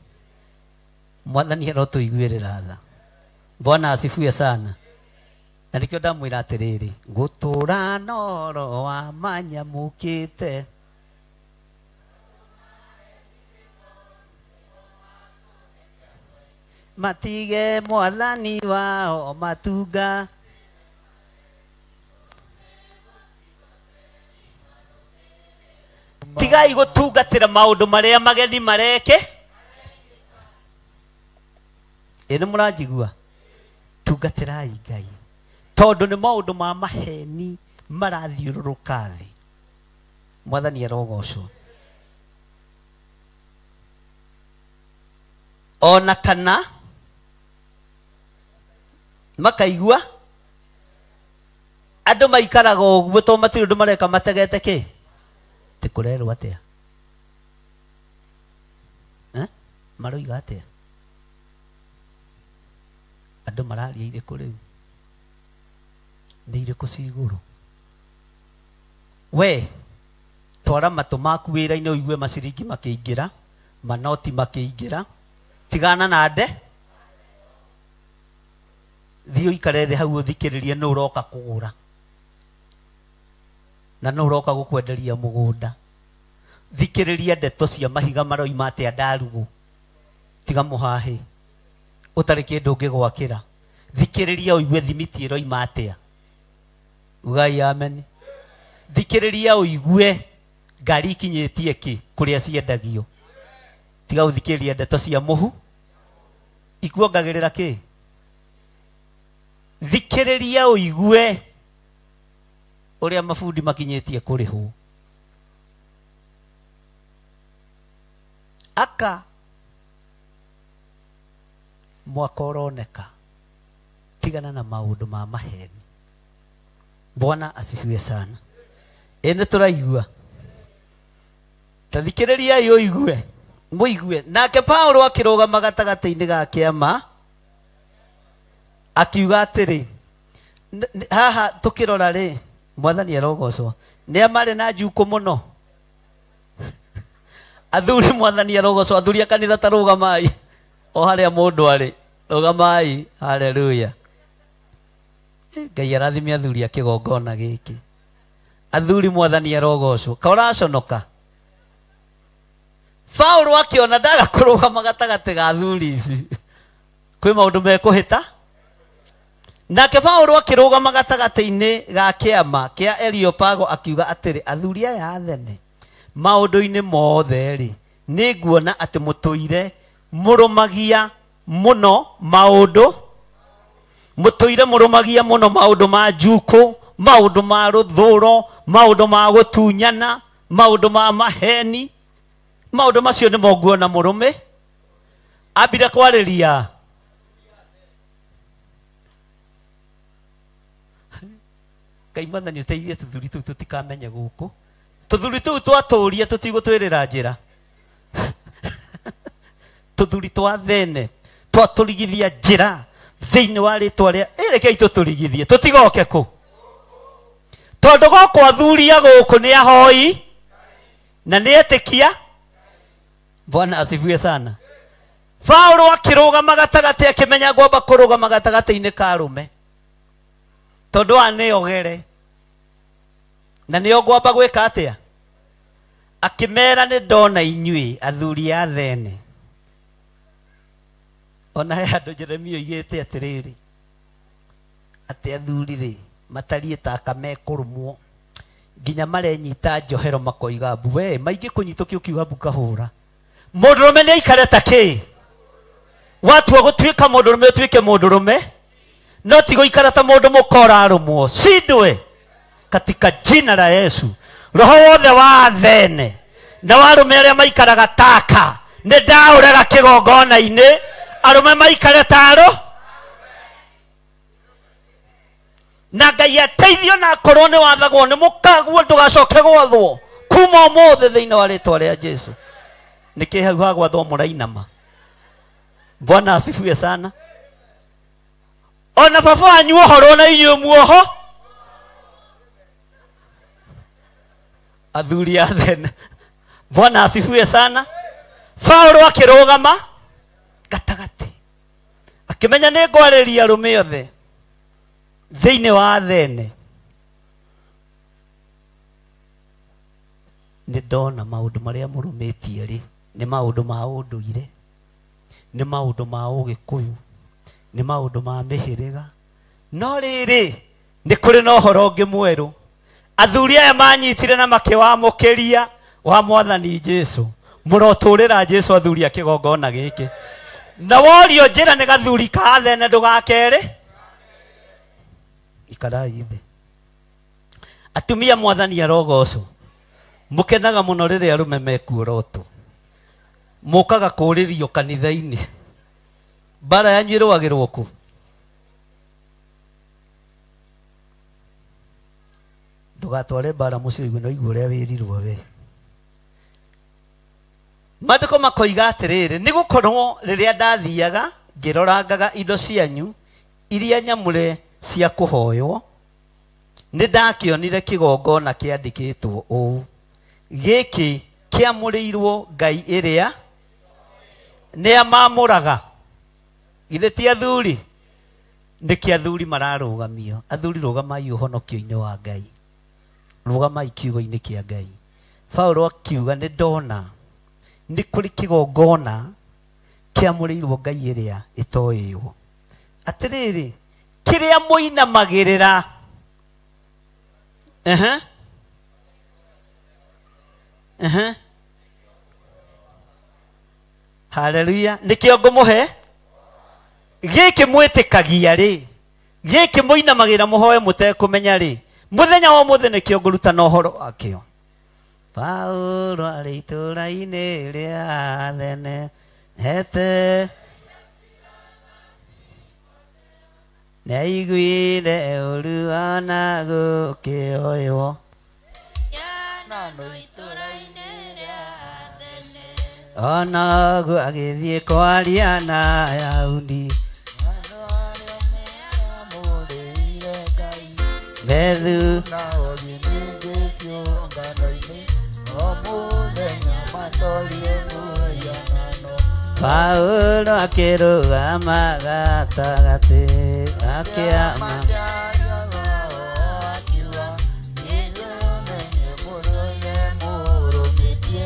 arotuiguirira tha. Bwana asifiwe sana. Na nikio ndamwira atiriri gutura noro wa manyamukite matige mwathani wao matunga tigai gutungatira maundu maria mageni mareke ene muranjigua tungatirai Ngai tondu ni maundu ma maheni marathiururuka thi. Mwathani arogocwo. Ona kana makaigua andu maikaraga uguo to matiri ndu mareka mategete ki tikurerwo atia maroiga atia andu mararia iriku riu ni iriku ciguru we twara matu maku wira-ini uigue maciringi makiingira manoti makiingira tigana na nde thio ikare thi hau uthikiririe no uroka kugura na no uroka gukwenderia mugunda thikiriria ndeto cia mahiga maroima atia ndarugu tiga muhahi utari kindu ngigwakira thikiriria uigue thimiti iroima atia ugai amen thikiriria uigue ngari ikinyitie ki kuria ciendagio tiga uthikiriria ndeto cia muhu ikuongagirira ki thikiriria uigue uria mafundi makinyitie kurihwo aka mwaka uroneka tigana na maundu ma maheni. Bwana asifiwe sana. Ene turaigua tathikiriria yo igue muigue nake Paulo akirugama gatagata-ini ga kiama akiuga atiri haha tukirora ri mwathani arogocwo nä marä na njuko må no athuri mwathani arogocwo athuri a kanitha ta rå gamai o harä a må ndå arä rå gamai haleluya ngai arathime athuri a kä gongona gä kä athuri mwathani arogocwo ka å raconoka Paulo akiona ndaga kå rå gama gatagatä ga athuri ici kwä maå ndå mekå hä ta nake Paulo akä gama gatagatä-inä ga kĩama kĩa Areopago akiuga atĩrĩ athuri aya athene maũndũ-inĩ mothe rĩ nĩ nguona atĩ mũtũire mũrũmagia mũno maũndũ maũndũ ma njukũ maũndũ ma rũthũro maũndũ ma gũtunyana maũndũ ma maheni maũndũ macio nĩmo nguona mũrũme ambire kwarĩria Ngai mwathani ũteithie tũthuri tũu tũtikamenye gũkũ tũthuri tũu twatũũria tũtigũtwĩrĩra njĩra tũthuri twa thene twatũrigithia njĩra thĩinĩ wa rĩtwa rĩa rekei tũtũrigithie tũtigoke kũ tondũ gũkũ athuria gũkũ nĩ ahoi na nĩ etĩkia Bwana asifiwe sana Paulo akĩrũgama gatagatĩ akĩmenya ngwamba kũrũgama gatagatĩ-inĩ ka arũme tondũ anĩogere na nĩo ngwamba gwĩka atĩa akĩmera nĩ ndona inyuĩ athuri a thene ona he andũ Jeremia oigĩte atĩrĩrĩ atĩ athuri rĩ matariĩ ta aka mekũrũmwo nginya marenyita njohero makoiga mbu we maingĩ kũnyitũkia ũkiuga mbu kahũra mũndũrũme nĩ aikare ta kĩ watua gũtuĩka mũndũrũme ũtuĩke mũndũrũme no ti gũikara ta mũndũ mũkora arũmwo cindwe katika jina la Yesu roho wothe wa thene na warũme arĩa maikaraga taka nĩ ndaũrega kĩgongona-inĩ arũme maikare ta na Ngai ateithio na akorwo nĩ wathagwo nĩ mũkaguo ndũgacoke gwathwo kuma ũmũthĩ thĩinĩ wa rĩtwa rĩa Jesu nĩkĩ hau ha gwathwo mũrainama Bwana asifiwe sana ona baba wanyu ũhorwo na inyuĩ muoho athuri a thene Bwana asifiwe sana Paulo akĩrũgama gatagatĩ akĩmenya nĩ ngwarĩria arũme othe thĩinĩ wa thene nĩ ndona maũndũ marĩa mũrũmĩtie rĩ nĩ maũndũ ma ũndũire nĩ maũndũ ma ũgĩkũyũ nĩ maũndũ ma mĩhĩrĩga no rĩrĩ nĩ kũrĩ na ũhoro ũngĩ mwerũ athuri aya manyitire na makĩwamũkĩria wa mwathani Jesu mũrotũrĩra Jesu athuri a kĩgongona gĩkĩ na worio njĩra nĩ gathuri ka thene ndũgakerĩ ikarai thĩ atumia mwathani arogocwo mũkenaga mũno rĩrĩa arũme mekuorotwo mũkaga kũrĩrio kanitha-inĩ bara yanyu ĩrũagĩrwo kũ ndũgatware bara mũciĩ ũiguo na ũiguo ũrĩa wĩrirwo we maandĩko makoiga atĩrĩrĩ nĩ gũkorwo rĩrĩa ndathiaga ngĩrorangaga indo cianyu iria nyamũre cia kũhoywo nĩ ndakĩonire kĩgongona kĩandĩkĩtwo ũũ gĩkĩ kĩamũrĩirwo Ngai ĩrĩa nĩ amamũraga githĩ ti athuri nĩkĩ athuri mararũgamio athuri rũgamai ũhonokio-inĩ wa Ngai rũgamai kiugo-inĩ kĩa Ngai Paulo akiuga nĩ ndona nĩ kũrĩ kĩgongona kĩamũrĩirwo Ngai ĩrĩa ĩtoĩywo atĩrĩrĩ kĩrĩa mũinamagĩrĩra haleluya nĩkĩo ngũmũhe gĩkĩ mwĩtĩkagia rĩ gĩkĩ mũinamagĩra mũhoe mũtekũmenya rĩ mũthenya wa mũthĩ nĩkĩo ngũruta na ũhoro wakĩo Paulo arĩ itũũra-inĩ rĩa thene hete nĩaiguire ũru ona gũkĩoywo ona guo agĩthiĩ kwaria na Ayahudi methu nao gĩningĩcio ngano-inĩ o mũthenya matorie mũhianano. Paulo akĩrũgama gatagatĩ akĩama akiuga nĩnyonenye mũrũme mũrũmĩtie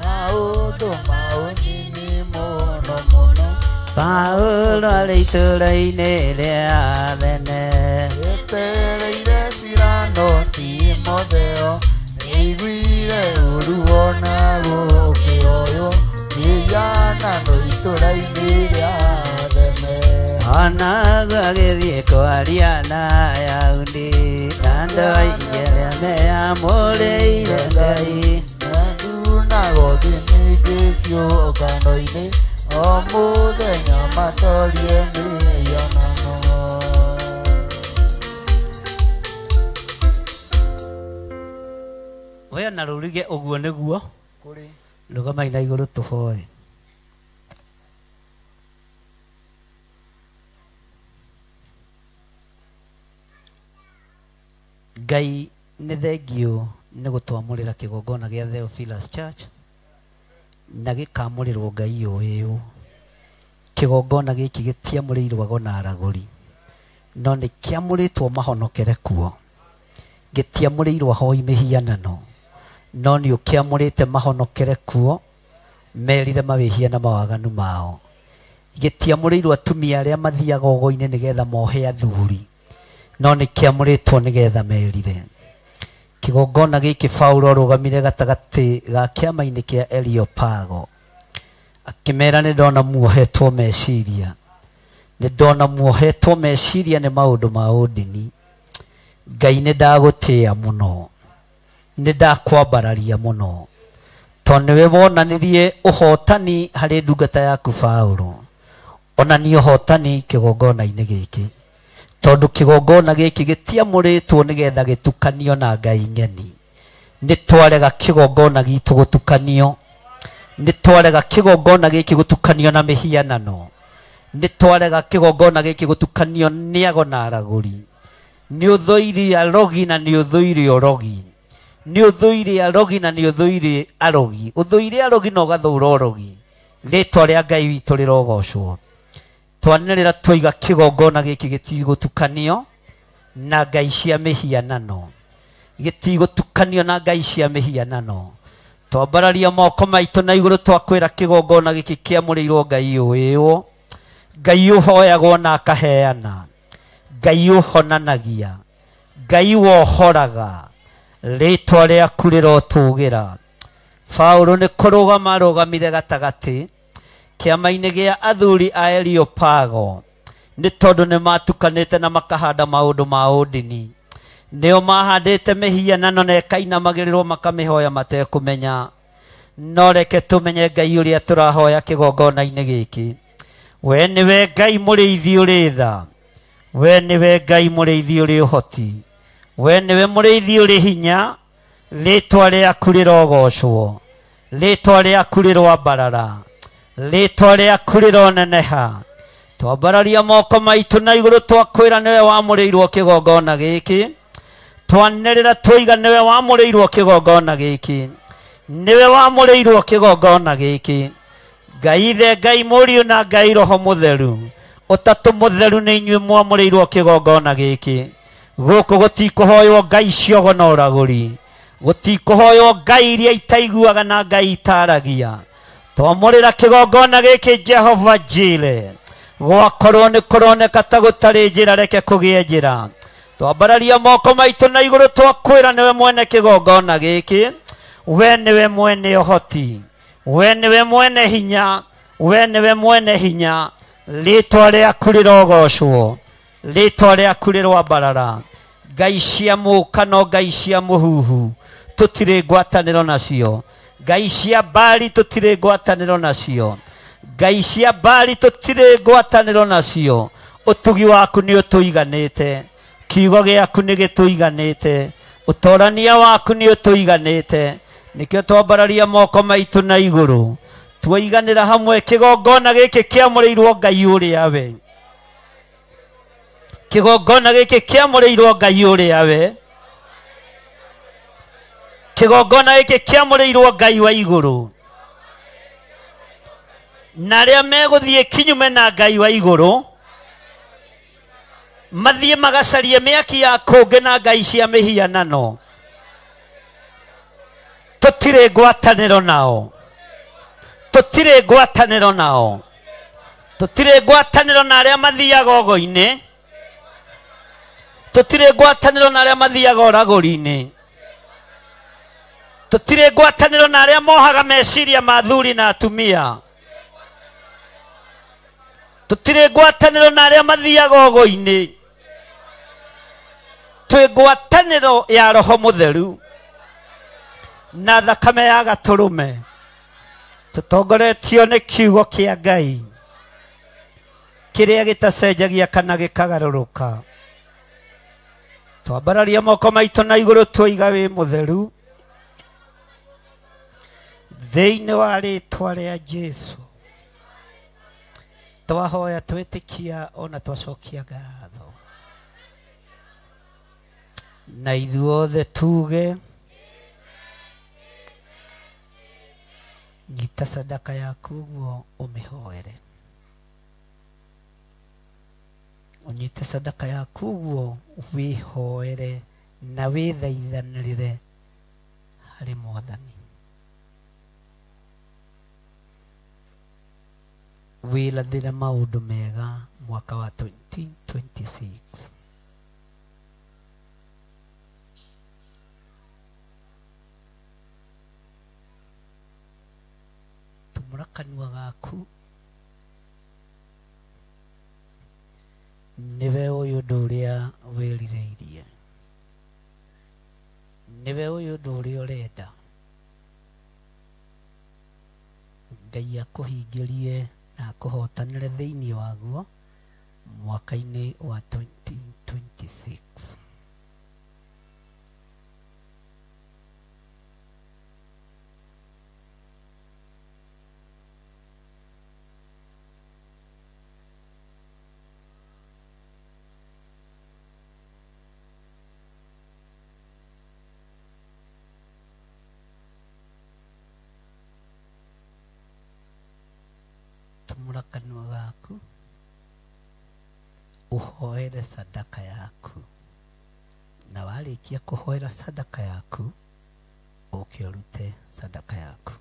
maũndũ ma ũnini mũno mũno. Paulo arĩ itũũra-inĩ rĩa Athene etereire Sirano Timotheo nĩaiguire ũru ona gũkĩoywo kĩhianano itũũra-inĩ rĩa Athene. ona agĩthiĩ kwaria na Ayahudi andũ aingĩ arĩa meyamũrĩire Ngai nandunago gĩningĩcio ngano-inĩ o mũthenya matorie mĩhianano. we na rũrige ũguo nĩguo Kũrĩ rũgamai na igũrũ tũhoe. Ngai nĩ thengio nĩ gũtwamũrĩra kĩgongona gĩa Theophilus Church na gĩkamũrĩrwo Ngai ũyũ. Kĩgongona gĩkĩ gĩtiamũrĩirwo ago na aragũri, no nĩ kĩamũrĩtwo mahonokere kuo. Gĩtiamũrĩirwo ahoi mĩhianano, no nĩ ũkĩamũrĩte mahonokere kuo merire mawĩhia na mawaganu mao. Gĩtiamũrĩirwo atumia arĩa mathiaga ũgo-inĩ nĩgetha mohe athuri, no nĩ kĩamũrĩtwo nĩgetha merire. Kĩgongona gĩkĩ Paulo arũgamire gatagatĩ ga kĩama-inĩ kĩa Areopago akĩmera nĩ ndona muohetwo meciria, nĩ ndona muohetwo meciria nĩ maũndũ ma ũndini. Ngai nĩ ndagũtĩĩa mũno, nĩ ndakwambararia mũno, tondũ nĩwe wonanirie ũhotani harĩ ndungata yaku Paulo. Onania ũhotani kĩgongona-inĩ gĩkĩ, tondũ kĩgongona gĩkĩ gĩtiamũrĩtwo nĩgetha gĩtukanio na ngai ng'eni. Nĩ twarega kĩgongona gitũ gũtukanio, nĩ twarega kĩgongona gĩkĩ gũtukanio na mĩhianano, nĩ twarega kĩgongona gĩkĩ gũtukanio nĩ ago na aragũri. Nĩ ũthũire arogi na nĩ ũthũire orogi, nĩ ũthũire arogi na nĩ ũthũire arogi, ũthũire arogi na ũgathũra orogi. Rĩĩtwa rĩa Ngai witũ rĩrogocwo. Twanĩrĩra twoiga kĩgongona gĩkĩ gĩtigũtukanio na ngai cia mĩhianano, gĩtigũtukanio na ngai cia mĩhianano. Twambararia moko maitũ na igũrũ twakwĩra kĩgongona gĩkĩ kĩamũrĩirwo Ngai ũyũ. Ngai ũhoyagwo na akaheana, Ngai ũhonanagia, Ngai wohoraga, rĩĩtwa rĩaku rĩrotũgĩra. Paulo nĩ kũrũgama arũgamire gatagatĩ kĩama-inĩ gĩa athuri a Areopago, nĩ tondũ nĩ matukanĩte na makahanda maũndũ ma ũndini. Nĩo mahandĩte mĩhianano na ĩkainamagĩrĩrwo makamĩhoya matekũmenya. No reke tũmenye Ngai ũrĩa tũrahoya kĩgongona-inĩ gĩkĩ. We nĩwe Ngai mũrĩithi ũrĩ tha, we nĩwe Ngai mũrĩithi ũrĩ ũhoti, we nĩwe mũrĩithi ũrĩ hinya. Rĩĩtwa rĩaku rĩrogocwo, rĩĩtwa rĩaku rĩrwambarara, rĩĩtwa rĩaku rĩroneneha. Twambararia moko maitũ na igũrũ twakwĩra nĩwe wamũrĩirwo kĩgongona gĩkĩ. Twanĩrĩra twoiga nĩwe wamũrĩirwo kĩgongona gĩkĩ, nĩwe wamũrĩirwo kĩgongona gĩkĩ. Ngai Ithe, Ngai Mũriũ na Ngai Roho Mũtheru, ũtatũ mũtheru nĩ inyuĩ mwamũrĩirwo kĩgongona gĩkĩ. Gũkũ gũtikũhoywo ngai ciogo na ũragũri, gũtikũhoywo ngai iria itaiguaga na ngai itaragia. Twamũrĩra kĩgongona gĩkĩ Jehova Jire, gwakorwo nĩ kũroneka ta gũtarĩ njĩra, reke kũgĩe njĩra. Twambararia moko maitũ na igũrũ twakwĩra nĩwe mwene kĩgongona gĩkĩ. We nĩwe mwene ũhoti, we nĩwe mwene hinya, we nĩwe mwene hinya. Rĩĩtwa rĩaku rĩrogocwo, rĩĩtwa rĩaku rĩrwambarara. Ngai cia mũka no ngai cia mũhuhu tũtirĩ ngwatanĩro nacio, ngai cia Baali tũtirĩ ngwatanĩro nacio, ngai cia Baali tũtirĩ ngwatanĩro nacio. Ũtugi waku nĩ ũtũiganĩte, kiugo gĩaku nĩ gĩtũiganĩte, ũtorania waku nĩ ũtũiganĩte. Nĩkĩo twambararia moko maitũ na igũrũ twoiganĩra hamwe kĩgongona gĩkĩ kĩamũrĩirwo Ngai ũrĩa we. kigongona giki kiamurirwo Ngai uria we kigongona giki kiamurirwo Ngai wa iguru na aria meguthie kinyume na Ngai wa iguru mathie magacarie miaki ya kungi na ngai cia mihianano tutire ngwataniro nao tutire ngwataniro nao tutire ngwataniro na aria mathiaga ogo-ini tutire ngwataniro na aria mathiaga oraguri-ini tutire ngwataniro na aria mohaga meciria ma athuri na atumia tutire ngwataniro na aria mathiaga ogo-ini twi ngwataniro ya roho mutheru na thakame ya gaturume tutongoretio ni kiugo kia Ngai kiria gitacenjagia kana gikagaruruka twambararia moko maitu na iguru twiga wi mutheru thiini wa ritwa ria Jesu twahoya twitikia ona twacokia ngatho na ithuothe tuge nyita sadaka yaku guo umihoere unyite sadaka yaku guo wihoere na withaithanirire hari Mwathani wilathire maundu mega mwaka wa 2026 tumura kanua gaku niwe uyu ndu uria wirireirie niwe uyu ndu uria urenda Ngai akuhingirie na akuhotanire thiini waguo mwaka-ini wa 2026 tumura kanua gaku uhoere sadaka yaku na warikia kuhoera sadaka yaku ukiorute sadaka yaku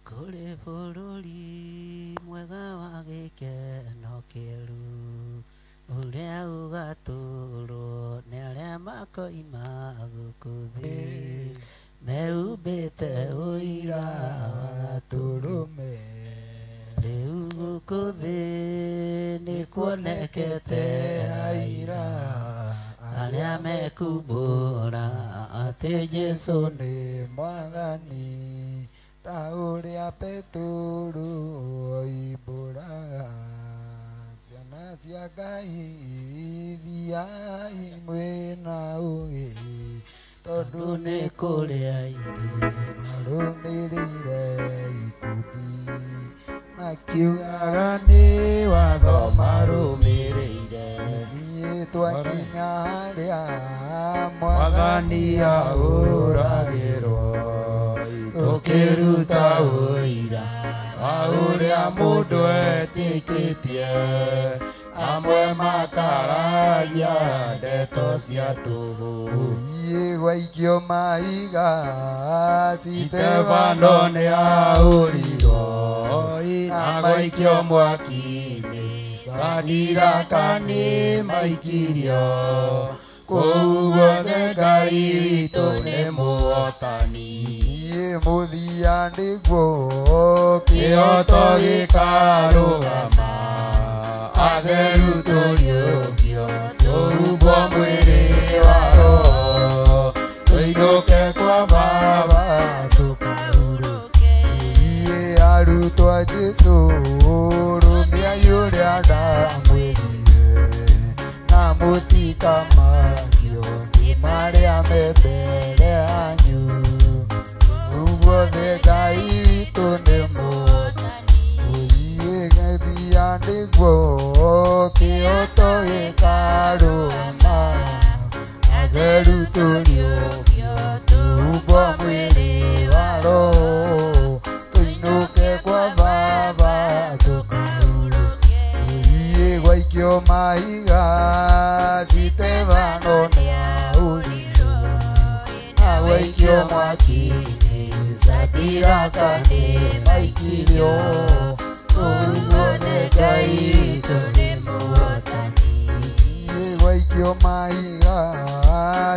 kuri bururi mwega wa gikeno kieru uria ugaturo ni aria makoima guku thi meumbite uira gaturume riu guku thi ni kuonekete aira aria mekumbura ati Jesu ni Mwathani ta uria Peturu oimburaga ciana cia Ngai thiai mwina ugi tondu ni kuria iri marumirire ikundi makiugaga ni watho marumirire niĩ twakinya haria Mwathani auragirwo tukiruta uira wa uria mundu etikitie amwe makaragia ndeto cia tugu iye gwaikio maiga Stefano ni aurirwo amaikio mwaki-inĩ, Sadiraka nĩ maikirio, kũu guothe Ngai witũ nĩ mũhotani. Niĩ mũthia nĩguo Kĩhoto gĩkarũgama, atheru tũriũkio, tũhumbwo mwĩrĩ wa Roho, tũinũke kwa Baba tũkahurũke. Niĩ arutwo a Jesũ rũmiai ũrĩa ndamwĩrire, na mũtikamakio nĩ marĩa me mbere yanyu. Guothe Ngai witũ nĩ mũhotani. Ũthiĩ gĩthia nĩguo kĩhoto gĩkarũgama, atheru tũriũkio, tũhumbwo mwĩrĩ wa Roho, tũinũke kwa Baba tũkahurũke. Ũthiĩ gwaikio mahiga, Stefano nĩahũrirwo, na gwaikio mwaki-inĩ, Sadiraka nĩ maikirio, kũu guothe Ngai witũ nĩ mũhotani. Gwaikio mahiga,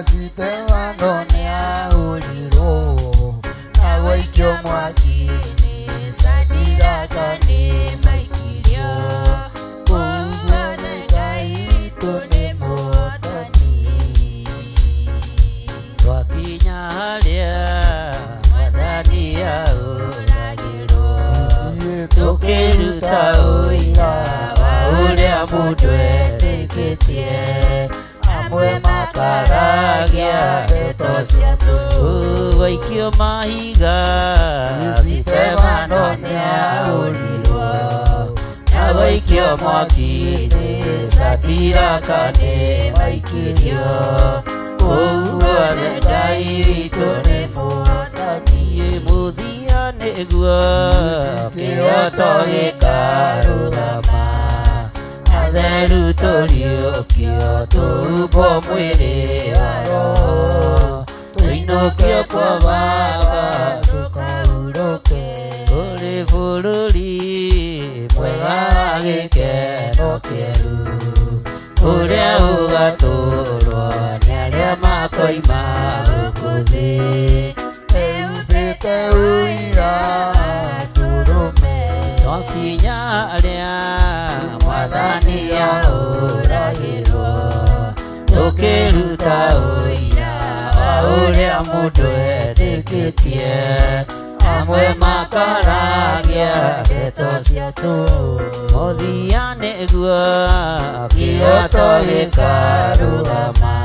Stefano nĩahũrirwo, na gwaikio mwaki-inĩ, Sadiraka nĩ maikirio, kũu guothe Ngai witũ nĩ mũhotani. Twakinya harĩa Mwathani aũragĩrwo, tũkĩruta ũira wa ũrĩa mũndũ etĩkĩtie, amwe makaragia ndeto cia tũhũ. Gwaikio mahiga, Stefano nĩahũrirwo, na gwaikio mwaki-inĩ, Sadiraka nĩ maikirio, kũu guothe Ngai witũ nĩ mũhotani. Mũthia nĩguo kĩhoto gĩkarũgama, atheru tũriũkio, tũhumbwo mwĩrĩ wa Roho, tũinũkio kwa Baba tũkahurũke. Kũrĩ bũrũri mwega wa gĩkeno kĩerũ, ũrĩa ũgatũũrwo nĩ arĩa makoima gũkũ thĩ. Ehumbĩte ũira tũrũme, Twakinya harĩa Mwathani aũragĩrwo, tũkĩruta ũira wa ũrĩa mũndũ etĩkĩtie, amwe makaragia ndeto cia tũhũ. Mũthia nĩguo kĩhoto gĩkarũgama,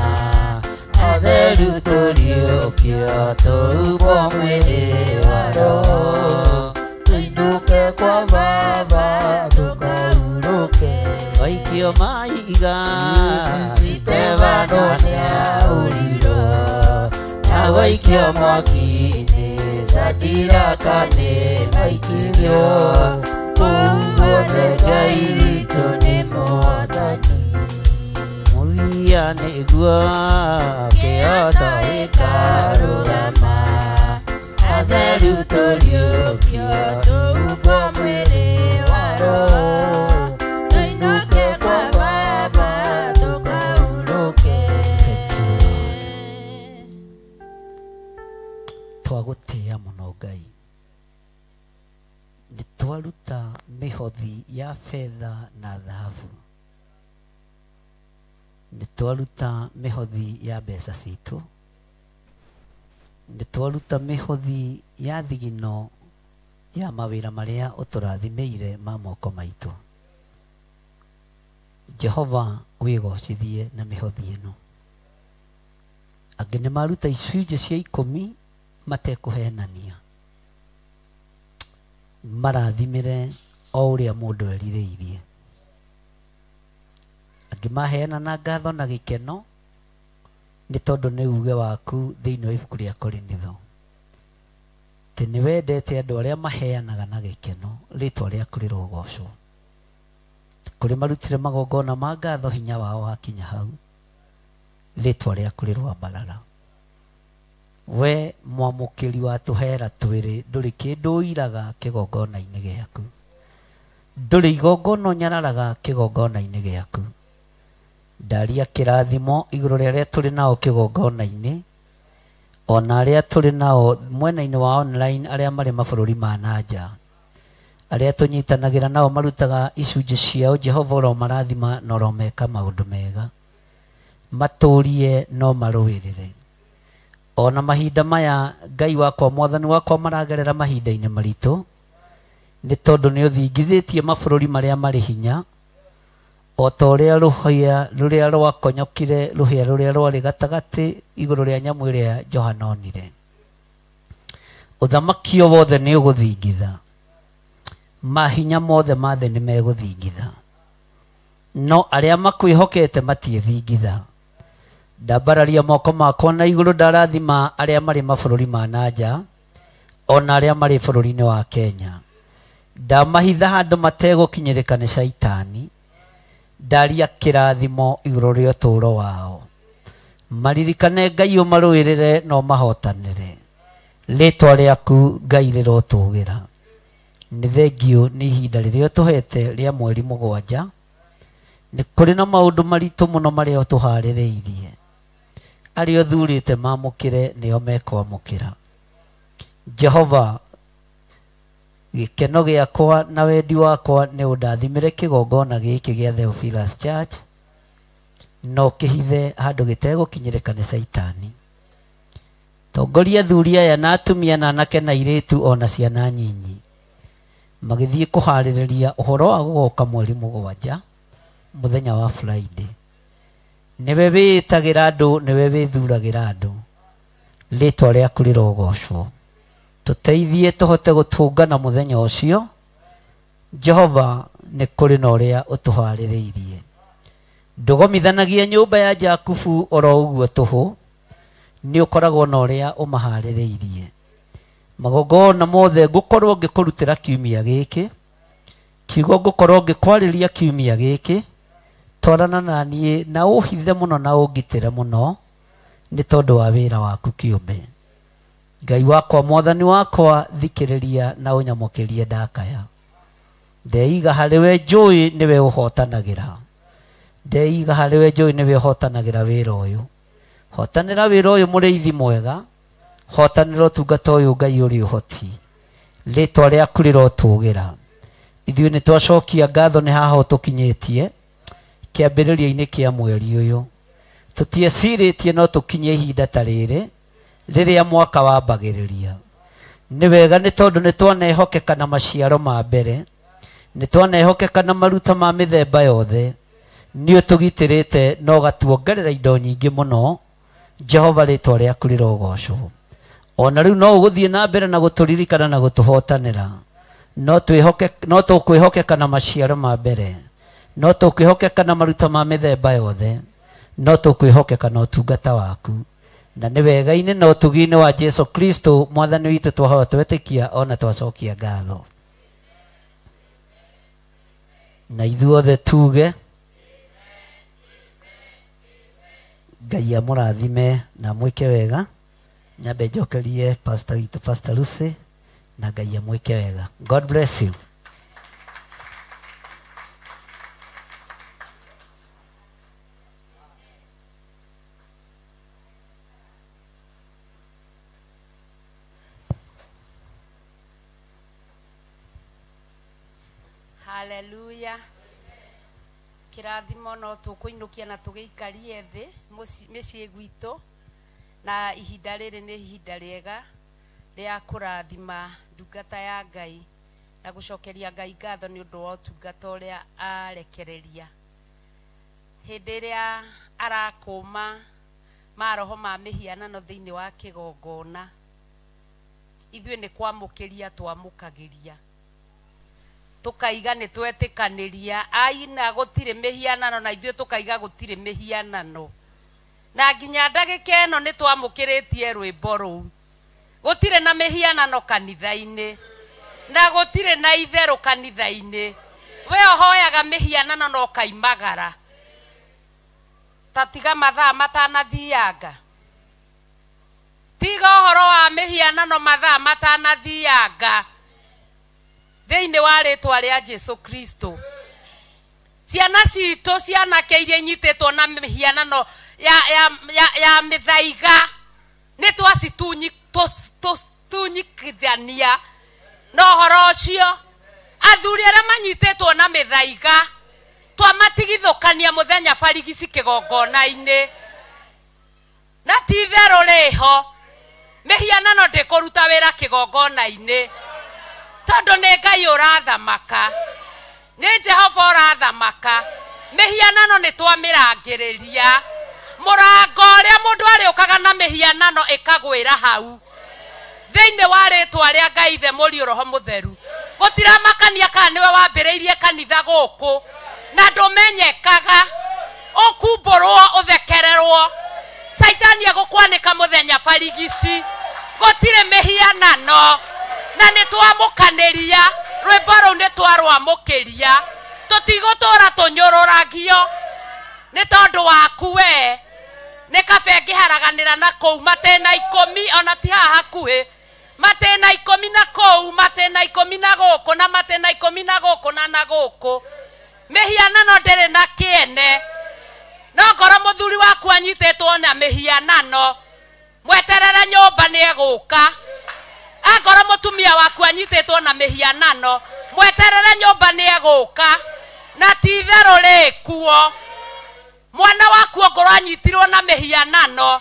atheru tũriũkio, tũhumbwo mwĩrĩ wa Roho, tũinũke kwa Baba tũkahurũke. Gwaikio mahiga, Stefano nĩahũrirwo, na gwaikio mwaki-inĩ, Sadiraka nĩ maikirio, kũu guothe Ngai witũ nĩ mũhotani. Mũthia nĩguo kĩhoto gĩkarũgama, atheru tũriũkio, tũhumbwo mwĩrĩ wa Roho, tũinũke kwa Baba tũkahurũke. Twagũtĩĩa mũno Ngai, nĩ twaruta mĩhothi ya betha na thahabu, nĩ twaruta mĩhothi ya mbeca citũ, nĩ twaruta mĩhothi ya thigino ya mawĩra marĩa ũtũrathimĩire ma moko maitũ. Jehova wĩgocithie na mĩhothi ĩno. Angĩ nĩ maruta icunjĩ cia 10 matekũhenania, marathimĩre o ũrĩa mũndũ erirĩirie. Angĩ maheana na ngatho na gĩkeno, nĩ tondũ nĩ uge waku thĩinĩ wa ibuku rĩa Korinitho, atĩ nĩ wendete andũ arĩa maheanaga na gĩkeno, rĩtwa rĩaku rĩrogocwo. Kũrĩ marutire magongona ma ngatho, hinya wao wakinya hau, rĩtwa rĩaku rĩrwambarara. We mwamũkĩri wa tũhera twĩrĩ, ndũrĩ kĩndũ ũiraga kĩgongona-inĩ gĩaku. ndũrĩ igongona nyararaga kĩgongona-inĩ gĩaku. Ndaria kĩrathimo igũrũ rĩa arĩa tũrĩ nao kĩgongona-inĩ, ona arĩa tũrĩ nao mwena-inĩ wa online, arĩa marĩ mabũrũri ma nanja, arĩa tũnyitanagĩra nao marutaga icunjĩ ciao. Jehova ũromarathima na ũromeka maũndũ mega, matũrie no marũĩrĩre. Ona mahinda maya Ngai wakwa Mwathani wakwa maragerera mahinda-inĩ maritũ, nĩ tondũ nĩ ũthingithĩtie mabũrũri marĩa marĩ hinya, o ta ũrĩa rũrĩa rwakonyokire rũhĩa rũrĩa rwarĩ gatagatĩ igũrũ rĩa nyamũ ĩrĩa Johana onire. Ũthamaki o wothe nĩ ũgũthingitha, mahinya mothe ma thĩ nĩ megũthingitha, no arĩa makwĩhokete matiethingitha. Ndambararia moko makwa na igũrũ ndarathima arĩa marĩ mabũrũri ma nanja, ona arĩa marĩ bũrũri-inĩ wa Kenya. Ndamahitha handũ mategũkinyĩrĩka nĩ caitani. Ndaria kĩrathimo igũrũ rĩa ũtũũro wao. Maririkane Ngai ũmarũĩrĩre no mahotanĩre. Rĩĩtwa rĩaku Ngai rĩrotũgĩra. Nĩ thengio nĩ ihinda rĩrĩa ũtũhete rĩa mweri 7. Nĩ kũrĩ na maũndũ maritũ mũno marĩa ũtũharĩrĩirie. Arĩa ũthurĩte mamũkĩre nĩo mekwamũkĩra. Jehova, gĩkeno gĩakwa na wendi wakwa nĩ ũndathimĩre kĩgongona gĩkĩ gĩa Theophilus Church, no kĩhithe handũ gĩtegũkinyĩrĩka nĩ caitani. Tongoria athuri aya na atumia na anake na airĩtu ona ciana nyinyi magĩthiĩ kũharĩrĩria ũhoro wa gũgoka mweri 7 mũthenya wa Friday. Nĩwe wĩtagĩra andũ, nĩwe wĩthuragĩra andũ. Rĩĩtwa rĩaku rĩrogocwo. Tũteithie tũhote gũtũngana mũthenya ũcio. Jehova, nĩ kũrĩ na ũrĩa ũtũharĩrĩirie. Ndũgomithanagia nyũmba ya Jakubu oro ũguo tũhũ, nĩ ũkoragwo na ũrĩa ũmaharĩrĩirie. Magongona mothe ngũkorwo ngĩkũrutĩra kiumia gĩkĩ, kiugo ngũkorwo ngĩkwarĩria kiumia gĩkĩ, twarana na niĩ na ũhithe mũno na ũngitĩre mũno, nĩ tondũ wa wĩra waku kĩũmbe. Ngai wakwa Mwathani wakwa, thikĩrĩria na ũnyamũkĩrie ndakaya. Ndeiga harĩwe njũĩ nĩwe ũhotanagĩra. Ndeiga harĩwe njũĩ nĩwe ũhotanagĩra wĩra ũyũ. Hotanĩra wĩra ũyũ mũrĩithi mwega. Hotanĩra ũtungata ũyũ Ngai ũrĩ ũhoti. Rĩĩtwa rĩaku rĩrotũgĩra. Ithuĩ nĩ twacokia ngatho nĩ haha ũtũkinyĩtie kĩambĩrĩria-inĩ kĩa mweri ũyũ. Tũtiecirĩtie no tũkinye ihinda ta rĩrĩ rĩrĩa mwaka wambagĩrĩria. Nĩ wega nĩ tondũ nĩ twanehokeka na maciaro ma mbere, nĩ twanehokeka na maruta ma mĩthemba yothe. Nĩ ũtũgitĩrĩte na ũgatuongerera indo nyingĩ mũno. Jehova, rĩĩtwa rĩaku rĩrogocwo. Ona rĩu no ũgũthiĩ na mbere na gũtũririkana na gũtũhotanĩra. No tũkwĩhokeka na maciaro ma mbere, no tũkwĩhokeka na maruta ma mĩthemba yothe, no tũkwĩhokeka na ũtungata waku. Na nĩ wega-inĩ na ũtugi-inĩ wa Jesu Kristo Mwathani witũ twahoya twetĩkia ona twacokia ngatho. Na ithuothe tuge Ngai amũrathime na mwĩke wega. Nyambe njokerie pastor witũ Pastor Lucy, na Ngai amwĩke wega. God bless you. Hallelujah. Kĩrathimo no tũkũinũkia na tũgĩikarie thĩ mĩciĩ gwitũ, na ihinda rĩrĩ nĩ ihinda rĩega rĩa kũrathima ndungata ya Ngai na gũcokeria Ngai ngatho nĩ ũndũ wa ũtungata ũrĩa arekereria. Hĩndĩ ĩrĩa arakũma maroho ma mĩhianano thĩinĩ wa kĩgongona, ithuĩ nĩ kwamũkĩria twamũkagĩria, tukaiga nĩ twetĩkanĩria aina gũtirĩ mĩhianano, na ithuĩ tukaiga gũtirĩ mĩhianano. Na nginya ndagĩka ĩno nĩ twamũkĩrĩtie rwĩmbo rũu. Gũtirĩ na mĩhianano kanitha-inĩ, na gũtirĩ na itherũ kanitha-inĩ. We ũhoyaga mĩhianano no kaimagara, tatiga mathaa matanathianga. Tiga ũhoro wa mĩhianano mathaa matanathianga. thĩinĩ wa rĩtwa rĩa Jesu Kristo. Ciana citũ cianake iria inyitĩtwo na mĩhianano ya mĩthaiga nĩ twacitunyithania na ũhoro ũcio. Athuri arĩa manyitĩtwo na mĩthaiga twamatigithũkania mũthenya barigici kĩgongona-inĩ, na ti itherũ rĩho mĩhianano ndĩkũruta wĩra kĩgongona-inĩ, tondũ nĩ Ngai ũrathamaka, nĩ Jehova ũrathamaka. Mĩhianano nĩ twamĩrangĩrĩria. Mũrango ũrĩa mũndũ arĩũkaga na mĩhianano ĩkagwĩra hau thĩinĩ wa rĩtwa rĩa Ngai Ithe Mũriũ Roho Mũtheru. Gũtiramakania kana nĩwe wambĩrĩirie kanitha gũkũ na ndũmenyekaga, ũkumbũrwo ũthekererwo, Saitani egũkwanĩka mũthenya barigici. Gũtirĩ mĩhianano na nĩ twamũkanĩria. Rwĩmbo rũu nĩ twarwamũkĩria, tũtigũtũra tũnyũrũragio nĩ tondũ waku we. Nĩ kaba ngĩharaganĩra na kũu matena 10 ona ti haha hakuhĩ, matena 10 na kũu, matena 10 na gũkũ, na matena 10 na gũkũ na gũkũ. Mĩhianano ndĩrĩ na kĩene. No ngoro mũthuri waku anyitĩtwo na mĩhianano, mweterere nyũmba nĩ egũka. Angoro mũtumia waku anyitĩtwo na mĩhianano, mweterere nyũmba nĩ egũka, na ti itherũ rĩkuo. Mwana waku ngoro anyitirwo na mĩhianano,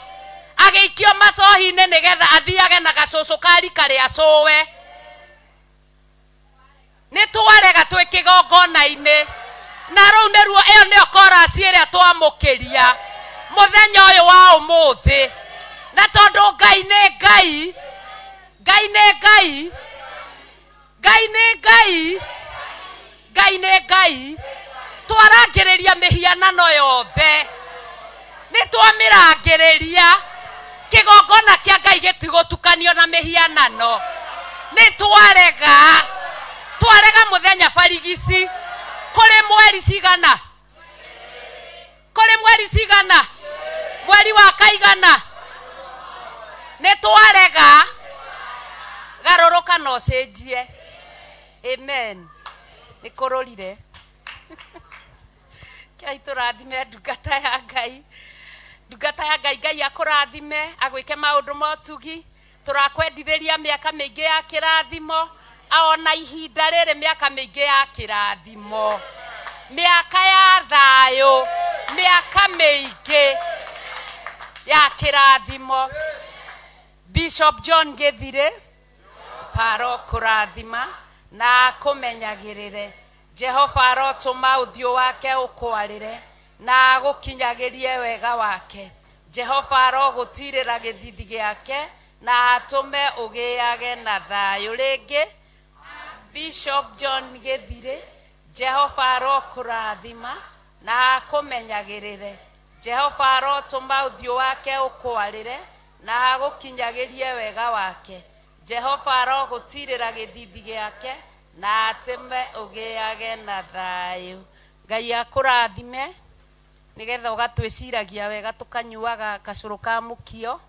agĩikio macohi-inĩ nĩgetha athiage na gacũcũ kari karĩa cũwe. Nĩ twarega twĩ kĩgongona-inĩ, na rĩu nĩruo ĩyo nĩyo korasi ĩrĩa twamũkĩria mũthenya ũyũ wa ũmũthĩ. Na tondũ Ngai nĩ Ngai, Ngai nĩ Ngai, Ngai nĩ Ngai, Ngai nĩ Ngai, twarangĩrĩria mĩhianano yothe. Nĩ twamĩrangĩrĩria. Kĩgongona kĩa Ngai gĩtigũtukanio na mĩhianano. Nĩ twarega. Twarega mũthenya barigici. Kũrĩ mweri cigana? Kũrĩ mweri cigana? Mweri wa kaigana? Nĩ twarega. Garũrũka na ũcenjie. Amen. Nĩ kũrũrire. Kai tũrathime ndungata ya Ngai. Ndungata ya Ngai, Ngai akũrathime, agwĩke maũndũ ma ũtugi. Tũrakwendithĩria mĩaka mĩingĩ ya kĩrathimo, ona ihinda rĩrĩ mĩaka mĩingĩ ya kĩrathimo, mĩaka ya thayũ, mĩaka mĩingĩ ya kĩrathimo. Bishop John Gĩthirĩ, Paro kũrathima na kũmenyagĩrĩre. Jehova arotũma ũthiũ wake ũkwarĩre na gũkinyagĩrie wega wake. Jehova arogũtirĩra gĩthithi gĩake na atũme ũgĩage na thayũ. Rĩngĩ Bishop John Gĩthirĩ, Jehova arokũrathima na akũmenyagĩrĩre. Jehova arotũma ũthiũ wake ũkwarĩre na agũkinyagĩrie wega wake. Jehova arogũtirĩra gĩthithi gĩake na atũme ũgĩage na thayũ. Ngai akũrathime nĩgetha ũgatwĩciragia wega tũkanyuaga kacũrũ ka mũkio.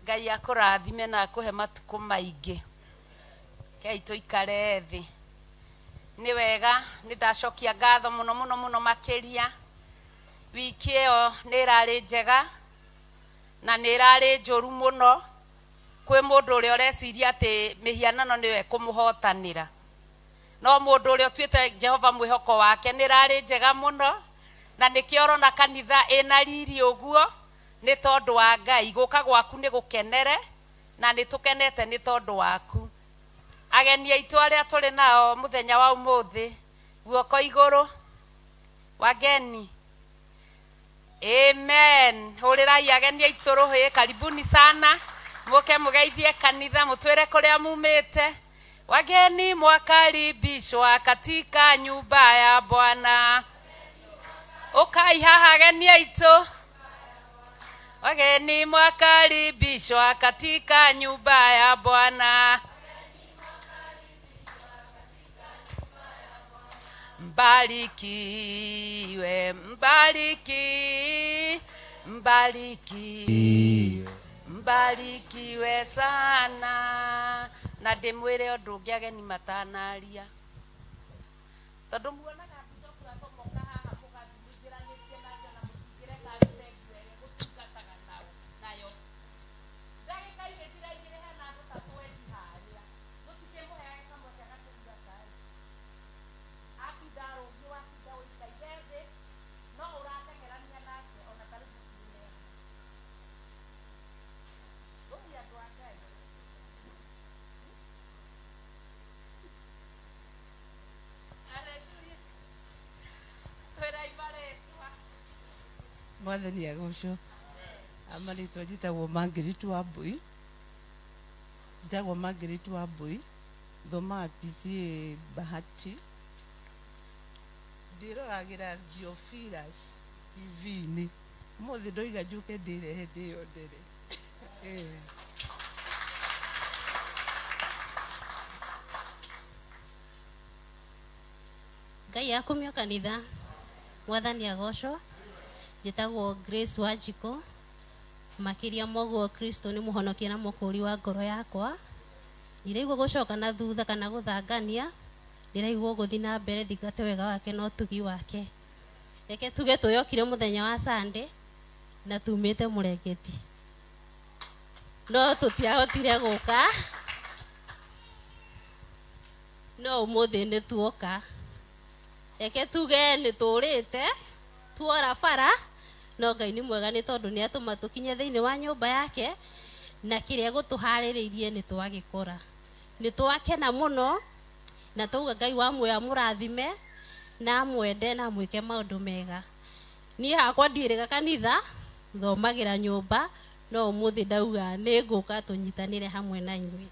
Ngai akũrathime na akũhe matukũ maingĩ. Kei tũikare thĩ. Nĩ wega nĩ ndacokia ngatho mũno mũno mũno makĩria. Wiki ĩyo nĩ ĩrarĩ njega na nĩ ĩrarĩ njũru mũno. Kwĩ mũndũ ũrĩa ũreciria atĩ mĩhianano nĩwe kũmũhotanĩra, no mũndũ ũrĩa ũtuĩte Jehova mwĩhoko wake nĩ ĩrarĩ njega mũno. Na nĩkĩo ũrona kanitha ĩna riri ũguo, nĩ tondũ wa Ngai. Gũka gwaku nĩ gũkenere na nĩ tũkenete nĩ tondũ waku. Ageni aitũ arĩa tũrĩ nao mũthenya wa ũmũthĩ, guoko igũrũ. Wageni, amen. Hũrĩrai ageni aitũ rũhĩ. Karibuni sana. Mũke mũgeithie kanitha, mũtwĩre kũrĩa mumĩte. Wageni mwakaribishwa katika nyumba ya Bwana. Ukai haha ageni aitũ. Wageni mwakaribishwa katika nyumba ya Bwana. Mbarikiwe, mbariki, mbarikiwe, mbarikiwe sana. na ndimwire undu ungi ageni matanaria tondu muonaga bishop akomoka haha mugathimithiranitie nake na mutingireka arutengere gutungataga nayo ndagika ine ndiraigire hena andu tatu endi haria gutikimuheage kamweke gakugatae akindarungi wakinda uikaire thi no uratengerania nake ona karibu kumea uthi andu a Ngai mwathani agocwo amarĩtwa njĩtagwo Margaret Wambui thomaga PCA Bahati ndiroragĩra Theophilus TV-inĩ ũmũthĩ ndoiga njũke ndĩrehe ndĩyonere Ngai akumio kanitha mwathani agocwo njĩtagwo Grace Wanjiko makiria moguo Kristo ni muhonokia na mukuri wa ngoro yakwa ndiraigua gucoka na thutha kana guthangania ndiraigua guthi na mbere thingate wega wake no tugi wake reke tuge tuyokire muthenya wa Sunday na tumite Murengeti no tutiahotire guka no umuthi ni tuoka reke tuge ni turite tuora bara no Ngai ni mwega ni tondu ni atuma tukinye thiini wa nyumba yake na kiria gutuhaririirie ni twagikora ni twakena muno na tuga Ngai wa muoya murathime na mwende na mwike maundu mega ni hakwa ndirega kanitha thomagira nyumba no umuthi ndauga ni nguka tunyitanire hamwe na inywe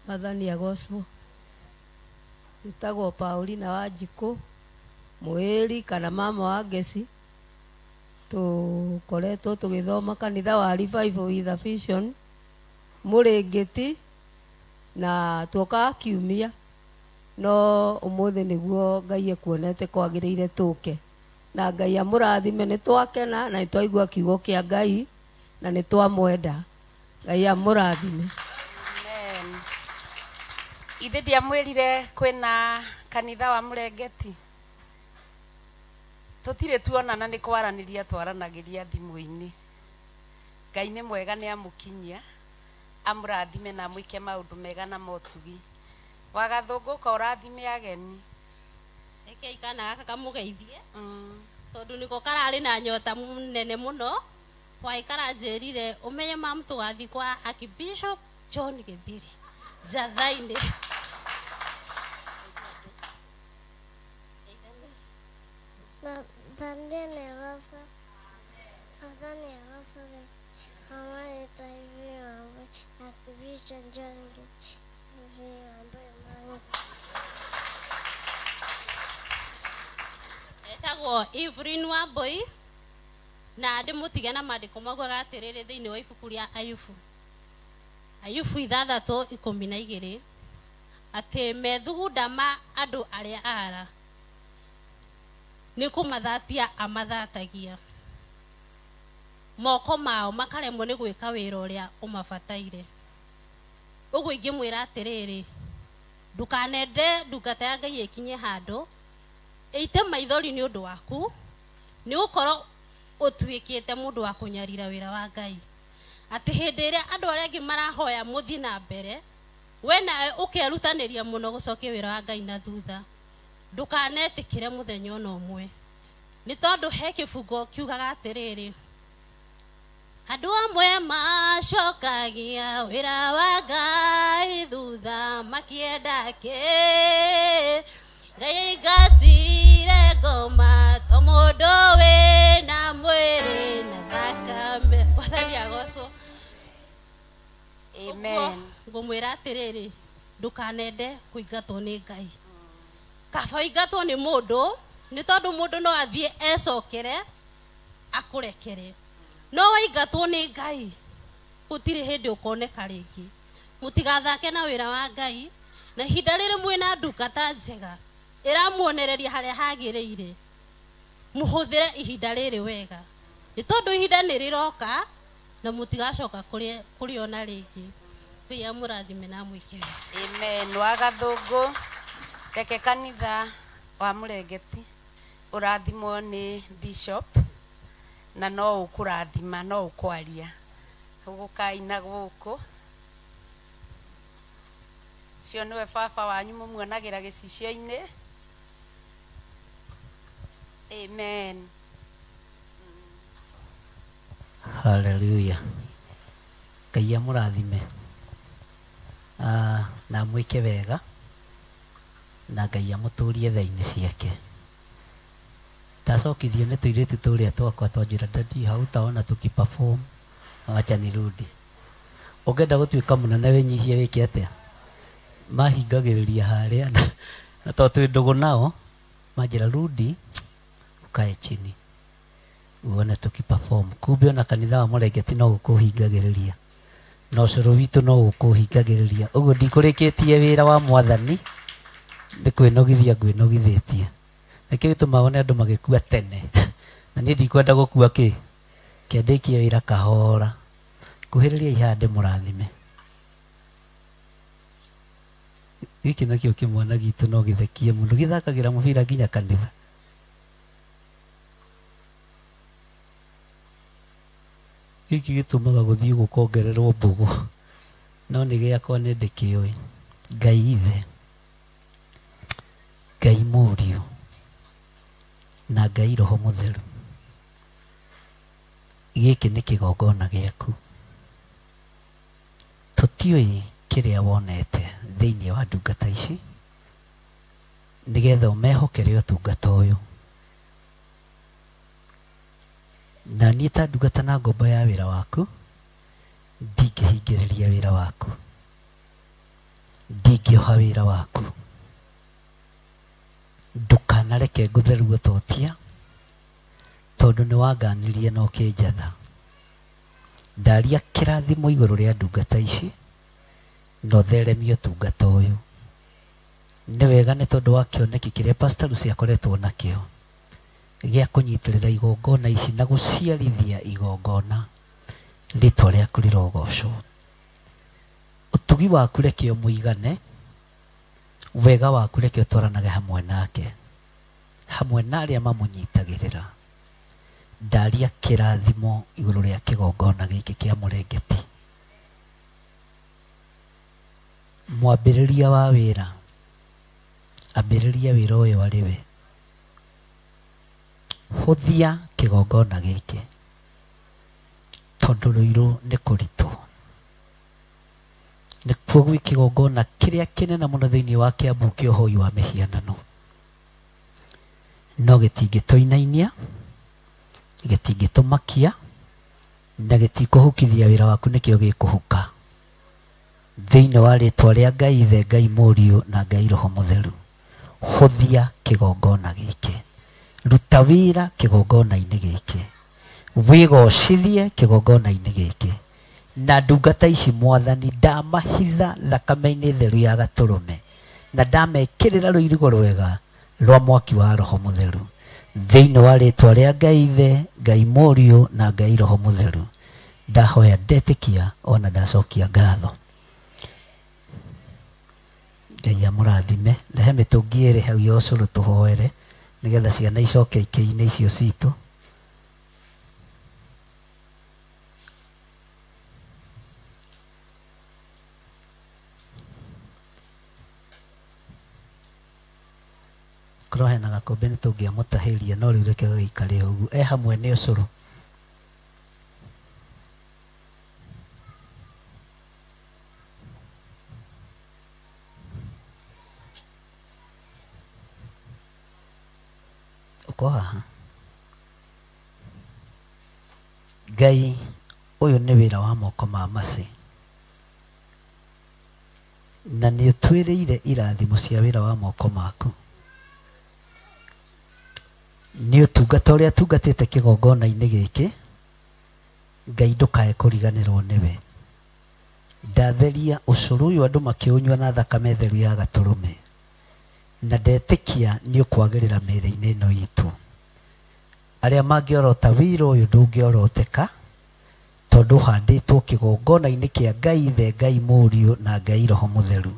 Mwathani agocwo Nitagwo Paulina Wanjikũ mwĩri kana mama wa Ngeci tukoretwo tugithoma kanitha wa Revival with a Vision Murengeti na tuoka kiumia no umuthi niguo Ngai ekuonete kwagiriire tuke na Ngai amurathime ni twakena na nitwaigua kiugo kia Ngai na ni twamwenda Ngai amurathime ithe ndiamwirire kwina kanitha wa Murengeti tutire tuonana ni kwaraniria twaranagiria thimu-ini Ngai ni mwega ni amukinyia amurathime na mwike maundu mega na motugi wagathunguka urathime ageni reke ikana gaka kamugeithie tondu niko karari na nyota nene muno waikara njirire umenye mamu tugathi kwa Archbishop John Githiri Jathaini etagwo Evelyn Wambui na ndimutige na mandiko magwa gatiriri thiini wa ibuku ria Ayubu 6:12 ati methugunda ma andu aria ara ni kumathatia amathatagia moko mao makaremwo ni gwika wira uria umabataire uguo ingimwira atiriri ndukanende ndungata ya Ngai ikinye handu ite maithori ni undu waku ni ukorwo utwikite mundu wa kunyarira wira wa Ngai ati hindi iria andu aria angi marahoya muthi na mbere we nawe ukerutaniria muno gucokia wira wa Ngai na thutha ndukanetikire muthenya ona umwe ni tondu he kifungo kiugaga atiriri andu amwe macokagia wira wa Ngai thutha makienda ki Ngai gatire ngoma to mundu we na mwiri na thakame wathani agocwo amen ngumwira atiriri ndukanende kuingatwo ni Ngai kaba ingatwo ni mundu ni tondu mundu no athie ecokere akurekere no waingatwo ni Ngai gutire hindi ukoneka ringi mutigathake na wira wa Ngai na ihinda riri mwina ndungata njega iramuonereria haria hagiriire muhuthire ihinda riri wega ni tondu ihinda ni riroka na mutigacoka kuri ona ringi pia murathime na mwike. Amen. Wagathungu reke kanitha wa Murengeti urathimwo ni bishop na no ukurathima no ukwaria ugukaina guku cio niwe baba wanyu mumuonagira gicicio-ini. Amen. Hallelujah. Ngai amurathime na mwike wega na Ngai amuturie thaini ciake. Ndacokithio nĩ tũirĩtu tũrĩa twakwa twanjĩra ndadi hau taona tukiperform acha nirudi. Ũngĩenda gũtuĩka mũnene wĩnyihie wĩke atĩa? Mahingagĩrĩria harĩa na tondũ twĩ ndũgũ nao manjĩra rudi ukae chini uone tukiperform. Kumbe ona kanitha wa Murengeti no gũkũhingagĩrĩria na ũcũrũ witũ no gũkũhingagĩrĩria. Ũguo ndikũrĩkĩtie wĩra wa Mwathani, nĩ kwĩnogithia ngwĩnogithĩtie. Nĩkĩo gĩtũmaga one andũ magĩkua tene na niĩ ndikwenda gũkua kĩandĩkie wĩra kahora. Kuhĩrĩria ihande mũrathime. Gĩkĩ nakĩo kĩmwana gitũ no gĩthekie mũno, gĩthakagĩra mũbira nginya kanitha. Gĩkĩ gĩtũmaga gũthiĩ gũkongererwo mbũgũ no nĩ gĩakwa nĩ ndĩkĩũĩ. Ngai Ithe, Ngai Mũriũ na Ngai Roho Mũtheru, gĩkĩ nĩ kĩgongona gĩaku. Tũtiũĩ kĩrĩa wonete thĩinĩ wa ndungata ici nĩgetha ũmehokere ũtungata ũyũ. Na niĩ ta ndungata na ngombo ya wĩra waku ndingĩhingĩrĩria wĩra waku, ndingĩoha wĩra waku. Ndũkanareke ngũtheru ũtotia tondũ nĩ wanganirie na ũkĩnjatha. Ndaria kĩrathimo igũrũ rĩa ndungata ici na ũtheremie ũtungata ũyũ. Nĩ wega nĩ tondũ wa kĩoneki kĩrĩa Pastor Lucy akoretwo nakĩo gĩa kũnyitĩrĩra igongona ici na gũciarithia igongona, rĩtwa rĩaku rĩrogocwo. Ũtugi waku reke ũmũigane, wega waku reke ũtwaranage hamwe nake, hamwe na arĩa mamũnyitagĩrĩra. Ndaria kĩrathimo igũrũ rĩa kĩgongona gĩkĩ kĩa Murengeti. Mwambĩrĩria wa wĩra, ambĩrĩria wĩra ũyũ arĩ we. Hũthia kĩgongona gĩkĩ tondũ rũirũ nĩ kũritũ. Nĩkuo gwĩ kĩgongona kĩrĩa kĩnene mũno thĩinĩ wa Kĩambu kĩa ũhoi wa mĩhianano, no gĩtingĩtũinainia, gĩtingĩtũmakia na gĩtikũhukithia wĩra waku, nĩkĩo gĩkũhuka. Thĩinĩ wa rĩtwa rĩa Ngai Ithe, Ngai Mũriũ na Ngai Roho Mũtheru, hũthia kĩgongona gĩkĩ. Ruta wĩra kĩgongona-inĩ gĩkĩ, wĩgocithie kĩgongona-inĩ gĩkĩ. Na ndungata ici Mwathani ndamahitha thakame-inĩ theru ya Gatũrũme na ndamekĩrĩra rũirigo rwega rwa mwaki wa Roho Mũtheru. Thĩinĩ wa rĩtwa rĩa Ngai Ithe, Ngai Mũriũ na Ngai Roho Mũtheru, ndahoya ndetĩkia ona ndacokia ngatho. Ngai amũrathime. Rehe mĩtũngi ĩrĩ hau ya ũcũrũ tũhoere nĩgetha ciana icoke ikĩ-inĩ icio citũ. Korwo hena gakombe nĩ tũngĩamũtahĩria no rĩu reke gagĩikare ũguo hamwe nĩ ũcũrũ. Ũko haha. Ngai, ũyũ nĩ wĩra wa moko ma Mercy, na nĩ ũtwĩrĩire irathimo cia wĩra wa moko maku. Nĩ ũtungata ũrĩa tungatĩte kĩgongona-inĩ gĩkĩ, Ngai ndũkae kũriganĩrwo nĩwe. Ndatheria ũcũrũ ũyũ andũ makĩũnyua na thakame theru ya Gatũrũme, na ndetĩkia nĩ ũkwagĩrĩra mĩĩrĩ-inĩ ĩno itũ. Arĩa mangĩorota wĩra ũyũ ndũngĩoroteka tondu handitwo kigongona-inĩ kĩa Ngai Ithe, Ngai Mũriũ na Ngai Roho Mũtheru,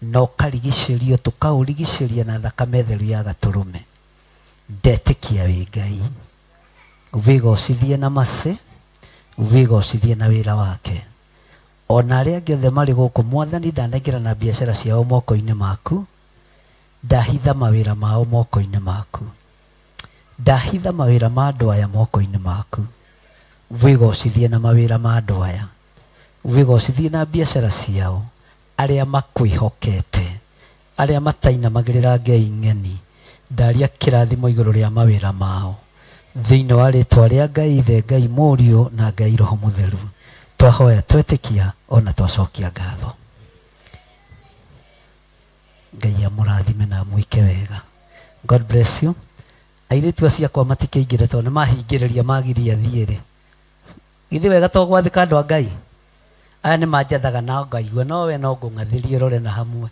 na ũkarigicĩrio, tũkaũrigicĩria na thakame theru ya Gatũrũme. Ndetĩkia wĩ Ngai, wĩgocithie na mace, wĩgocithie na wĩra wake. Ona arĩa angĩ othe marĩ gũkũ Mwathani ndanengera na biacara ciao moko-inĩ maku, ndahitha mawĩra mao moko-inĩ maku, ndahitha mawĩra ma andũ aya moko-inĩ maku. Wĩgocithie na mawĩra ma andũ aya, wĩgocithie na biacara ciao, arĩa makwĩhokete, arĩa matainamagĩrĩra Ngai ng'eni. Ndaria kĩrathimo igũrũ rĩa mawĩra mao thĩinĩ wa rĩtwa rĩa Ngai Ithe, Ngai Mũriũ na Ngai Roho Mũtheru. Twahoya, twetĩkia, ona twacokia ngatho. Ngai amũrathime na mwĩke wega. God bless you. Airĩtu acio akwa matikĩingĩre tondũ nĩmahingĩrĩria magiria thiĩrĩ. Githĩ wega to gwathĩka andũ a Ngai? Aya nĩ manjathaga na ngaigua, no we no ngũng'athĩrie rore na hamwe.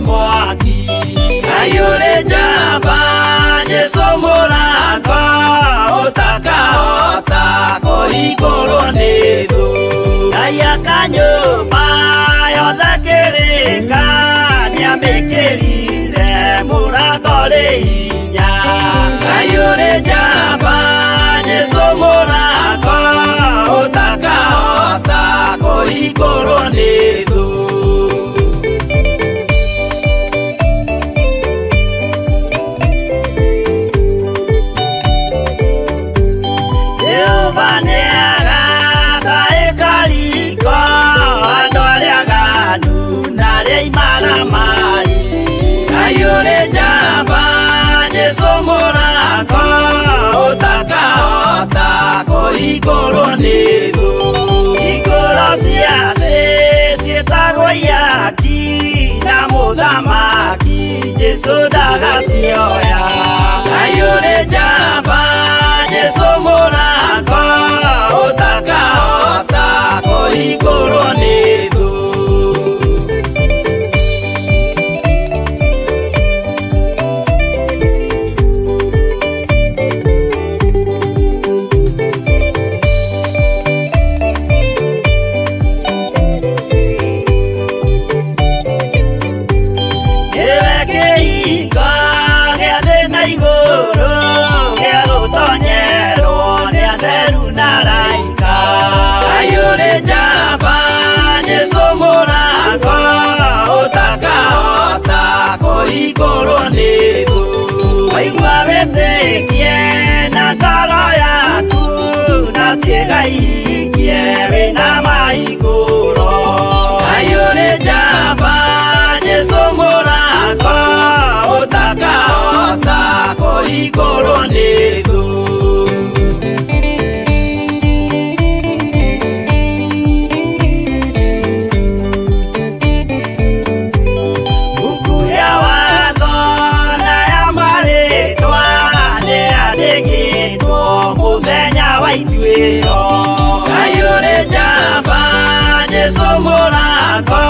Mwaki ayure jamba Yesu Mũrango ũtakahota kũhingũrwo nĩ thũ. Ayaka nyũmba yothe kĩrĩka nĩamĩkĩrire mũrango rĩ hinya. Ayure jamba Yesu Mũrango ũtakahota kũhingũrwo nĩ thũ. Ayure jamba Yesu Mũrango ũtakahota kũhingũrwo nĩ thũ. Hingũro cia thĩ ciĩtagwo ihaki na mũthamaki Jesũ ndagacioya. Ayure jamba Yesu Mũrango ũtakahota kũhingũrwo nĩ thũ. Kũhingũrwo nĩ thũ. Waigua wĩtĩkie na ngoro yaku na ciĩga ihingie wĩna mahingũro. Ayure jamba Yesu Mũrango ũtakahota kũhingũrwo nĩ thũ. Ayure jamba Yesu Mũrango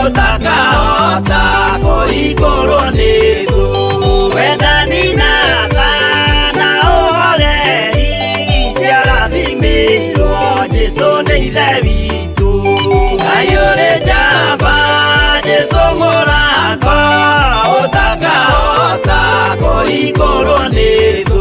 ũtakahota kũhingũrwo nĩ thũ. Wendani na tha na ũhoreri ciarathimĩirwo Jesũ nĩ Ithe witũ. Ayure jamba Yesu Mũrango ũtakahota kũhingũrwo nĩ thũ.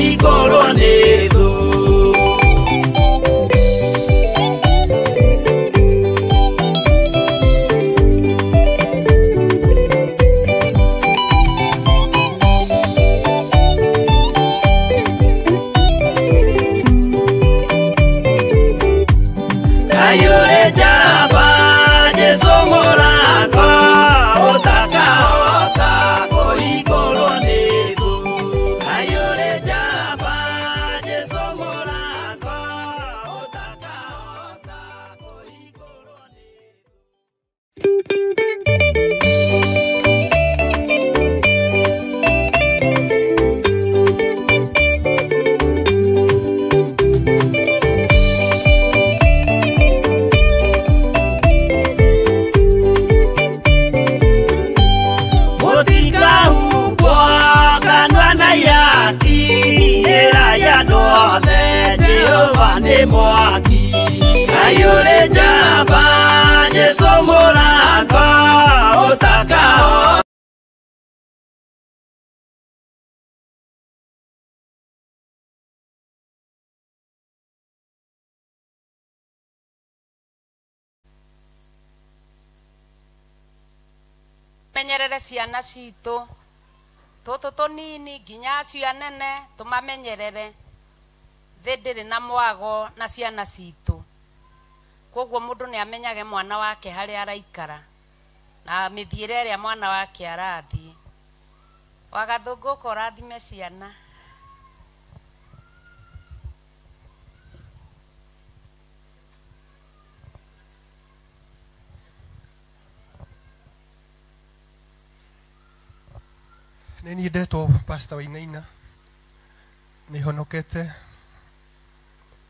igũrũ nĩ thũ. Menyerere ciana citũ tũtũ tũnini nginya acio anene tũmamenyerere thĩ ndĩrĩ na mwago na ciana citũ. Koguo mũndũ nĩ amenyage mwana wake harĩa araikara na mĩthiĩre ĩrĩa mwana wake arathiĩ. Wagathũngũ ũrathime ciana. Nĩ ndetwo Pastor Wainaina, nĩ honokete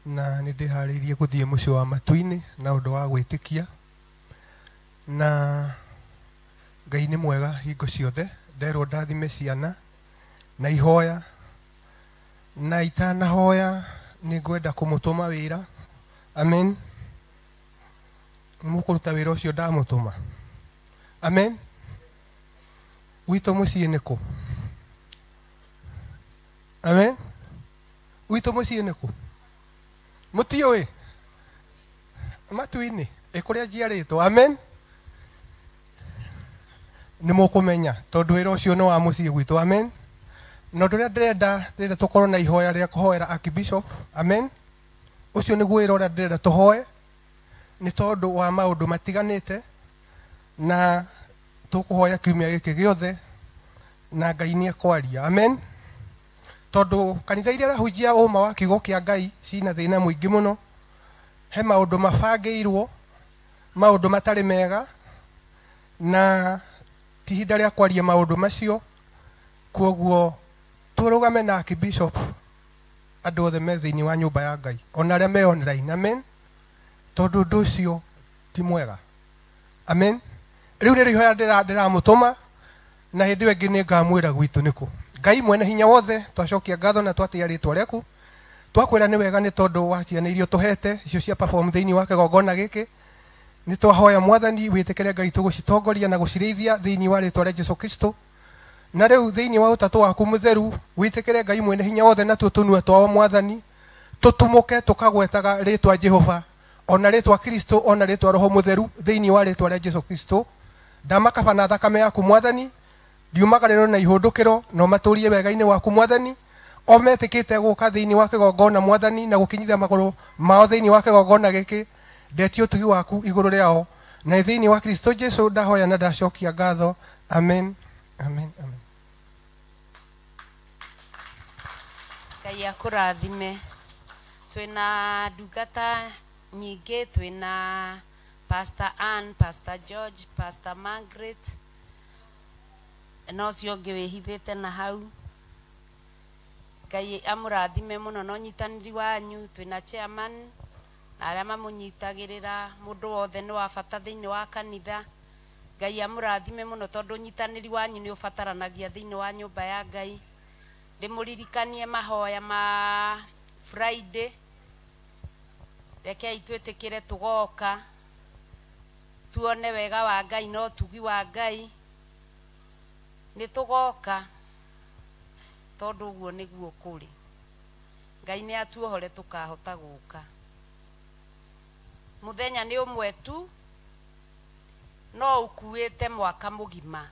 na nĩ ndĩharĩirie gũthiĩ mũciĩ wa matu-inĩ na ũndũ wa gwĩtĩkia, na Ngai nĩ mwega hingo ciothe. Nderwo ndathime ciana na ihoya, na itanahoya nĩ ngwenda kũmũtũma wĩra. Amen. Mũkũruta wĩra ũcio ndamũtũma. Amen. Witũ mũciĩ nĩ kũ? Amen. Witũ mũciĩ nĩ kũ? Mũtiũĩ? Matu-inĩ kũrĩa njiarĩtwo. Amen. Nĩ mũkũmenya tondũ wĩra ũcio nĩ wa mũciĩ gwitũ. Amen. Na ũndũ ũrĩa ndĩrenda tũkorwo na ihoya rĩa kũhoera Archbishop. Amen. Ũcio nĩguo wĩra ũrĩa ndĩrenda tũhoe, nĩ tondũ wa maũndũ matiganĩte, na tũkũhoya kiumia gĩkĩ gĩothe na Ngai nĩ ekwaria. Amen. Tondũ kanitha iria rahunjia ũma wa kiugo kĩa Ngai cina thĩna mũingĩ mũno. He maũndũ mabangĩirwo, maũndũ matarĩ mega, na ti ihinda rĩa kwaria maũndũ macio. Koguo tũrũgame na Archbishop, andũ othe me thĩinĩ wa nyũmba ya Ngai, ona arĩa me online. Amen. Tondũ ũndũ ũcio ti mwega. Amen. Rĩu nĩ ihoya ndĩramũtũma, na hĩndĩ ĩyo ĩngĩ nĩ ngamwĩra gwitũ nĩ kũ. Ngai mwene hinya wothe, twacokia ngatho na twatĩa rĩtwa rĩaku. Twakwĩra nĩ wega nĩ tondũ wa ciana irio tũhete icio cia perform thĩinĩ wa kĩgongona gĩkĩ. Nĩ twahoya Mwathani wĩtĩkĩre Ngai tũgũcitongoria na gũcirĩithia thĩinĩ wa rĩtwa rĩa Jesũ Kristo. Na rĩu thĩinĩ wa ũtatũ waku mũtheru wĩtĩkĩre Ngai mwene hinya wothe, natuo tũnua twao Mwathani tũtumũke tũkagwetaga rĩtwa Jehova, ona rĩtwa Kristo, ona rĩtwa Roho Mũtheru thĩinĩ wa rĩtwa rĩa Jesũ Kristo. Ndamakaba na thakame yaku Mwathani, ndiumagarĩrwo na ihũndũkĩro, no matũrie wega-inĩ waku Mwathani. O metĩkĩte gũka thĩinĩ wa kĩgongona Mwathani na gũkinyithia magũrũ mao thĩinĩ wa kĩgongona gĩkĩ, ndetie ũtugi waku igũrũ rĩao, na thĩinĩ wa Kristo Jesũ ndahoya na ndacokia ngatho. Amen. Amen. Amen. Ngai akũrathime. Twĩna ndungata nyingĩ, twĩna Pastor Ann, Pastor George, Pastor Margaret, no cio ũngĩ wĩhithĩte na hau. Ngai amũrathime mũno na ũnyitanĩri wanyu. Twĩna chairman na arĩa mamũnyitagĩrĩra, mũndũ wothe nĩ wa bata thĩinĩ wa kanitha. Ngai amũrathime mũno tondũ ũnyitanĩri wanyu nĩ ũbataranagia thĩinĩ wa nyũmba ya Ngai. Ndĩmũririkanie mahoya ma Friday, rekei twĩtĩkĩre tũgoka tuone wega wa Ngai no tugi wa Ngai. Nĩ tũgoka tondũ ũguo nĩguo kũrĩ. Ngai nĩ atuohore tukahota gũka. Muthenya nĩ ũmwe tu, no ukuĩte mwaka mũgima.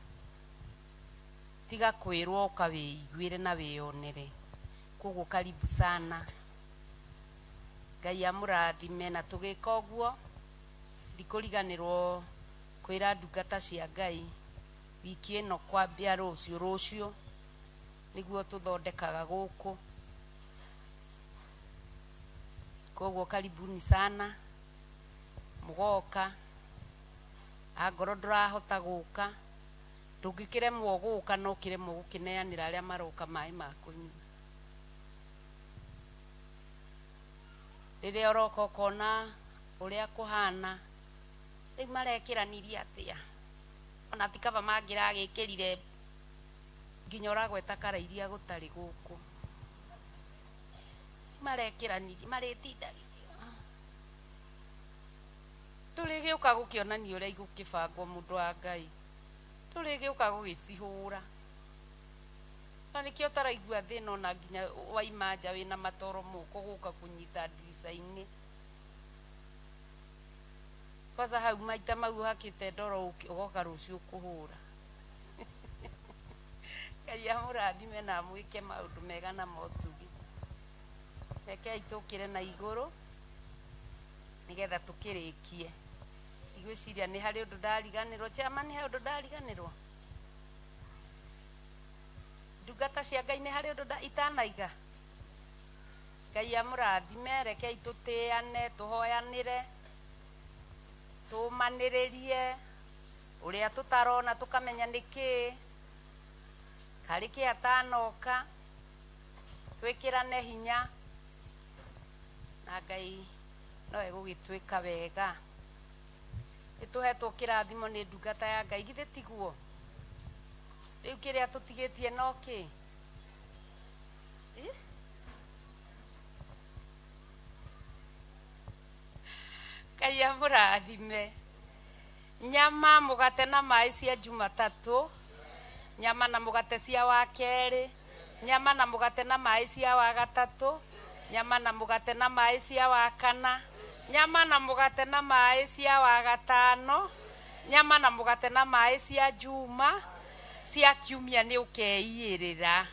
Tiga kwĩrwo ũkawĩiguĩre na wĩonere. Koguo karibu sana. Ngai amũrathime na tũgĩka ũguo ndikũriganĩrwo kwĩra ndungata cia Ngai wiki ĩno kwambia rũciũ nĩguo tũthondekaga gũkũ. Koguo karibuni sana, mũgoka angorwo ndũrahota gũka, ndũngĩkĩremwo gũka no kĩremwo gũkĩneanĩra arĩa maroka maĩ ma kũnyua. Rĩrĩa ũroka ũkona ũrĩa kũhana, rĩu marekĩranirie atĩa, ona ti kaba mangĩragĩkĩrire nginya ũragweta kara iria gũtarĩ gũkũ. Marekĩranirie marĩtindagithio, tũrĩgĩũka gũkĩonania ũrĩa igũkĩbangwo mũndũ wa Ngai, tũrĩgĩũka gũgĩcihũra. Na nĩkĩo ũtaraigua thĩna ona nginya waima nja wĩna matoro moko gũka kũnyita ndirica-inĩ. Kwanza hau maita mau hakĩte ndoro ũgoka rũciũ kũhũra. Ngai amũrathime na mwĩke maũndũ mega na motugi. Rekei tũkĩre na igũrũ nĩgetha tũkĩrĩkie. Ndigwĩciria nĩ harĩ ũndũ ndariganĩrwo. Chama nĩ harĩ ũndũ ndariganĩrwo. Ndungata cia Ngai nĩ harĩ ũndũ itanaiga. Ngai amũrathime, rekei tũtĩane, tũhoyanĩre, tũmanĩrĩrie ũrĩa tũtarona tũkamenya nĩkĩ karĩ kĩ atanoka, twĩkĩrane hinya na Ngai no egũgĩtwĩka wega. Nĩtũhetwo kĩrathimo nĩ ndungata ya Ngai, githĩ tiguo? Rĩu kĩrĩa tũtigĩtie no kĩ? Ngai amũrathime. Nyama, mũgate na maĩ cia Jumatatũ, nyama na mũgate cia Wakerĩ, nyama na mũgate na maĩ cia Wagatatũ, nyama na mũgate na maĩ cia Wakana, nyama na mũgate na maĩ cia Wagatano, nyama na mũgate na maĩ cia Juma, cia Kiumia nĩ ũkeiyĩrĩra.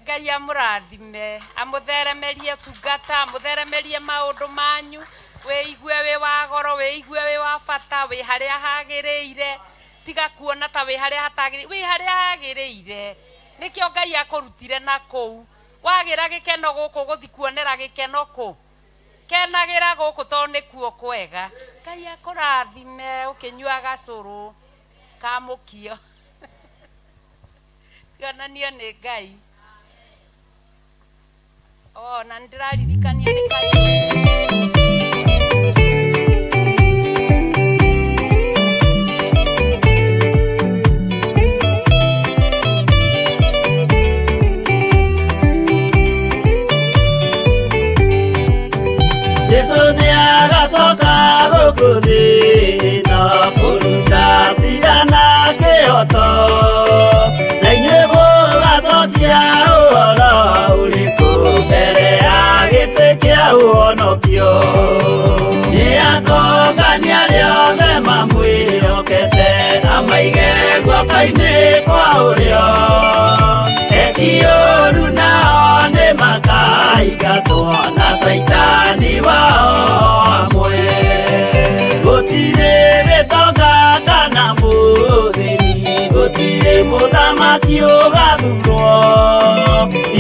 Ngai amũrathime, amũtheremerie tungata, amũtheremerie maũndũ manyu, wĩigue wĩ wa goro, wĩigue wĩ wa bata, wĩ harĩa hagĩrĩire, tiga kuona ta wĩ harĩa hatagĩrĩire, wĩ harĩa hagĩrĩire. Nĩkĩo Ngai akũrutire na kũu. Wagĩra gĩkeno gũkũ gũthi kuonera gĩkeno kũ? Kenagĩra gũkũ tondũ nĩkuo kwega. Ngai akũrathime ũkĩnyua gacũrũ ka mũkio. Tionanio nĩ Ngai. Na nĩndĩraririkania nĩ Ngai. No kuruta sigana kĩoto na inyuĩ mũgacokia ũhoro ũrĩkũ mbere ya gĩtĩ kĩa ũhonokio. Nĩ akongania arĩa othe mamwĩhokete amaige guoko-inĩ kwa ũrĩo. Eki ũũru nao nĩ makaingatwo na Saitani wao amwe. Gũtirĩ gĩtonga kana mũthĩni, gũtirĩ mũthamaki ũgathurwo.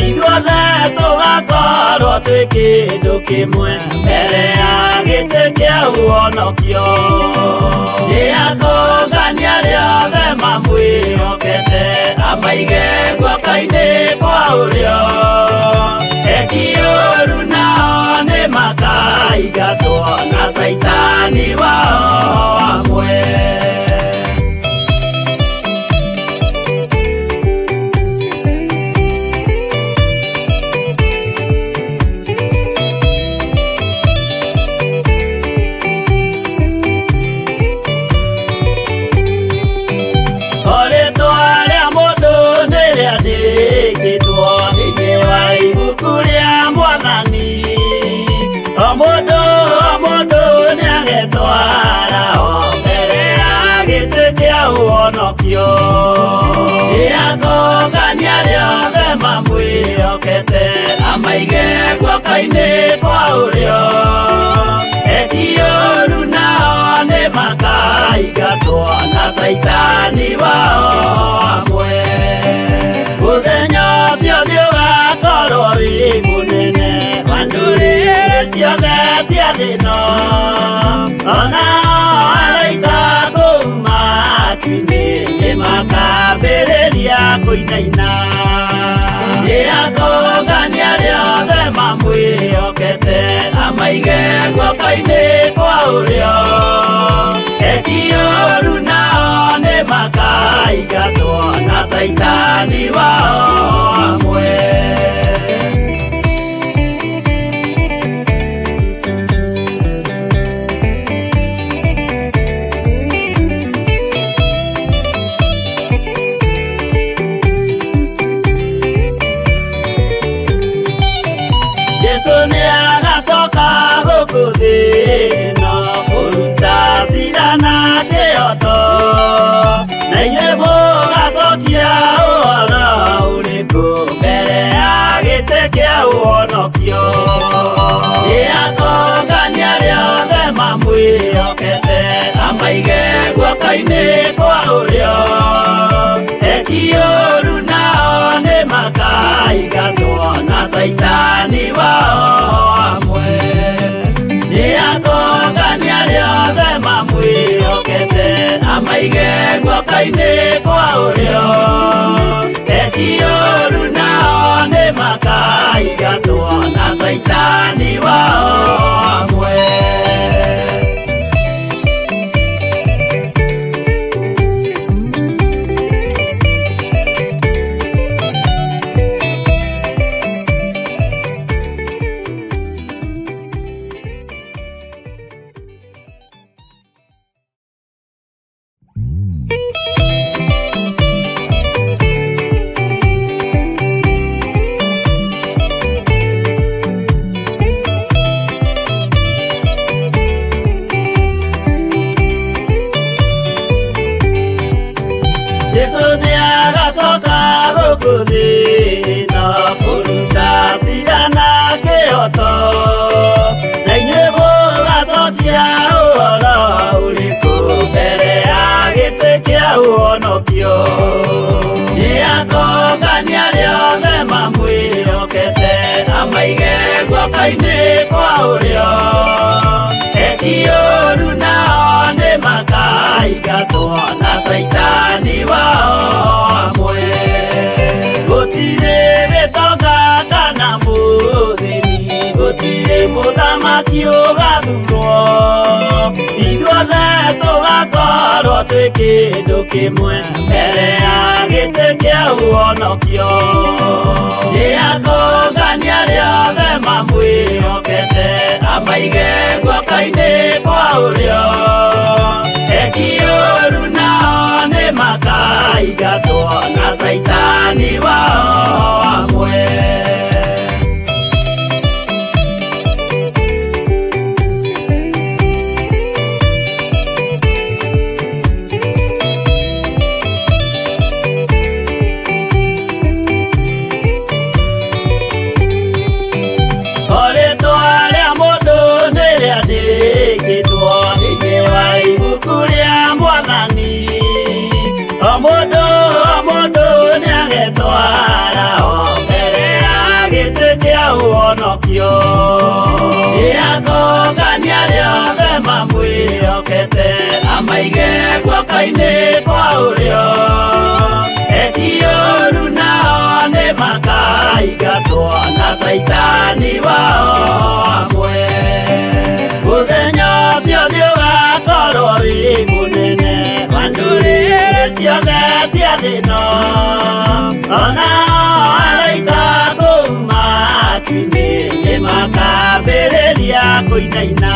Ithuothe tũgakorwo twĩ kĩndũ kĩmwe mbere ya gĩtĩ kĩa ũhonokio. Nĩ akongania arĩa othe mamwĩhokete amaige guoko-inĩ kwa ũrĩo. Eki ũũru nao nĩ makaingatwo na Saitani wao amwe. Rĩĩtwa rĩa mũndũ nĩ rĩandĩkĩtwo thĩinĩ wa ibuku rĩa Mwathani. guoka-inĩ kwa ũrĩo ekioru nao nĩ makaingatwo na Saitani wao hamwe mũthenya ũcio nĩũgakorwo wĩ mũnene wa ndũrĩrĩ ciothe cia thĩ ĩno onao araika kũu matu-inĩ nĩmakambĩrĩria kũinaina nĩakũngania rĩothe mamwĩhokete amaige guoka-inĩ kwa ũrĩo ekioru nao nĩ makaingatwo na Saitani wao hamwe kuthina kuruta cira na kĩoto na inyuĩ mũgacokia ũhoro ũrĩkũ mbere ya gĩtĩ kĩa ũhonokio nĩakũngania rĩothe mamwĩhokete amaige guoka-inĩ kwa ũrĩo ekioru nao nĩ makaingatwo na Saitani wao hamwe nĩakũngania rĩothe mamwĩhokete amaige guoka-inĩ kwa ũrĩo ekioru nao nĩ makaingatwo na Saitani wao hamwe nĩakũngania rĩothe mamwĩhokete amaige guoka-inĩ kwa ũrĩo ekioru nao nĩ makaingatwo na Saitani wao hamwe gũtirĩ gĩtonga kana mũthĩni gũtirĩ mũthamaki ũgathurwo ithuothe tũgakorwo twĩ kĩndũ kĩmwe mbere ya gĩtĩ kĩa ũhonokio nĩakũngania rĩothe mamwĩhokete amaige guoka-inĩ kwa ũrĩo ekioru nao nĩ makaingatwo na Saitani wao hamwe ũhonokio nĩakũngania rĩothe mamwĩhokete amaige guoka-inĩ kwa ũrĩo ekioru nao nĩ makaingatwo na Saitani wao hamwe mũthenya ũcio nĩũgakorwo wĩ mũnene wa ndũrĩrĩ ciothe cia thĩ ĩno onao araika kũu matu-inĩ nĩmakambĩrĩria kũinaina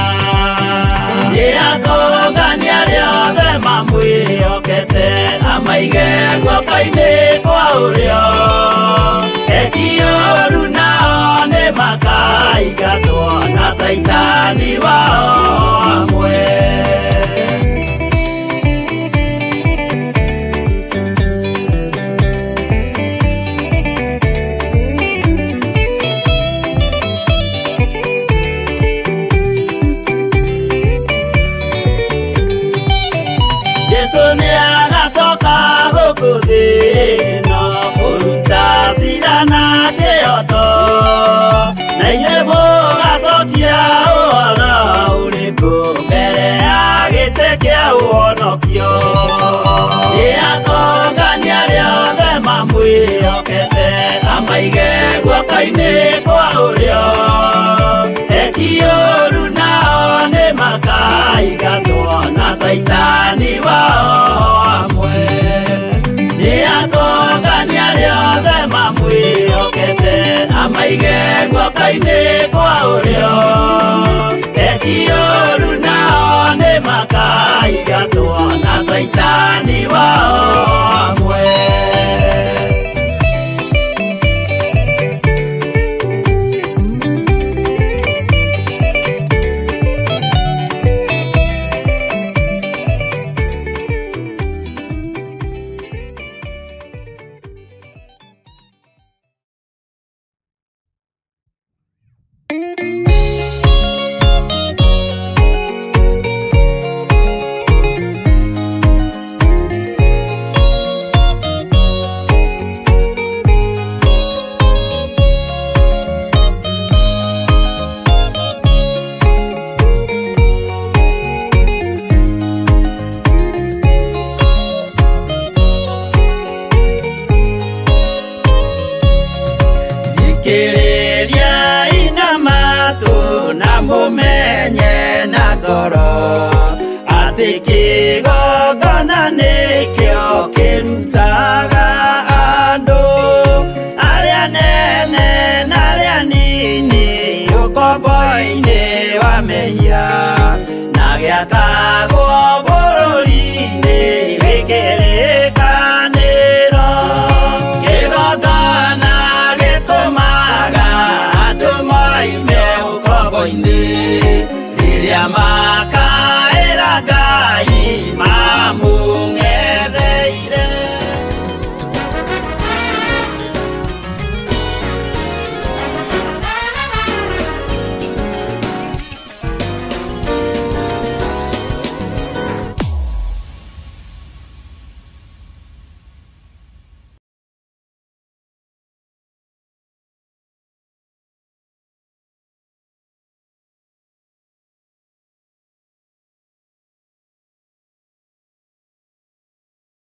nĩakũngania rĩothe mamwĩhokete amaige guoka-inĩ kwa ũrĩo ekioru nao nĩ makaingatwo na Saitani wao hamwe kuthina kuruta cira na kĩoto na inyuĩ mũgacokia ũhoro ũrĩkũ mbere ya gĩtĩ kĩa ũhonokio nĩ atongania rĩothe mamwĩhokete amaige guoko-inĩ kwa ũrĩo ekiũru nao nĩ makaingatwo na Saitani wao hamwe nĩ atongania rĩothe mamwĩhokete amaige guoko-inĩ kwa ũrĩo ekiũru nao nĩ makaingatwo na Saitani wao hamwe. Maka